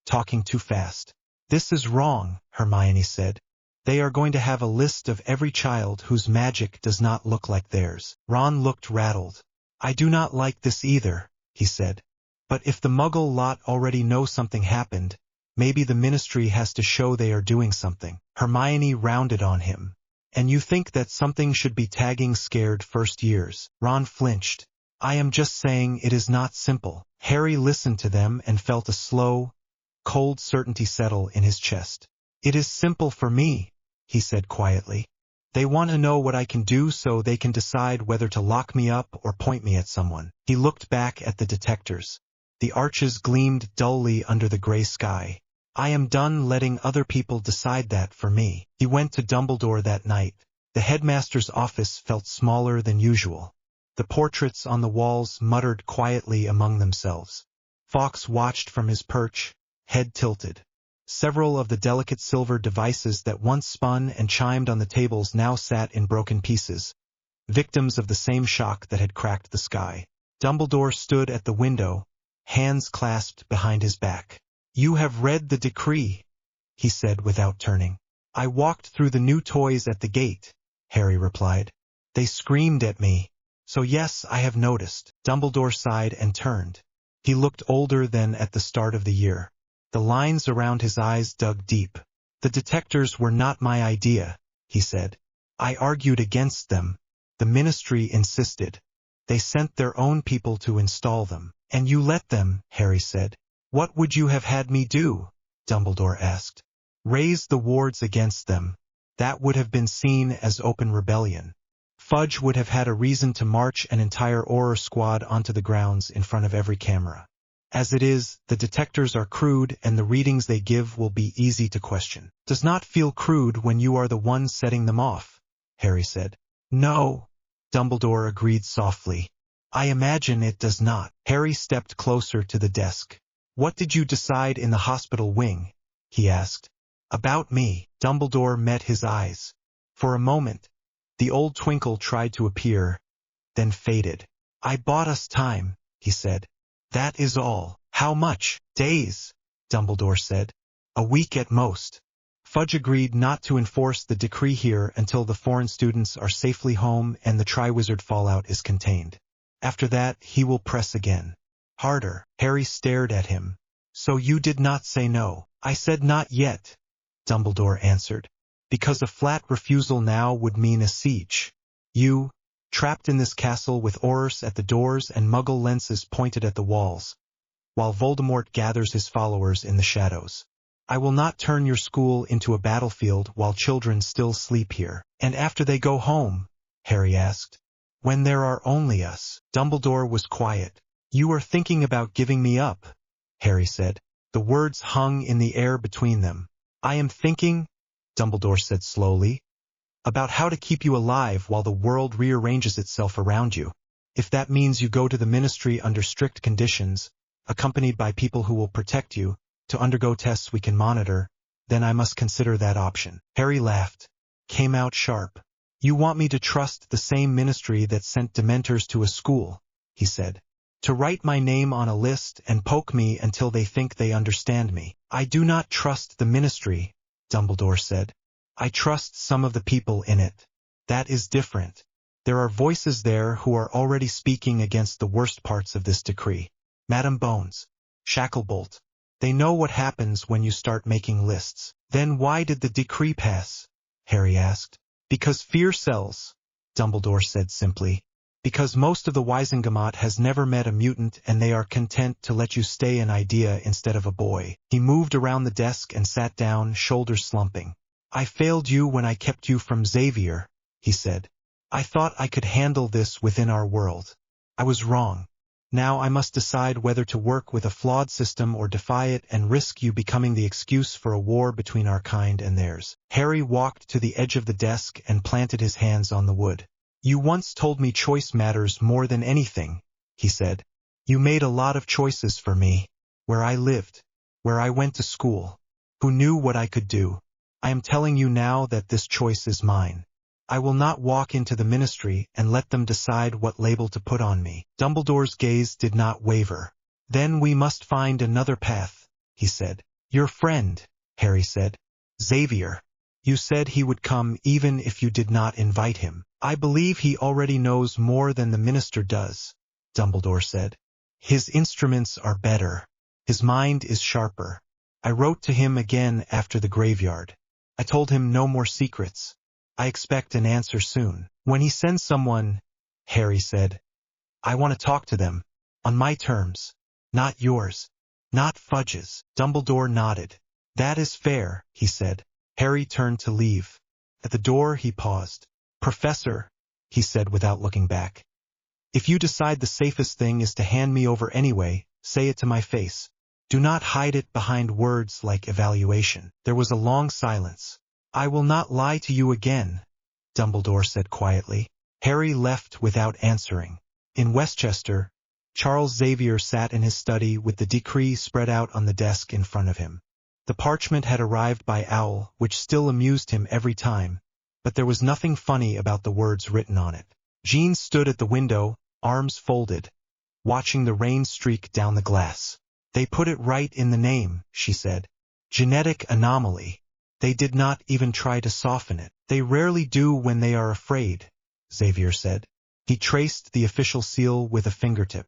talking too fast. "This is wrong," Hermione said. "They are going to have a list of every child whose magic does not look like theirs." Ron looked rattled. "I do not like this either," he said. "But if the Muggle lot already know something happened, maybe the Ministry has to show they are doing something." Hermione rounded on him. "And you think that something should be tagging scared first years?" Ron flinched. "I am just saying it is not simple." Harry listened to them and felt a slow, cold certainty settle in his chest. "It is simple for me," he said quietly. "They want to know what I can do so they can decide whether to lock me up or point me at someone." He looked back at the detectors. The arches gleamed dully under the gray sky. "I am done letting other people decide that for me." He went to Dumbledore that night. The headmaster's office felt smaller than usual. The portraits on the walls muttered quietly among themselves. Fawkes watched from his perch, head tilted. Several of the delicate silver devices that once spun and chimed on the tables now sat in broken pieces, victims of the same shock that had cracked the sky. Dumbledore stood at the window, hands clasped behind his back. "You have read the decree," he said without turning. I walked through the new toys at the gate, Harry replied. They screamed at me. So yes, I have noticed. Dumbledore sighed and turned. He looked older than at the start of the year. The lines around his eyes dug deep. The detectors were not my idea, he said. I argued against them. The ministry insisted. They sent their own people to install them. And you let them, Harry said. What would you have had me do? Dumbledore asked. Raise the wards against them. That would have been seen as open rebellion. Fudge would have had a reason to march an entire Auror squad onto the grounds in front of every camera. As it is, the detectors are crude and the readings they give will be easy to question. Does not feel crude when you are the one setting them off, Harry said. No, Dumbledore agreed softly. I imagine it does not. Harry stepped closer to the desk. What did you decide in the hospital wing? He asked. About me. Dumbledore met his eyes. For a moment, the old twinkle tried to appear, then faded. I bought us time, he said. That is all. How much? Days, Dumbledore said. A week at most. Fudge agreed not to enforce the decree here until the foreign students are safely home and the Triwizard fallout is contained. After that, he will press again. Harder. Harry stared at him. So you did not say no. I said not yet, Dumbledore answered. Because a flat refusal now would mean a siege. You, trapped in this castle with Aurors at the doors and Muggle lenses pointed at the walls, while Voldemort gathers his followers in the shadows. I will not turn your school into a battlefield while children still sleep here. And after they go home? Harry asked. When there are only us. Dumbledore was quiet. You are thinking about giving me up, Harry said. The words hung in the air between them. I am thinking, Dumbledore said slowly, about how to keep you alive while the world rearranges itself around you. If that means you go to the ministry under strict conditions, accompanied by people who will protect you, to undergo tests we can monitor, then I must consider that option. Harry laughed, came out sharp. You want me to trust the same ministry that sent Dementors to a school, he said. To write my name on a list and poke me until they think they understand me. I do not trust the ministry, Dumbledore said. I trust some of the people in it. That is different. There are voices there who are already speaking against the worst parts of this decree. Madam Bones, Shacklebolt. They know what happens when you start making lists. Then why did the decree pass? Harry asked. Because fear sells, Dumbledore said simply. Because most of the Wisengamot has never met a mutant and they are content to let you stay an idea instead of a boy. He moved around the desk and sat down, shoulders slumping. I failed you when I kept you from Xavier, he said. I thought I could handle this within our world. I was wrong. Now I must decide whether to work with a flawed system or defy it and risk you becoming the excuse for a war between our kind and theirs. Harry walked to the edge of the desk and planted his hands on the wood. You once told me choice matters more than anything, he said. You made a lot of choices for me. Where I lived. Where I went to school. Who knew what I could do. I am telling you now that this choice is mine. I will not walk into the ministry and let them decide what label to put on me. Dumbledore's gaze did not waver. Then we must find another path, he said. Your friend, Harry said. Xavier. You said he would come even if you did not invite him. I believe he already knows more than the minister does, Dumbledore said. His instruments are better. His mind is sharper. I wrote to him again after the graveyard. I told him no more secrets. I expect an answer soon. When he sends someone, Harry said, I want to talk to them. On my terms. Not yours. Not Fudge's. Dumbledore nodded. That is fair, he said. Harry turned to leave. At the door he paused. Professor, he said without looking back. If you decide the safest thing is to hand me over anyway, say it to my face. Do not hide it behind words like evaluation. There was a long silence. I will not lie to you again, Dumbledore said quietly. Harry left without answering. In Westchester, Charles Xavier sat in his study with the decree spread out on the desk in front of him. The parchment had arrived by owl, which still amused him every time, but there was nothing funny about the words written on it. Jean stood at the window, arms folded, watching the rain streak down the glass. They put it right in the name, she said. Genetic anomaly. They did not even try to soften it. They rarely do when they are afraid, Xavier said. He traced the official seal with a fingertip.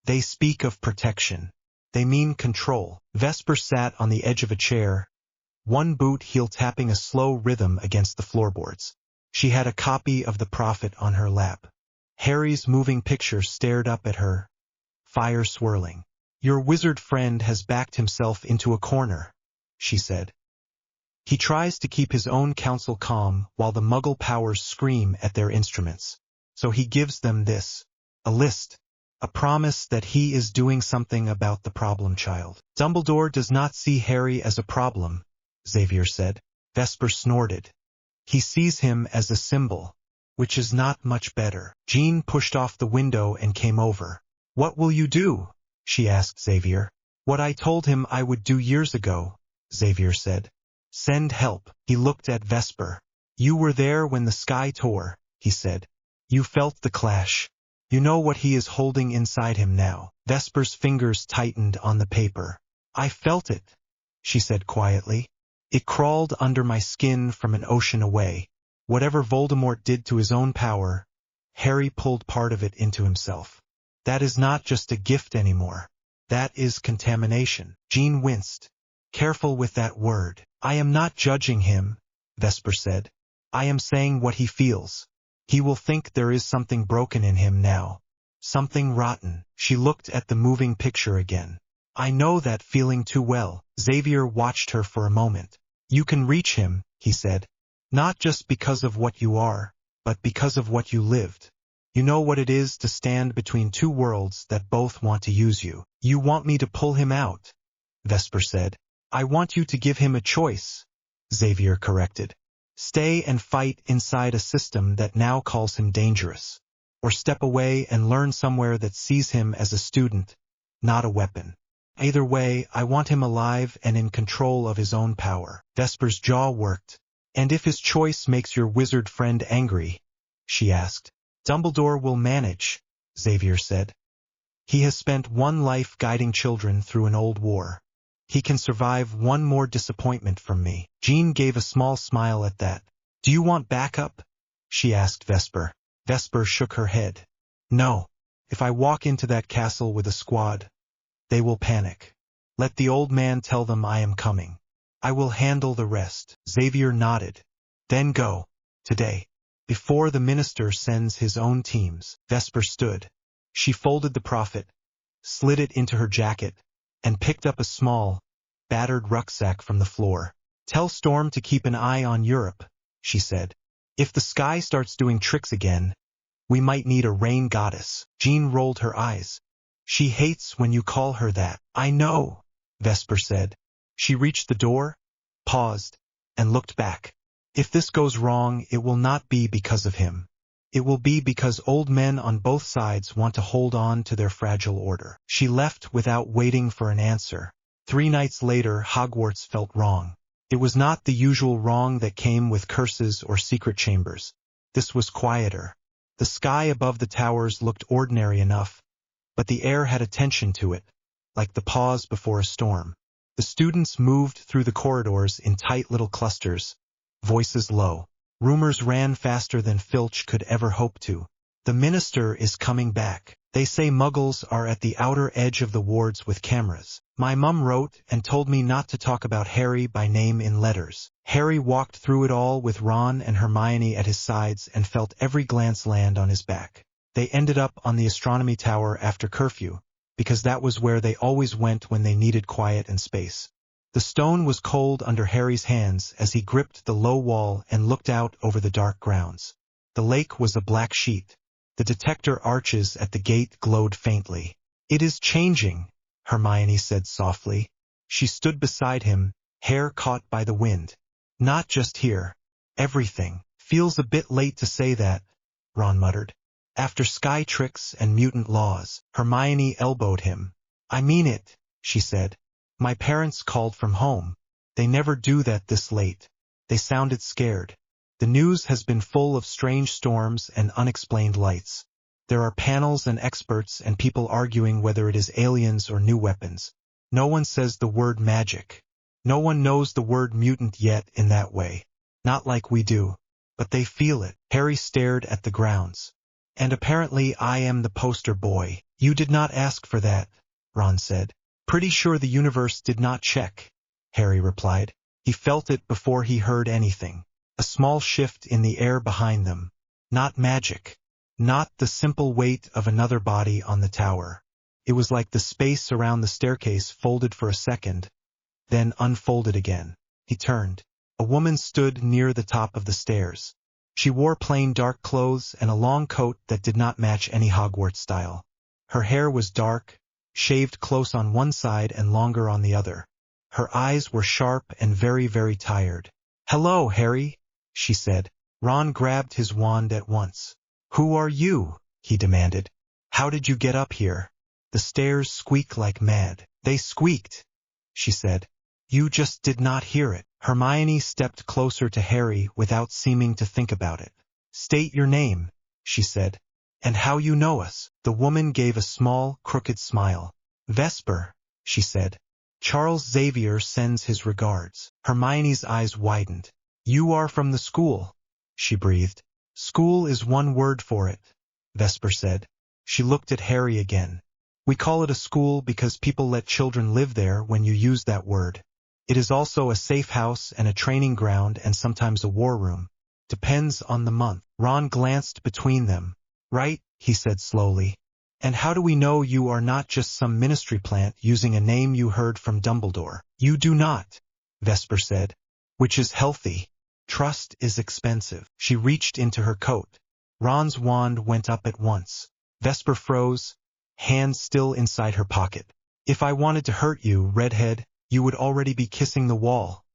They speak of protection. They mean control. Vesper sat on the edge of a chair, one boot heel tapping a slow rhythm against the floorboards. She had a copy of the prophet on her lap. Harry's moving picture stared up at her, fire swirling. Your wizard friend has backed himself into a corner, she said. He tries to keep his own council calm while the Muggle powers scream at their instruments. So he gives them this, a list, a promise that he is doing something about the problem child. Dumbledore does not see Harry as a problem, Xavier said. Vesper snorted. He sees him as a symbol, which is not much better. Jean pushed off the window and came over. What will you do? She asked Xavier. What I told him I would do years ago, Xavier said. Send help. He looked at Vesper. You were there when the sky tore, he said. You felt the clash. You know what he is holding inside him now. Vesper's fingers tightened on the paper. I felt it, she said quietly. It crawled under my skin from an ocean away. Whatever Voldemort did to his own power, Harry pulled part of it into himself. That is not just a gift anymore. That is contamination. Jean winced. Careful with that word. I am not judging him, Vesper said. I am saying what he feels. He will think there is something broken in him now. Something rotten. She looked at the moving picture again. I know that feeling too well. Xavier watched her for a moment. You can reach him, he said. Not just because of what you are, but because of what you lived. You know what it is to stand between two worlds that both want to use you. You want me to pull him out, Vesper said. I want you to give him a choice, Xavier corrected. Stay and fight inside a system that now calls him dangerous. Or step away and learn somewhere that sees him as a student, not a weapon. Either way, I want him alive and in control of his own power. Vesper's jaw worked. And if his choice makes your wizard friend angry, she asked. Dumbledore will manage, Xavier said. He has spent one life guiding children through an old war. He can survive one more disappointment from me. Jean gave a small smile at that. Do you want backup? She asked Vesper. Vesper shook her head. No. If I walk into that castle with a squad, they will panic. Let the old man tell them I am coming. I will handle the rest. Xavier nodded. Then go. Today. Before the minister sends his own teams. Vesper stood. She folded the prophet, slid it into her jacket, and picked up a small, battered rucksack from the floor. Tell Storm to keep an eye on Europe, she said. If the sky starts doing tricks again, we might need a rain goddess. Jean rolled her eyes. She hates when you call her that. I know, Vesper said. She reached the door, paused, and looked back. If this goes wrong, it will not be because of him. It will be because old men on both sides want to hold on to their fragile order. She left without waiting for an answer. 3 nights later, Hogwarts felt wrong. It was not the usual wrong that came with curses or secret chambers. This was quieter. The sky above the towers looked ordinary enough, but the air had a tension to it, like the pause before a storm. The students moved through the corridors in tight little clusters, voices low. Rumors ran faster than Filch could ever hope to. The minister is coming back. They say Muggles are at the outer edge of the wards with cameras. My mum wrote and told me not to talk about Harry by name in letters. Harry walked through it all with Ron and Hermione at his sides and felt every glance land on his back. They ended up on the astronomy tower after curfew, because that was where they always went when they needed quiet and space. The stone was cold under Harry's hands as he gripped the low wall and looked out over the dark grounds. The lake was a black sheet. The detector arches at the gate glowed faintly. It is changing, Hermione said softly. She stood beside him, hair caught by the wind. Not just here. Everything. Feels a bit late to say that, Ron muttered. After sky tricks and mutant laws. Hermione elbowed him. I mean it, she said. My parents called from home. They never do that this late. They sounded scared. The news has been full of strange storms and unexplained lights. There are panels and experts and people arguing whether it is aliens or new weapons. No one says the word magic. No one knows the word mutant yet in that way. Not like we do. But they feel it. Harry stared at the grounds. And apparently I am the poster boy. You did not ask for that, Ron said. Pretty sure the universe did not check, Harry replied. He felt it before he heard anything. A small shift in the air behind them. Not magic. Not the simple weight of another body on the tower. It was like the space around the staircase folded for a second, then unfolded again. He turned. A woman stood near the top of the stairs. She wore plain dark clothes and a long coat that did not match any Hogwarts style. Her hair was dark, shaved close on one side and longer on the other. Her eyes were sharp and very, very tired. "Hello, Harry," she said. Ron grabbed his wand at once. "Who are you?" he demanded. "How did you get up here?" "The stairs squeak like mad." "They squeaked," she said. "You just did not hear it." Hermione stepped closer to Harry without seeming to think about it. "State your name," she said. "And how you know us." The woman gave a small, crooked smile. "Vesper," she said. "Charles Xavier sends his regards." Hermione's eyes widened. "You are from the school," she breathed. "School is one word for it," Vesper said. She looked at Harry again. "We call it a school because people let children live there when you use that word. It is also a safe house and a training ground and sometimes a war room. Depends on the month." Ron glanced between them. "Right," he said slowly. "And how do we know you are not just some ministry plant using a name you heard from Dumbledore?" "You do not," Vesper said. "Which is healthy. Trust is expensive." She reached into her coat. Ron's wand went up at once. Vesper froze, hand still inside her pocket. "If I wanted to hurt you, redhead, you would already be kissing the wall,"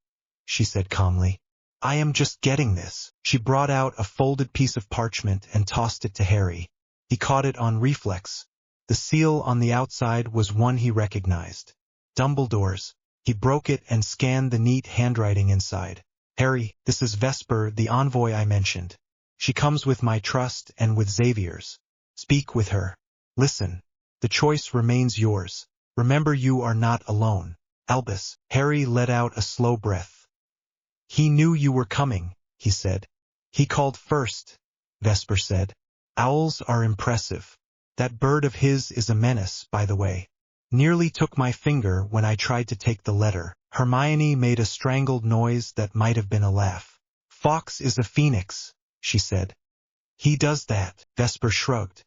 she said calmly. "I am just getting this." She brought out a folded piece of parchment and tossed it to Harry. He caught it on reflex. The seal on the outside was one he recognized. Dumbledore's. He broke it and scanned the neat handwriting inside. "Harry, this is Vesper, the envoy I mentioned. She comes with my trust and with Xavier's. Speak with her. Listen. The choice remains yours. Remember you are not alone. Albus." Harry let out a slow breath. "He knew you were coming," he said. "He called first," Vesper said. "Owls are impressive. That bird of his is a menace, by the way. Nearly took my finger when I tried to take the letter." Hermione made a strangled noise that might have been a laugh. "Fox is a phoenix," she said. "He does that," Vesper shrugged.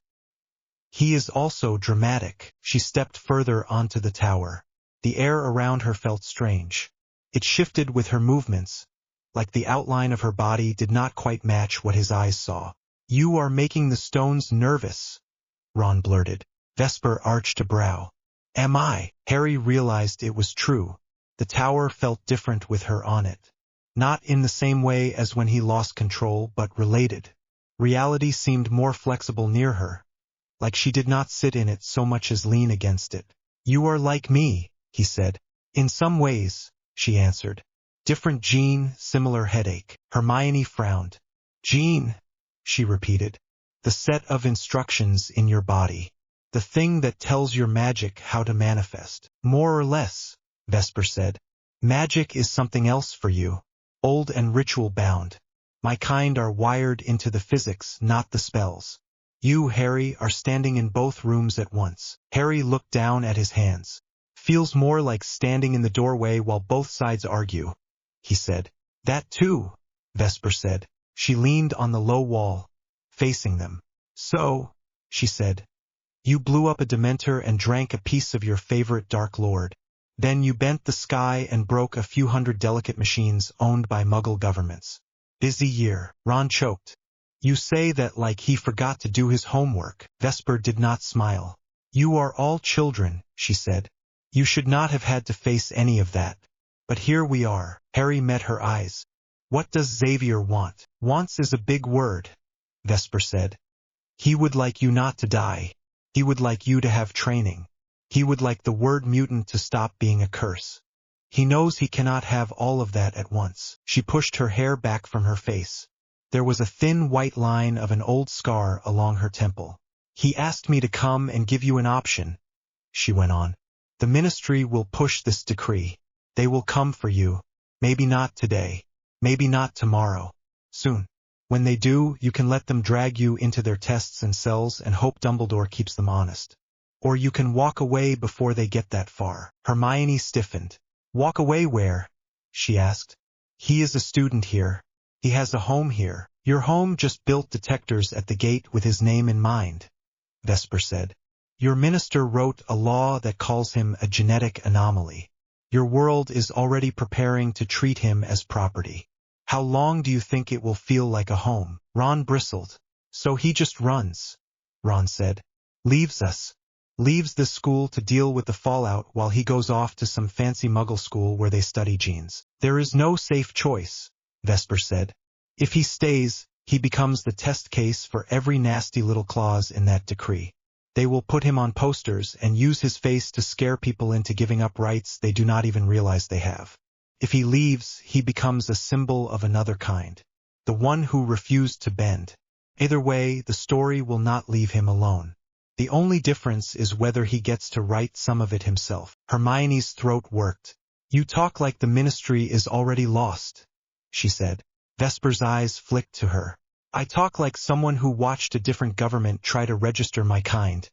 "He is also dramatic." She stepped further onto the tower. The air around her felt strange. It shifted with her movements, like the outline of her body did not quite match what his eyes saw. "You are making the stones nervous," Ron blurted. Vesper arched a brow. "Am I?" Harry realized it was true. The tower felt different with her on it. Not in the same way as when he lost control, but related. Reality seemed more flexible near her, like she did not sit in it so much as lean against it. "You are like me," he said. "In some ways," she answered. "Different gene, similar headache." Hermione frowned. "Gene," she repeated. "The set of instructions in your body. The thing that tells your magic how to manifest." "More or less," Vesper said. "Magic is something else for you. Old and ritual-bound. My kind are wired into the physics, not the spells. You, Harry, are standing in both rooms at once." Harry looked down at his hands. "Feels more like standing in the doorway while both sides argue," he said. "That too," Vesper said. She leaned on the low wall, facing them. "So," she said, "you blew up a Dementor and drank a piece of your favorite Dark Lord. Then you bent the sky and broke a few hundred delicate machines owned by Muggle governments. Busy year." Ron choked. "You say that like he forgot to do his homework." Vesper did not smile. "You are all children," she said. "You should not have had to face any of that. But here we are." Harry met her eyes. "What does Xavier want?" "Wants is a big word," Vesper said. "He would like you not to die. He would like you to have training. He would like the word mutant to stop being a curse. He knows he cannot have all of that at once." She pushed her hair back from her face. There was a thin white line of an old scar along her temple. "He asked me to come and give you an option," she went on. "The ministry will push this decree. They will come for you. Maybe not today. Maybe not tomorrow. Soon. When they do, you can let them drag you into their tests and cells and hope Dumbledore keeps them honest. Or you can walk away before they get that far. Hermione stiffened. Walk away where? She asked. He is a student here. He has a home here. Your home just built detectors at the gate with his name in mind, Vesper said. Your minister wrote a law that calls him a genetic anomaly. Your world is already preparing to treat him as property. How long do you think it will feel like a home? Ron bristled. So he just runs, Ron said. Leaves us. Leaves this school to deal with the fallout while he goes off to some fancy muggle school where they study genes. There is no safe choice, Vesper said. If he stays, he becomes the test case for every nasty little clause in that decree. They will put him on posters and use his face to scare people into giving up rights they do not even realize they have. If he leaves, he becomes a symbol of another kind, the one who refused to bend. Either way, the story will not leave him alone. The only difference is whether he gets to write some of it himself. Hermione's throat worked. You talk like the ministry is already lost, she said. Vesper's eyes flicked to her. I talk like someone who watched a different government try to register my kind,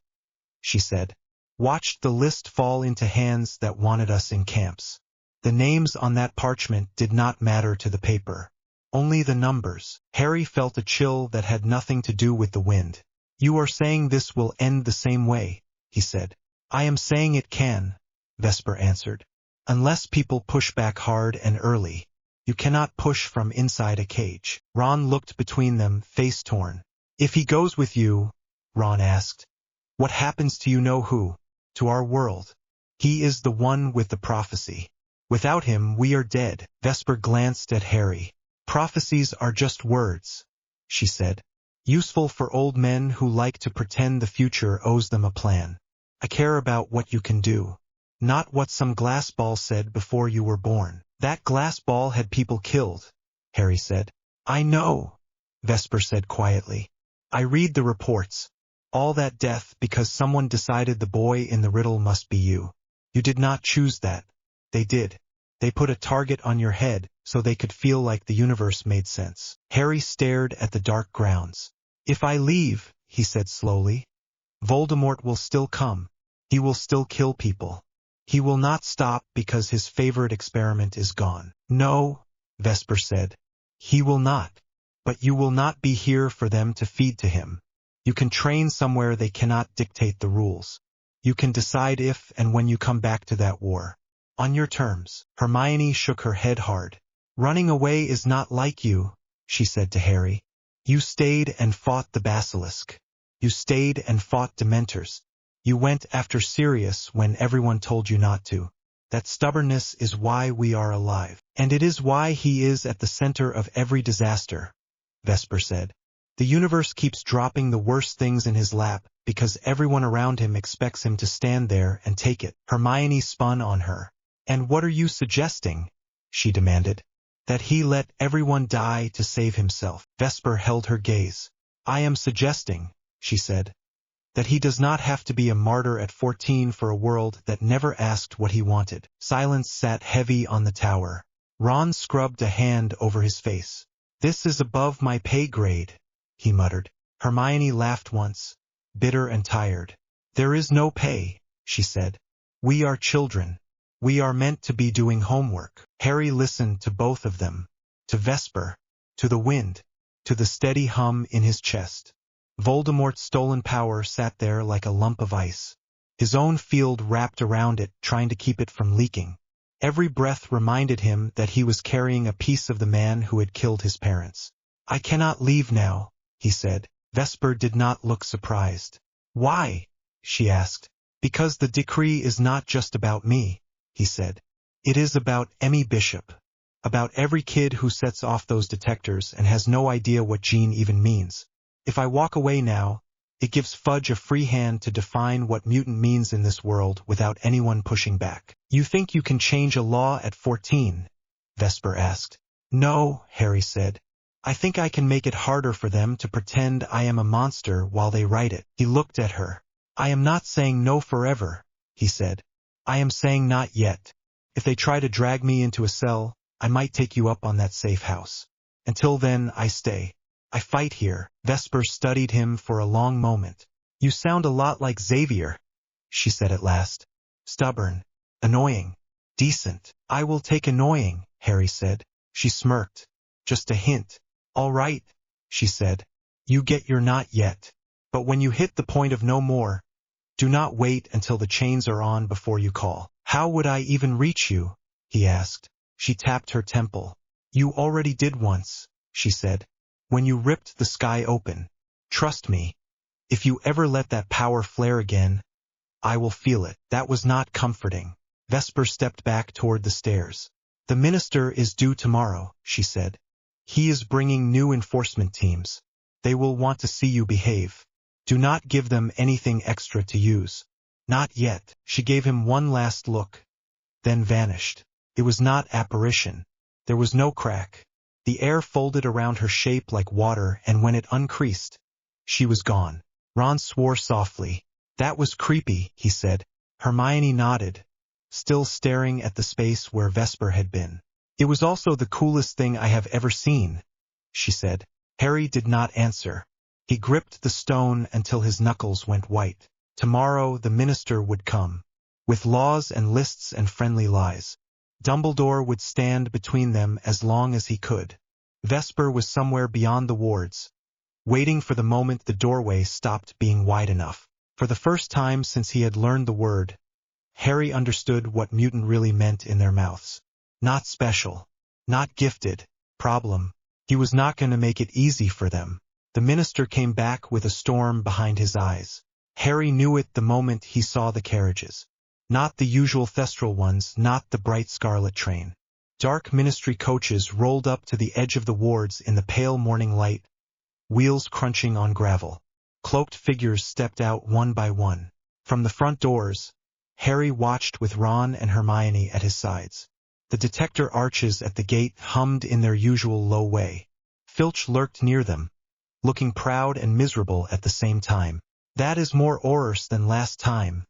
she said. Watched the list fall into hands that wanted us in camps. The names on that parchment did not matter to the paper. Only the numbers. Harry felt a chill that had nothing to do with the wind. You are saying this will end the same way, he said. I am saying it can, Vesper answered. Unless people push back hard and early. You cannot push from inside a cage. Ron looked between them, face torn. If he goes with you, Ron asked, what happens to you know who? To our world. He is the one with the prophecy. Without him, we are dead. Vesper glanced at Harry. Prophecies are just words, she said. Useful for old men who like to pretend the future owes them a plan. I care about what you can do. Not what some glass ball said before you were born. That glass ball had people killed, Harry said. I know, Vesper said quietly. I read the reports. All that death because someone decided the boy in the riddle must be you. You did not choose that. They did. They put a target on your head so they could feel like the universe made sense. Harry stared at the dark grounds. If I leave, he said slowly, Voldemort will still come. He will still kill people. He will not stop because his favorite experiment is gone. No, Vesper said. He will not. But you will not be here for them to feed to him. You can train somewhere they cannot dictate the rules. You can decide if and when you come back to that war. On your terms. Hermione shook her head hard. Running away is not like you, she said to Harry. You stayed and fought the basilisk. You stayed and fought Dementors. You went after Sirius when everyone told you not to. That stubbornness is why we are alive. And it is why he is at the center of every disaster, Vesper said. The universe keeps dropping the worst things in his lap because everyone around him expects him to stand there and take it. Hermione spun on her. And what are you suggesting? She demanded. That he let everyone die to save himself. Vesper held her gaze. I am suggesting, she said, that he does not have to be a martyr at 14 for a world that never asked what he wanted. Silence sat heavy on the tower. Ron scrubbed a hand over his face. This is above my pay grade, he muttered. Hermione laughed once, bitter and tired. There is no pay, she said. We are children. We are meant to be doing homework. Harry listened to both of them, to Vesper, to the wind, to the steady hum in his chest. Voldemort's stolen power sat there like a lump of ice. His own field wrapped around it, trying to keep it from leaking. Every breath reminded him that he was carrying a piece of the man who had killed his parents. I cannot leave now, he said. Vesper did not look surprised. Why? She asked. Because the decree is not just about me, he said. It is about Emmy Bishop. About every kid who sets off those detectors and has no idea what gene even means. If I walk away now, it gives Fudge a free hand to define what mutant means in this world without anyone pushing back. You think you can change a law at 14? Vesper asked. No, Harry said. I think I can make it harder for them to pretend I am a monster while they write it. He looked at her. I am not saying no forever, he said. I am saying not yet. If they try to drag me into a cell, I might take you up on that safe house. Until then, I stay. I fight here." Vesper studied him for a long moment. "You sound a lot like Xavier," she said at last. "Stubborn, annoying, decent." "I will take annoying," Harry said. She smirked. "Just a hint." "All right," she said. "You get your not yet. But when you hit the point of no more, do not wait until the chains are on before you call." "How would I even reach you?" he asked. She tapped her temple. "You already did once," she said. "When you ripped the sky open. Trust me. If you ever let that power flare again, I will feel it." That was not comforting. Vesper stepped back toward the stairs. "The minister is due tomorrow," she said. "He is bringing new enforcement teams. They will want to see you behave. Do not give them anything extra to use." "Not yet." She gave him one last look, then vanished. It was not apparition. There was no crack. The air folded around her shape like water, and when it uncreased, she was gone. Ron swore softly. "That was creepy," he said. Hermione nodded, still staring at the space where Vesper had been. "It was also the coolest thing I have ever seen," she said. Harry did not answer. He gripped the stone until his knuckles went white. Tomorrow the minister would come, with laws and lists and friendly lies. Dumbledore would stand between them as long as he could. Vesper was somewhere beyond the wards, waiting for the moment the doorway stopped being wide enough. For the first time since he had learned the word, Harry understood what mutant really meant in their mouths. Not special, not gifted, problem. He was not going to make it easy for them. The minister came back with a storm behind his eyes. Harry knew it the moment he saw the carriages. Not the usual thestral ones, not the bright scarlet train. Dark ministry coaches rolled up to the edge of the wards in the pale morning light, wheels crunching on gravel. Cloaked figures stepped out one by one. From the front doors, Harry watched with Ron and Hermione at his sides. The detector arches at the gate hummed in their usual low way. Filch lurked near them, looking proud and miserable at the same time. "That is more Aurors than last time,"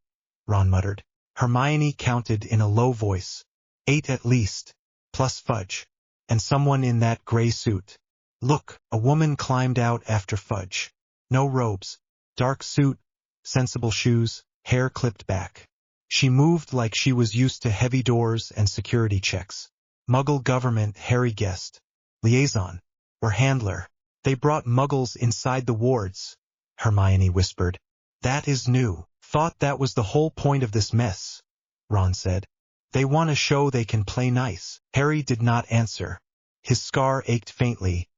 Ron muttered. Hermione counted in a low voice. 8 at least, plus Fudge. And someone in that gray suit. Look, a woman climbed out after Fudge. No robes. Dark suit, sensible shoes, hair clipped back. She moved like she was used to heavy doors and security checks. Muggle government, Harry guessed. Liaison. Or handler. "They brought Muggles inside the wards," Hermione whispered. "That is new. Thought that was the whole point of this mess," Ron said. "They want to show they can play nice." Harry did not answer. His scar ached faintly,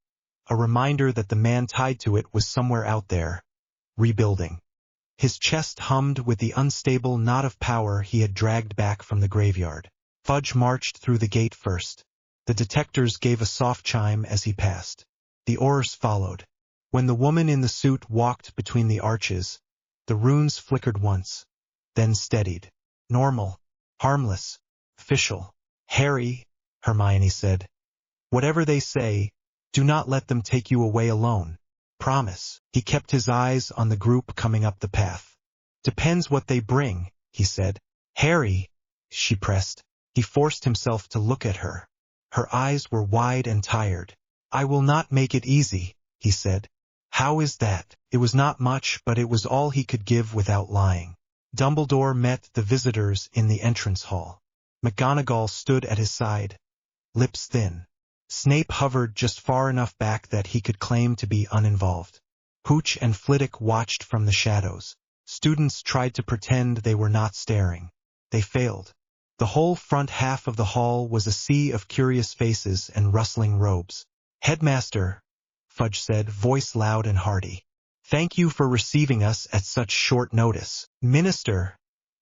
a reminder that the man tied to it was somewhere out there, rebuilding. His chest hummed with the unstable knot of power he had dragged back from the graveyard. Fudge marched through the gate first. The detectors gave a soft chime as he passed. The Aurors followed. When the woman in the suit walked between the arches, the runes flickered once, then steadied. "Normal, harmless, official." "Harry," Hermione said, "whatever they say, do not let them take you away alone. Promise." He kept his eyes on the group coming up the path. "Depends what they bring," he said. "Harry," she pressed. He forced himself to look at her. Her eyes were wide and tired. "I will not make it easy," he said. "How is that?" It was not much, but it was all he could give without lying. Dumbledore met the visitors in the entrance hall. McGonagall stood at his side, lips thin. Snape hovered just far enough back that he could claim to be uninvolved. Hooch and Flitwick watched from the shadows. Students tried to pretend they were not staring. They failed. The whole front half of the hall was a sea of curious faces and rustling robes. "Headmaster," Fudge said, voice loud and hearty. "Thank you for receiving us at such short notice." "Minister,"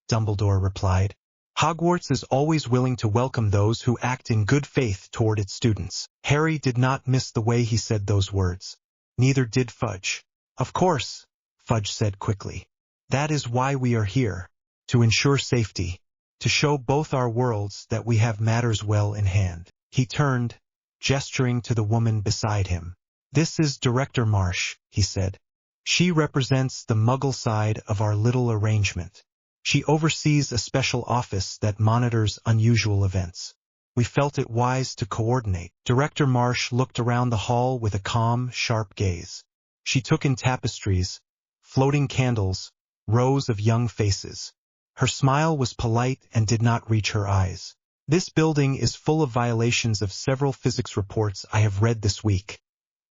Dumbledore replied. "Hogwarts is always willing to welcome those who act in good faith toward its students." Harry did not miss the way he said those words. Neither did Fudge. "Of course," Fudge said quickly. "That is why we are here. To ensure safety. To show both our worlds that we have matters well in hand." He turned, gesturing to the woman beside him. "This is Director Marsh," he said. "She represents the Muggle side of our little arrangement." She oversees a special office that monitors unusual events. We felt it wise to coordinate. Director Marsh looked around the hall with a calm, sharp gaze. She took in tapestries, floating candles, rows of young faces. Her smile was polite and did not reach her eyes. This building is full of violations of several physics reports I have read this week,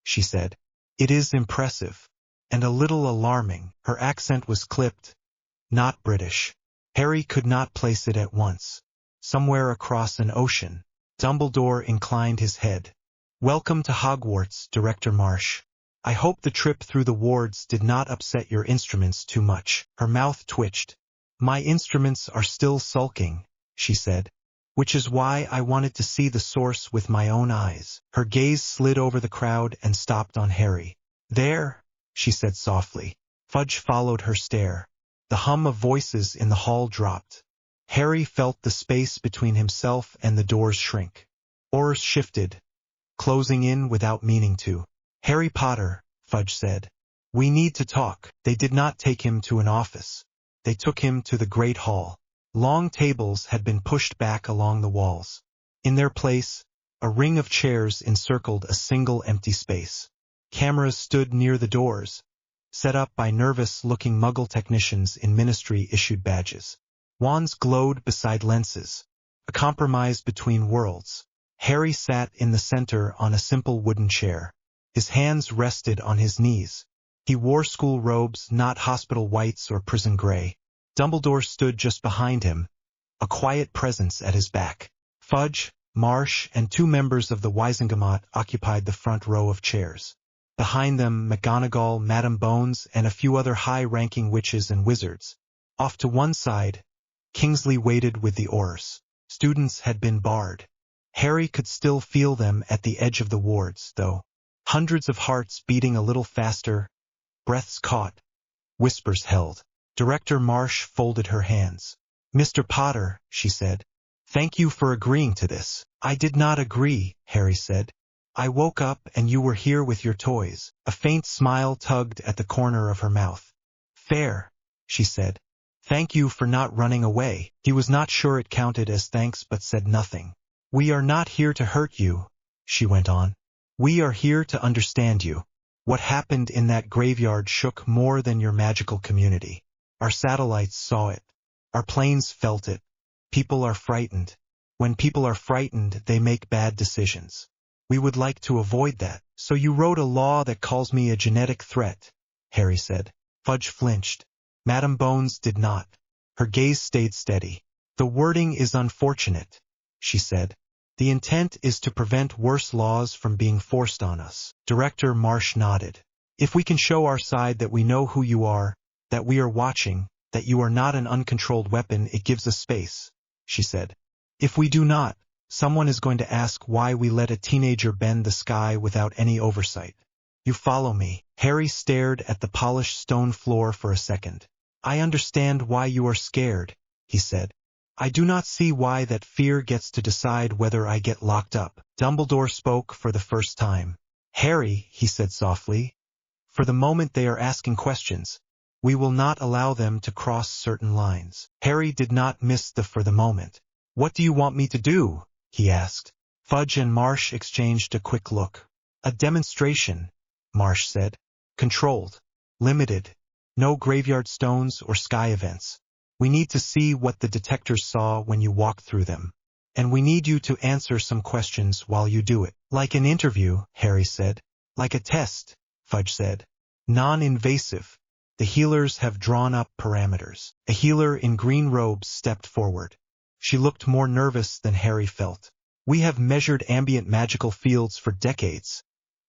she said. It is impressive. And a little alarming. Her accent was clipped, not British. Harry could not place it at once. Somewhere across an ocean. Dumbledore inclined his head. Welcome to Hogwarts, Director Marsh. I hope the trip through the wards did not upset your instruments too much. Her mouth twitched. My instruments are still sulking, she said. Which is why I wanted to see the source with my own eyes. Her gaze slid over the crowd and stopped on Harry. There, she said softly. Fudge followed her stare. The hum of voices in the hall dropped. Harry felt the space between himself and the doors shrink. Oars shifted, closing in without meaning to. Harry Potter, Fudge said. We need to talk. They did not take him to an office. They took him to the Great Hall. Long tables had been pushed back along the walls. In their place, a ring of chairs encircled a single empty space. Cameras stood near the doors, set up by nervous-looking Muggle technicians in Ministry-issued badges. Wands glowed beside lenses, a compromise between worlds. Harry sat in the center on a simple wooden chair. His hands rested on his knees. He wore school robes, not hospital whites or prison gray. Dumbledore stood just behind him, a quiet presence at his back. Fudge, Marsh, and 2 members of the Wisengamot occupied the front row of chairs. Behind them, McGonagall, Madame Bones, and a few other high-ranking witches and wizards. Off to one side, Kingsley waited with the oars. Students had been barred. Harry could still feel them at the edge of the wards, though. Hundreds of hearts beating a little faster, breaths caught, whispers held. Director Marsh folded her hands. Mr. Potter, she said. Thank you for agreeing to this. I did not agree, Harry said. I woke up and you were here with your toys. A faint smile tugged at the corner of her mouth. Fair, she said. Thank you for not running away. He was not sure it counted as thanks but said nothing. We are not here to hurt you, she went on. We are here to understand you. What happened in that graveyard shook more than your magical community. Our satellites saw it. Our planes felt it. People are frightened. When people are frightened, they make bad decisions. We would like to avoid that. So you wrote a law that calls me a genetic threat, Harry said. Fudge flinched. Madame Bones did not. Her gaze stayed steady. The wording is unfortunate, she said. The intent is to prevent worse laws from being forced on us. Director Marsh nodded. If we can show our side that we know who you are, that we are watching, that you are not an uncontrolled weapon, it gives us space, she said. If we do not, someone is going to ask why we let a teenager bend the sky without any oversight. You follow me. Harry stared at the polished stone floor for a second. I understand why you are scared, he said. I do not see why that fear gets to decide whether I get locked up. Dumbledore spoke for the first time. Harry, he said softly, for the moment they are asking questions. We will not allow them to cross certain lines. Harry did not miss the for the moment. What do you want me to do? He asked. Fudge and Marsh exchanged a quick look. A demonstration, Marsh said. Controlled. Limited. No graveyard stones or sky events. We need to see what the detectors saw when you walked through them. And we need you to answer some questions while you do it. Like an interview, Harry said. Like a test, Fudge said. Non-invasive. The healers have drawn up parameters. A healer in green robes stepped forward. She looked more nervous than Harry felt. We have measured ambient magical fields for decades,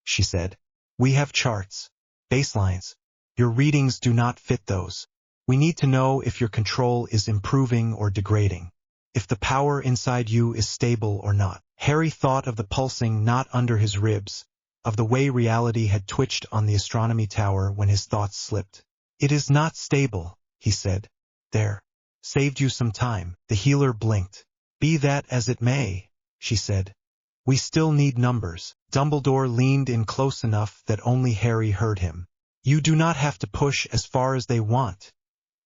she said. We have charts, baselines. Your readings do not fit those. We need to know if your control is improving or degrading, if the power inside you is stable or not. Harry thought of the pulsing knot under his ribs, of the way reality had twitched on the astronomy tower when his thoughts slipped. It is not stable, he said. There. Saved you some time. The healer blinked. Be that as it may, she said. We still need numbers. Dumbledore leaned in close enough that only Harry heard him. You do not have to push as far as they want,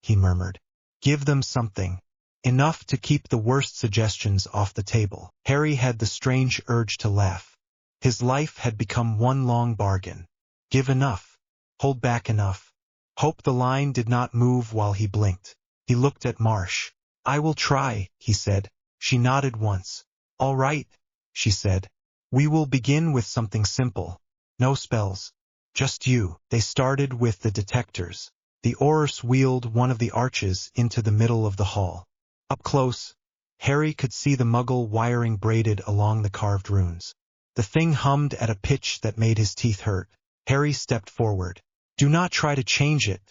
he murmured. Give them something. Enough to keep the worst suggestions off the table. Harry had the strange urge to laugh. His life had become one long bargain. Give enough. Hold back enough. Hope the line did not move while he blinked. He looked at Marsh. I will try, he said. She nodded once. All right, she said. We will begin with something simple. No spells. Just you. They started with the detectors. The Aurors wheeled one of the arches into the middle of the hall. Up close, Harry could see the Muggle wiring braided along the carved runes. The thing hummed at a pitch that made his teeth hurt. Harry stepped forward. Do not try to change it,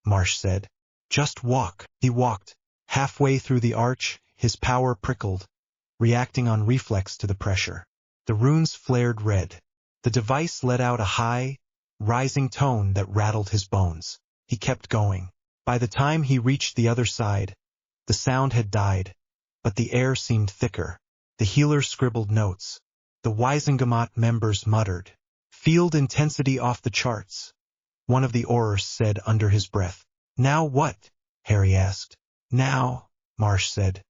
Marsh said. Just walk. He walked. Halfway through the arch, his power prickled, reacting on reflex to the pressure. The runes flared red. The device let out a high, rising tone that rattled his bones. He kept going. By the time he reached the other side, the sound had died, but the air seemed thicker. The healer scribbled notes. The Wizengamot members muttered. Field intensity off the charts. One of the Aurors said under his breath. Now what? Harry asked. Now, Marsh said.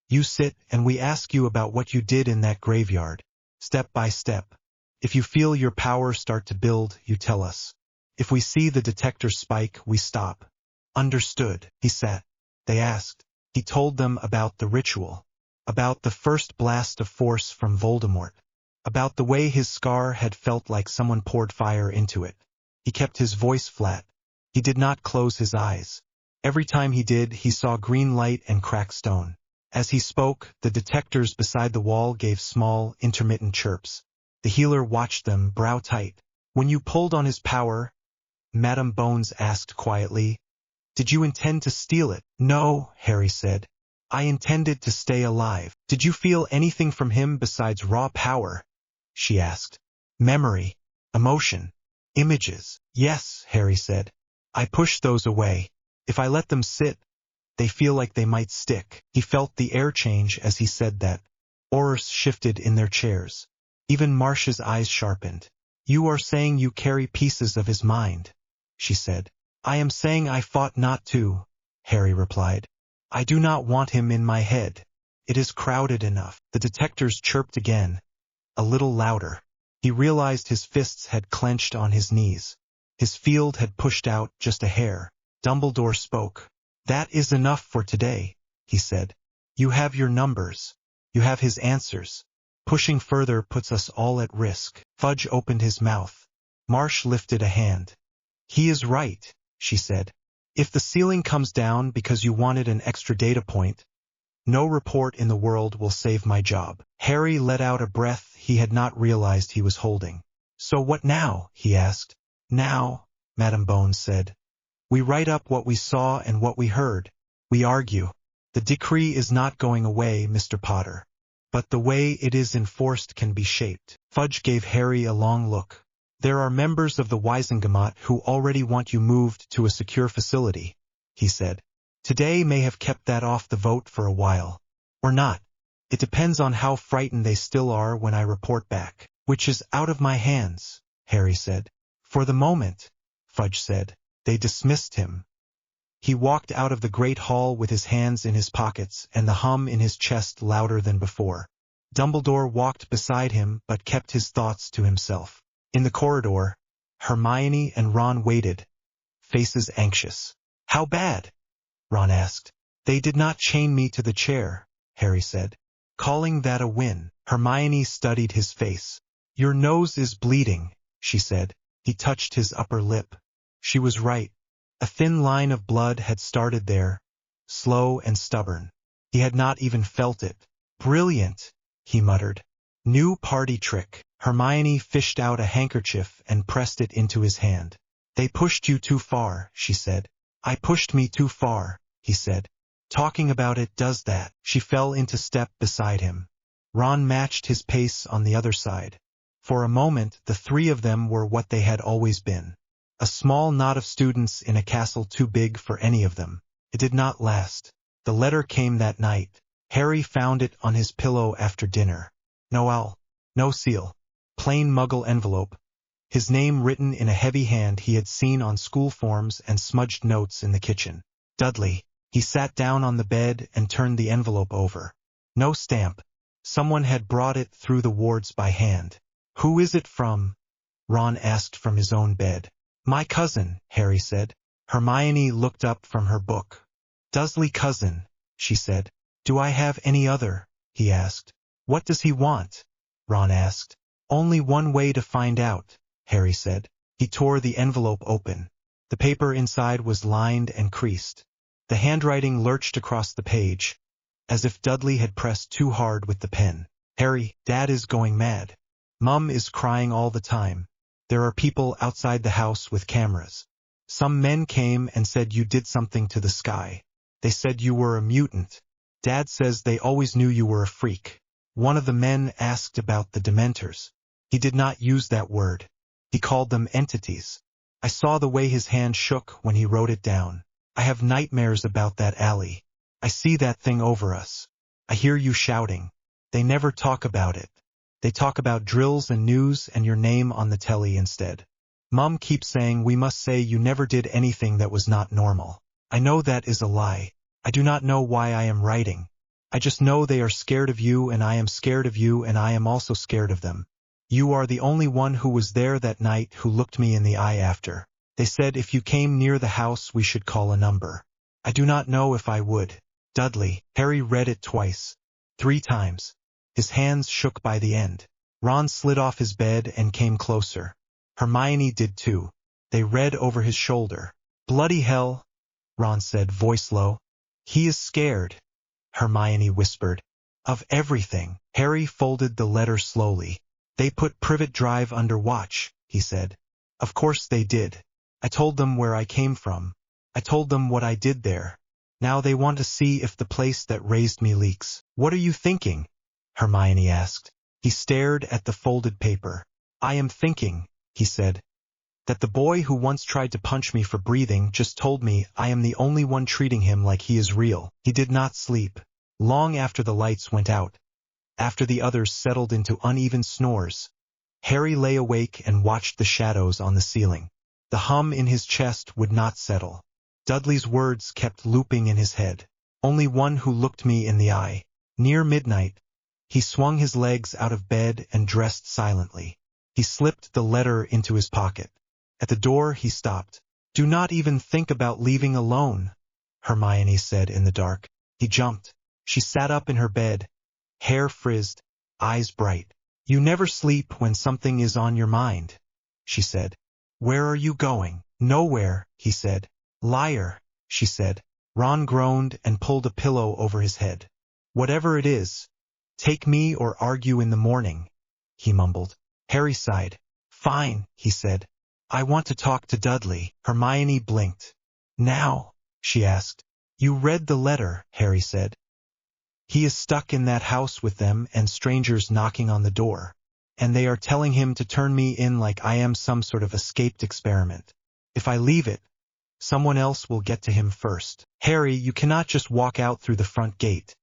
You sit and we ask you about what you did in that graveyard. Step by step. If you feel your power start to build, you tell us. If we see the detector spike, we stop. Understood. He sat. They asked. He told them about the ritual, about the first blast of force from Voldemort, about the way his scar had felt like someone poured fire into it. He kept his voice flat. He did not close his eyes. Every time he did, he saw green light and cracked stone. As he spoke, the detectors beside the wall gave small, intermittent chirps. The healer watched them, brow tight. When you pulled on his power, Madame Bones asked quietly, did you intend to steal it? No, Harry said. I intended to stay alive. Did you feel anything from him besides raw power? She asked. Memory, emotion, images. Yes, Harry said. I push those away. If I let them sit, they feel like they might stick. He felt the air change as he said that. Aurors shifted in their chairs. Even Marsh's eyes sharpened. You are saying you carry pieces of his mind, she said. I am saying I fought not to, Harry replied. I do not want him in my head. It is crowded enough. The detectors chirped again, a little louder. He realized his fists had clenched on his knees. His field had pushed out just a hair. Dumbledore spoke. That is enough for today, he said. You have your numbers. You have his answers. Pushing further puts us all at risk. Fudge opened his mouth. Marsh lifted a hand. He is right, she said. If the ceiling comes down because you wanted an extra data point, no report in the world will save my job. Harry let out a breath he had not realized he was holding. So what now? He asked. Now, Madame Bones said. We write up what we saw and what we heard. We argue. The decree is not going away, Mr. Potter. But the way it is enforced can be shaped. Fudge gave Harry a long look. There are members of the Wizengamot who already want you moved to a secure facility, he said. Today may have kept that off the vote for a while. Or not. It depends on how frightened they still are when I report back. Which is out of my hands, Harry said. For the moment, Fudge said. They dismissed him. He walked out of the great hall with his hands in his pockets and the hum in his chest louder than before. Dumbledore walked beside him but kept his thoughts to himself. In the corridor, Hermione and Ron waited, faces anxious. How bad? Ron asked. They did not chain me to the chair, Harry said. Calling that a win. Hermione studied his face. Your nose is bleeding, she said. He touched his upper lip. She was right. A thin line of blood had started there, slow and stubborn. He had not even felt it. Brilliant, he muttered. New party trick. Hermione fished out a handkerchief and pressed it into his hand. They pushed you too far, she said. I pushed me too far, he said. Talking about it does that. She fell into step beside him. Ron matched his pace on the other side. For a moment, the three of them were what they had always been. A small knot of students in a castle too big for any of them. It did not last. The letter came that night. Harry found it on his pillow after dinner. Noel. No seal. Plain Muggle envelope. His name written in a heavy hand he had seen on school forms and smudged notes in the kitchen. Dudley. He sat down on the bed and turned the envelope over. No stamp. Someone had brought it through the wards by hand. Who is it from? Ron asked from his own bed. My cousin, Harry said. Hermione looked up from her book. Dursley cousin, she said. Do I have any other? He asked. What does he want? Ron asked. Only one way to find out, Harry said. He tore the envelope open. The paper inside was lined and creased. The handwriting lurched across the page, as if Dudley had pressed too hard with the pen. Harry, Dad is going mad. Mum is crying all the time. There are people outside the house with cameras. Some men came and said you did something to the sky. They said you were a mutant. Dad says they always knew you were a freak. One of the men asked about the Dementors. He did not use that word. He called them entities. I saw the way his hand shook when he wrote it down. I have nightmares about that alley. I see that thing over us. I hear you shouting. They never talk about it. They talk about drills and news and your name on the telly instead. Mum keeps saying we must say you never did anything that was not normal. I know that is a lie. I do not know why I am writing. I just know they are scared of you and I am scared of you and I am also scared of them. You are the only one who was there that night who looked me in the eye after. They said if you came near the house we should call a number. I do not know if I would. Dudley. Harry read it twice. 3 times. His hands shook by the end. Ron slid off his bed and came closer. Hermione did too. They read over his shoulder. Bloody hell, Ron said, voice low. He is scared, Hermione whispered. Of everything. Harry folded the letter slowly. They put Privet Drive under watch, he said. Of course they did. I told them where I came from. I told them what I did there. Now they want to see if the place that raised me leaks. What are you thinking? Hermione asked. He stared at the folded paper. I am thinking, he said, that the boy who once tried to punch me for breathing just told me I am the only one treating him like he is real. He did not sleep. Long after the lights went out, after the others settled into uneven snores, Harry lay awake and watched the shadows on the ceiling. The hum in his chest would not settle. Dudley's words kept looping in his head. Only one who looked me in the eye. Near midnight, he swung his legs out of bed and dressed silently. He slipped the letter into his pocket. At the door he stopped. Do not even think about leaving alone, Hermione said in the dark. He jumped. She sat up in her bed, hair frizzed, eyes bright. You never sleep when something is on your mind, she said. Where are you going? Nowhere, he said. Liar, she said. Ron groaned and pulled a pillow over his head. Whatever it is, take me or argue in the morning, he mumbled. Harry sighed. Fine, he said. I want to talk to Dudley. Hermione blinked. Now, she asked. You read the letter, Harry said. He is stuck in that house with them and strangers knocking on the door. And they are telling him to turn me in like I am some sort of escaped experiment. If I leave it, someone else will get to him first. Harry, you cannot just walk out through the front gate,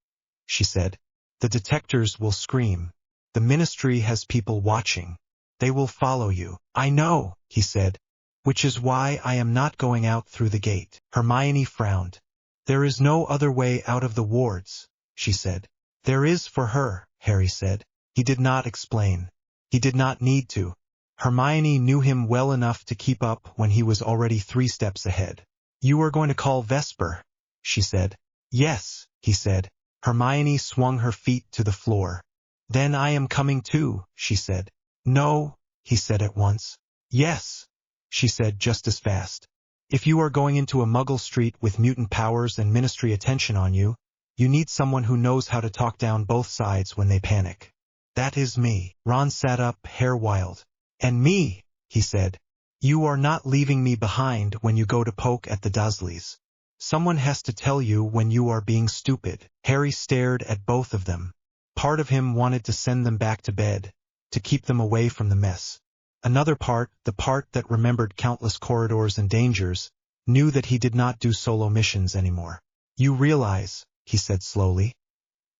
she said. The detectors will scream. The ministry has people watching. They will follow you. I know, he said, which is why I am not going out through the gate. Hermione frowned. There is no other way out of the wards, she said. There is for her, Harry said. He did not explain. He did not need to. Hermione knew him well enough to keep up when he was already 3 steps ahead. You are going to call Vesper, she said. Yes, he said. Hermione swung her feet to the floor. Then I am coming too, she said. No, he said at once. Yes, she said just as fast. If you are going into a muggle street with mutant powers and ministry attention on you, you need someone who knows how to talk down both sides when they panic. That is me. Ron sat up, hair wild. And me, he said. You are not leaving me behind when you go to poke at the Dursleys. Someone has to tell you when you are being stupid. Harry stared at both of them. Part of him wanted to send them back to bed, to keep them away from the mess. Another part, the part that remembered countless corridors and dangers, knew that he did not do solo missions anymore. You realize, he said slowly,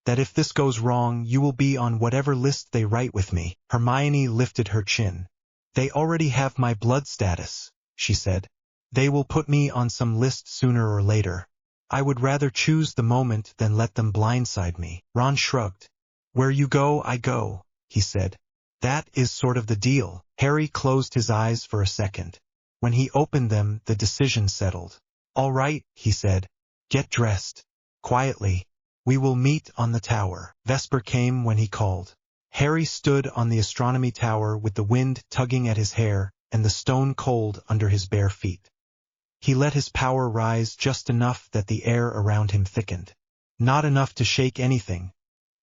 that if this goes wrong you will be on whatever list they write with me. Hermione lifted her chin. They already have my blood status, she said. They will put me on some list sooner or later. I would rather choose the moment than let them blindside me. Ron shrugged. Where you go, I go, he said. That is sort of the deal. Harry closed his eyes for a second. When he opened them, the decision settled. All right, he said. Get dressed. Quietly. We will meet on the tower. Vesper came when he called. Harry stood on the astronomy tower with the wind tugging at his hair and the stone cold under his bare feet. He let his power rise just enough that the air around him thickened. Not enough to shake anything,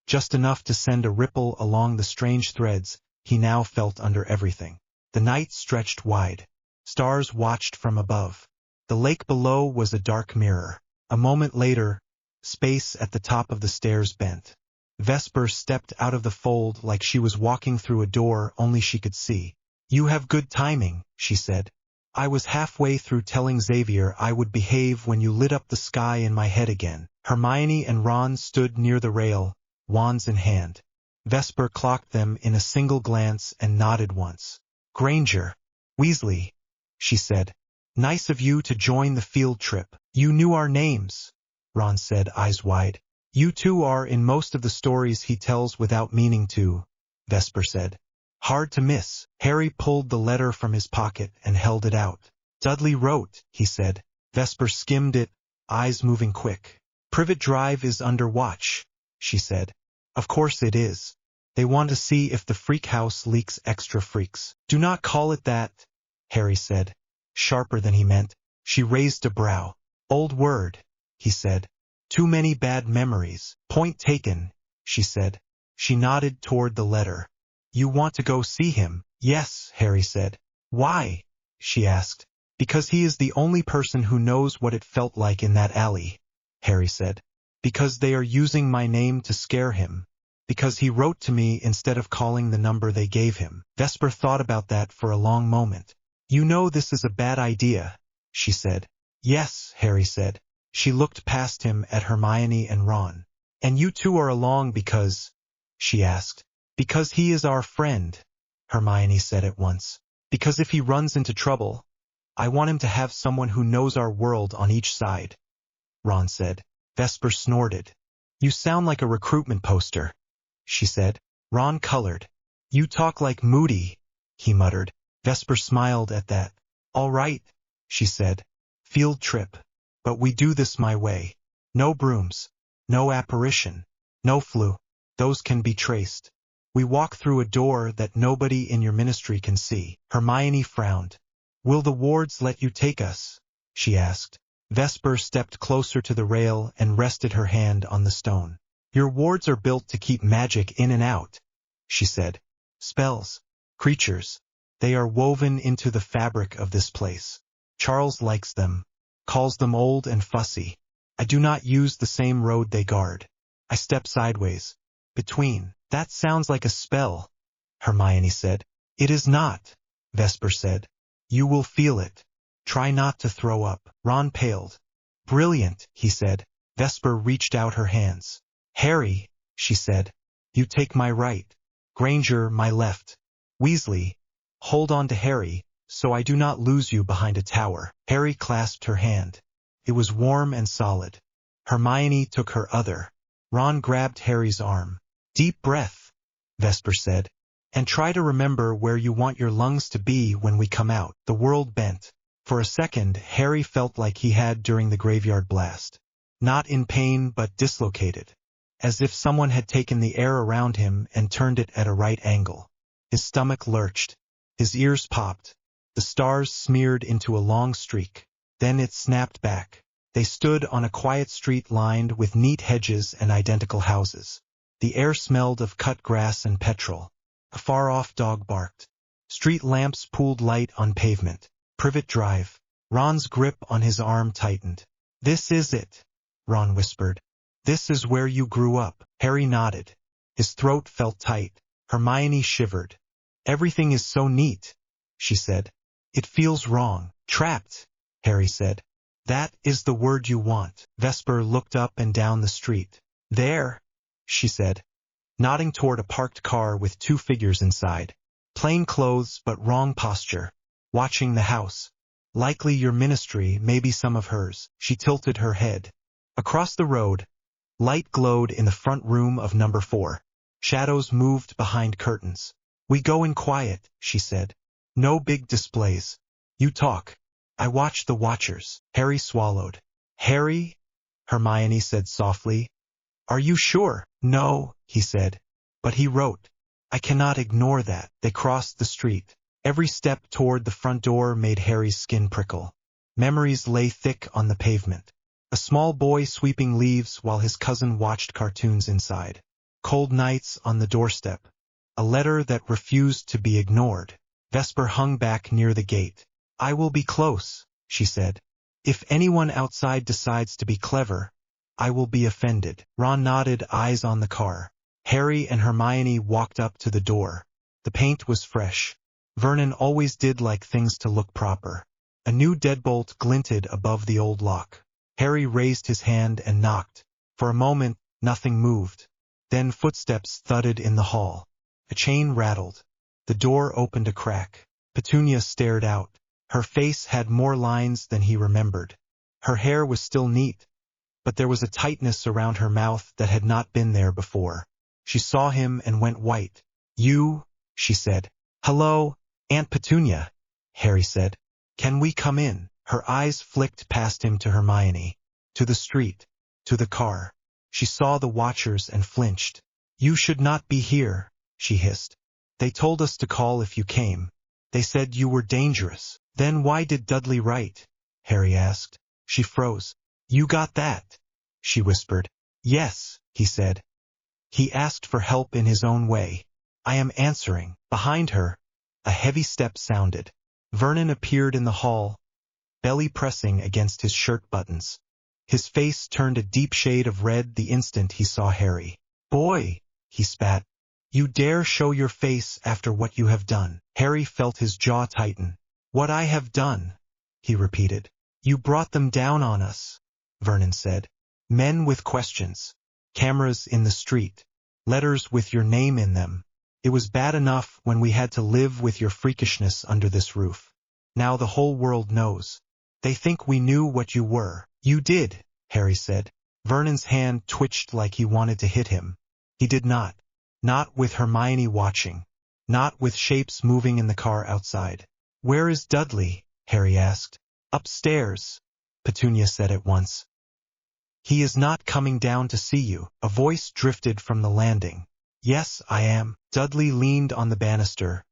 just enough to send a ripple along the strange threads he now felt under everything. The night stretched wide. Stars watched from above. The lake below was a dark mirror. A moment later, space at the top of the stairs bent. Vesper stepped out of the fold like she was walking through a door only she could see. You have good timing, she said. I was halfway through telling Xavier I would behave when you lit up the sky in my head again. Hermione and Ron stood near the rail, wands in hand. Vesper clocked them in a single glance and nodded once. Granger. Weasley, she said. Nice of you to join the field trip. You knew our names, Ron said, eyes wide. You two are in most of the stories he tells without meaning to, Vesper said. Hard to miss. Harry pulled the letter from his pocket and held it out. Dudley wrote, he said. Vesper skimmed it, eyes moving quick. Privet Drive is under watch, she said. Of course it is. They want to see if the freak house leaks extra freaks. Do not call it that, Harry said, sharper than he meant. She raised a brow. Old word, he said. Too many bad memories. Point taken, she said. She nodded toward the letter. You want to go see him? Yes, Harry said. Why? She asked. Because he is the only person who knows what it felt like in that alley, Harry said. Because they are using my name to scare him. Because he wrote to me instead of calling the number they gave him. Vesper thought about that for a long moment. You know this is a bad idea, she said. Yes, Harry said. She looked past him at Hermione and Ron. And you two are along because, she asked. Because he is our friend, Hermione said at once. Because if he runs into trouble, I want him to have someone who knows our world on each side, Ron said. Vesper snorted. You sound like a recruitment poster, she said. Ron colored. You talk like Moody, he muttered. Vesper smiled at that. All right, she said. Field trip. But we do this my way. No brooms. No apparition. No flu. Those can be traced. We walk through a door that nobody in your ministry can see. Hermione frowned. Will the wards let you take us? She asked. Vesper stepped closer to the rail and rested her hand on the stone. Your wards are built to keep magic in and out, she said. Spells. Creatures. They are woven into the fabric of this place. Charles likes them. Calls them old and fussy. I do not use the same road they guard. I step sideways. Between. That sounds like a spell, Hermione said. It is not, Vesper said. You will feel it. Try not to throw up. Ron paled. Brilliant, he said. Vesper reached out her hands. Harry, she said. You take my right. Granger, my left. Weasley, hold on to Harry, so I do not lose you behind a tower. Harry clasped her hand. It was warm and solid. Hermione took her other. Ron grabbed Harry's arm. Deep breath, Vesper said. And try to remember where you want your lungs to be when we come out. The world bent. For a second, Harry felt like he had during the graveyard blast. Not in pain but dislocated. As if someone had taken the air around him and turned it at a right angle. His stomach lurched. His ears popped. The stars smeared into a long streak. Then it snapped back. They stood on a quiet street lined with neat hedges and identical houses. The air smelled of cut grass and petrol. A far-off dog barked. Street lamps pooled light on pavement. Privet Drive. Ron's grip on his arm tightened. This is it, Ron whispered. This is where you grew up. Harry nodded. His throat felt tight. Hermione shivered. Everything is so neat, she said. It feels wrong. Trapped, Harry said. That is the word you want. Vesper looked up and down the street. There, she said, nodding toward a parked car with two figures inside. Plain clothes but wrong posture. Watching the house. Likely your ministry, maybe some of hers. She tilted her head. Across the road, light glowed in the front room of number 4. Shadows moved behind curtains. "We go in quiet," she said. "No big displays. You talk. I watch the watchers." Harry swallowed. "Harry?" Hermione said softly. "Are you sure?" "No," he said. "But he wrote. I cannot ignore that." They crossed the street. Every step toward the front door made Harry's skin prickle. Memories lay thick on the pavement. A small boy sweeping leaves while his cousin watched cartoons inside. Cold nights on the doorstep. A letter that refused to be ignored. Vesper hung back near the gate. "I will be close," she said. "If anyone outside decides to be clever, I will be offended." Ron nodded, eyes on the car. Harry and Hermione walked up to the door. The paint was fresh. Vernon always did like things to look proper. A new deadbolt glinted above the old lock. Harry raised his hand and knocked. For a moment, nothing moved. Then footsteps thudded in the hall. A chain rattled. The door opened a crack. Petunia stared out. Her face had more lines than he remembered. Her hair was still neat, but there was a tightness around her mouth that had not been there before. She saw him and went white. "You?" she said. "Hello, Aunt Petunia," Harry said. "Can we come in?" Her eyes flicked past him to Hermione. To the street. To the car. She saw the watchers and flinched. "You should not be here," she hissed. "They told us to call if you came. They said you were dangerous." "Then why did Dudley write?" Harry asked. She froze. "You got that?" she whispered. "Yes," he said. "He asked for help in his own way. I am answering." Behind her, a heavy step sounded. Vernon appeared in the hall, belly pressing against his shirt buttons. His face turned a deep shade of red the instant he saw Harry. "Boy," he spat. "You dare show your face after what you have done." Harry felt his jaw tighten. "What I have done," he repeated. "You brought them down on us," Vernon said. "Men with questions. Cameras in the street. Letters with your name in them. It was bad enough when we had to live with your freakishness under this roof. Now the whole world knows. They think we knew what you were." "You did," Harry said. Vernon's hand twitched like he wanted to hit him. He did not. Not with Hermione watching. Not with shapes moving in the car outside. "Where is Dudley?" Harry asked. "Upstairs," Petunia said at once. "He is not coming down to see you." A voice drifted from the landing. "Yes, I am." Dudley leaned on the banister,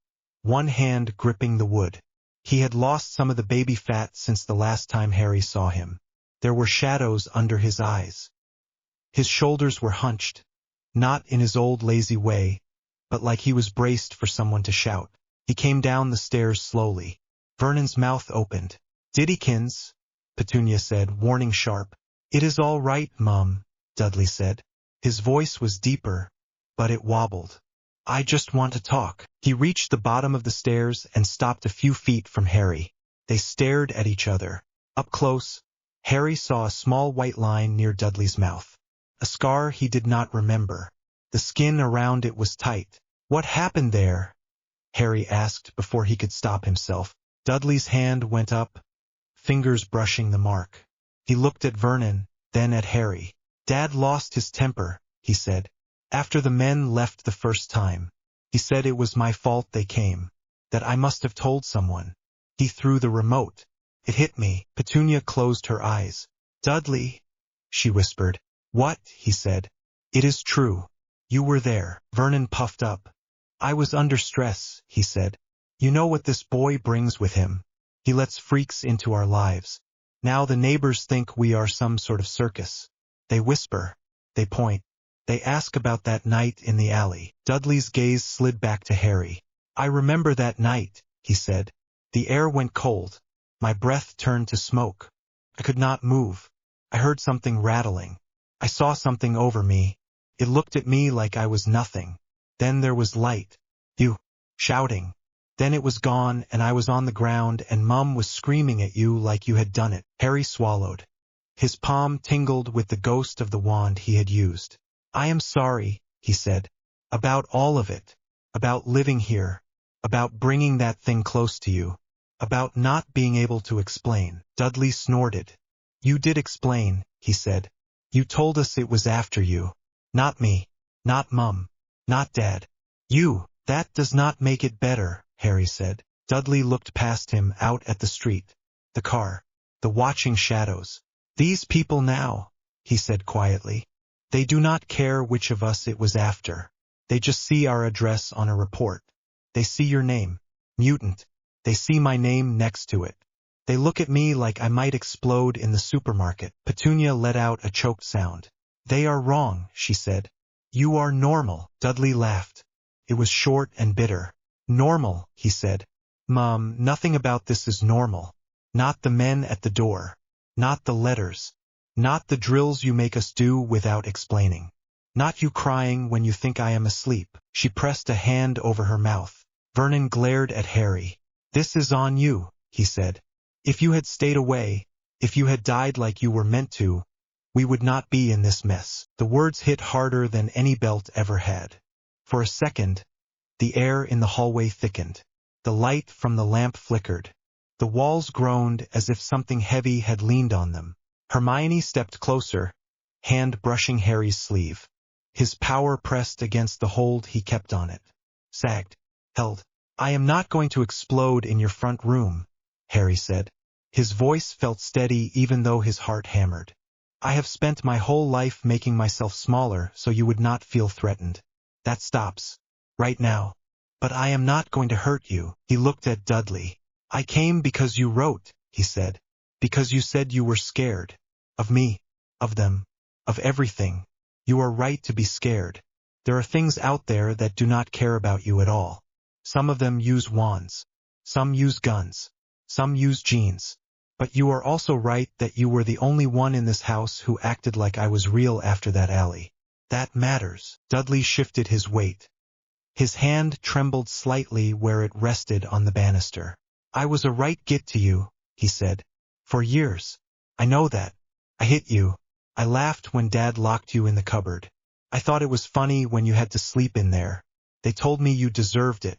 one hand gripping the wood. He had lost some of the baby fat since the last time Harry saw him. There were shadows under his eyes. His shoulders were hunched, not in his old lazy way, but like he was braced for someone to shout. He came down the stairs slowly. Vernon's mouth opened. "Diddykins," Petunia said, warning sharp. "It is all right, Mum," Dudley said. His voice was deeper, but it wobbled. "I just want to talk." He reached the bottom of the stairs and stopped a few feet from Harry. They stared at each other. Up close, Harry saw a small white line near Dudley's mouth. A scar he did not remember. The skin around it was tight. "What happened there?" Harry asked before he could stop himself. Dudley's hand went up, fingers brushing the mark. He looked at Vernon, then at Harry. "Dad lost his temper," he said. "After the men left the first time. He said it was my fault they came, that I must have told someone. He threw the remote. It hit me." Petunia closed her eyes. "Dudley," she whispered. "What?" he said. "It is true. You were there." Vernon puffed up. "I was under stress," he said. "You know what this boy brings with him. He lets freaks into our lives. Now the neighbors think we are some sort of circus. They whisper. They point. They ask about that night in the alley." Dudley's gaze slid back to Harry. "I remember that night," he said. "The air went cold. My breath turned to smoke. I could not move. I heard something rattling. I saw something over me. It looked at me like I was nothing. Then there was light. You. Shouting. Then it was gone and I was on the ground and Mum was screaming at you like you had done it." Harry swallowed. His palm tingled with the ghost of the wand he had used. "I am sorry," he said. "About all of it. About living here. About bringing that thing close to you. About not being able to explain." Dudley snorted. "You did explain," he said. You told us it was after you. Not me. Not Mum. Not Dad. You. That does not make it better, Harry said. Dudley looked past him out at the street. The car. The watching shadows. These people now, he said quietly. They do not care which of us it was after. They just see our address on a report. They see your name. Mutant. They see my name next to it. They look at me like I might explode in the supermarket. Petunia let out a choked sound. They are wrong, she said. You are normal. Dudley laughed. It was short and bitter. Normal, he said. Mom, nothing about this is normal. Not the men at the door. Not the letters. Not the drills you make us do without explaining. Not you crying when you think I am asleep. She pressed a hand over her mouth. Vernon glared at Harry. This is on you, he said. If you had stayed away, if you had died like you were meant to, we would not be in this mess. The words hit harder than any belt ever had. For a second, the air in the hallway thickened. The light from the lamp flickered. The walls groaned as if something heavy had leaned on them. Hermione stepped closer, hand brushing Harry's sleeve. His power pressed against the hold he kept on it. Sagged. Held. I am not going to explode in your front room, Harry said. His voice felt steady even though his heart hammered. I have spent my whole life making myself smaller so you would not feel threatened. That stops. Right now. But I am not going to hurt you. He looked at Dudley. I came because you wrote, he said. Because you said you were scared. Of me. Of them. Of everything. You are right to be scared. There are things out there that do not care about you at all. Some of them use wands. Some use guns. Some use genes. But you are also right that you were the only one in this house who acted like I was real after that alley. That matters. Dudley shifted his weight. His hand trembled slightly where it rested on the banister. I was a right git to you, he said. For years. I know that. I hit you. I laughed when Dad locked you in the cupboard. I thought it was funny when you had to sleep in there. They told me you deserved it.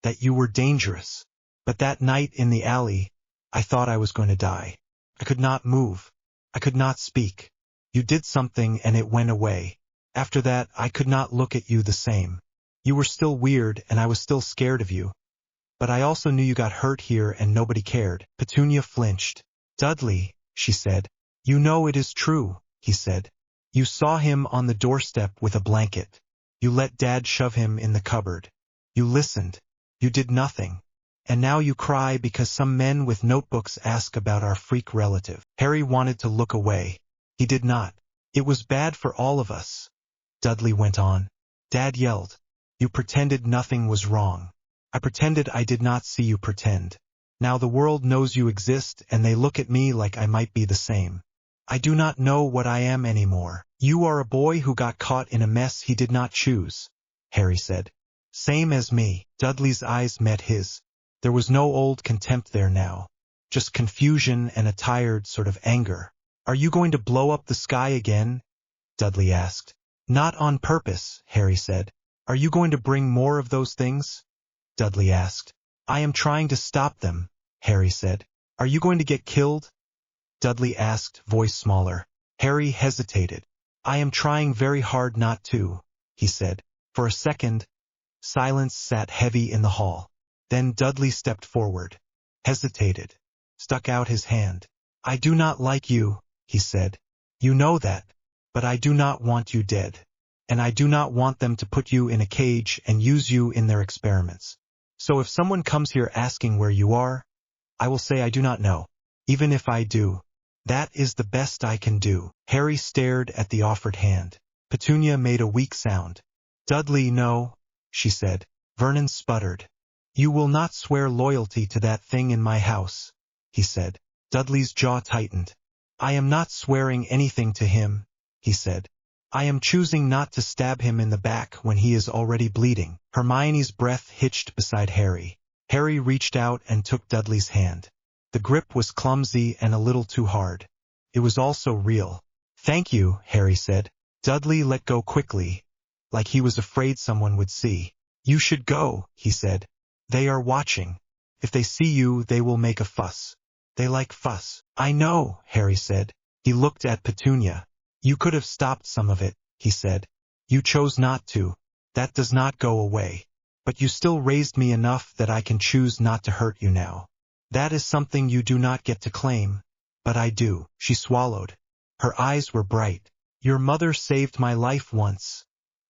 That you were dangerous. But that night in the alley, I thought I was going to die. I could not move. I could not speak. You did something and it went away. After that, I could not look at you the same. You were still weird and I was still scared of you. But I also knew you got hurt here and nobody cared. Petunia flinched. Dudley, she said. You know it is true, he said. You saw him on the doorstep with a blanket. You let Dad shove him in the cupboard. You listened. You did nothing. And now you cry because some men with notebooks ask about our freak relative. Harry wanted to look away. He did not. It was bad for all of us. Dudley went on. Dad yelled. You pretended nothing was wrong. I pretended I did not see you pretend. Now the world knows you exist and they look at me like I might be the same. I do not know what I am anymore. You are a boy who got caught in a mess he did not choose, Harry said. Same as me. Dudley's eyes met his. There was no old contempt there now. Just confusion and a tired sort of anger. Are you going to blow up the sky again? Dudley asked. Not on purpose, Harry said. Are you going to bring more of those things? Dudley asked. I am trying to stop them, Harry said. Are you going to get killed? Dudley asked, voice smaller. Harry hesitated. I am trying very hard not to, he said. For a second, silence sat heavy in the hall. Then Dudley stepped forward, hesitated, stuck out his hand. I do not like you, he said. You know that. But I do not want you dead. And I do not want them to put you in a cage and use you in their experiments. So if someone comes here asking where you are, I will say I do not know. Even if I do, that is the best I can do. Harry stared at the offered hand. Petunia made a weak sound. Dudley, no, she said. Vernon sputtered. You will not swear loyalty to that thing in my house, he said. Dudley's jaw tightened. I am not swearing anything to him, he said. I am choosing not to stab him in the back when he is already bleeding. Hermione's breath hitched beside Harry. Harry reached out and took Dudley's hand. The grip was clumsy and a little too hard. It was also real. Thank you, Harry said. Dudley let go quickly, like he was afraid someone would see. You should go, he said. They are watching. If they see you, they will make a fuss. They like fuss. I know, Harry said. He looked at Petunia. You could have stopped some of it, he said. You chose not to. That does not go away. But you still raised me enough that I can choose not to hurt you now. That is something you do not get to claim. But I do. She swallowed. Her eyes were bright. Your mother saved my life once,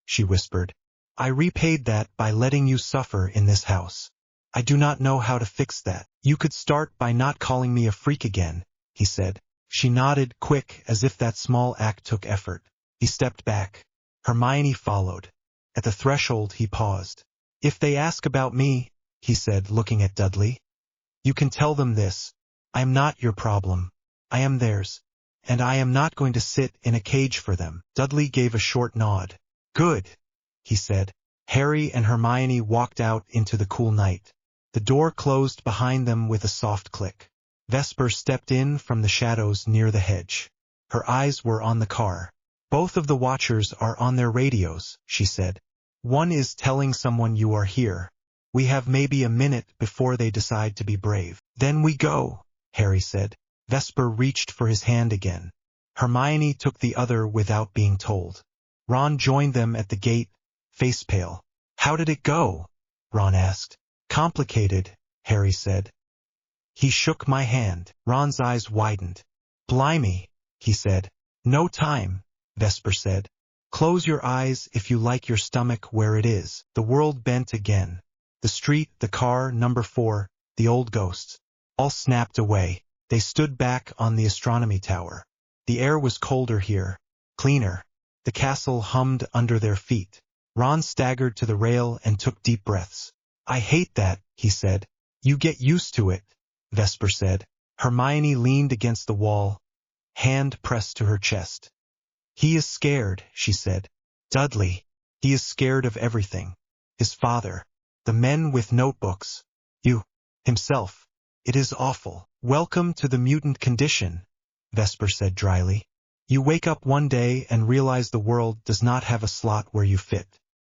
she whispered. I repaid that by letting you suffer in this house. I do not know how to fix that. You could start by not calling me a freak again, he said. She nodded, quick, as if that small act took effort. He stepped back. Hermione followed. At the threshold he paused. If they ask about me, he said, looking at Dudley, you can tell them this. I am not your problem. I am theirs. And I am not going to sit in a cage for them. Dudley gave a short nod. Good, he said. Harry and Hermione walked out into the cool night. The door closed behind them with a soft click. Vesper stepped in from the shadows near the hedge. Her eyes were on the car. Both of the watchers are on their radios, she said. One is telling someone you are here. We have maybe a minute before they decide to be brave. Then we go, Harry said. Vesper reached for his hand again. Hermione took the other without being told. Ron joined them at the gate, face pale. How did it go? Ron asked. Complicated, Harry said. He shook my hand. Ron's eyes widened. Blimey, he said. No time, Vesper said. Close your eyes if you like your stomach where it is. The world bent again. The street, the car, number 4, the old ghosts. All snapped away. They stood back on the astronomy tower. The air was colder here, cleaner. The castle hummed under their feet. Ron staggered to the rail and took deep breaths. I hate that, he said. You get used to it, Vesper said. Hermione leaned against the wall, hand pressed to her chest. He is scared, she said. Dudley. He is scared of everything. His father. The men with notebooks. You. Himself. It is awful. Welcome to the mutant condition, Vesper said dryly. You wake up one day and realize the world does not have a slot where you fit.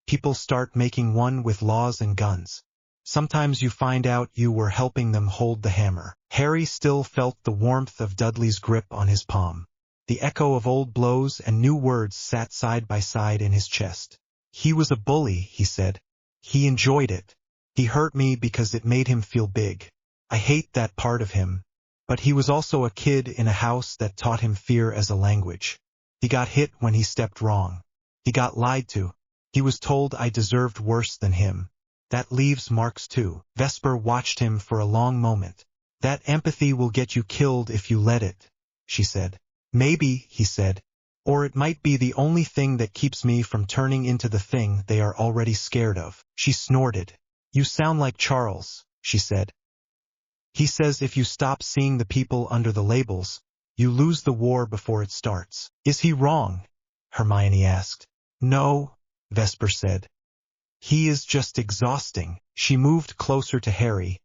People start making one with laws and guns. Sometimes you find out you were helping them hold the hammer. Harry still felt the warmth of Dudley's grip on his palm. The echo of old blows and new words sat side by side in his chest. He was a bully, he said. He enjoyed it. He hurt me because it made him feel big. I hate that part of him. But he was also a kid in a house that taught him fear as a language. He got hit when he stepped wrong. He got lied to. He was told I deserved worse than him. That leaves marks too. Vesper watched him for a long moment. That empathy will get you killed if you let it, she said. Maybe, he said. Or it might be the only thing that keeps me from turning into the thing they are already scared of. She snorted. You sound like Charles, she said. He says if you stop seeing the people under the labels, you lose the war before it starts. Is he wrong? Hermione asked. No, Vesper said. He is just exhausting. She moved closer to Harry,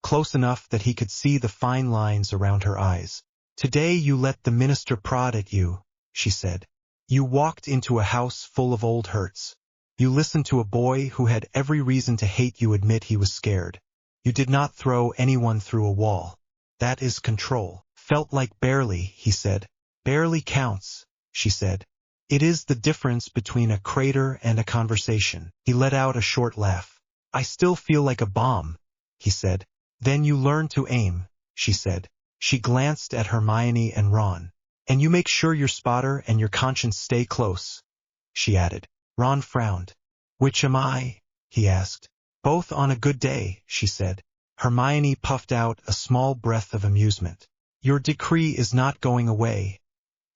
close enough that he could see the fine lines around her eyes. Today you let the minister prod at you, she said. You walked into a house full of old hurts. You listened to a boy who had every reason to hate you admit he was scared. You did not throw anyone through a wall. That is control. Felt like barely, he said. Barely counts, she said. It is the difference between a crater and a conversation. He let out a short laugh. I still feel like a bomb, he said. Then you learn to aim, she said. She glanced at Hermione and Ron. And you make sure your spotter and your conscience stay close, she added. Ron frowned. Which am I? He asked. Both on a good day, she said. Hermione puffed out a small breath of amusement. Your decree is not going away,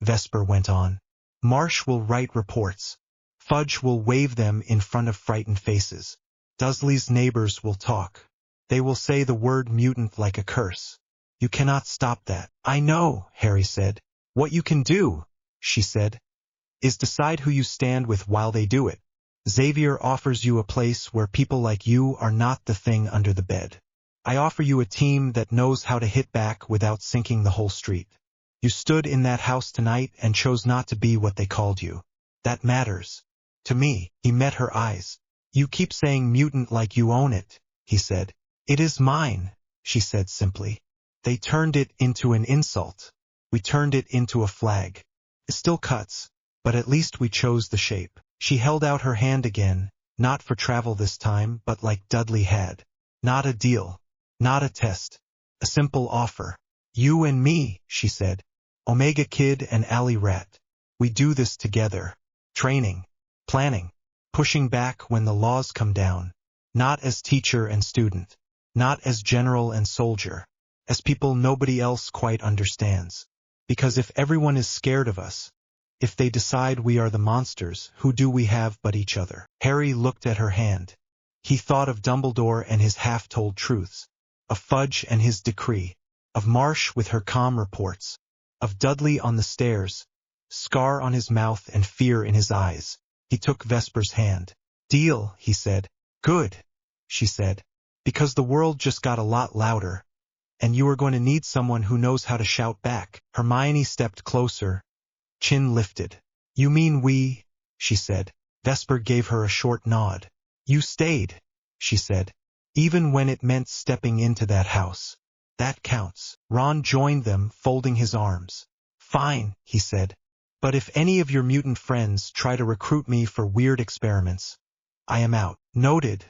Vesper went on. Marsh will write reports. Fudge will wave them in front of frightened faces. Dursley's neighbors will talk. They will say the word mutant like a curse. You cannot stop that. I know, Harry said. What you can do, she said, is decide who you stand with while they do it. Xavier offers you a place where people like you are not the thing under the bed. I offer you a team that knows how to hit back without sinking the whole street. You stood in that house tonight and chose not to be what they called you. That matters. To me, he met her eyes. You keep saying mutant like you own it, he said. It is mine, she said simply. They turned it into an insult. We turned it into a flag. It still cuts, but at least we chose the shape. She held out her hand again, not for travel this time, but like Dudley had. Not a deal. Not a test. A simple offer. You and me, she said. Omega Kid and Alley Rat. We do this together. Training. Planning. Pushing back when the laws come down. Not as teacher and student. Not as general and soldier. As people nobody else quite understands. Because if everyone is scared of us, if they decide we are the monsters, who do we have but each other? Harry looked at her hand. He thought of Dumbledore and his half-told truths, of Fudge and his decree, of Marsh with her calm reports, of Dudley on the stairs, scar on his mouth and fear in his eyes. He took Vesper's hand. Deal, he said. Good, she said, because the world just got a lot louder, and you are going to need someone who knows how to shout back. Hermione stepped closer, chin lifted. You mean we, she said. Vesper gave her a short nod. You stayed, she said, even when it meant stepping into that house. That counts. Ron joined them, folding his arms. Fine, he said. But if any of your mutant friends try to recruit me for weird experiments, I am out. Noted,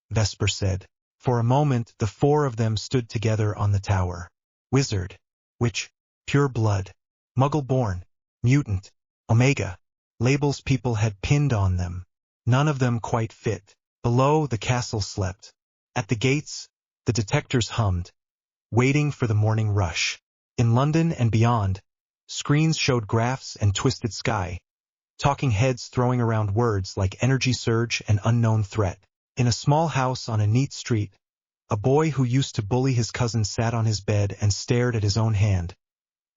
Vesper said. For a moment, the four of them stood together on the tower. Wizard, witch, pure blood, muggle-born, mutant, Omega. Labels people had pinned on them. None of them quite fit. Below, the castle slept. At the gates, the detectors hummed, waiting for the morning rush. In London and beyond, screens showed graphs and twisted sky, talking heads throwing around words like energy surge and unknown threat. In a small house on a neat street, a boy who used to bully his cousin sat on his bed and stared at his own hand,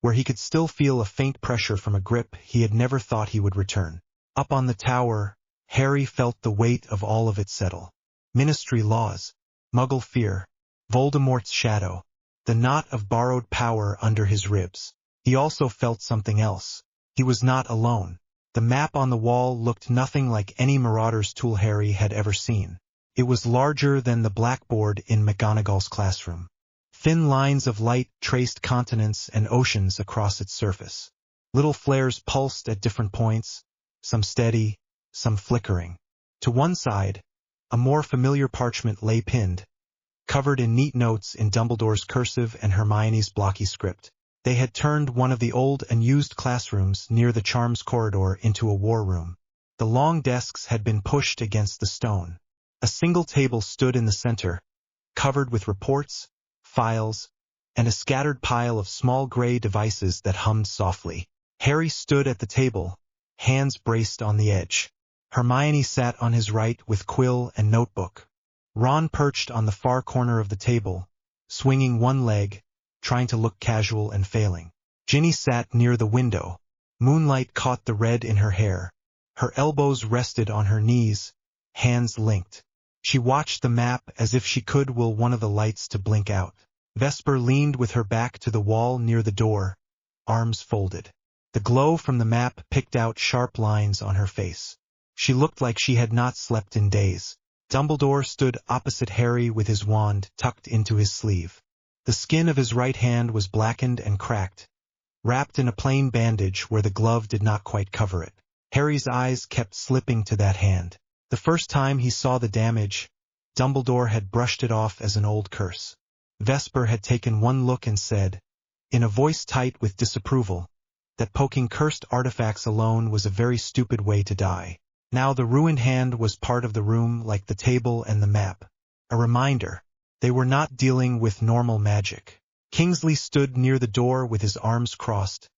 where he could still feel a faint pressure from a grip he had never thought he would return. Up on the tower, Harry felt the weight of all of it settle. Ministry laws, Muggle fear, Voldemort's shadow, the knot of borrowed power under his ribs. He also felt something else. He was not alone. The map on the wall looked nothing like any Marauder's tool Harry had ever seen. It was larger than the blackboard in McGonagall's classroom. Thin lines of light traced continents and oceans across its surface. Little flares pulsed at different points, some steady, some flickering. To one side, a more familiar parchment lay pinned, covered in neat notes in Dumbledore's cursive and Hermione's blocky script. They had turned one of the old and used classrooms near the Charms corridor into a war room. The long desks had been pushed against the stone. A single table stood in the center, covered with reports, files, and a scattered pile of small gray devices that hummed softly. Harry stood at the table, hands braced on the edge. Hermione sat on his right with quill and notebook. Ron perched on the far corner of the table, swinging one leg, trying to look casual and failing. Ginny sat near the window. Moonlight caught the red in her hair. Her elbows rested on her knees, hands linked. She watched the map as if she could will one of the lights to blink out. Vesper leaned with her back to the wall near the door, arms folded. The glow from the map picked out sharp lines on her face. She looked like she had not slept in days. Dumbledore stood opposite Harry with his wand tucked into his sleeve. The skin of his right hand was blackened and cracked, wrapped in a plain bandage where the glove did not quite cover it. Harry's eyes kept slipping to that hand. The first time he saw the damage, Dumbledore had brushed it off as an old curse. Vesper had taken one look and said, in a voice tight with disapproval, that poking cursed artifacts alone was a very stupid way to die. Now the ruined hand was part of the room like the table and the map. A reminder. They were not dealing with normal magic. Kingsley stood near the door with his arms crossed,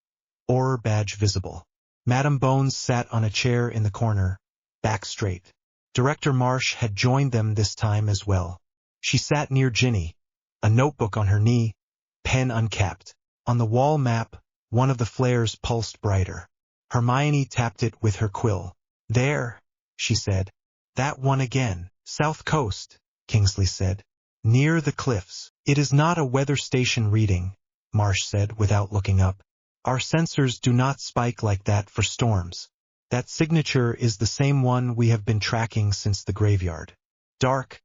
Auror badge visible. Madame Bones sat on a chair in the corner, back straight. Director Marsh had joined them this time as well. She sat near Ginny, a notebook on her knee, pen uncapped. On the wall map, one of the flares pulsed brighter. Hermione tapped it with her quill. There, she said. That one again. South Coast, Kingsley said. Near the cliffs. It is not a weather station reading, Marsh said without looking up. Our sensors do not spike like that for storms. That signature is the same one we have been tracking since the graveyard. Dark,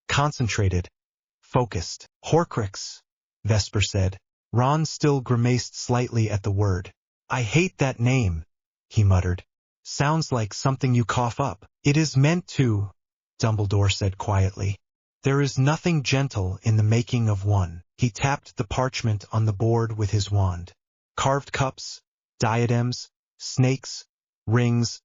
concentrated, focused. Horcrux, Vesper said. Ron still grimaced slightly at the word. I hate that name, he muttered. Sounds like something you cough up. It is meant to, Dumbledore said quietly. There is nothing gentle in the making of one. He tapped the parchment on the board with his wand. Carved cups, diadems, snakes, rings,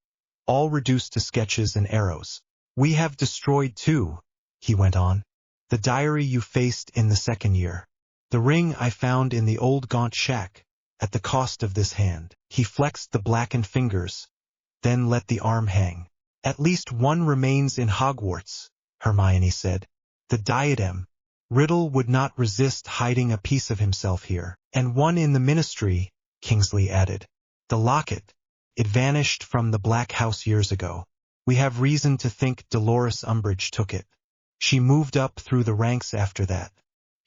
all reduced to sketches and arrows. We have destroyed too, he went on. The diary you faced in the second year. The ring I found in the old gaunt shack, at the cost of this hand. He flexed the blackened fingers, then let the arm hang. At least one remains in Hogwarts, Hermione said. The diadem. Riddle would not resist hiding a piece of himself here. And one in the ministry, Kingsley added. The locket. It vanished from the Black House years ago. We have reason to think Dolores Umbridge took it. She moved up through the ranks after that.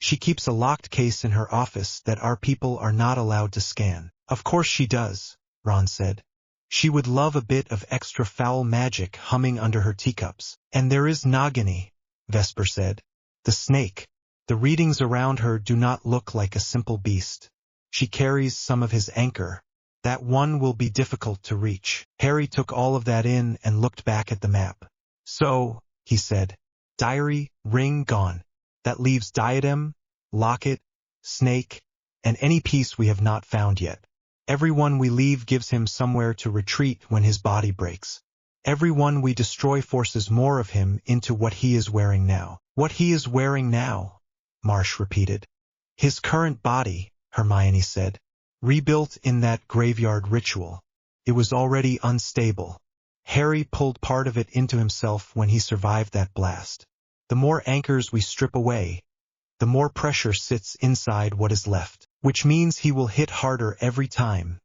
She keeps a locked case in her office that our people are not allowed to scan. Of course she does, Ron said. She would love a bit of extra foul magic humming under her teacups. And there is Nagini, Vesper said. The snake. The readings around her do not look like a simple beast. She carries some of his anchor. That one will be difficult to reach. Harry took all of that in and looked back at the map. So, he said, diary, ring gone. That leaves diadem, locket, snake, and any piece we have not found yet. Everyone we leave gives him somewhere to retreat when his body breaks. Everyone we destroy forces more of him into what he is wearing now. What he is wearing now, Marsh repeated. His current body, Hermione said. Rebuilt in that graveyard ritual. It was already unstable. Harry pulled part of it into himself when he survived that blast. The more anchors we strip away, the more pressure sits inside what is left, which means he will hit harder every time,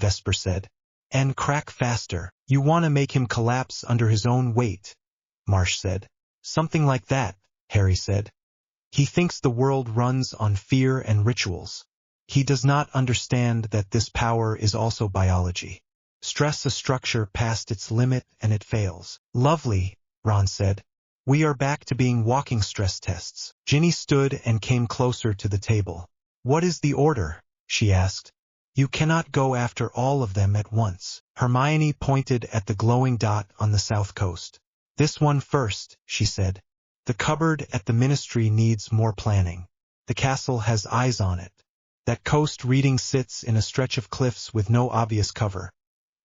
Vesper said. And crack faster. You want to make him collapse under his own weight, Marsh said. Something like that, Harry said. He thinks the world runs on fear and rituals. He does not understand that this power is also biology. Stress a structure past its limit and it fails. Lovely, Ron said. We are back to being walking stress tests. Ginny stood and came closer to the table. What is the order? She asked. You cannot go after all of them at once. Hermione pointed at the glowing dot on the south coast. This one first, she said. The cupboard at the ministry needs more planning. The castle has eyes on it. That coast reading sits in a stretch of cliffs with no obvious cover.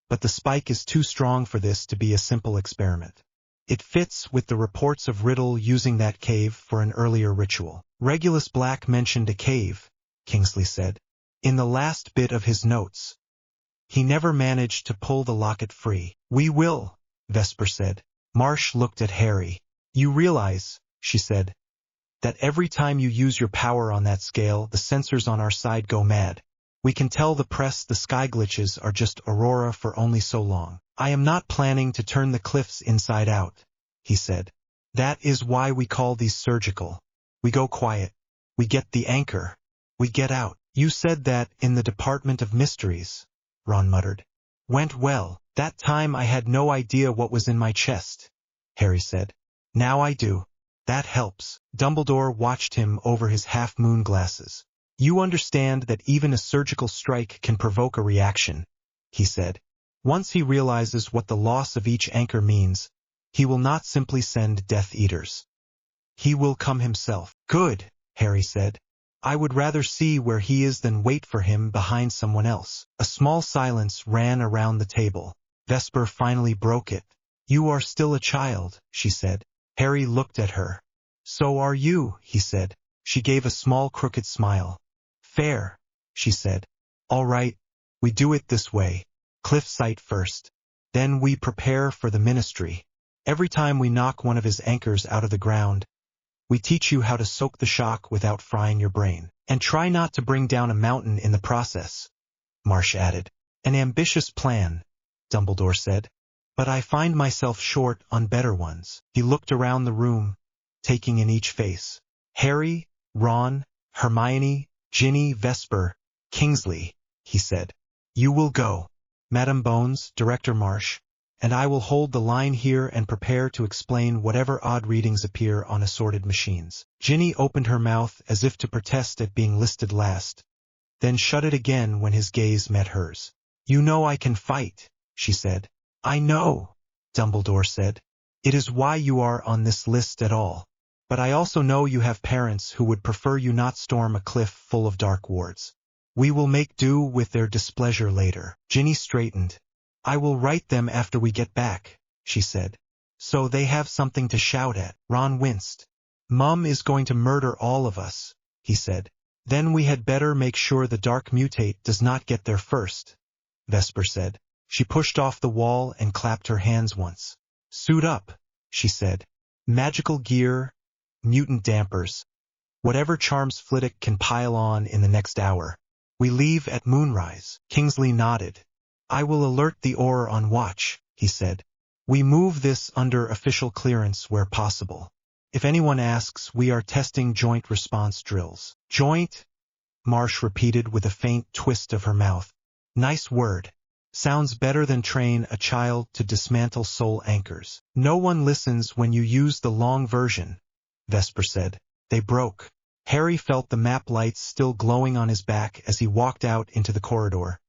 But the spike is too strong for this to be a simple experiment. It fits with the reports of Riddle using that cave for an earlier ritual. Regulus Black mentioned a cave, Kingsley said, in the last bit of his notes. He never managed to pull the locket free. We will, Vesper said. Marsh looked at Harry. You realize, she said, that every time you use your power on that scale, the sensors on our side go mad. We can tell the press the sky glitches are just aurora for only so long. I am not planning to turn the cliffs inside out, he said. That is why we call these surgical. We go quiet. We get the anchor. We get out. You said that in the Department of Mysteries, Ron muttered. Went well. That time I had no idea what was in my chest, Harry said. Now I do. That helps. Dumbledore watched him over his half-moon glasses. You understand that even a surgical strike can provoke a reaction, he said. Once he realizes what the loss of each anchor means, he will not simply send Death Eaters. He will come himself. Good, Harry said. I would rather see where he is than wait for him behind someone else. A small silence ran around the table. Vesper finally broke it. You are still a child, she said. Harry looked at her. So are you, he said. She gave a small crooked smile. Fair, she said. All right, we do it this way. Cliff sight first. Then we prepare for the ministry. Every time we knock one of his anchors out of the ground, we teach you how to soak the shock without frying your brain. And try not to bring down a mountain in the process, Marsh added. An ambitious plan, Dumbledore said. But I find myself short on better ones. He looked around the room, taking in each face. Harry, Ron, Hermione, Ginny, Vesper, Kingsley, he said. You will go. Madam Bones, Director Marsh, and I will hold the line here and prepare to explain whatever odd readings appear on assorted machines. Ginny opened her mouth as if to protest at being listed last, then shut it again when his gaze met hers. You know I can fight, she said. I know, Dumbledore said. It is why you are on this list at all. But I also know you have parents who would prefer you not storm a cliff full of dark wards. We will make do with their displeasure later. Ginny straightened. I will write them after we get back, she said. So they have something to shout at. Ron winced. Mum is going to murder all of us, he said. Then we had better make sure the dark mutate does not get there first, Vesper said. She pushed off the wall and clapped her hands once. Suit up, she said. Magical gear, mutant dampers. Whatever charms Flitwick can pile on in the next hour. We leave at moonrise. Kingsley nodded. I will alert the Auror on watch, he said. We move this under official clearance where possible. If anyone asks, we are testing joint response drills. Joint? Marsh repeated with a faint twist of her mouth. Nice word. Sounds better than train a child to dismantle soul anchors. No one listens when you use the long version, Vesper said. They broke. Harry felt the map lights still glowing on his back as he walked out into the corridor.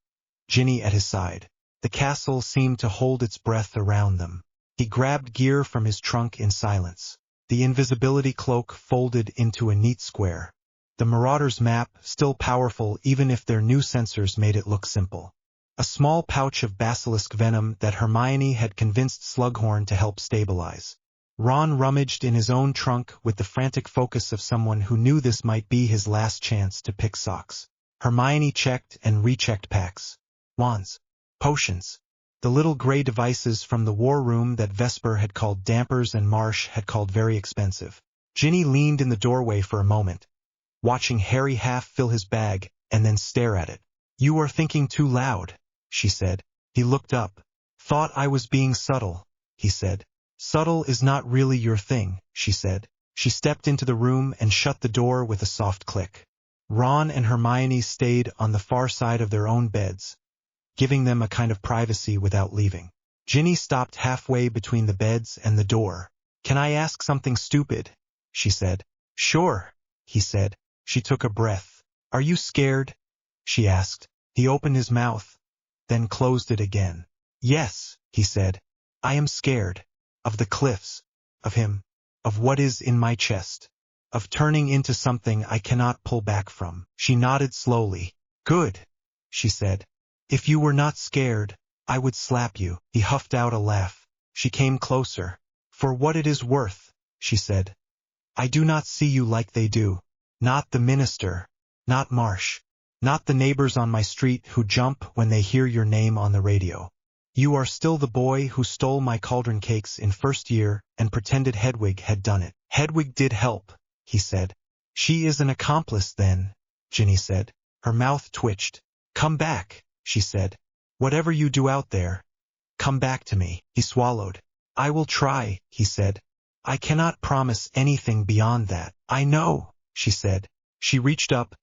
Ginny at his side. The castle seemed to hold its breath around them. He grabbed gear from his trunk in silence. The invisibility cloak folded into a neat square. The Marauder's map, still powerful even if their new sensors made it look simple. A small pouch of basilisk venom that Hermione had convinced Slughorn to help stabilize. Ron rummaged in his own trunk with the frantic focus of someone who knew this might be his last chance to pick socks. Hermione checked and rechecked packs. Wands. Potions. The little gray devices from the war room that Vesper had called dampers and Marsh had called very expensive. Ginny leaned in the doorway for a moment, watching Harry half fill his bag and then stare at it. You are thinking too loud, she said. He looked up. Thought I was being subtle, he said. Subtle is not really your thing, she said. She stepped into the room and shut the door with a soft click. Ron and Hermione stayed on the far side of their own beds, giving them a kind of privacy without leaving. Ginny stopped halfway between the beds and the door. Can I ask something stupid? She said. Sure, he said. She took a breath. Are you scared? She asked. He opened his mouth, then closed it again. Yes, he said. I am scared. Of the cliffs. Of him. Of what is in my chest. Of turning into something I cannot pull back from. She nodded slowly. Good, she said. If you were not scared, I would slap you. He huffed out a laugh. She came closer. For what it is worth, she said. I do not see you like they do. Not the minister. Not Marsh. Not the neighbors on my street who jump when they hear your name on the radio. You are still the boy who stole my cauldron cakes in first year and pretended Hedwig had done it. Hedwig did help, he said. She is an accomplice then, Ginny said. Her mouth twitched. Come back, she said. Whatever you do out there, come back to me. He swallowed. I will try, he said. I cannot promise anything beyond that. I know, she said. She reached up,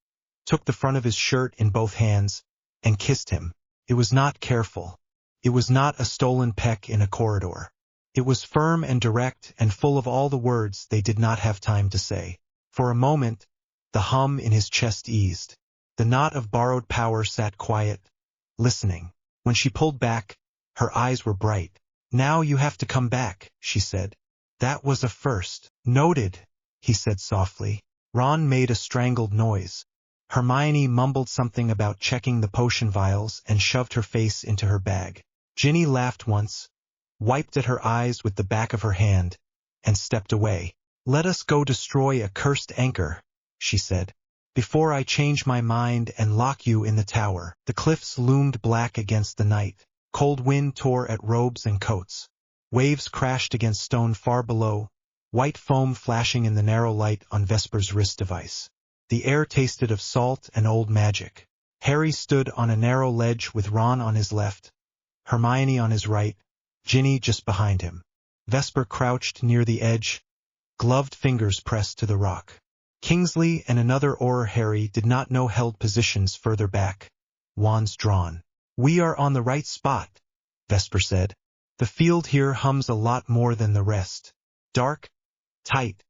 took the front of his shirt in both hands, and kissed him. It was not careful. It was not a stolen peck in a corridor. It was firm and direct and full of all the words they did not have time to say. For a moment, the hum in his chest eased. The knot of borrowed power sat quiet, listening. When she pulled back, her eyes were bright. Now you have to come back, she said. That was a first. Noted, he said softly. Ron made a strangled noise. Hermione mumbled something about checking the potion vials and shoved her face into her bag. Ginny laughed once, wiped at her eyes with the back of her hand, and stepped away. Let us go destroy a cursed anchor, she said, before I change my mind and lock you in the tower. The cliffs loomed black against the night. Cold wind tore at robes and coats. Waves crashed against stone far below, white foam flashing in the narrow light on Vesper's wrist device. The air tasted of salt and old magic. Harry stood on a narrow ledge with Ron on his left, Hermione on his right, Ginny just behind him. Vesper crouched near the edge, gloved fingers pressed to the rock. Kingsley and another Auror Harry did not know held positions further back, wands drawn. We are on the right spot, Vesper said. The field here hums a lot more than the rest. Dark, tight,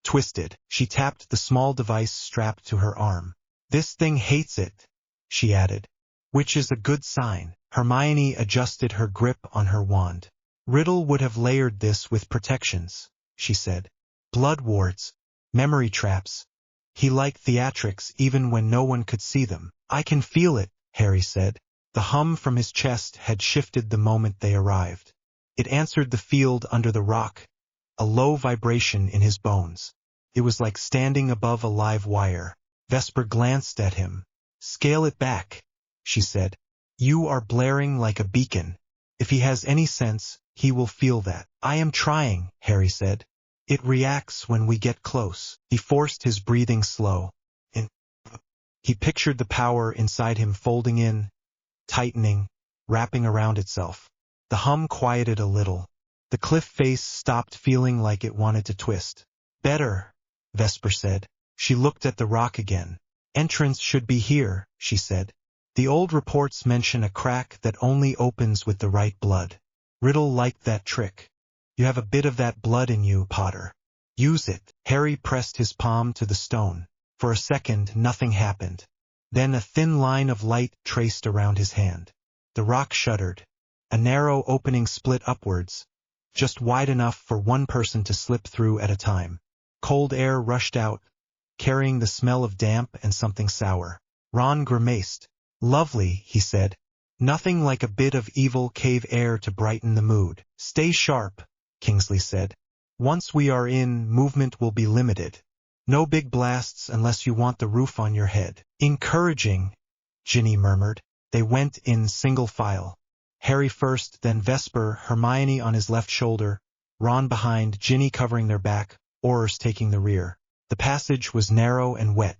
twisted. She tapped the small device strapped to her arm. This thing hates it, she added. Which is a good sign. Hermione adjusted her grip on her wand. Riddle would have layered this with protections, she said. Blood wards, memory traps. He liked theatrics even when no one could see them. I can feel it, Harry said. The hum from his chest had shifted the moment they arrived. It answered the field under the rock, a low vibration in his bones. It was like standing above a live wire. Vesper glanced at him. Scale it back, she said. You are blaring like a beacon. If he has any sense, he will feel that. I am trying, Harry said. It reacts when we get close. He forced his breathing slow. He pictured the power inside him folding in, tightening, wrapping around itself. The hum quieted a little. The cliff face stopped feeling like it wanted to twist. Better, Vesper said. She looked at the rock again. Entrance should be here, she said. The old reports mention a crack that only opens with the right blood. Riddle liked that trick. You have a bit of that blood in you, Potter. Use it. Harry pressed his palm to the stone. For a second, nothing happened. Then a thin line of light traced around his hand. The rock shuddered. A narrow opening split upwards, just wide enough for one person to slip through at a time. Cold air rushed out, carrying the smell of damp and something sour. Ron grimaced. Lovely, he said. Nothing like a bit of evil cave air to brighten the mood. Stay sharp, Kingsley said. Once we are in, movement will be limited. No big blasts unless you want the roof on your head. Encouraging, Ginny murmured. They went in single file. Harry first, then Vesper, Hermione on his left shoulder, Ron behind, Ginny covering their back, Aurors taking the rear. The passage was narrow and wet.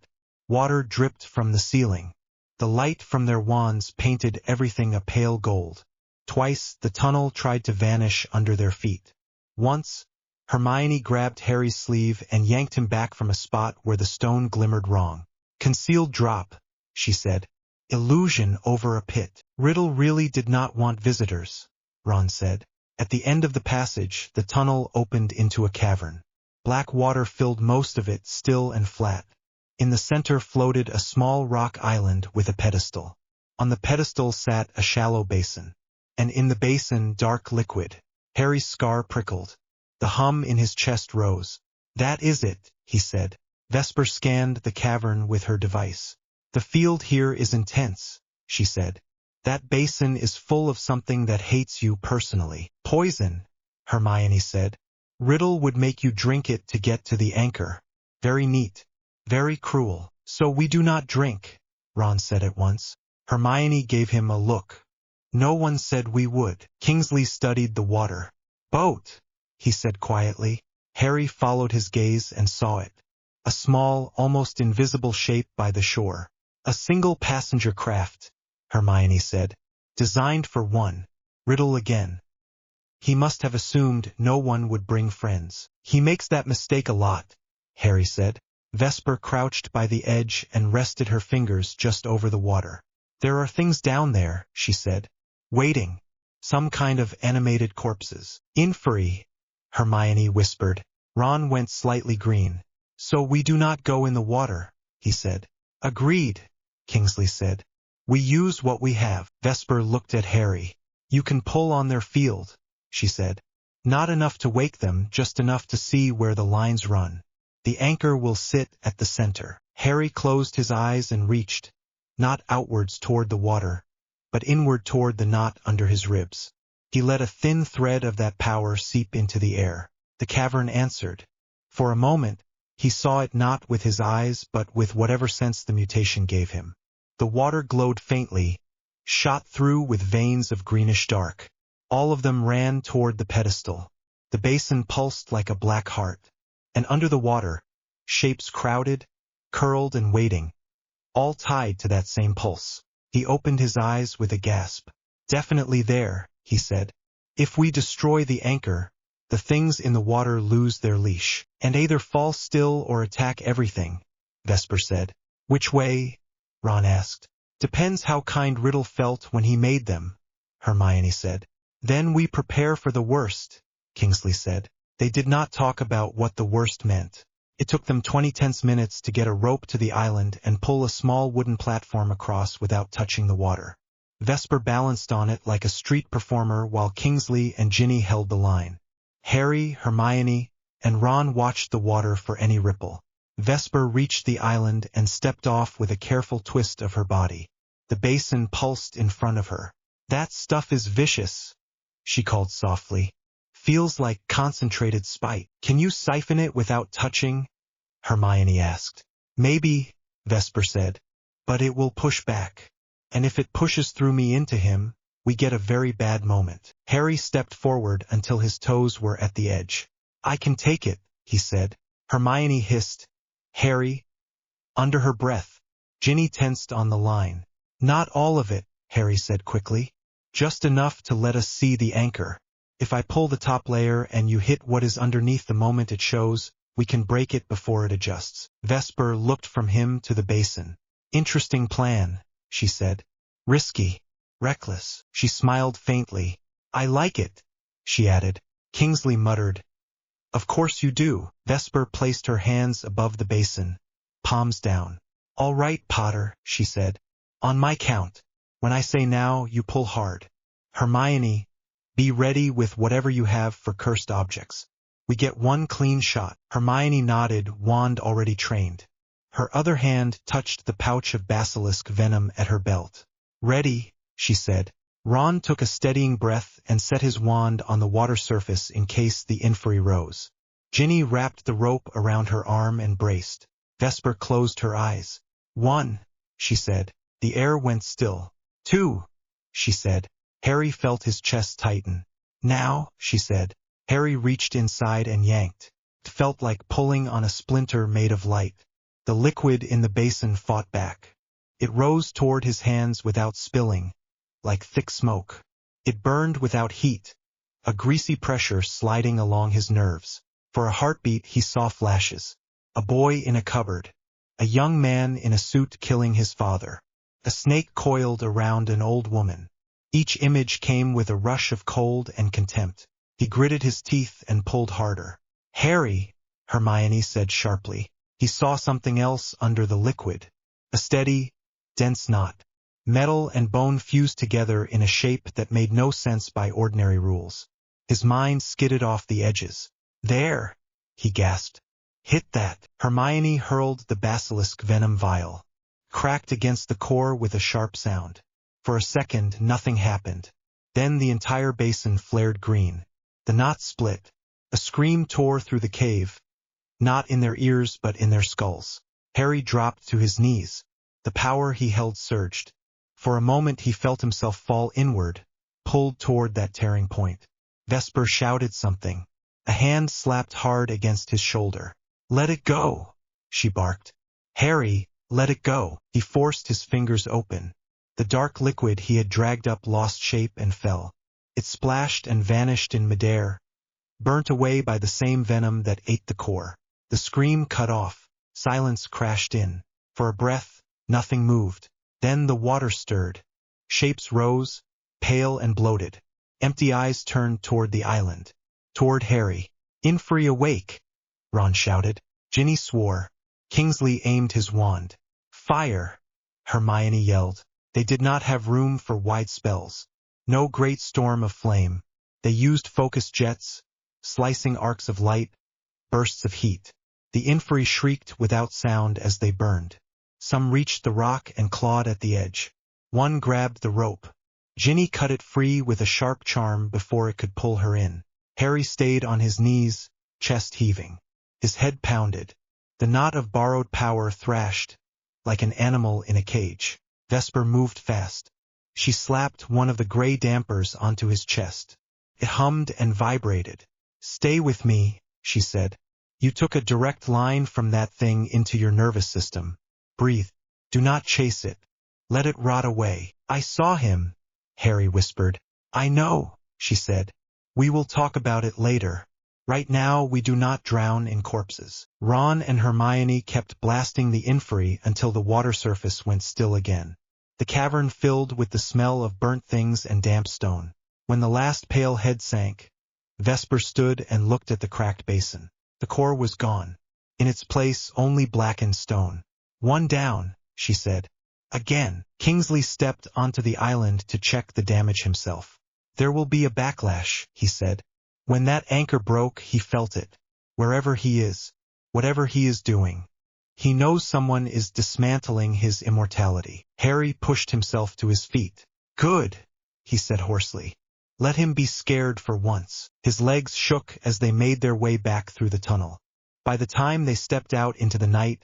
Water dripped from the ceiling. The light from their wands painted everything a pale gold. Twice, the tunnel tried to vanish under their feet. Once, Hermione grabbed Harry's sleeve and yanked him back from a spot where the stone glimmered wrong. Concealed drop, she said. Illusion over a pit. Riddle really did not want visitors, Ron said. At the end of the passage, the tunnel opened into a cavern. Black water filled most of it, still and flat. In the center floated a small rock island with a pedestal. On the pedestal sat a shallow basin. And in the basin, dark liquid. Harry's scar prickled. The hum in his chest rose. That is it, he said. Vesper scanned the cavern with her device. The field here is intense, she said. That basin is full of something that hates you personally. Poison, Hermione said. Riddle would make you drink it to get to the anchor. Very neat. Very cruel. So we do not drink, Ron said at once. Hermione gave him a look. No one said we would. Kingsley studied the water. Boat, he said quietly. Harry followed his gaze and saw it. A small, almost invisible shape by the shore. A single passenger craft, Hermione said. Designed for one. Riddle again. He must have assumed no one would bring friends. He makes that mistake a lot, Harry said. Vesper crouched by the edge and rested her fingers just over the water. There are things down there, she said. Waiting. Some kind of animated corpses. Inferi, Hermione whispered. Ron went slightly green. So we do not go in the water, he said. Agreed, Kingsley said. We use what we have. Vesper looked at Harry. You can pull on their field, she said. Not enough to wake them, just enough to see where the lines run. The anchor will sit at the center. Harry closed his eyes and reached, not outwards toward the water, but inward toward the knot under his ribs. He let a thin thread of that power seep into the air. The cavern answered. For a moment, he saw it not with his eyes but with whatever sense the mutation gave him. The water glowed faintly, shot through with veins of greenish dark. All of them ran toward the pedestal. The basin pulsed like a black heart. And under the water, shapes crowded, curled and waiting, all tied to that same pulse. He opened his eyes with a gasp. Definitely there, he said. If we destroy the anchor, the things in the water lose their leash, and either fall still or attack everything, Vesper said. Which way? Ron asked. Depends how kind Riddle felt when he made them, Hermione said. Then we prepare for the worst, Kingsley said. They did not talk about what the worst meant. It took them 20 tense minutes to get a rope to the island and pull a small wooden platform across without touching the water. Vesper balanced on it like a street performer while Kingsley and Ginny held the line. Harry, Hermione, and Ron watched the water for any ripple. Vesper reached the island and stepped off with a careful twist of her body. The basin pulsed in front of her. "That stuff is vicious," she called softly. "Feels like concentrated spite. Can you siphon it without touching?" Hermione asked. "Maybe," Vesper said, "but it will push back. And if it pushes through me into him, we get a very bad moment." Harry stepped forward until his toes were at the edge. "I can take it," he said. Hermione hissed, "Harry." Under her breath, Ginny tensed on the line. "Not all of it," Harry said quickly. "Just enough to let us see the anchor. If I pull the top layer and you hit what is underneath the moment it shows, we can break it before it adjusts." Vesper looked from him to the basin. "Interesting plan," she said. "Risky. Reckless." She smiled faintly. "I like it," she added. Kingsley muttered, "Of course you do." Vesper placed her hands above the basin, palms down. "All right, Potter," she said. "On my count. When I say now, you pull hard. Hermione, be ready with whatever you have for cursed objects. We get one clean shot." Hermione nodded, wand already trained. Her other hand touched the pouch of basilisk venom at her belt. "Ready," she said. Ron took a steadying breath and set his wand on the water surface in case the inferi rose. Ginny wrapped the rope around her arm and braced. Vesper closed her eyes. "1," she said. The air went still. "2," she said. Harry felt his chest tighten. "Now," she said. Harry reached inside and yanked. It felt like pulling on a splinter made of light. The liquid in the basin fought back. It rose toward his hands without spilling, like thick smoke. It burned without heat, a greasy pressure sliding along his nerves. For a heartbeat he saw flashes. A boy in a cupboard. A young man in a suit killing his father. A snake coiled around an old woman. Each image came with a rush of cold and contempt. He gritted his teeth and pulled harder. "Harry," Hermione said sharply. He saw something else under the liquid. A steady, dense knot. Metal and bone fused together in a shape that made no sense by ordinary rules. His mind skidded off the edges. "There," he gasped. "Hit that." Hermione hurled the basilisk venom vial. Cracked against the core with a sharp sound. For a second, nothing happened. Then the entire basin flared green. The knot split. A scream tore through the cave. Not in their ears, but in their skulls. Harry dropped to his knees. The power he held surged. For a moment he felt himself fall inward, pulled toward that tearing point. Vesper shouted something. A hand slapped hard against his shoulder. "Let it go," she barked. "Harry, let it go." He forced his fingers open. The dark liquid he had dragged up lost shape and fell. It splashed and vanished in midair, burnt away by the same venom that ate the core. The scream cut off. Silence crashed in. For a breath, nothing moved. Then the water stirred. Shapes rose, pale and bloated. Empty eyes turned toward the island. Toward Harry. "Inferi awake!" Ron shouted. Ginny swore. Kingsley aimed his wand. "Fire!" Hermione yelled. They did not have room for wide spells. No great storm of flame. They used focused jets, slicing arcs of light, bursts of heat. The inferi shrieked without sound as they burned. Some reached the rock and clawed at the edge. One grabbed the rope. Ginny cut it free with a sharp charm before it could pull her in. Harry stayed on his knees, chest heaving. His head pounded. The knot of borrowed power thrashed, like an animal in a cage. Vesper moved fast. She slapped one of the gray dampers onto his chest. It hummed and vibrated. "Stay with me," she said. "You took a direct line from that thing into your nervous system. Breathe. Do not chase it. Let it rot away." "I saw him," Harry whispered. "I know," she said. "We will talk about it later. Right now we do not drown in corpses." Ron and Hermione kept blasting the inferi until the water surface went still again. The cavern filled with the smell of burnt things and damp stone. When the last pale head sank, Vesper stood and looked at the cracked basin. The core was gone. In its place only blackened stone. "One down," she said. Again, Kingsley stepped onto the island to check the damage himself. There will be a backlash, he said. When that anchor broke, he felt it. Wherever he is, whatever he is doing, he knows someone is dismantling his immortality. Harry pushed himself to his feet. Good, he said hoarsely. Let him be scared for once. His legs shook as they made their way back through the tunnel. By the time they stepped out into the night,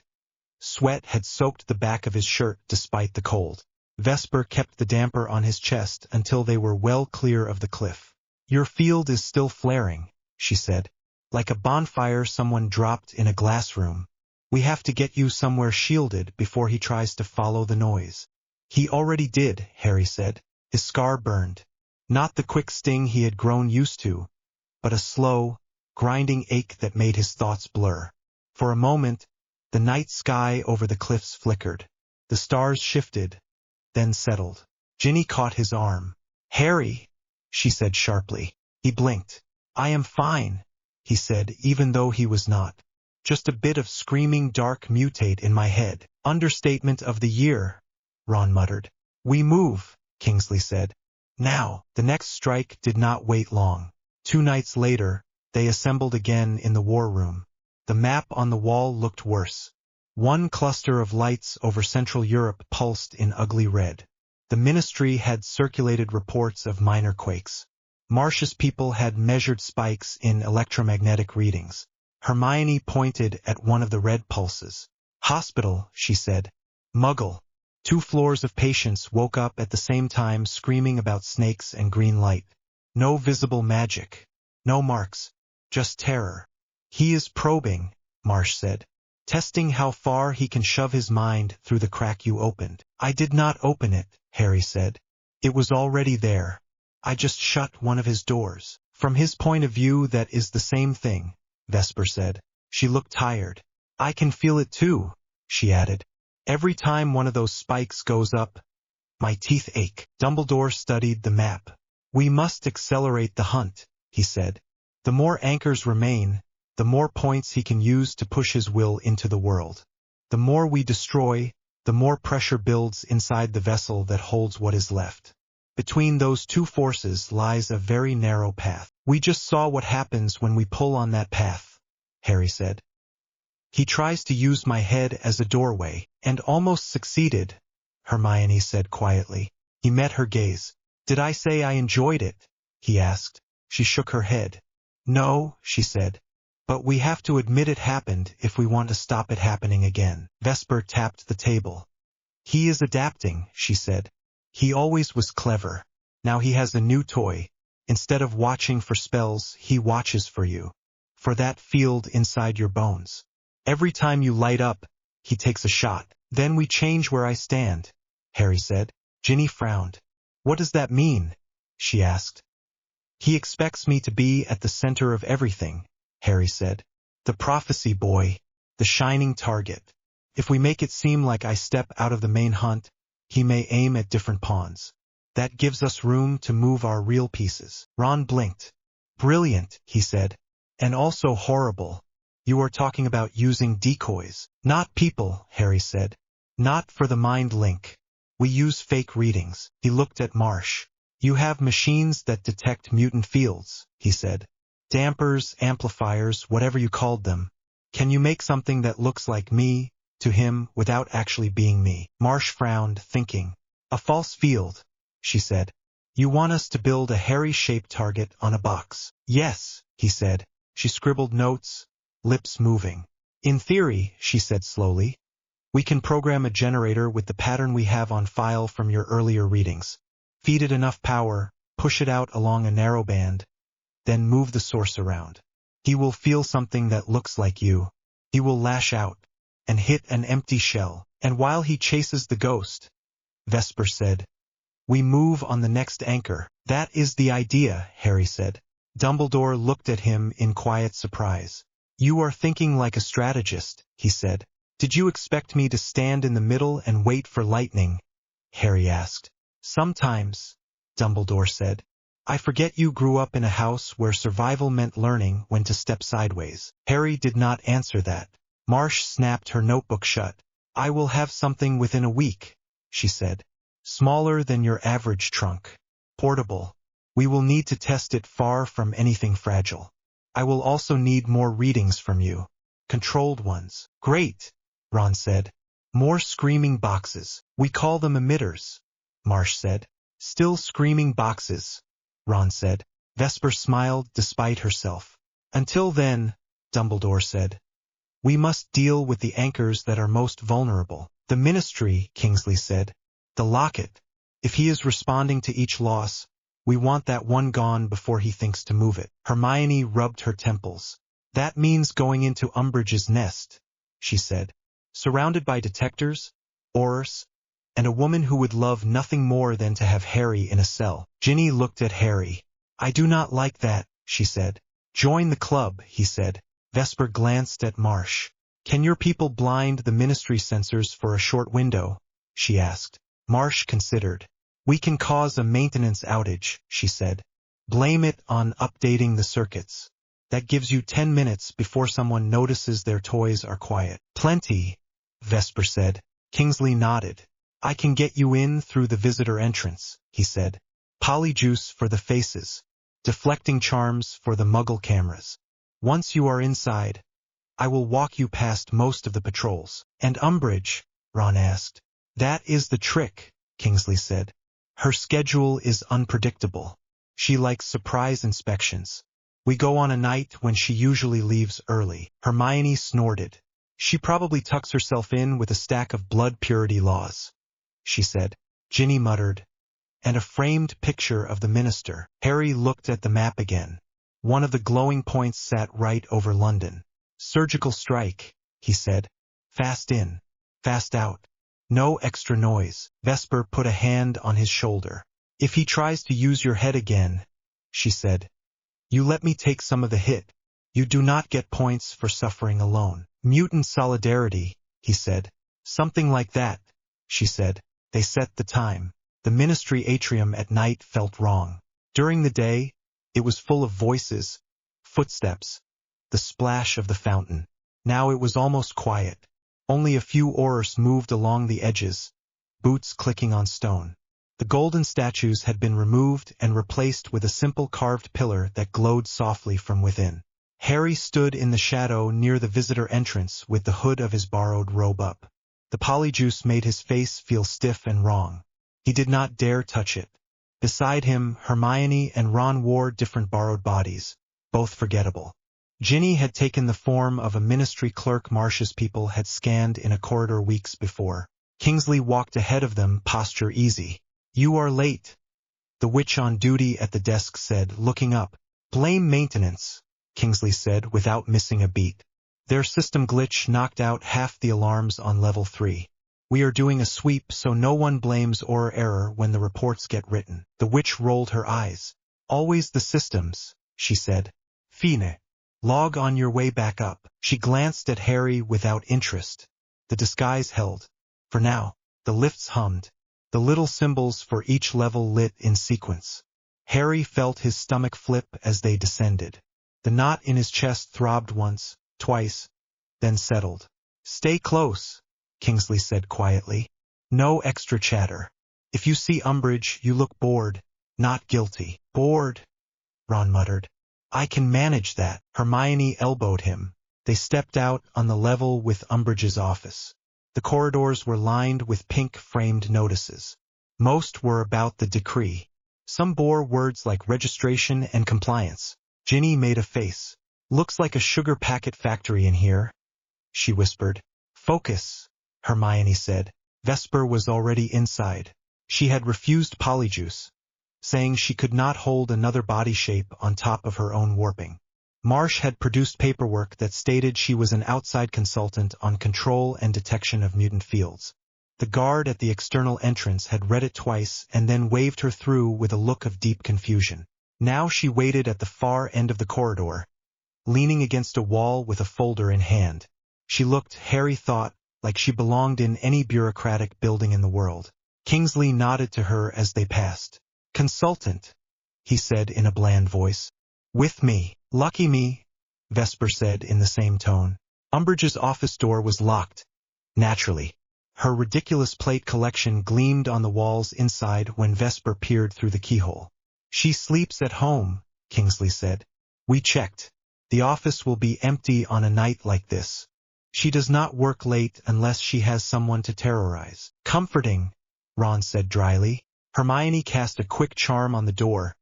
sweat had soaked the back of his shirt despite the cold. Vesper kept the damper on his chest until they were well clear of the cliff. Your field is still flaring, she said. Like a bonfire someone dropped in a glass room. We have to get you somewhere shielded before he tries to follow the noise. He already did, Harry said. His scar burned. Not the quick sting he had grown used to, but a slow, grinding ache that made his thoughts blur. For a moment, the night sky over the cliffs flickered. The stars shifted, then settled. Ginny caught his arm. Harry, she said sharply. He blinked. I am fine, he said, even though he was not. Just a bit of screaming dark mutate in my head. Understatement of the year, Ron muttered. We move, Kingsley said. Now, the next strike did not wait long. 2 nights later, they assembled again in the war room. The map on the wall looked worse. One cluster of lights over Central Europe pulsed in ugly red. The Ministry had circulated reports of minor quakes. Marsh's people had measured spikes in electromagnetic readings. Hermione pointed at one of the red pulses. Hospital, she said. Muggle. 2 floors of patients woke up at the same time screaming about snakes and green light. No visible magic. No marks. Just terror. He is probing, Marsh said. Testing how far he can shove his mind through the crack you opened. I did not open it, Harry said. It was already there. I just shut one of his doors. From his point of view that is the same thing, Vesper said. She looked tired. I can feel it too, she added. Every time one of those spikes goes up, my teeth ache. Dumbledore studied the map. We must accelerate the hunt, he said. The more anchors remain, the more points he can use to push his will into the world. The more we destroy, the more pressure builds inside the vessel that holds what is left. Between those 2 forces lies a very narrow path. We just saw what happens when we pull on that path, Harry said. He tries to use my head as a doorway, and almost succeeded, Hermione said quietly. He met her gaze. Did I say I enjoyed it? He asked. She shook her head. No, she said. But we have to admit it happened if we want to stop it happening again. Vesper tapped the table. He is adapting, she said. He always was clever. Now he has a new toy. Instead of watching for spells, he watches for you. For that field inside your bones. Every time you light up, he takes a shot. Then we change where I stand, Harry said. Ginny frowned. What does that mean? She asked. He expects me to be at the center of everything, Harry said. The prophecy boy, the shining target. If we make it seem like I step out of the main hunt, he may aim at different pawns. That gives us room to move our real pieces. Ron blinked. Brilliant, he said. And also horrible. You are talking about using decoys. Not people, Harry said. Not for the mind link. We use fake readings. He looked at Marsh. You have machines that detect mutant fields, he said. Dampers, amplifiers, whatever you called them. Can you make something that looks like me, to him, without actually being me? Marsh frowned, thinking. A false field, she said. You want us to build a Harry-shaped target on a box. Yes, he said. She scribbled notes, lips moving. In theory, she said slowly, we can program a generator with the pattern we have on file from your earlier readings. Feed it enough power, push it out along a narrow band, then move the source around. He will feel something that looks like you. He will lash out and hit an empty shell. And while he chases the ghost, Vesper said, we move on the next anchor. That is the idea, Harry said. Dumbledore looked at him in quiet surprise. You are thinking like a strategist, he said. Did you expect me to stand in the middle and wait for lightning? Harry asked. Sometimes, Dumbledore said. I forget you grew up in a house where survival meant learning when to step sideways. Harry did not answer that. Marsh snapped her notebook shut. I will have something within a week, she said. Smaller than your average trunk. Portable. We will need to test it far from anything fragile. I will also need more readings from you. Controlled ones. Great, Ron said. More screaming boxes. We call them emitters, Marsh said. Still screaming boxes, Ron said. Vesper smiled despite herself. Until then, Dumbledore said, we must deal with the anchors that are most vulnerable. The Ministry, Kingsley said. The locket. If he is responding to each loss, we want that one gone before he thinks to move it. Hermione rubbed her temples. That means going into Umbridge's nest, she said. Surrounded by detectors, Aurors, and a woman who would love nothing more than to have Harry in a cell. Ginny looked at Harry. I do not like that, she said. Join the club, he said. Vesper glanced at Marsh. Can your people blind the Ministry sensors for a short window? She asked. Marsh considered. We can cause a maintenance outage, she said. Blame it on updating the circuits. That gives you 10 minutes before someone notices their toys are quiet. Plenty, Vesper said. Kingsley nodded. I can get you in through the visitor entrance, he said. Polyjuice for the faces. Deflecting charms for the muggle cameras. Once you are inside, I will walk you past most of the patrols. And Umbridge? Ron asked. That is the trick, Kingsley said. Her schedule is unpredictable. She likes surprise inspections. We go on a night when she usually leaves early. Hermione snorted. She probably tucks herself in with a stack of blood purity laws, she said. Ginny muttered. And a framed picture of the minister. Harry looked at the map again. One of the glowing points sat right over London. Surgical strike, he said. Fast in, fast out. No extra noise. Vesper put a hand on his shoulder. If he tries to use your head again, she said, you let me take some of the hit. You do not get points for suffering alone. Mutant solidarity, he said. Something like that, she said. They set the time. The Ministry atrium at night felt wrong. During the day, it was full of voices, footsteps, the splash of the fountain. Now it was almost quiet. Only a few Aurors moved along the edges, boots clicking on stone. The golden statues had been removed and replaced with a simple carved pillar that glowed softly from within. Harry stood in the shadow near the visitor entrance with the hood of his borrowed robe up. The polyjuice made his face feel stiff and wrong. He did not dare touch it. Beside him, Hermione and Ron wore different borrowed bodies, both forgettable. Ginny had taken the form of a Ministry clerk Marsh's people had scanned in a corridor weeks before. Kingsley walked ahead of them, posture easy. You are late, the witch on duty at the desk said, looking up. Blame maintenance, Kingsley said without missing a beat. Their system glitch knocked out half the alarms on level 3. We are doing a sweep so no one blames or error when the reports get written. The witch rolled her eyes. Always the systems, she said. Fine. Log on your way back up. She glanced at Harry without interest. The disguise held. For now, the lifts hummed. The little symbols for each level lit in sequence. Harry felt his stomach flip as they descended. The knot in his chest throbbed once, twice, then settled. Stay close, Kingsley said quietly. No extra chatter. If you see Umbridge, you look bored, not guilty. Bored, Ron muttered. I can manage that. Hermione elbowed him. They stepped out on the level with Umbridge's office. The corridors were lined with pink-framed notices. Most were about the decree. Some bore words like registration and compliance. Ginny made a face. Looks like a sugar packet factory in here, she whispered. Focus, Hermione said. Vesper was already inside. She had refused polyjuice, saying she could not hold another body shape on top of her own warping. Marsh had produced paperwork that stated she was an outside consultant on control and detection of mutant fields. The guard at the external entrance had read it twice and then waved her through with a look of deep confusion. Now she waited at the far end of the corridor, leaning against a wall with a folder in hand. She looked, Harry thought, like she belonged in any bureaucratic building in the world. Kingsley nodded to her as they passed. Consultant, he said in a bland voice. With me. Lucky me, Vesper said in the same tone. Umbridge's office door was locked. Naturally. Her ridiculous plate collection gleamed on the walls inside when Vesper peered through the keyhole. "She sleeps at home," Kingsley said. "We checked. The office will be empty on a night like this. She does not work late unless she has someone to terrorize." "Comforting," Ron said dryly. Hermione cast a quick charm on the door,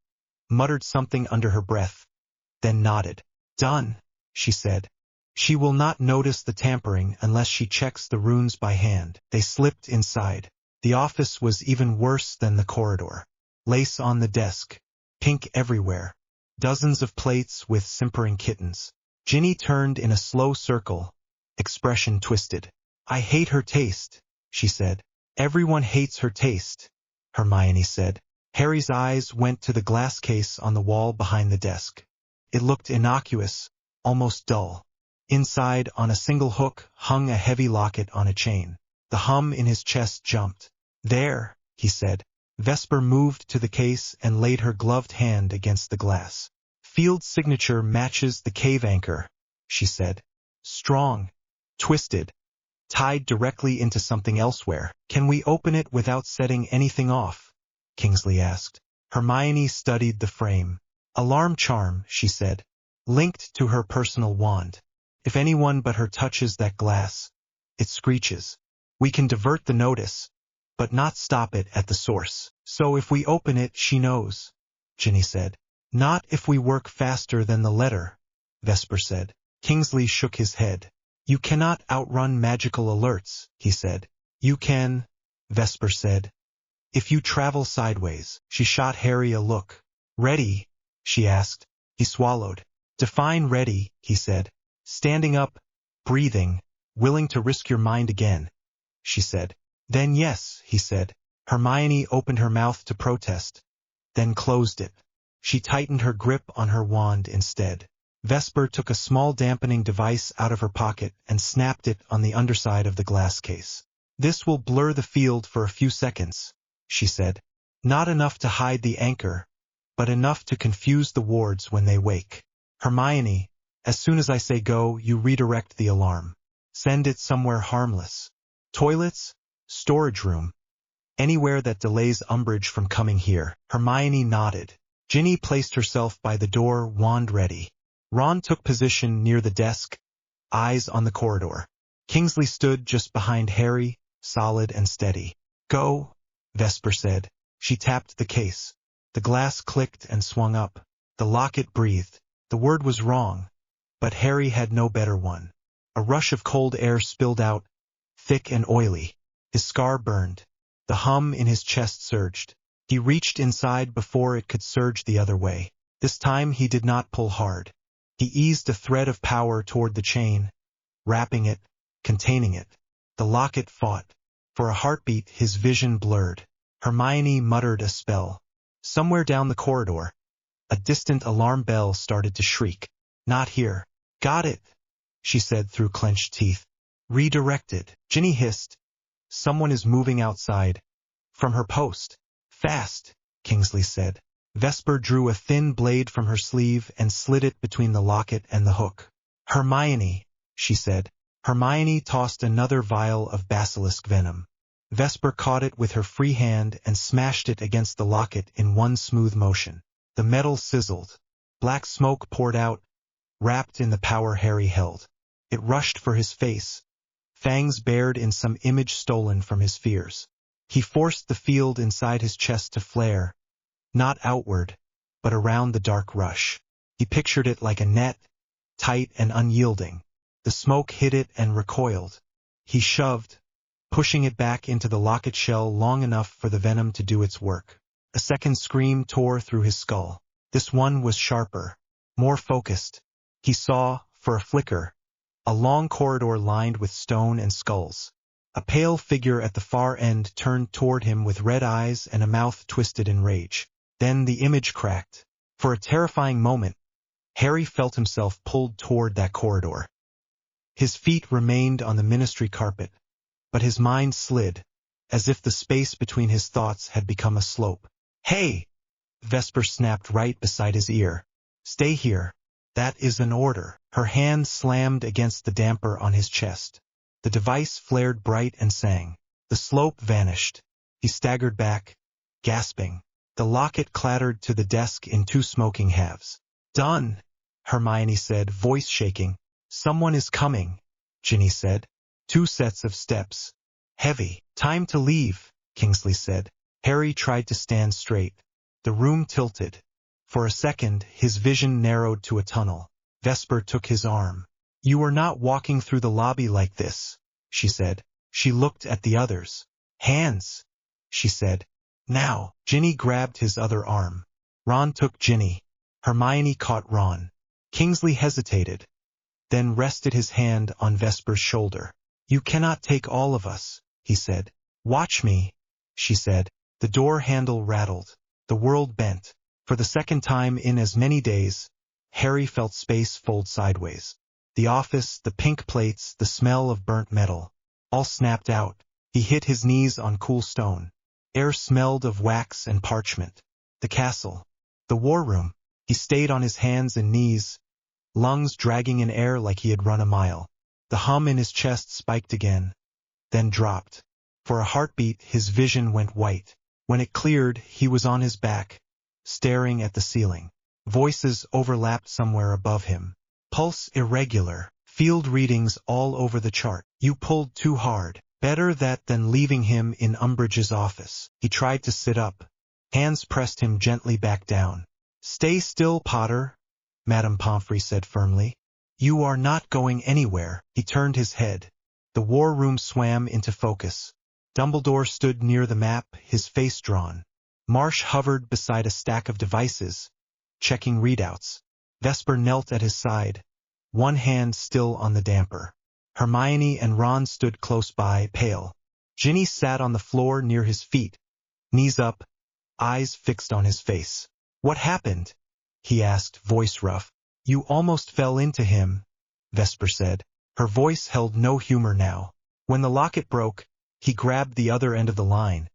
muttered something under her breath, then nodded. "Done," she said. "She will not notice the tampering unless she checks the runes by hand." They slipped inside. The office was even worse than the corridor. Lace on the desk, pink everywhere, dozens of plates with simpering kittens. Ginny turned in a slow circle, expression twisted. "I hate her taste," she said. "Everyone hates her taste," Hermione said. Harry's eyes went to the glass case on the wall behind the desk. It looked innocuous, almost dull. Inside, on a single hook, hung a heavy locket on a chain. The hum in his chest jumped. "There," he said. Vesper moved to the case and laid her gloved hand against the glass. "Field's signature matches the cave anchor," she said. "Strong, twisted, tied directly into something elsewhere." "Can we open it without setting anything off?" Kingsley asked. Hermione studied the frame. "Alarm charm," she said, "linked to her personal wand. If anyone but her touches that glass, it screeches. We can divert the notice, but not stop it at the source." "So if we open it, she knows," Ginny said. "Not if we work faster than the letter," Vesper said. Kingsley shook his head. "You cannot outrun magical alerts," he said. "You can," Vesper said, "if you travel sideways." She shot Harry a look. "Ready?" she asked. He swallowed. "Define ready," he said. "Standing up, breathing, willing to risk your mind again," she said. "Then yes," he said. Hermione opened her mouth to protest, then closed it. She tightened her grip on her wand instead. Vesper took a small dampening device out of her pocket and snapped it on the underside of the glass case. "This will blur the field for a few seconds," she said. "Not enough to hide the anchor, but enough to confuse the wards when they wake. Hermione, as soon as I say go, you redirect the alarm. Send it somewhere harmless. Toilets, storage room, anywhere that delays Umbridge from coming here." Hermione nodded. Ginny placed herself by the door, wand ready. Ron took position near the desk, eyes on the corridor. Kingsley stood just behind Harry, solid and steady. "Go," Vesper said. She tapped the case. The glass clicked and swung up. The locket breathed. The word was wrong, but Harry had no better one. A rush of cold air spilled out, thick and oily. His scar burned. The hum in his chest surged. He reached inside before it could surge the other way. This time he did not pull hard. He eased a thread of power toward the chain, wrapping it, containing it. The locket fought. For a heartbeat his vision blurred. Hermione muttered a spell. Somewhere down the corridor, a distant alarm bell started to shriek. "Not here." "Got it," she said through clenched teeth. "Redirected." Ginny hissed. "Someone is moving outside." "From her post." "Fast," Kingsley said. Vesper drew a thin blade from her sleeve and slid it between the locket and the hook. "Hermione," she said. Hermione tossed another vial of basilisk venom. Vesper caught it with her free hand and smashed it against the locket in one smooth motion. The metal sizzled. Black smoke poured out, wrapped in the power Harry held. It rushed for his face, fangs bared in some image stolen from his fears. He forced the field inside his chest to flare, not outward, but around the dark rush. He pictured it like a net, tight and unyielding. The smoke hit it and recoiled. He shoved, pushing it back into the locket shell long enough for the venom to do its work. A second scream tore through his skull. This one was sharper, more focused. He saw, for a flicker, a long corridor lined with stone and skulls. A pale figure at the far end turned toward him with red eyes and a mouth twisted in rage. Then the image cracked. For a terrifying moment, Harry felt himself pulled toward that corridor. His feet remained on the ministry carpet, but his mind slid, as if the space between his thoughts had become a slope. "Hey!" Vesper snapped right beside his ear. "Stay here. That is an order." Her hand slammed against the damper on his chest. The device flared bright and sang. The slope vanished. He staggered back, gasping. The locket clattered to the desk in two smoking halves. "Done," Hermione said, voice shaking. "Someone is coming," Ginny said. 2 sets of steps. Heavy. "Time to leave," Kingsley said. Harry tried to stand straight. The room tilted. For a second, his vision narrowed to a tunnel. Vesper took his arm. "You are not walking through the lobby like this," she said. She looked at the others. "Hands," she said. "Now." Ginny grabbed his other arm. Ron took Ginny. Hermione caught Ron. Kingsley hesitated, then rested his hand on Vesper's shoulder. "You cannot take all of us," he said. "Watch me," she said. The door handle rattled. The world bent. For the second time in as many days, Harry felt space fold sideways. The office, the pink plates, the smell of burnt metal, all snapped out. He hit his knees on cool stone. Air smelled of wax and parchment. The castle. The war room. He stayed on his hands and knees, lungs dragging in air like he had run a mile. The hum in his chest spiked again, then dropped. For a heartbeat, his vision went white. When it cleared, he was on his back, staring at the ceiling. Voices overlapped somewhere above him. Pulse irregular. Field readings all over the chart. "You pulled too hard. Better that than leaving him in Umbridge's office." He tried to sit up. Hands pressed him gently back down. "Stay still, Potter," Madame Pomfrey said firmly. "You are not going anywhere." He turned his head. The war room swam into focus. Dumbledore stood near the map, his face drawn. Marsh hovered beside a stack of devices, checking readouts. Vesper knelt at his side, one hand still on the damper. Hermione and Ron stood close by, pale. Ginny sat on the floor near his feet, knees up, eyes fixed on his face. "What happened?" he asked, voice rough. "You almost fell into him," Vesper said. Her voice held no humor now. "When the locket broke, he grabbed the other end of the line,"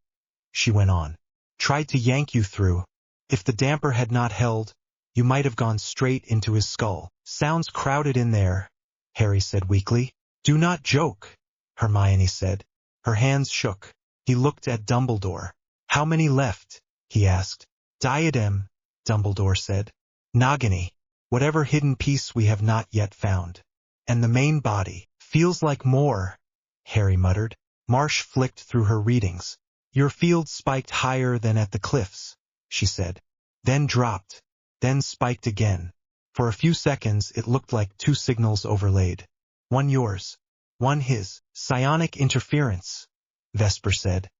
she went on. "Tried to yank you through. If the damper had not held, you might have gone straight into his skull." "Sounds crowded in there," Harry said weakly. "Do not joke," Hermione said. Her hands shook. He looked at Dumbledore. "How many left?" he asked. "Diadem," Dumbledore said. "Nagini. Whatever hidden piece we have not yet found. And the main body. Feels like more," Harry muttered. Marsh flicked through her readings. "Your field spiked higher than at the cliffs," she said. Then dropped. Then spiked again. For a few seconds it looked like 2 signals overlaid. "One yours, one his." "Psionic interference," Vesper said.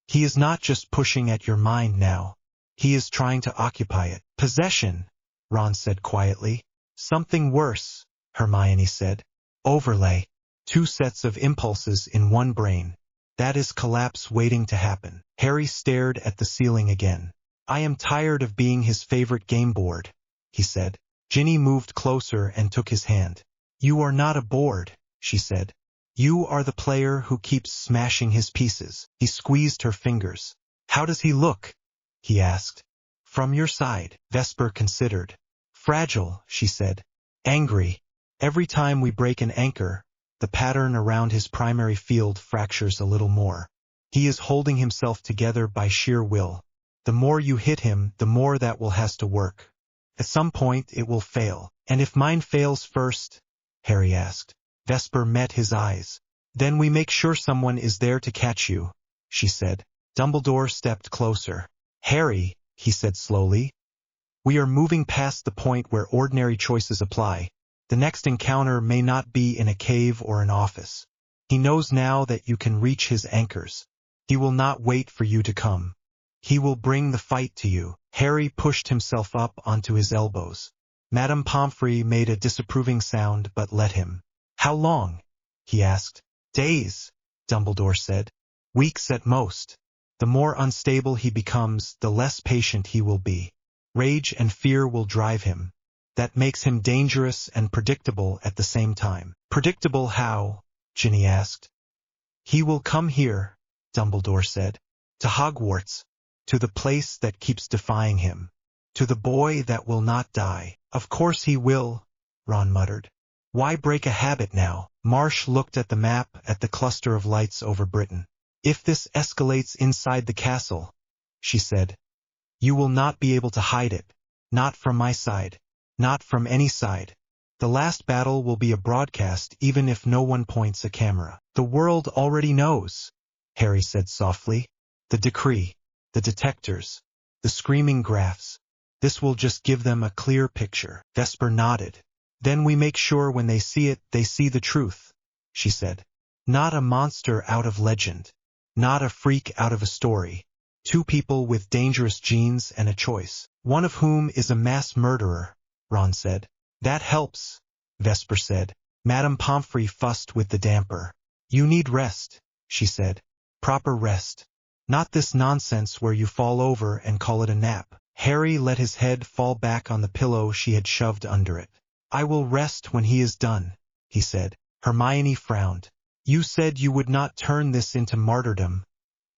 "He is not just pushing at your mind now. He is trying to occupy it." "Possession," Ron said quietly. "Something worse," Hermione said. "Overlay. 2 sets of impulses in one brain. That is collapse waiting to happen." Harry stared at the ceiling again. "I am tired of being his favorite game board," he said. Ginny moved closer and took his hand. "You are not a board," she said. "You are the player who keeps smashing his pieces." He squeezed her fingers. "How does he look?" he asked. "From your side." Vesper considered. "Fragile," she said. "Angry. Every time we break an anchor, the pattern around his primary field fractures a little more. He is holding himself together by sheer will. The more you hit him, the more that will has to work. At some point it will fail." "And if mine fails first?" Harry asked. Vesper met his eyes. "Then we make sure someone is there to catch you," she said. Dumbledore stepped closer. "Harry," he said slowly, "we are moving past the point where ordinary choices apply. The next encounter may not be in a cave or an office. He knows now that you can reach his anchors. He will not wait for you to come. He will bring the fight to you." Harry pushed himself up onto his elbows. Madame Pomfrey made a disapproving sound but let him. "How long?" he asked. "Days," Dumbledore said. "Weeks at most. The more unstable he becomes, the less patient he will be. Rage and fear will drive him. That makes him dangerous and predictable at the same time." "Predictable how?" Ginny asked. "He will come here," Dumbledore said. "To Hogwarts. To the place that keeps defying him. To the boy that will not die." "Of course he will," Ron muttered. "Why break a habit now?" Marsh looked at the map, at the cluster of lights over Britain. If this escalates inside the castle, she said, you will not be able to hide it. Not from my side. Not from any side. The last battle will be a broadcast even if no one points a camera. The world already knows, Harry said softly. The decree, the detectors, the screaming graphs. This will just give them a clear picture. Vesper nodded. Then we make sure when they see it, they see the truth, she said. Not a monster out of legend. Not a freak out of a story. Two people with dangerous genes and a choice. One of whom is a mass murderer, Ron said. That helps, Vesper said. Madame Pomfrey fussed with the damper. You need rest, she said. Proper rest. Not this nonsense where you fall over and call it a nap. Harry let his head fall back on the pillow she had shoved under it. I will rest when he is done, he said. Hermione frowned. You said you would not turn this into martyrdom,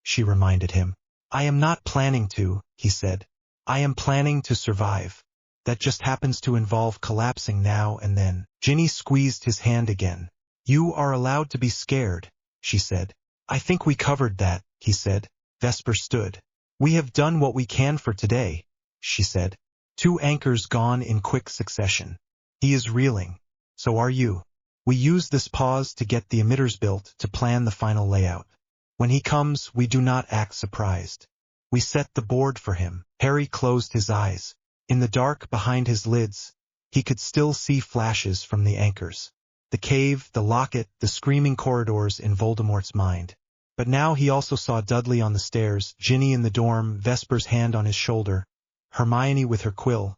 she reminded him. I am not planning to, he said. I am planning to survive. That just happens to involve collapsing now and then. Ginny squeezed his hand again. You are allowed to be scared, she said. I think we covered that, he said. Vesper stood. We have done what we can for today, she said. 2 anchors gone in quick succession. He is reeling. So are you. We use this pause to get the emitters built to plan the final layout. When he comes, we do not act surprised. We set the board for him. Harry closed his eyes. In the dark behind his lids, he could still see flashes from the anchors. The cave, the locket, the screaming corridors in Voldemort's mind. But now he also saw Dudley on the stairs, Ginny in the dorm, Vesper's hand on his shoulder, Hermione with her quill,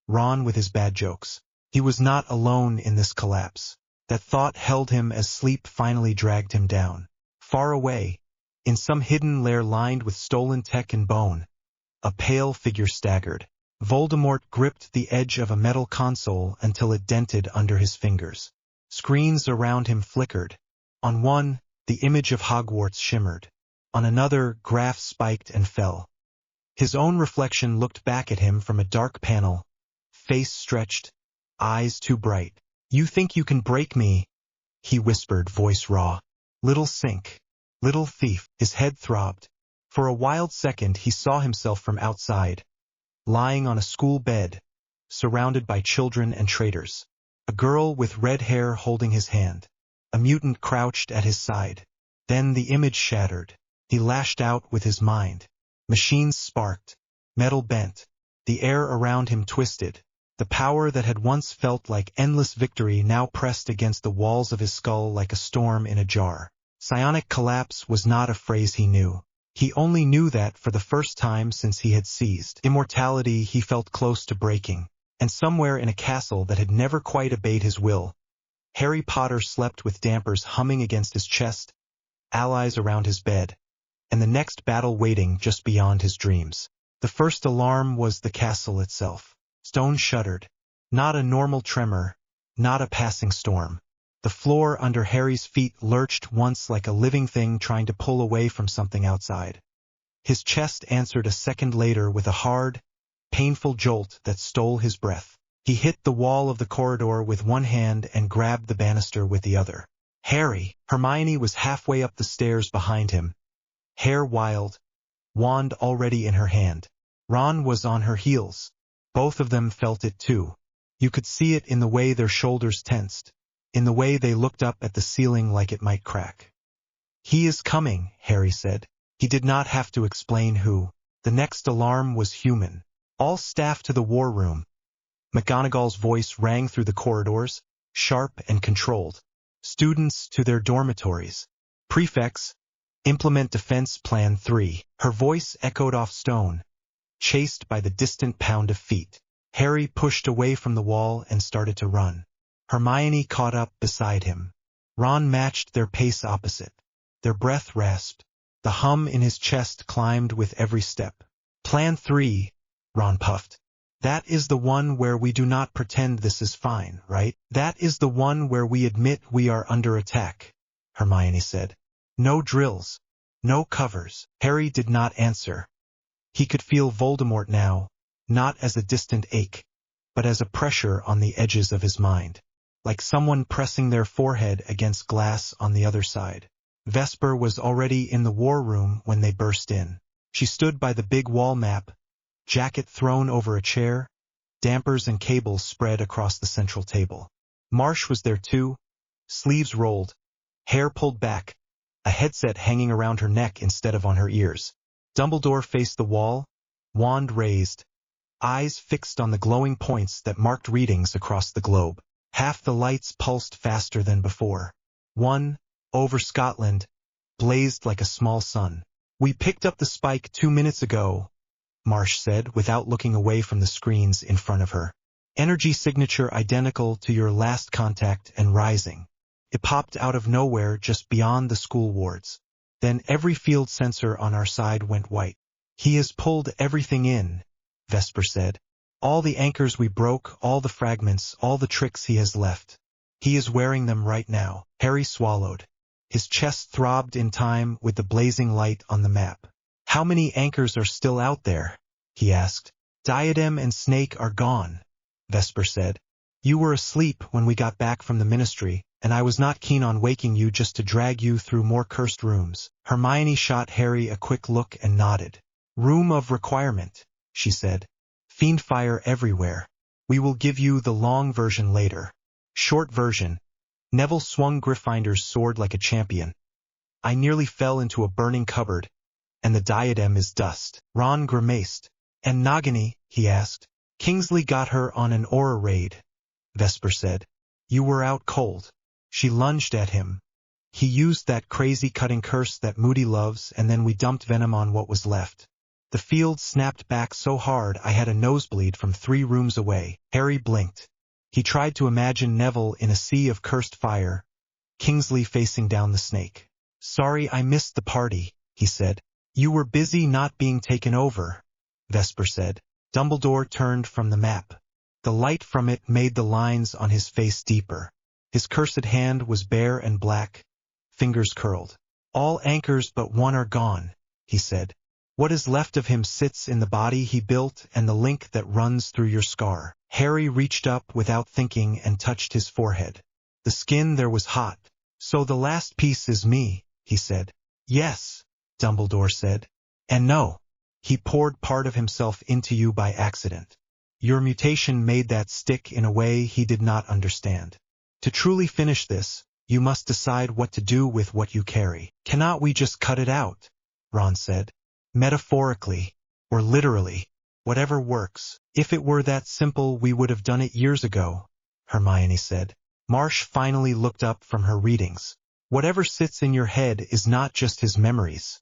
Ron with his bad jokes. He was not alone in this collapse. That thought held him as sleep finally dragged him down. Far away, in some hidden lair lined with stolen tech and bone, a pale figure staggered. Voldemort gripped the edge of a metal console until it dented under his fingers. Screens around him flickered. On one, the image of Hogwarts shimmered. On another, graphs spiked and fell. His own reflection looked back at him from a dark panel, face stretched, eyes too bright. You think you can break me? He whispered, voice raw. Little sink. Little thief. His head throbbed. For a wild second he saw himself from outside, lying on a school bed, surrounded by children and traitors. A girl with red hair holding his hand. A mutant crouched at his side. Then the image shattered. He lashed out with his mind. Machines sparked. Metal bent. The air around him twisted. The power that had once felt like endless victory now pressed against the walls of his skull like a storm in a jar. Psionic collapse was not a phrase he knew. He only knew that for the first time since he had seized immortality he felt close to breaking. And somewhere in a castle that had never quite obeyed his will, Harry Potter slept with dampers humming against his chest, allies around his bed, and the next battle waiting just beyond his dreams. The first alarm was the castle itself. Stone shuddered. Not a normal tremor, not a passing storm. The floor under Harry's feet lurched once like a living thing trying to pull away from something outside. His chest answered a second later with a hard, painful jolt that stole his breath. He hit the wall of the corridor with one hand and grabbed the banister with the other. Harry! Hermione was halfway up the stairs behind him, hair wild, wand already in her hand. Ron was on her heels. Both of them felt it too. You could see it in the way their shoulders tensed, in the way they looked up at the ceiling like it might crack. He is coming, Harry said. He did not have to explain who. The next alarm was human. All staff to the war room. McGonagall's voice rang through the corridors, sharp and controlled. Students to their dormitories. Prefects, implement Defense Plan 3. Her voice echoed off stone, chased by the distant pound of feet. Harry pushed away from the wall and started to run. Hermione caught up beside him. Ron matched their pace opposite. Their breath rasped. The hum in his chest climbed with every step. Plan 3, Ron puffed. That is the one where we do not pretend this is fine, right? That is the one where we admit we are under attack, Hermione said. No drills. No covers. Harry did not answer. He could feel Voldemort now, not as a distant ache, but as a pressure on the edges of his mind, like someone pressing their forehead against glass on the other side. Vesper was already in the war room when they burst in. She stood by the big wall map, jacket thrown over a chair, dampers and cables spread across the central table. Marsh was there too, sleeves rolled, hair pulled back, a headset hanging around her neck instead of on her ears. Dumbledore faced the wall, wand raised, eyes fixed on the glowing points that marked readings across the globe. Half the lights pulsed faster than before. One, over Scotland, blazed like a small sun. "We picked up the spike 2 minutes ago," Marsh said without looking away from the screens in front of her. "Energy signature identical to your last contact and rising." It popped out of nowhere just beyond the school wards. Then every field sensor on our side went white. "He has pulled everything in," Vesper said. "All the anchors we broke, all the fragments, all the tricks he has left. He is wearing them right now." Harry swallowed. His chest throbbed in time with the blazing light on the map. "How many anchors are still out there?" he asked. "Diadem and Snake are gone," Vesper said. "You were asleep when we got back from the ministry, and I was not keen on waking you just to drag you through more cursed rooms." Hermione shot Harry a quick look and nodded. "Room of requirement," she said. "Fiend fire everywhere. We will give you the long version later. Short version. Neville swung Gryffinder's sword like a champion. I nearly fell into a burning cupboard, and the diadem is dust." Ron grimaced. "And Nagini?" he asked. "Kingsley got her on an aura raid," Vesper said. "You were out cold." She lunged at him. "He used that crazy cutting curse that Moody loves, and then we dumped venom on what was left. The field snapped back so hard I had a nosebleed from 3 rooms away." Harry blinked. He tried to imagine Neville in a sea of cursed fire, Kingsley facing down the snake. "Sorry I missed the party," he said. "You were busy not being taken over," Vesper said. Dumbledore turned from the map. The light from it made the lines on his face deeper. His cursed hand was bare and black, fingers curled. "All anchors but one are gone," he said. "What is left of him sits in the body he built and the link that runs through your scar." Harry reached up without thinking and touched his forehead. The skin there was hot. "So the last piece is me," he said. "Yes," Dumbledore said. "And no. He poured part of himself into you by accident. Your mutation made that stick in a way he did not understand. To truly finish this, you must decide what to do with what you carry." "Cannot we just cut it out?" Ron said. "Metaphorically, or literally, whatever works." "If it were that simple we would have done it years ago," Hermione said. Marsh finally looked up from her readings. "Whatever sits in your head is not just his memories,"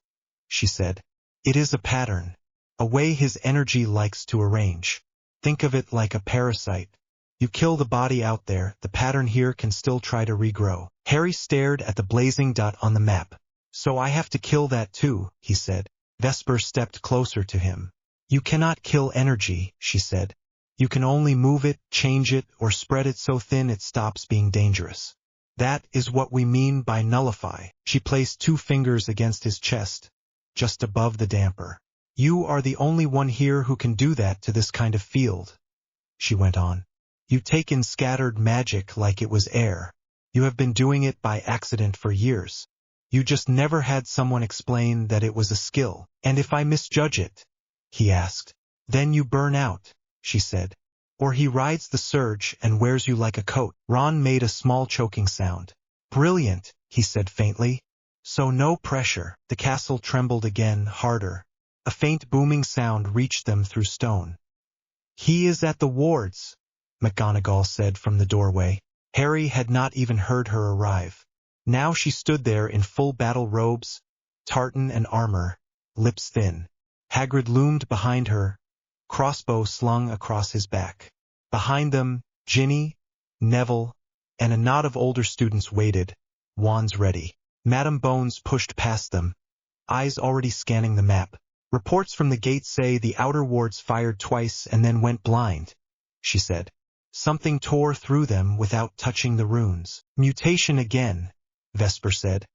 she said. "It is a pattern, a way his energy likes to arrange. Think of it like a parasite. You kill the body out there, the pattern here can still try to regrow." Harry stared at the blazing dot on the map. "So I have to kill that too," he said. Vesper stepped closer to him. "You cannot kill energy," she said. "You can only move it, change it, or spread it so thin it stops being dangerous. That is what we mean by nullify." She placed 2 fingers against his chest, just above the damper. "You are the only one here who can do that to this kind of field," she went on. "You take in scattered magic like it was air. You have been doing it by accident for years. You just never had someone explain that it was a skill." "And if I misjudge it?" he asked. "Then you burn out," she said. "Or he rides the surge and wears you like a coat." Ron made a small choking sound. "Brilliant," he said faintly. "So no pressure." The castle trembled again, harder. A faint booming sound reached them through stone. "He is at the wards," McGonagall said from the doorway. Harry had not even heard her arrive. Now she stood there in full battle robes, tartan and armor, lips thin. Hagrid loomed behind her, crossbow slung across his back. Behind them, Ginny, Neville, and a knot of older students waited, wands ready. Madame Bones pushed past them, eyes already scanning the map. "Reports from the gate say the outer wards fired twice and then went blind," she said. "Something tore through them without touching the runes." "Mutation again," Vesper said.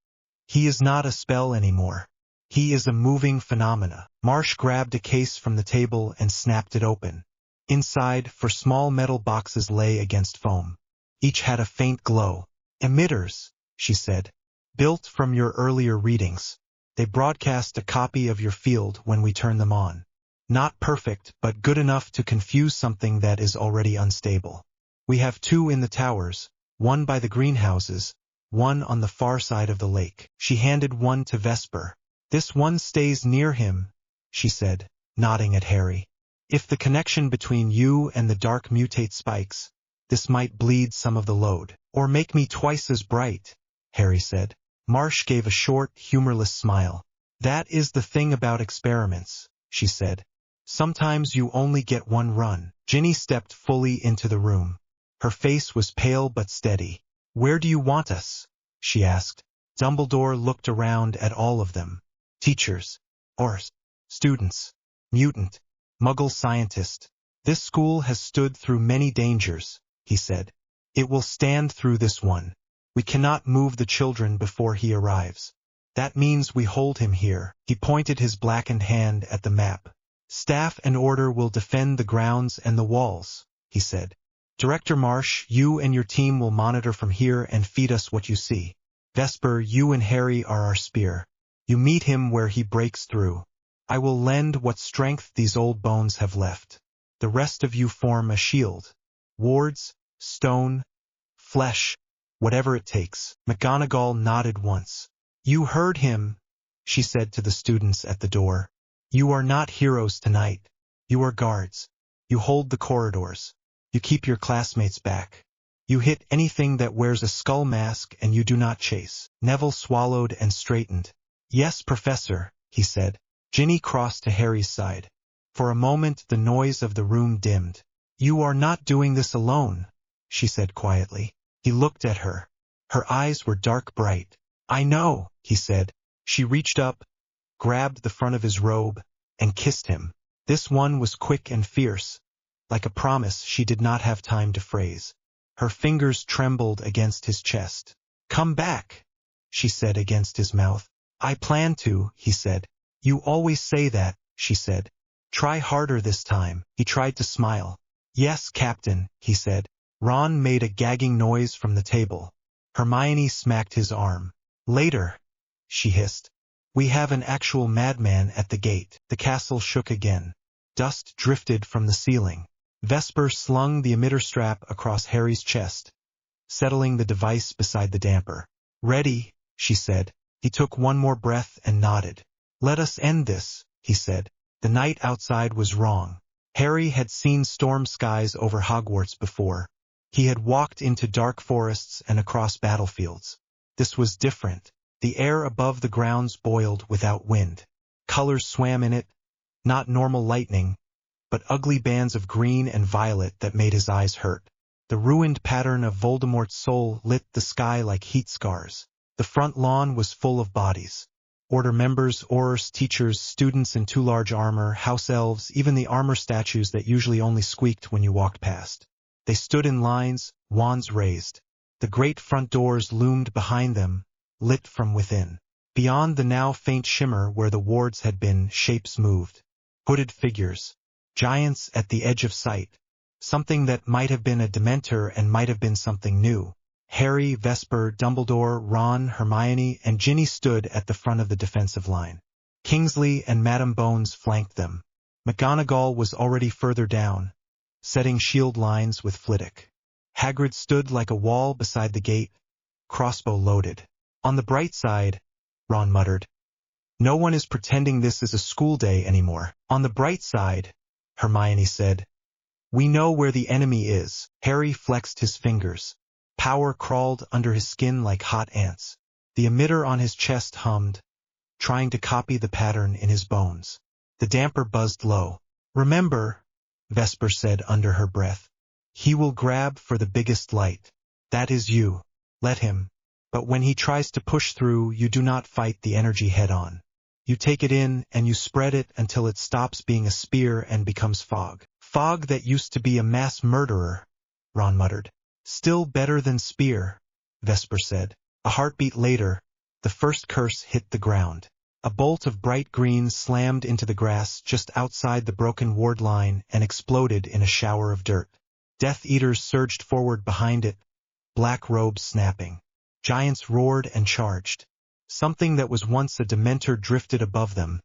"He is not a spell anymore. He is a moving phenomena." Marsh grabbed a case from the table and snapped it open. Inside, 4 small metal boxes lay against foam. Each had a faint glow. "Emitters," she said. built from your earlier readings. They broadcast a copy of your field when we turn them on. Not perfect, but good enough to confuse something that is already unstable. We have 2 in the towers, one by the greenhouses, one on the far side of the lake. She handed one to Vesper. This one stays near him, she said, nodding at Harry. If the connection between you and the dark mutate spikes, this might bleed some of the load. Or make me twice as bright, Harry said. Marsh gave a short, humorless smile. That is the thing about experiments, she said. Sometimes you only get one run. Ginny stepped fully into the room. Her face was pale but steady. Where do you want us? She asked. Dumbledore looked around at all of them. Teachers. Or students. Mutant. Muggle scientist. This school has stood through many dangers, he said. It will stand through this one. We cannot move the children before he arrives. That means we hold him here. He pointed his blackened hand at the map. Staff and order will defend the grounds and the walls, he said. Director Marsh, you and your team will monitor from here and feed us what you see. Vesper, you and Harry are our spear. You meet him where he breaks through. I will lend what strength these old bones have left. The rest of you form a shield. Wards, stone, flesh, whatever it takes. McGonagall nodded once. You heard him, she said to the students at the door. You are not heroes tonight. You are guards. You hold the corridors. You keep your classmates back. You hit anything that wears a skull mask and you do not chase. Neville swallowed and straightened. Yes, Professor, he said. Ginny crossed to Harry's side. For a moment the noise of the room dimmed. You are not doing this alone, she said quietly. He looked at her. Her eyes were dark bright. I know, he said. She reached up, grabbed the front of his robe, and kissed him. This one was quick and fierce. Like a promise she did not have time to phrase. Her fingers trembled against his chest. Come back, she said against his mouth. I plan to, he said. You always say that, she said. Try harder this time. He tried to smile. Yes, Captain, he said. Ron made a gagging noise from the table. Hermione smacked his arm. Later, she hissed. We have an actual madman at the gate. The castle shook again. Dust drifted from the ceiling. Vesper slung the emitter strap across Harry's chest, settling the device beside the damper. Ready, she said. He took one more breath and nodded. Let us end this, he said. The night outside was wrong. Harry had seen storm skies over Hogwarts before. He had walked into dark forests and across battlefields. This was different. The air above the grounds boiled without wind. Colors swam in it, not normal lightning, but ugly bands of green and violet that made his eyes hurt. The ruined pattern of Voldemort's soul lit the sky like heat scars. The front lawn was full of bodies. Order members, Aurors, teachers, students in too large armor, house elves, even the armor statues that usually only squeaked when you walked past. They stood in lines, wands raised. The great front doors loomed behind them, lit from within. Beyond the now faint shimmer where the wards had been, shapes moved. Hooded figures. Giants at the edge of sight. Something that might have been a Dementor and might have been something new. Harry, Vesper, Dumbledore, Ron, Hermione, and Ginny stood at the front of the defensive line. Kingsley and Madame Bones flanked them. McGonagall was already further down, setting shield lines with Flitwick. Hagrid stood like a wall beside the gate, crossbow loaded. On the bright side, Ron muttered. No one is pretending this is a school day anymore. On the bright side, Hermione said. We know where the enemy is. Harry flexed his fingers. Power crawled under his skin like hot ants. The emitter on his chest hummed, trying to copy the pattern in his bones. The damper buzzed low. Remember, Vesper said under her breath. He will grab for the biggest light. That is you. Let him. But when he tries to push through, you do not fight the energy head-on. You take it in and you spread it until it stops being a spear and becomes fog. Fog that used to be a mass murderer, Ron muttered. Still better than spear, Vesper said. A heartbeat later, the first curse hit the ground. A bolt of bright green slammed into the grass just outside the broken ward line and exploded in a shower of dirt. Death Eaters surged forward behind it, black robes snapping. Giants roared and charged. Something that was once a Dementor drifted above them,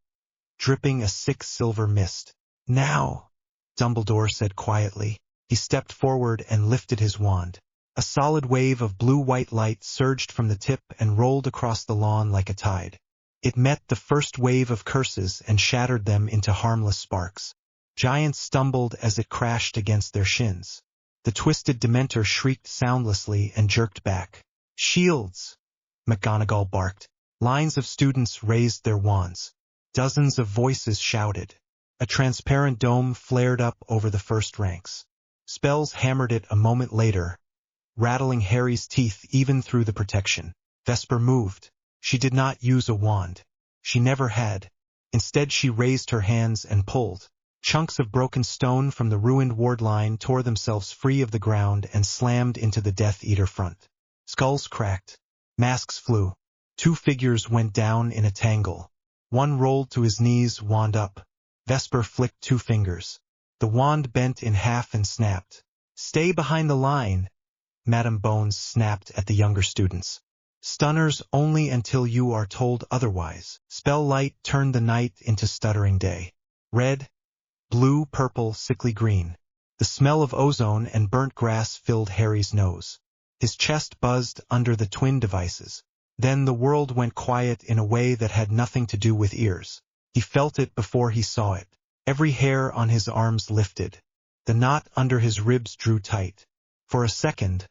dripping a sick silver mist. "Now," Dumbledore said quietly. He stepped forward and lifted his wand. A solid wave of blue-white light surged from the tip and rolled across the lawn like a tide. It met the first wave of curses and shattered them into harmless sparks. Giants stumbled as it crashed against their shins. The twisted Dementor shrieked soundlessly and jerked back. "Shields!" McGonagall barked. Lines of students raised their wands. Dozens of voices shouted. A transparent dome flared up over the first ranks. Spells hammered it a moment later, rattling Harry's teeth even through the protection. Vesper moved. She did not use a wand. She never had. Instead she raised her hands and pulled. Chunks of broken stone from the ruined ward line tore themselves free of the ground and slammed into the Death Eater front. Skulls cracked. Masks flew. 2 figures went down in a tangle. One rolled to his knees, wand up. Vesper flicked 2 fingers. The wand bent in half and snapped. "Stay behind the line," Madame Bones snapped at the younger students. "Stunners only until you are told otherwise." Spell light turned the night into stuttering day. Red, blue, purple, sickly green. The smell of ozone and burnt grass filled Harry's nose. His chest buzzed under the twin devices. Then the world went quiet in a way that had nothing to do with ears. He felt it before he saw it. Every hair on his arms lifted. The knot under his ribs drew tight. For a second,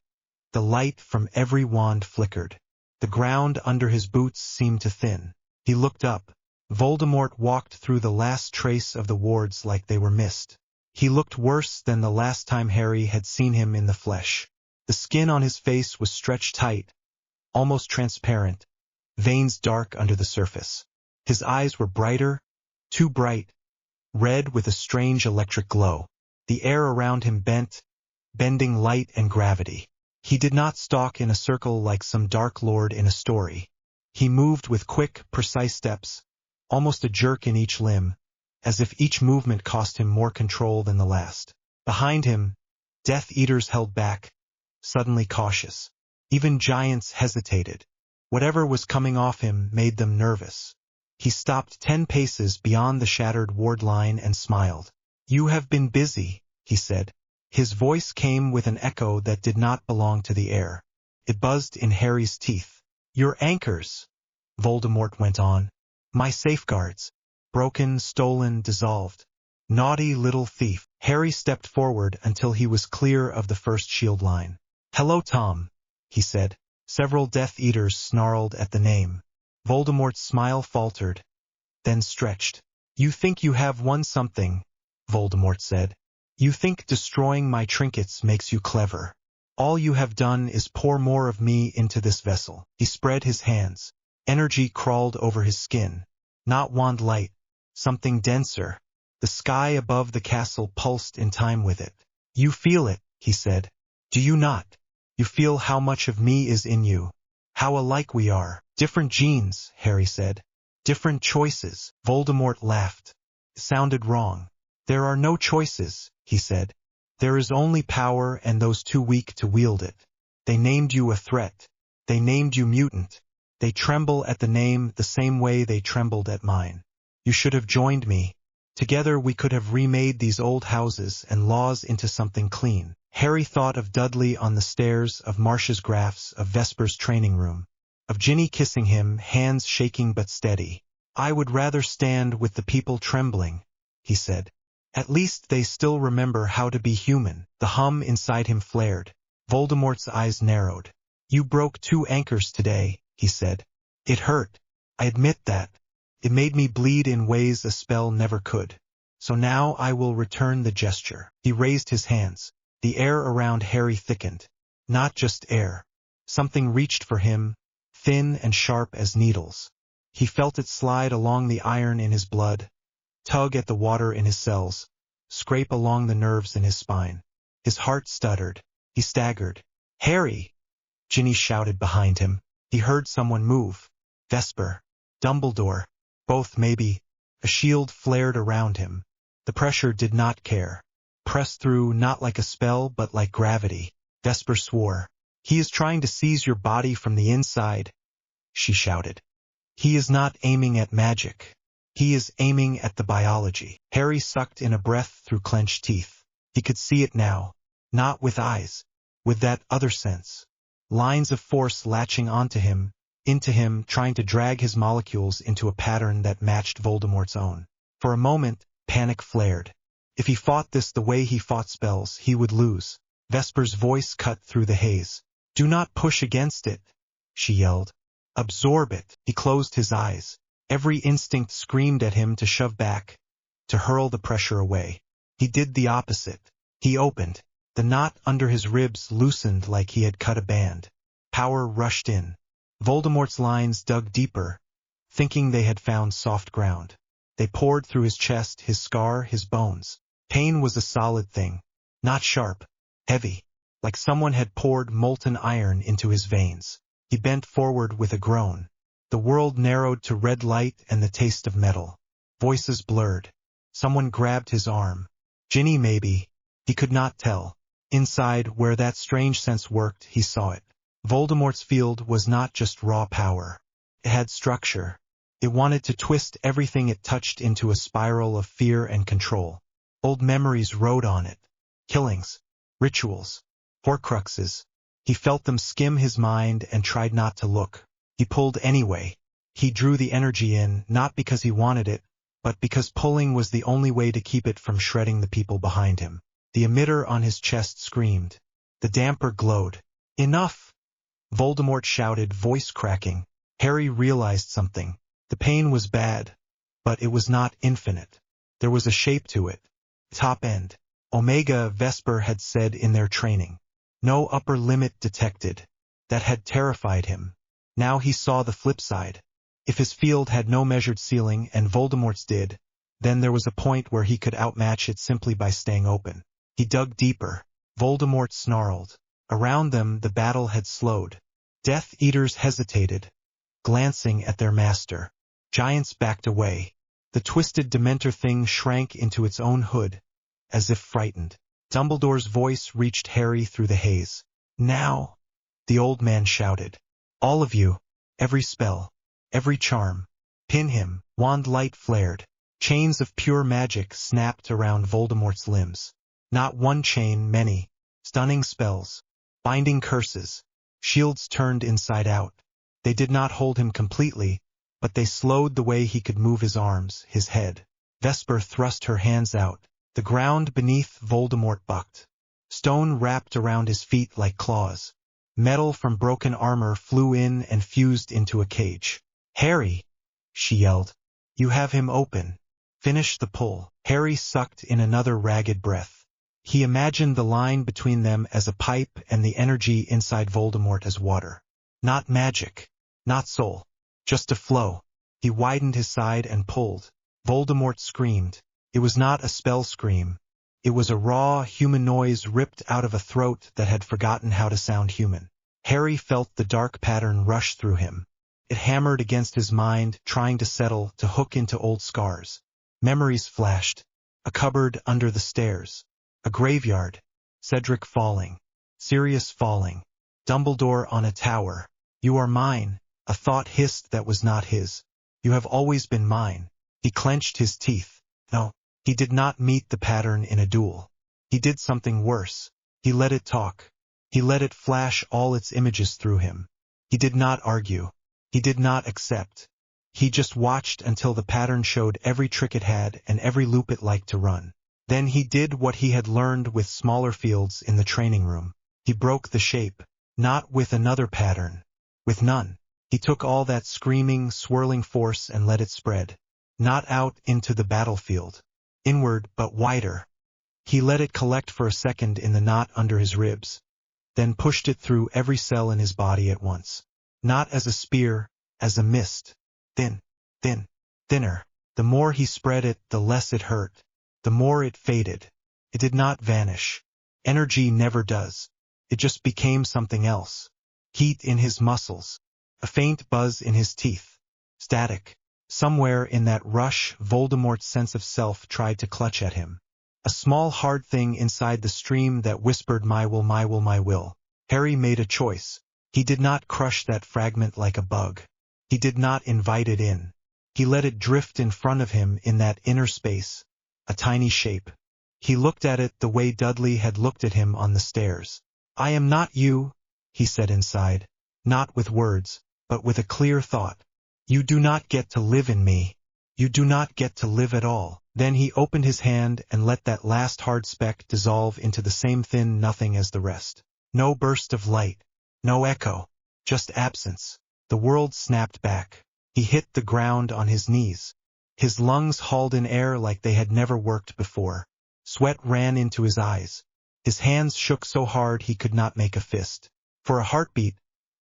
the light from every wand flickered. The ground under his boots seemed to thin. He looked up. Voldemort walked through the last trace of the wards like they were mist. He looked worse than the last time Harry had seen him in the flesh. The skin on his face was stretched tight, almost transparent, veins dark under the surface. His eyes were brighter, too bright, red with a strange electric glow. The air around him bent, bending light and gravity. He did not stalk in a circle like some dark lord in a story. He moved with quick, precise steps, almost a jerk in each limb, as if each movement cost him more control than the last. Behind him, Death Eaters held back, suddenly cautious. Even giants hesitated. Whatever was coming off him made them nervous. He stopped 10 paces beyond the shattered ward line and smiled. "You have been busy," he said. His voice came with an echo that did not belong to the air. It buzzed in Harry's teeth. "Your anchors," Voldemort went on. "My safeguards. Broken, stolen, dissolved. Naughty little thief." Harry stepped forward until he was clear of the first shield line. "Hello, Tom," he said. Several Death Eaters snarled at the name. Voldemort's smile faltered, then stretched. "You think you have won something," Voldemort said. "You think destroying my trinkets makes you clever. All you have done is pour more of me into this vessel." He spread his hands. Energy crawled over his skin. Not wand light, something denser. The sky above the castle pulsed in time with it. "You feel it," he said. "Do you not? You feel how much of me is in you. How alike we are. Different genes," Harry said. "Different choices." Voldemort laughed. It sounded wrong. "There are no choices," he said. "There is only power and those too weak to wield it. They named you a threat. They named you mutant. They tremble at the name the same way they trembled at mine. You should have joined me. Together we could have remade these old houses and laws into something clean." Harry thought of Dudley on the stairs, of Marcia's graphs, of Vesper's training room, of Ginny kissing him, hands shaking but steady. "I would rather stand with the people trembling," he said. "At least they still remember how to be human." The hum inside him flared. Voldemort's eyes narrowed. "You broke 2 anchors today," he said. "It hurt. I admit that. It made me bleed in ways a spell never could. So now I will return the gesture." He raised his hands. The air around Harry thickened. Not just air. Something reached for him, thin and sharp as needles. He felt it slide along the iron in his blood, tug at the water in his cells, scrape along the nerves in his spine. His heart stuttered. He staggered. "Harry!" Ginny shouted behind him. He heard someone move. Vesper. Dumbledore. Both maybe. A shield flared around him. The pressure did not care. Pressed through not like a spell but like gravity. Vesper swore. He is trying to seize your body from the inside, she shouted. He is not aiming at magic. He is aiming at the biology. Harry sucked in a breath through clenched teeth. He could see it now, not with eyes, with that other sense. Lines of force latching onto him, into him, trying to drag his molecules into a pattern that matched Voldemort's own. For a moment, panic flared. If he fought this the way he fought spells, he would lose. Vesper's voice cut through the haze. "Do not push against it," she yelled. "Absorb it." He closed his eyes. Every instinct screamed at him to shove back, to hurl the pressure away. He did the opposite. He opened. The knot under his ribs loosened like he had cut a band. Power rushed in. Voldemort's lines dug deeper, thinking they had found soft ground. They poured through his chest, his scar, his bones. Pain was a solid thing, not sharp, heavy, like someone had poured molten iron into his veins. He bent forward with a groan. The world narrowed to red light and the taste of metal. Voices blurred. Someone grabbed his arm. Ginny, maybe. He could not tell. Inside, where that strange sense worked, he saw it. Voldemort's field was not just raw power. It had structure. It wanted to twist everything it touched into a spiral of fear and control. Old memories rode on it. Killings, rituals, horcruxes. He felt them skim his mind and tried not to look. He pulled anyway. He drew the energy in, not because he wanted it, but because pulling was the only way to keep it from shredding the people behind him. The emitter on his chest screamed. The damper glowed. "Enough!" Voldemort shouted, voice cracking. Harry realized something. The pain was bad, but it was not infinite. There was a shape to it. Top end. Omega, Vesper had said in their training. No upper limit detected. That had terrified him. Now he saw the flip side. If his field had no measured ceiling and Voldemort's did, then there was a point where he could outmatch it simply by staying open. He dug deeper. Voldemort snarled. Around them the battle had slowed. Death Eaters hesitated, glancing at their master. Giants backed away. The twisted Dementor thing shrank into its own hood, as if frightened. Dumbledore's voice reached Harry through the haze. "Now!" the old man shouted. "All of you, every spell, every charm. Pin him." Wand light flared. Chains of pure magic snapped around Voldemort's limbs. Not one chain, many. Stunning spells. Binding curses. Shields turned inside out. They did not hold him completely, but they slowed the way he could move his arms, his head. Vesper thrust her hands out. The ground beneath Voldemort bucked. Stone wrapped around his feet like claws. Metal from broken armor flew in and fused into a cage. "Harry!" she yelled. "You have him open. Finish the pull." Harry sucked in another ragged breath. He imagined the line between them as a pipe and the energy inside Voldemort as water. Not magic. Not soul. Just a flow. He widened his side and pulled. Voldemort screamed. It was not a spell scream. It was a raw, human noise ripped out of a throat that had forgotten how to sound human. Harry felt the dark pattern rush through him. It hammered against his mind, trying to settle, to hook into old scars. Memories flashed. A cupboard under the stairs. A graveyard. Cedric falling. Sirius falling. Dumbledore on a tower. "You are mine," a thought hissed that was not his. "You have always been mine." He clenched his teeth. No, he did not meet the pattern in a duel. He did something worse. He let it talk. He let it flash all its images through him. He did not argue. He did not accept. He just watched until the pattern showed every trick it had and every loop it liked to run. Then he did what he had learned with smaller fields in the training room. He broke the shape. Not with another pattern. With none. He took all that screaming, swirling force and let it spread. Not out into the battlefield. Inward, but wider. He let it collect for a second in the knot under his ribs. Then pushed it through every cell in his body at once. Not as a spear, as a mist. Thin, thin, thinner. The more he spread it, the less it hurt. The more it faded. It did not vanish. Energy never does. It just became something else. Heat in his muscles. A faint buzz in his teeth. Static. Somewhere in that rush, Voldemort's sense of self tried to clutch at him. A small hard thing inside the stream that whispered, "My will, my will, my will." Harry made a choice. He did not crush that fragment like a bug. He did not invite it in. He let it drift in front of him in that inner space, a tiny shape. He looked at it the way Dudley had looked at him on the stairs. "I am not you," he said inside, not with words, but with a clear thought. "You do not get to live in me. You do not get to live at all." Then he opened his hand and let that last hard speck dissolve into the same thin nothing as the rest. No burst of light, no echo, just absence. The world snapped back. He hit the ground on his knees. His lungs hauled in air like they had never worked before. Sweat ran into his eyes. His hands shook so hard he could not make a fist. For a heartbeat,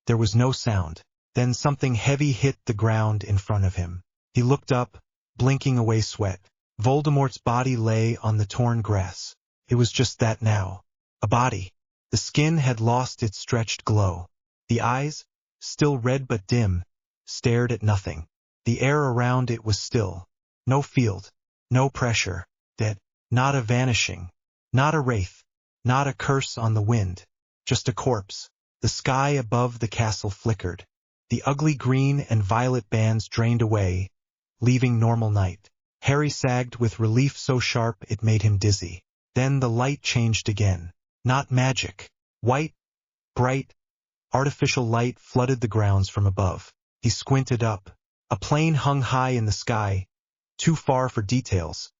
there was no sound. Then something heavy hit the ground in front of him. He looked up, blinking away sweat. Voldemort's body lay on the torn grass. It was just that now. A body. The skin had lost its stretched glow. The eyes, still red but dim, stared at nothing. The air around it was still. No field. No pressure. Dead. Not a vanishing. Not a wraith. Not a curse on the wind. Just a corpse. The sky above the castle flickered. The ugly green and violet bands drained away, leaving normal night. Harry sagged with relief so sharp it made him dizzy. Then the light changed again. Not magic. White, bright, artificial light flooded the grounds from above. He squinted up. A plane hung high in the sky, too far for details,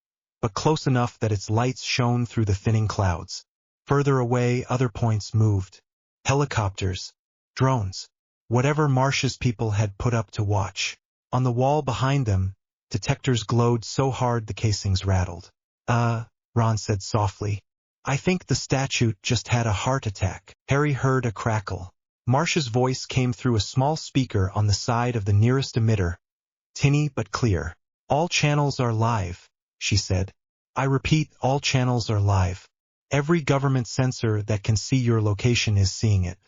but close enough that its lights shone through the thinning clouds. Further away, other points moved. Helicopters, drones, whatever Marsh's people had put up to watch. On the wall behind them, detectors glowed so hard the casings rattled. Ron said softly. "I think the statue just had a heart attack." Harry heard a crackle. Marsh's voice came through a small speaker on the side of the nearest emitter, tinny but clear. "All channels are live," she said. "I repeat, all channels are live. Every government sensor that can see your location is seeing it.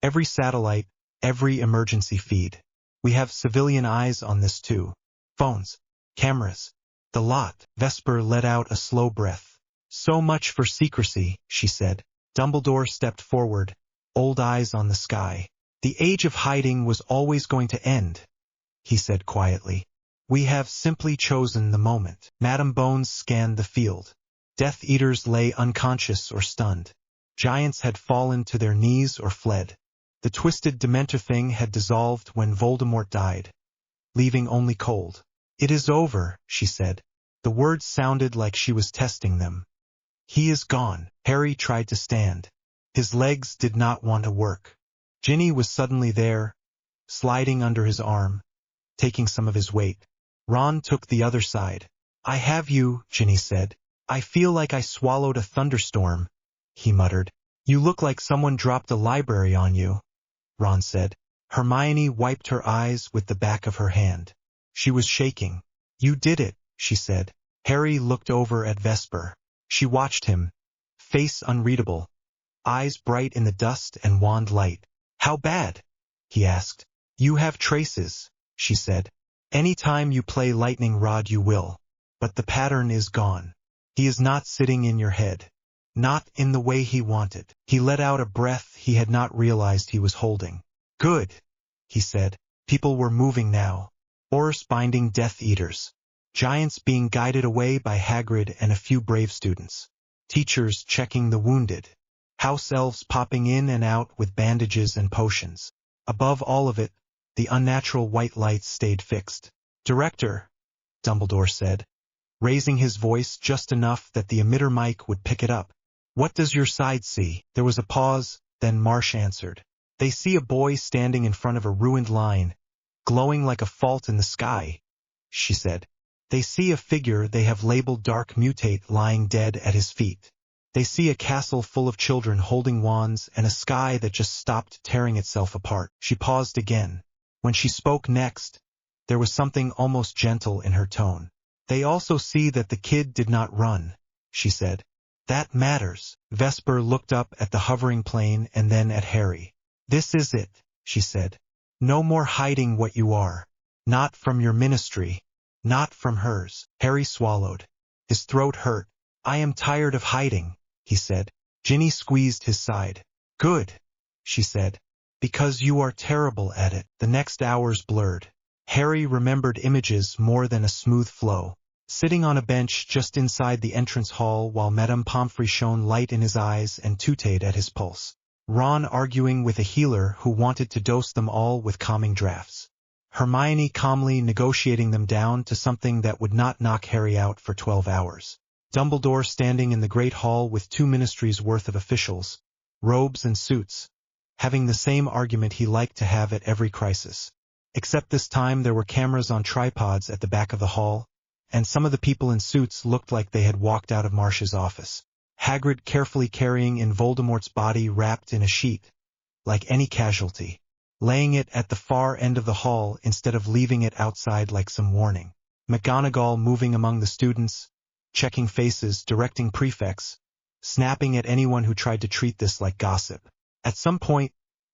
Every satellite, every emergency feed. We have civilian eyes on this too. Phones, cameras, the lot." Vesper let out a slow breath. "So much for secrecy," she said. Dumbledore stepped forward, old eyes on the sky. "The age of hiding was always going to end," he said quietly. "We have simply chosen the moment." Madame Bones scanned the field. Death Eaters lay unconscious or stunned. Giants had fallen to their knees or fled. The twisted Dementor thing had dissolved when Voldemort died, leaving only cold. "It is over," she said. The words sounded like she was testing them. "He is gone." Harry tried to stand. His legs did not want to work. Ginny was suddenly there, sliding under his arm, taking some of his weight. Ron took the other side. "I have you," Ginny said. "I feel like I swallowed a thunderstorm," he muttered. "You look like someone dropped a library on you," Ron said. Hermione wiped her eyes with the back of her hand. She was shaking. "You did it," she said. Harry looked over at Vesper. She watched him, face unreadable, eyes bright in the dust and wand light. "How bad?" he asked. "You have traces," she said. "Any time you play lightning rod you will. But the pattern is gone. He is not sitting in your head. Not in the way he wanted." He let out a breath he had not realized he was holding. "Good," he said. People were moving now. Oars binding Death Eaters. Giants being guided away by Hagrid and a few brave students. Teachers checking the wounded. House elves popping in and out with bandages and potions. Above all of it, the unnatural white lights stayed fixed. "Director," Dumbledore said, raising his voice just enough that the emitter mic would pick it up. "What does your side see?" There was a pause, then Marsh answered. "They see a boy standing in front of a ruined line, glowing like a fault in the sky," she said. "They see a figure they have labeled Dark Mutate lying dead at his feet. They see a castle full of children holding wands and a sky that just stopped tearing itself apart." She paused again. When she spoke next, there was something almost gentle in her tone. "They also see that the kid did not run," she said. "That matters." Vesper looked up at the hovering plane and then at Harry. "This is it," she said. "No more hiding what you are. Not from your ministry. Not from hers." Harry swallowed. His throat hurt. "I am tired of hiding," he said. Ginny squeezed his side. "Good," she said. Because you are terrible at it. The next hours blurred. Harry remembered images more than a smooth flow. Sitting on a bench just inside the entrance hall while Madame Pomfrey shone light in his eyes and tooted at his pulse. Ron arguing with a healer who wanted to dose them all with calming drafts. Hermione calmly negotiating them down to something that would not knock Harry out for 12 hours. Dumbledore standing in the Great Hall with 2 ministries worth of officials, robes and suits, having the same argument he liked to have at every crisis. Except this time there were cameras on tripods at the back of the hall, and some of the people in suits looked like they had walked out of Marsh's office. Hagrid carefully carrying in Voldemort's body wrapped in a sheet, like any casualty, laying it at the far end of the hall instead of leaving it outside like some warning. McGonagall moving among the students, checking faces, directing prefects, snapping at anyone who tried to treat this like gossip. At some point,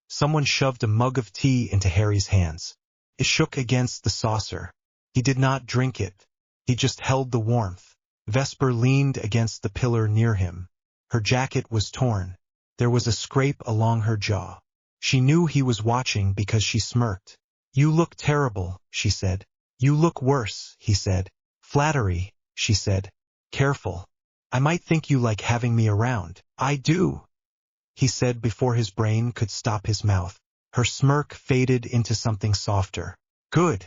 someone shoved a mug of tea into Harry's hands. It shook against the saucer. He did not drink it. He just held the warmth. Vesper leaned against the pillar near him. Her jacket was torn. There was a scrape along her jaw. She knew he was watching because she smirked. You look terrible, she said. You look worse, he said. Flattery, she said. Careful. I might think you like having me around. I do, he said before his brain could stop his mouth. Her smirk faded into something softer. Good,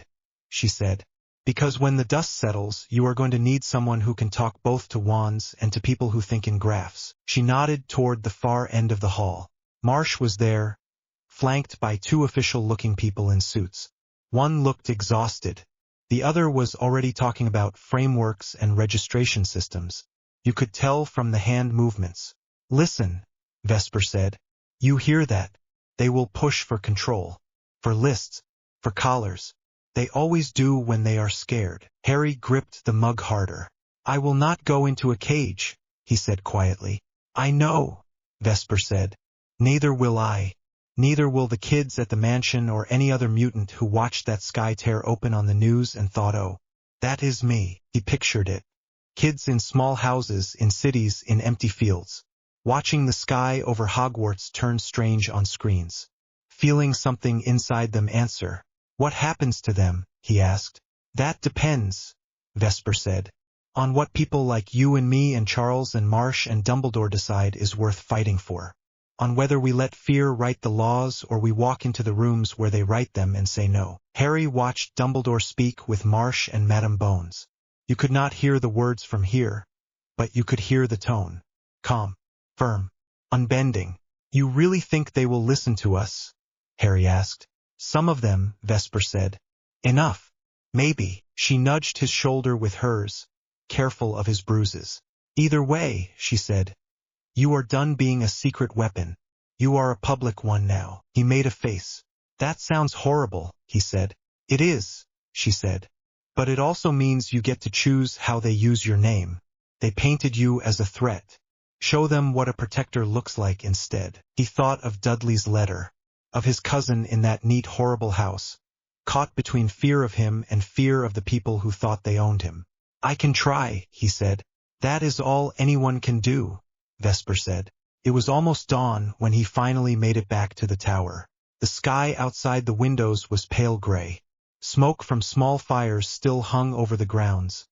she said. Because when the dust settles, you are going to need someone who can talk both to wands and to people who think in graphs. She nodded toward the far end of the hall. Marsh was there, flanked by 2 official-looking people in suits. One looked exhausted. The other was already talking about frameworks and registration systems. You could tell from the hand movements. Listen, Vesper said. You hear that? They will push for control. For lists. For collars. They always do when they are scared. Harry gripped the mug harder. I will not go into a cage, he said quietly. I know, Vesper said. Neither will I. Neither will the kids at the mansion or any other mutant who watched that sky tear open on the news and thought, oh, that is me. He pictured it. Kids in small houses, in cities, in empty fields. Watching the sky over Hogwarts turn strange on screens. Feeling something inside them answer. What happens to them? He asked. That depends, Vesper said. On what people like you and me and Charles and Marsh and Dumbledore decide is worth fighting for. On whether we let fear write the laws or we walk into the rooms where they write them and say no. Harry watched Dumbledore speak with Marsh and Madame Bones. You could not hear the words from here, but you could hear the tone. Calm, firm, unbending. You really think they will listen to us? Harry asked. Some of them, Vesper said. Enough. Maybe. She nudged his shoulder with hers, careful of his bruises. Either way, she said. You are done being a secret weapon. You are a public one now. He made a face. That sounds horrible, he said. It is, she said. But it also means you get to choose how they use your name. They painted you as a threat. Show them what a protector looks like instead. He thought of Dudley's letter. Of his cousin in that neat horrible house, caught between fear of him and fear of the people who thought they owned him. I can try, he said. That is all anyone can do, Vesper said. It was almost dawn when he finally made it back to the tower. The sky outside the windows was pale gray. Smoke from small fires still hung over the grounds,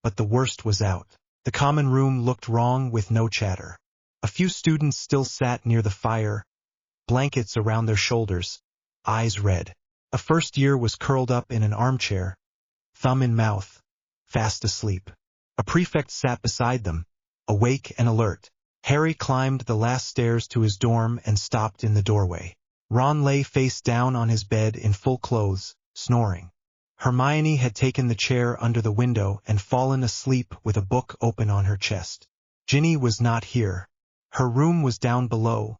but the worst was out. The common room looked wrong with no chatter. A few students still sat near the fire, blankets around their shoulders, eyes red. A first year was curled up in an armchair, thumb in mouth, fast asleep. A prefect sat beside them, awake and alert. Harry climbed the last stairs to his dorm and stopped in the doorway. Ron lay face down on his bed in full clothes, snoring. Hermione had taken the chair under the window and fallen asleep with a book open on her chest. Ginny was not here. Her room was down below,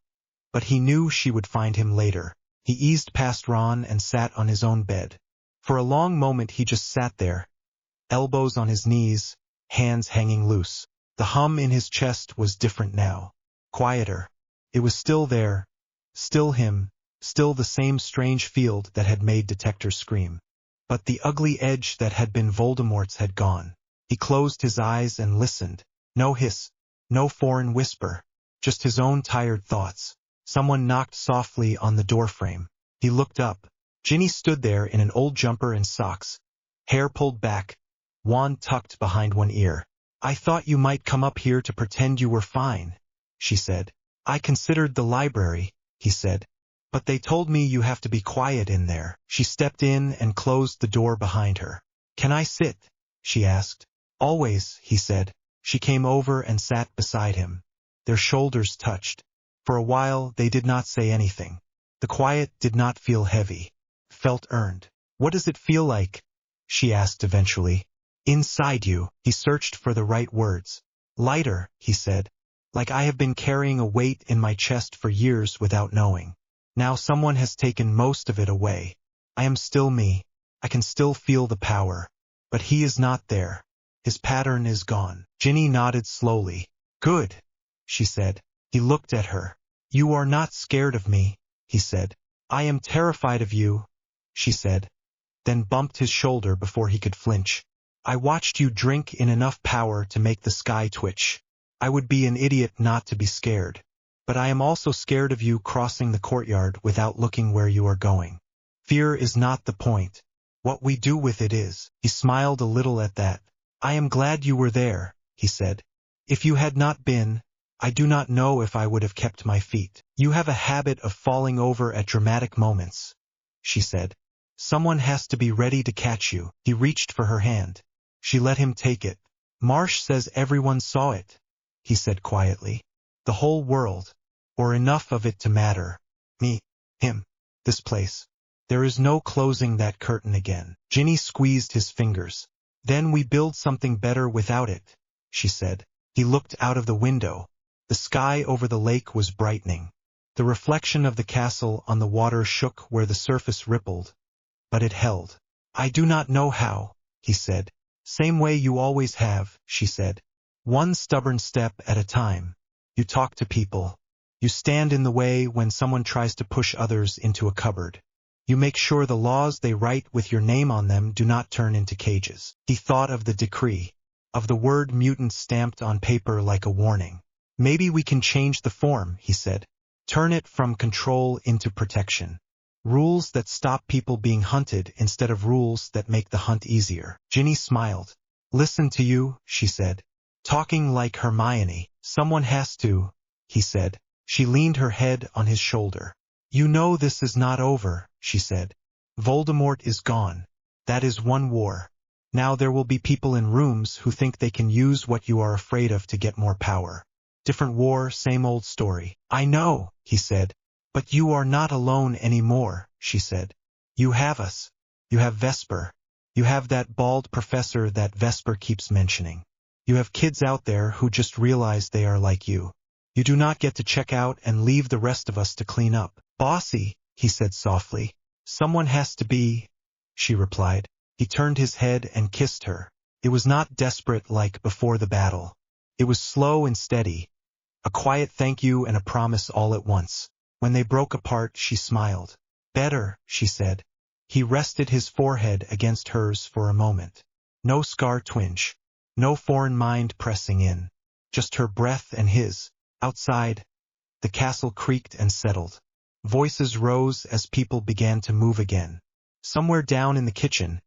but he knew she would find him later. He eased past Ron and sat on his own bed. For a long moment he just sat there, elbows on his knees, hands hanging loose. The hum in his chest was different now, quieter. It was still there, still him, still the same strange field that had made detectors scream. But the ugly edge that had been Voldemort's had gone. He closed his eyes and listened. No hiss, no foreign whisper, just his own tired thoughts. Someone knocked softly on the doorframe. He looked up. Ginny stood there in an old jumper and socks, hair pulled back, wand tucked behind one ear. "I thought you might come up here to pretend you were fine," she said. "I considered the library," he said. "But they told me you have to be quiet in there." She stepped in and closed the door behind her. "Can I sit?" she asked. "Always," he said. She came over and sat beside him. Their shoulders touched. For a while they did not say anything. The quiet did not feel heavy. It felt earned. "What does it feel like?" she asked eventually. "Inside you." He searched for the right words. "Lighter," he said. "Like I have been carrying a weight in my chest for years without knowing. Now someone has taken most of it away. I am still me. I can still feel the power. But he is not there. His pattern is gone." Ginny nodded slowly. "Good," she said. He looked at her. "You are not scared of me," he said. "I am terrified of you," she said, then bumped his shoulder before he could flinch. "I watched you drink in enough power to make the sky twitch. I would be an idiot not to be scared. But I am also scared of you crossing the courtyard without looking where you are going. Fear is not the point. What we do with it is." He smiled a little at that. "I am glad you were there," he said. "If you had not been, I do not know if I would have kept my feet. You have a habit of falling over at dramatic moments," she said. "Someone has to be ready to catch you." He reached for her hand. She let him take it. "Marsh says everyone saw it," he said quietly. "The whole world, or enough of it to matter. Me, him, this place. There is no closing that curtain again." Ginny squeezed his fingers. "Then we build something better without it," she said. He looked out of the window. The sky over the lake was brightening. The reflection of the castle on the water shook where the surface rippled, but it held. "I do not know how," he said. "Same way you always have," she said. "One stubborn step at a time. You talk to people. You stand in the way when someone tries to push others into a cupboard. You make sure the laws they write with your name on them do not turn into cages." He thought of the decree, of the word mutant stamped on paper like a warning. "Maybe we can change the form," he said. "Turn it from control into protection. Rules that stop people being hunted instead of rules that make the hunt easier." Ginny smiled. "Listen to you," she said. "Talking like Hermione." "Someone has to," he said. She leaned her head on his shoulder. "You know this is not over," she said. "Voldemort is gone. That is one war. Now there will be people in rooms who think they can use what you are afraid of to get more power. Different war, same old story." "I know," he said. "But you are not alone anymore," she said. "You have us. You have Vesper. You have that bald professor that Vesper keeps mentioning. You have kids out there who just realize they are like you. You do not get to check out and leave the rest of us to clean up." "Bossy," he said softly. "Someone has to be," she replied. He turned his head and kissed her. It was not desperate like before the battle. It was slow and steady. A quiet thank you and a promise all at once. When they broke apart, she smiled. "Better," she said. He rested his forehead against hers for a moment. No scar twinge. No foreign mind pressing in. Just her breath and his. Outside, the castle creaked and settled. Voices rose as people began to move again. Somewhere down in the kitchen,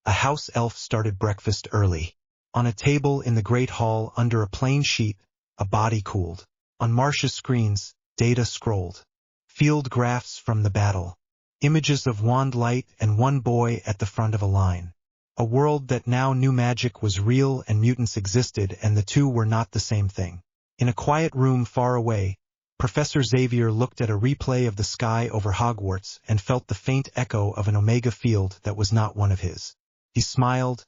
a house elf started breakfast early. On a table in the great hall under a plain sheet, a body cooled. On Marsh's screens, data scrolled. Field graphs from the battle. Images of wand light and one boy at the front of a line. A world that now knew magic was real and mutants existed, and the two were not the same thing. In a quiet room far away, Professor Xavier looked at a replay of the sky over Hogwarts and felt the faint echo of an Omega field that was not one of his. He smiled,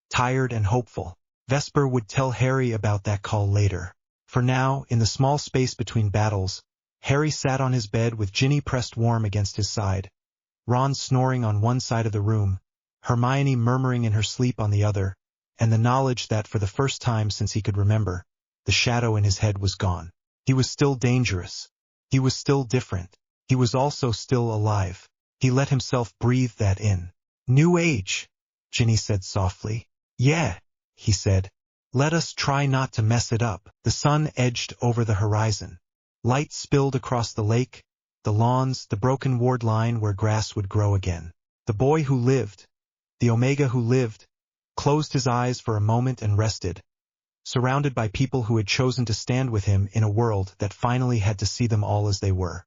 tired and hopeful. Vesper would tell Harry about that call later. For now, in the small space between battles, Harry sat on his bed with Ginny pressed warm against his side, Ron snoring on one side of the room, Hermione murmuring in her sleep on the other, and the knowledge that for the first time since he could remember, the shadow in his head was gone. He was still dangerous. He was still different. He was also still alive. He let himself breathe that in. "New age," Ginny said softly. "Yeah," he said. "Let us try not to mess it up." The sun edged over the horizon. Light spilled across the lake, the lawns, the broken ward line where grass would grow again. The boy who lived, the Omega who lived, closed his eyes for a moment and rested, surrounded by people who had chosen to stand with him in a world that finally had to see them all as they were.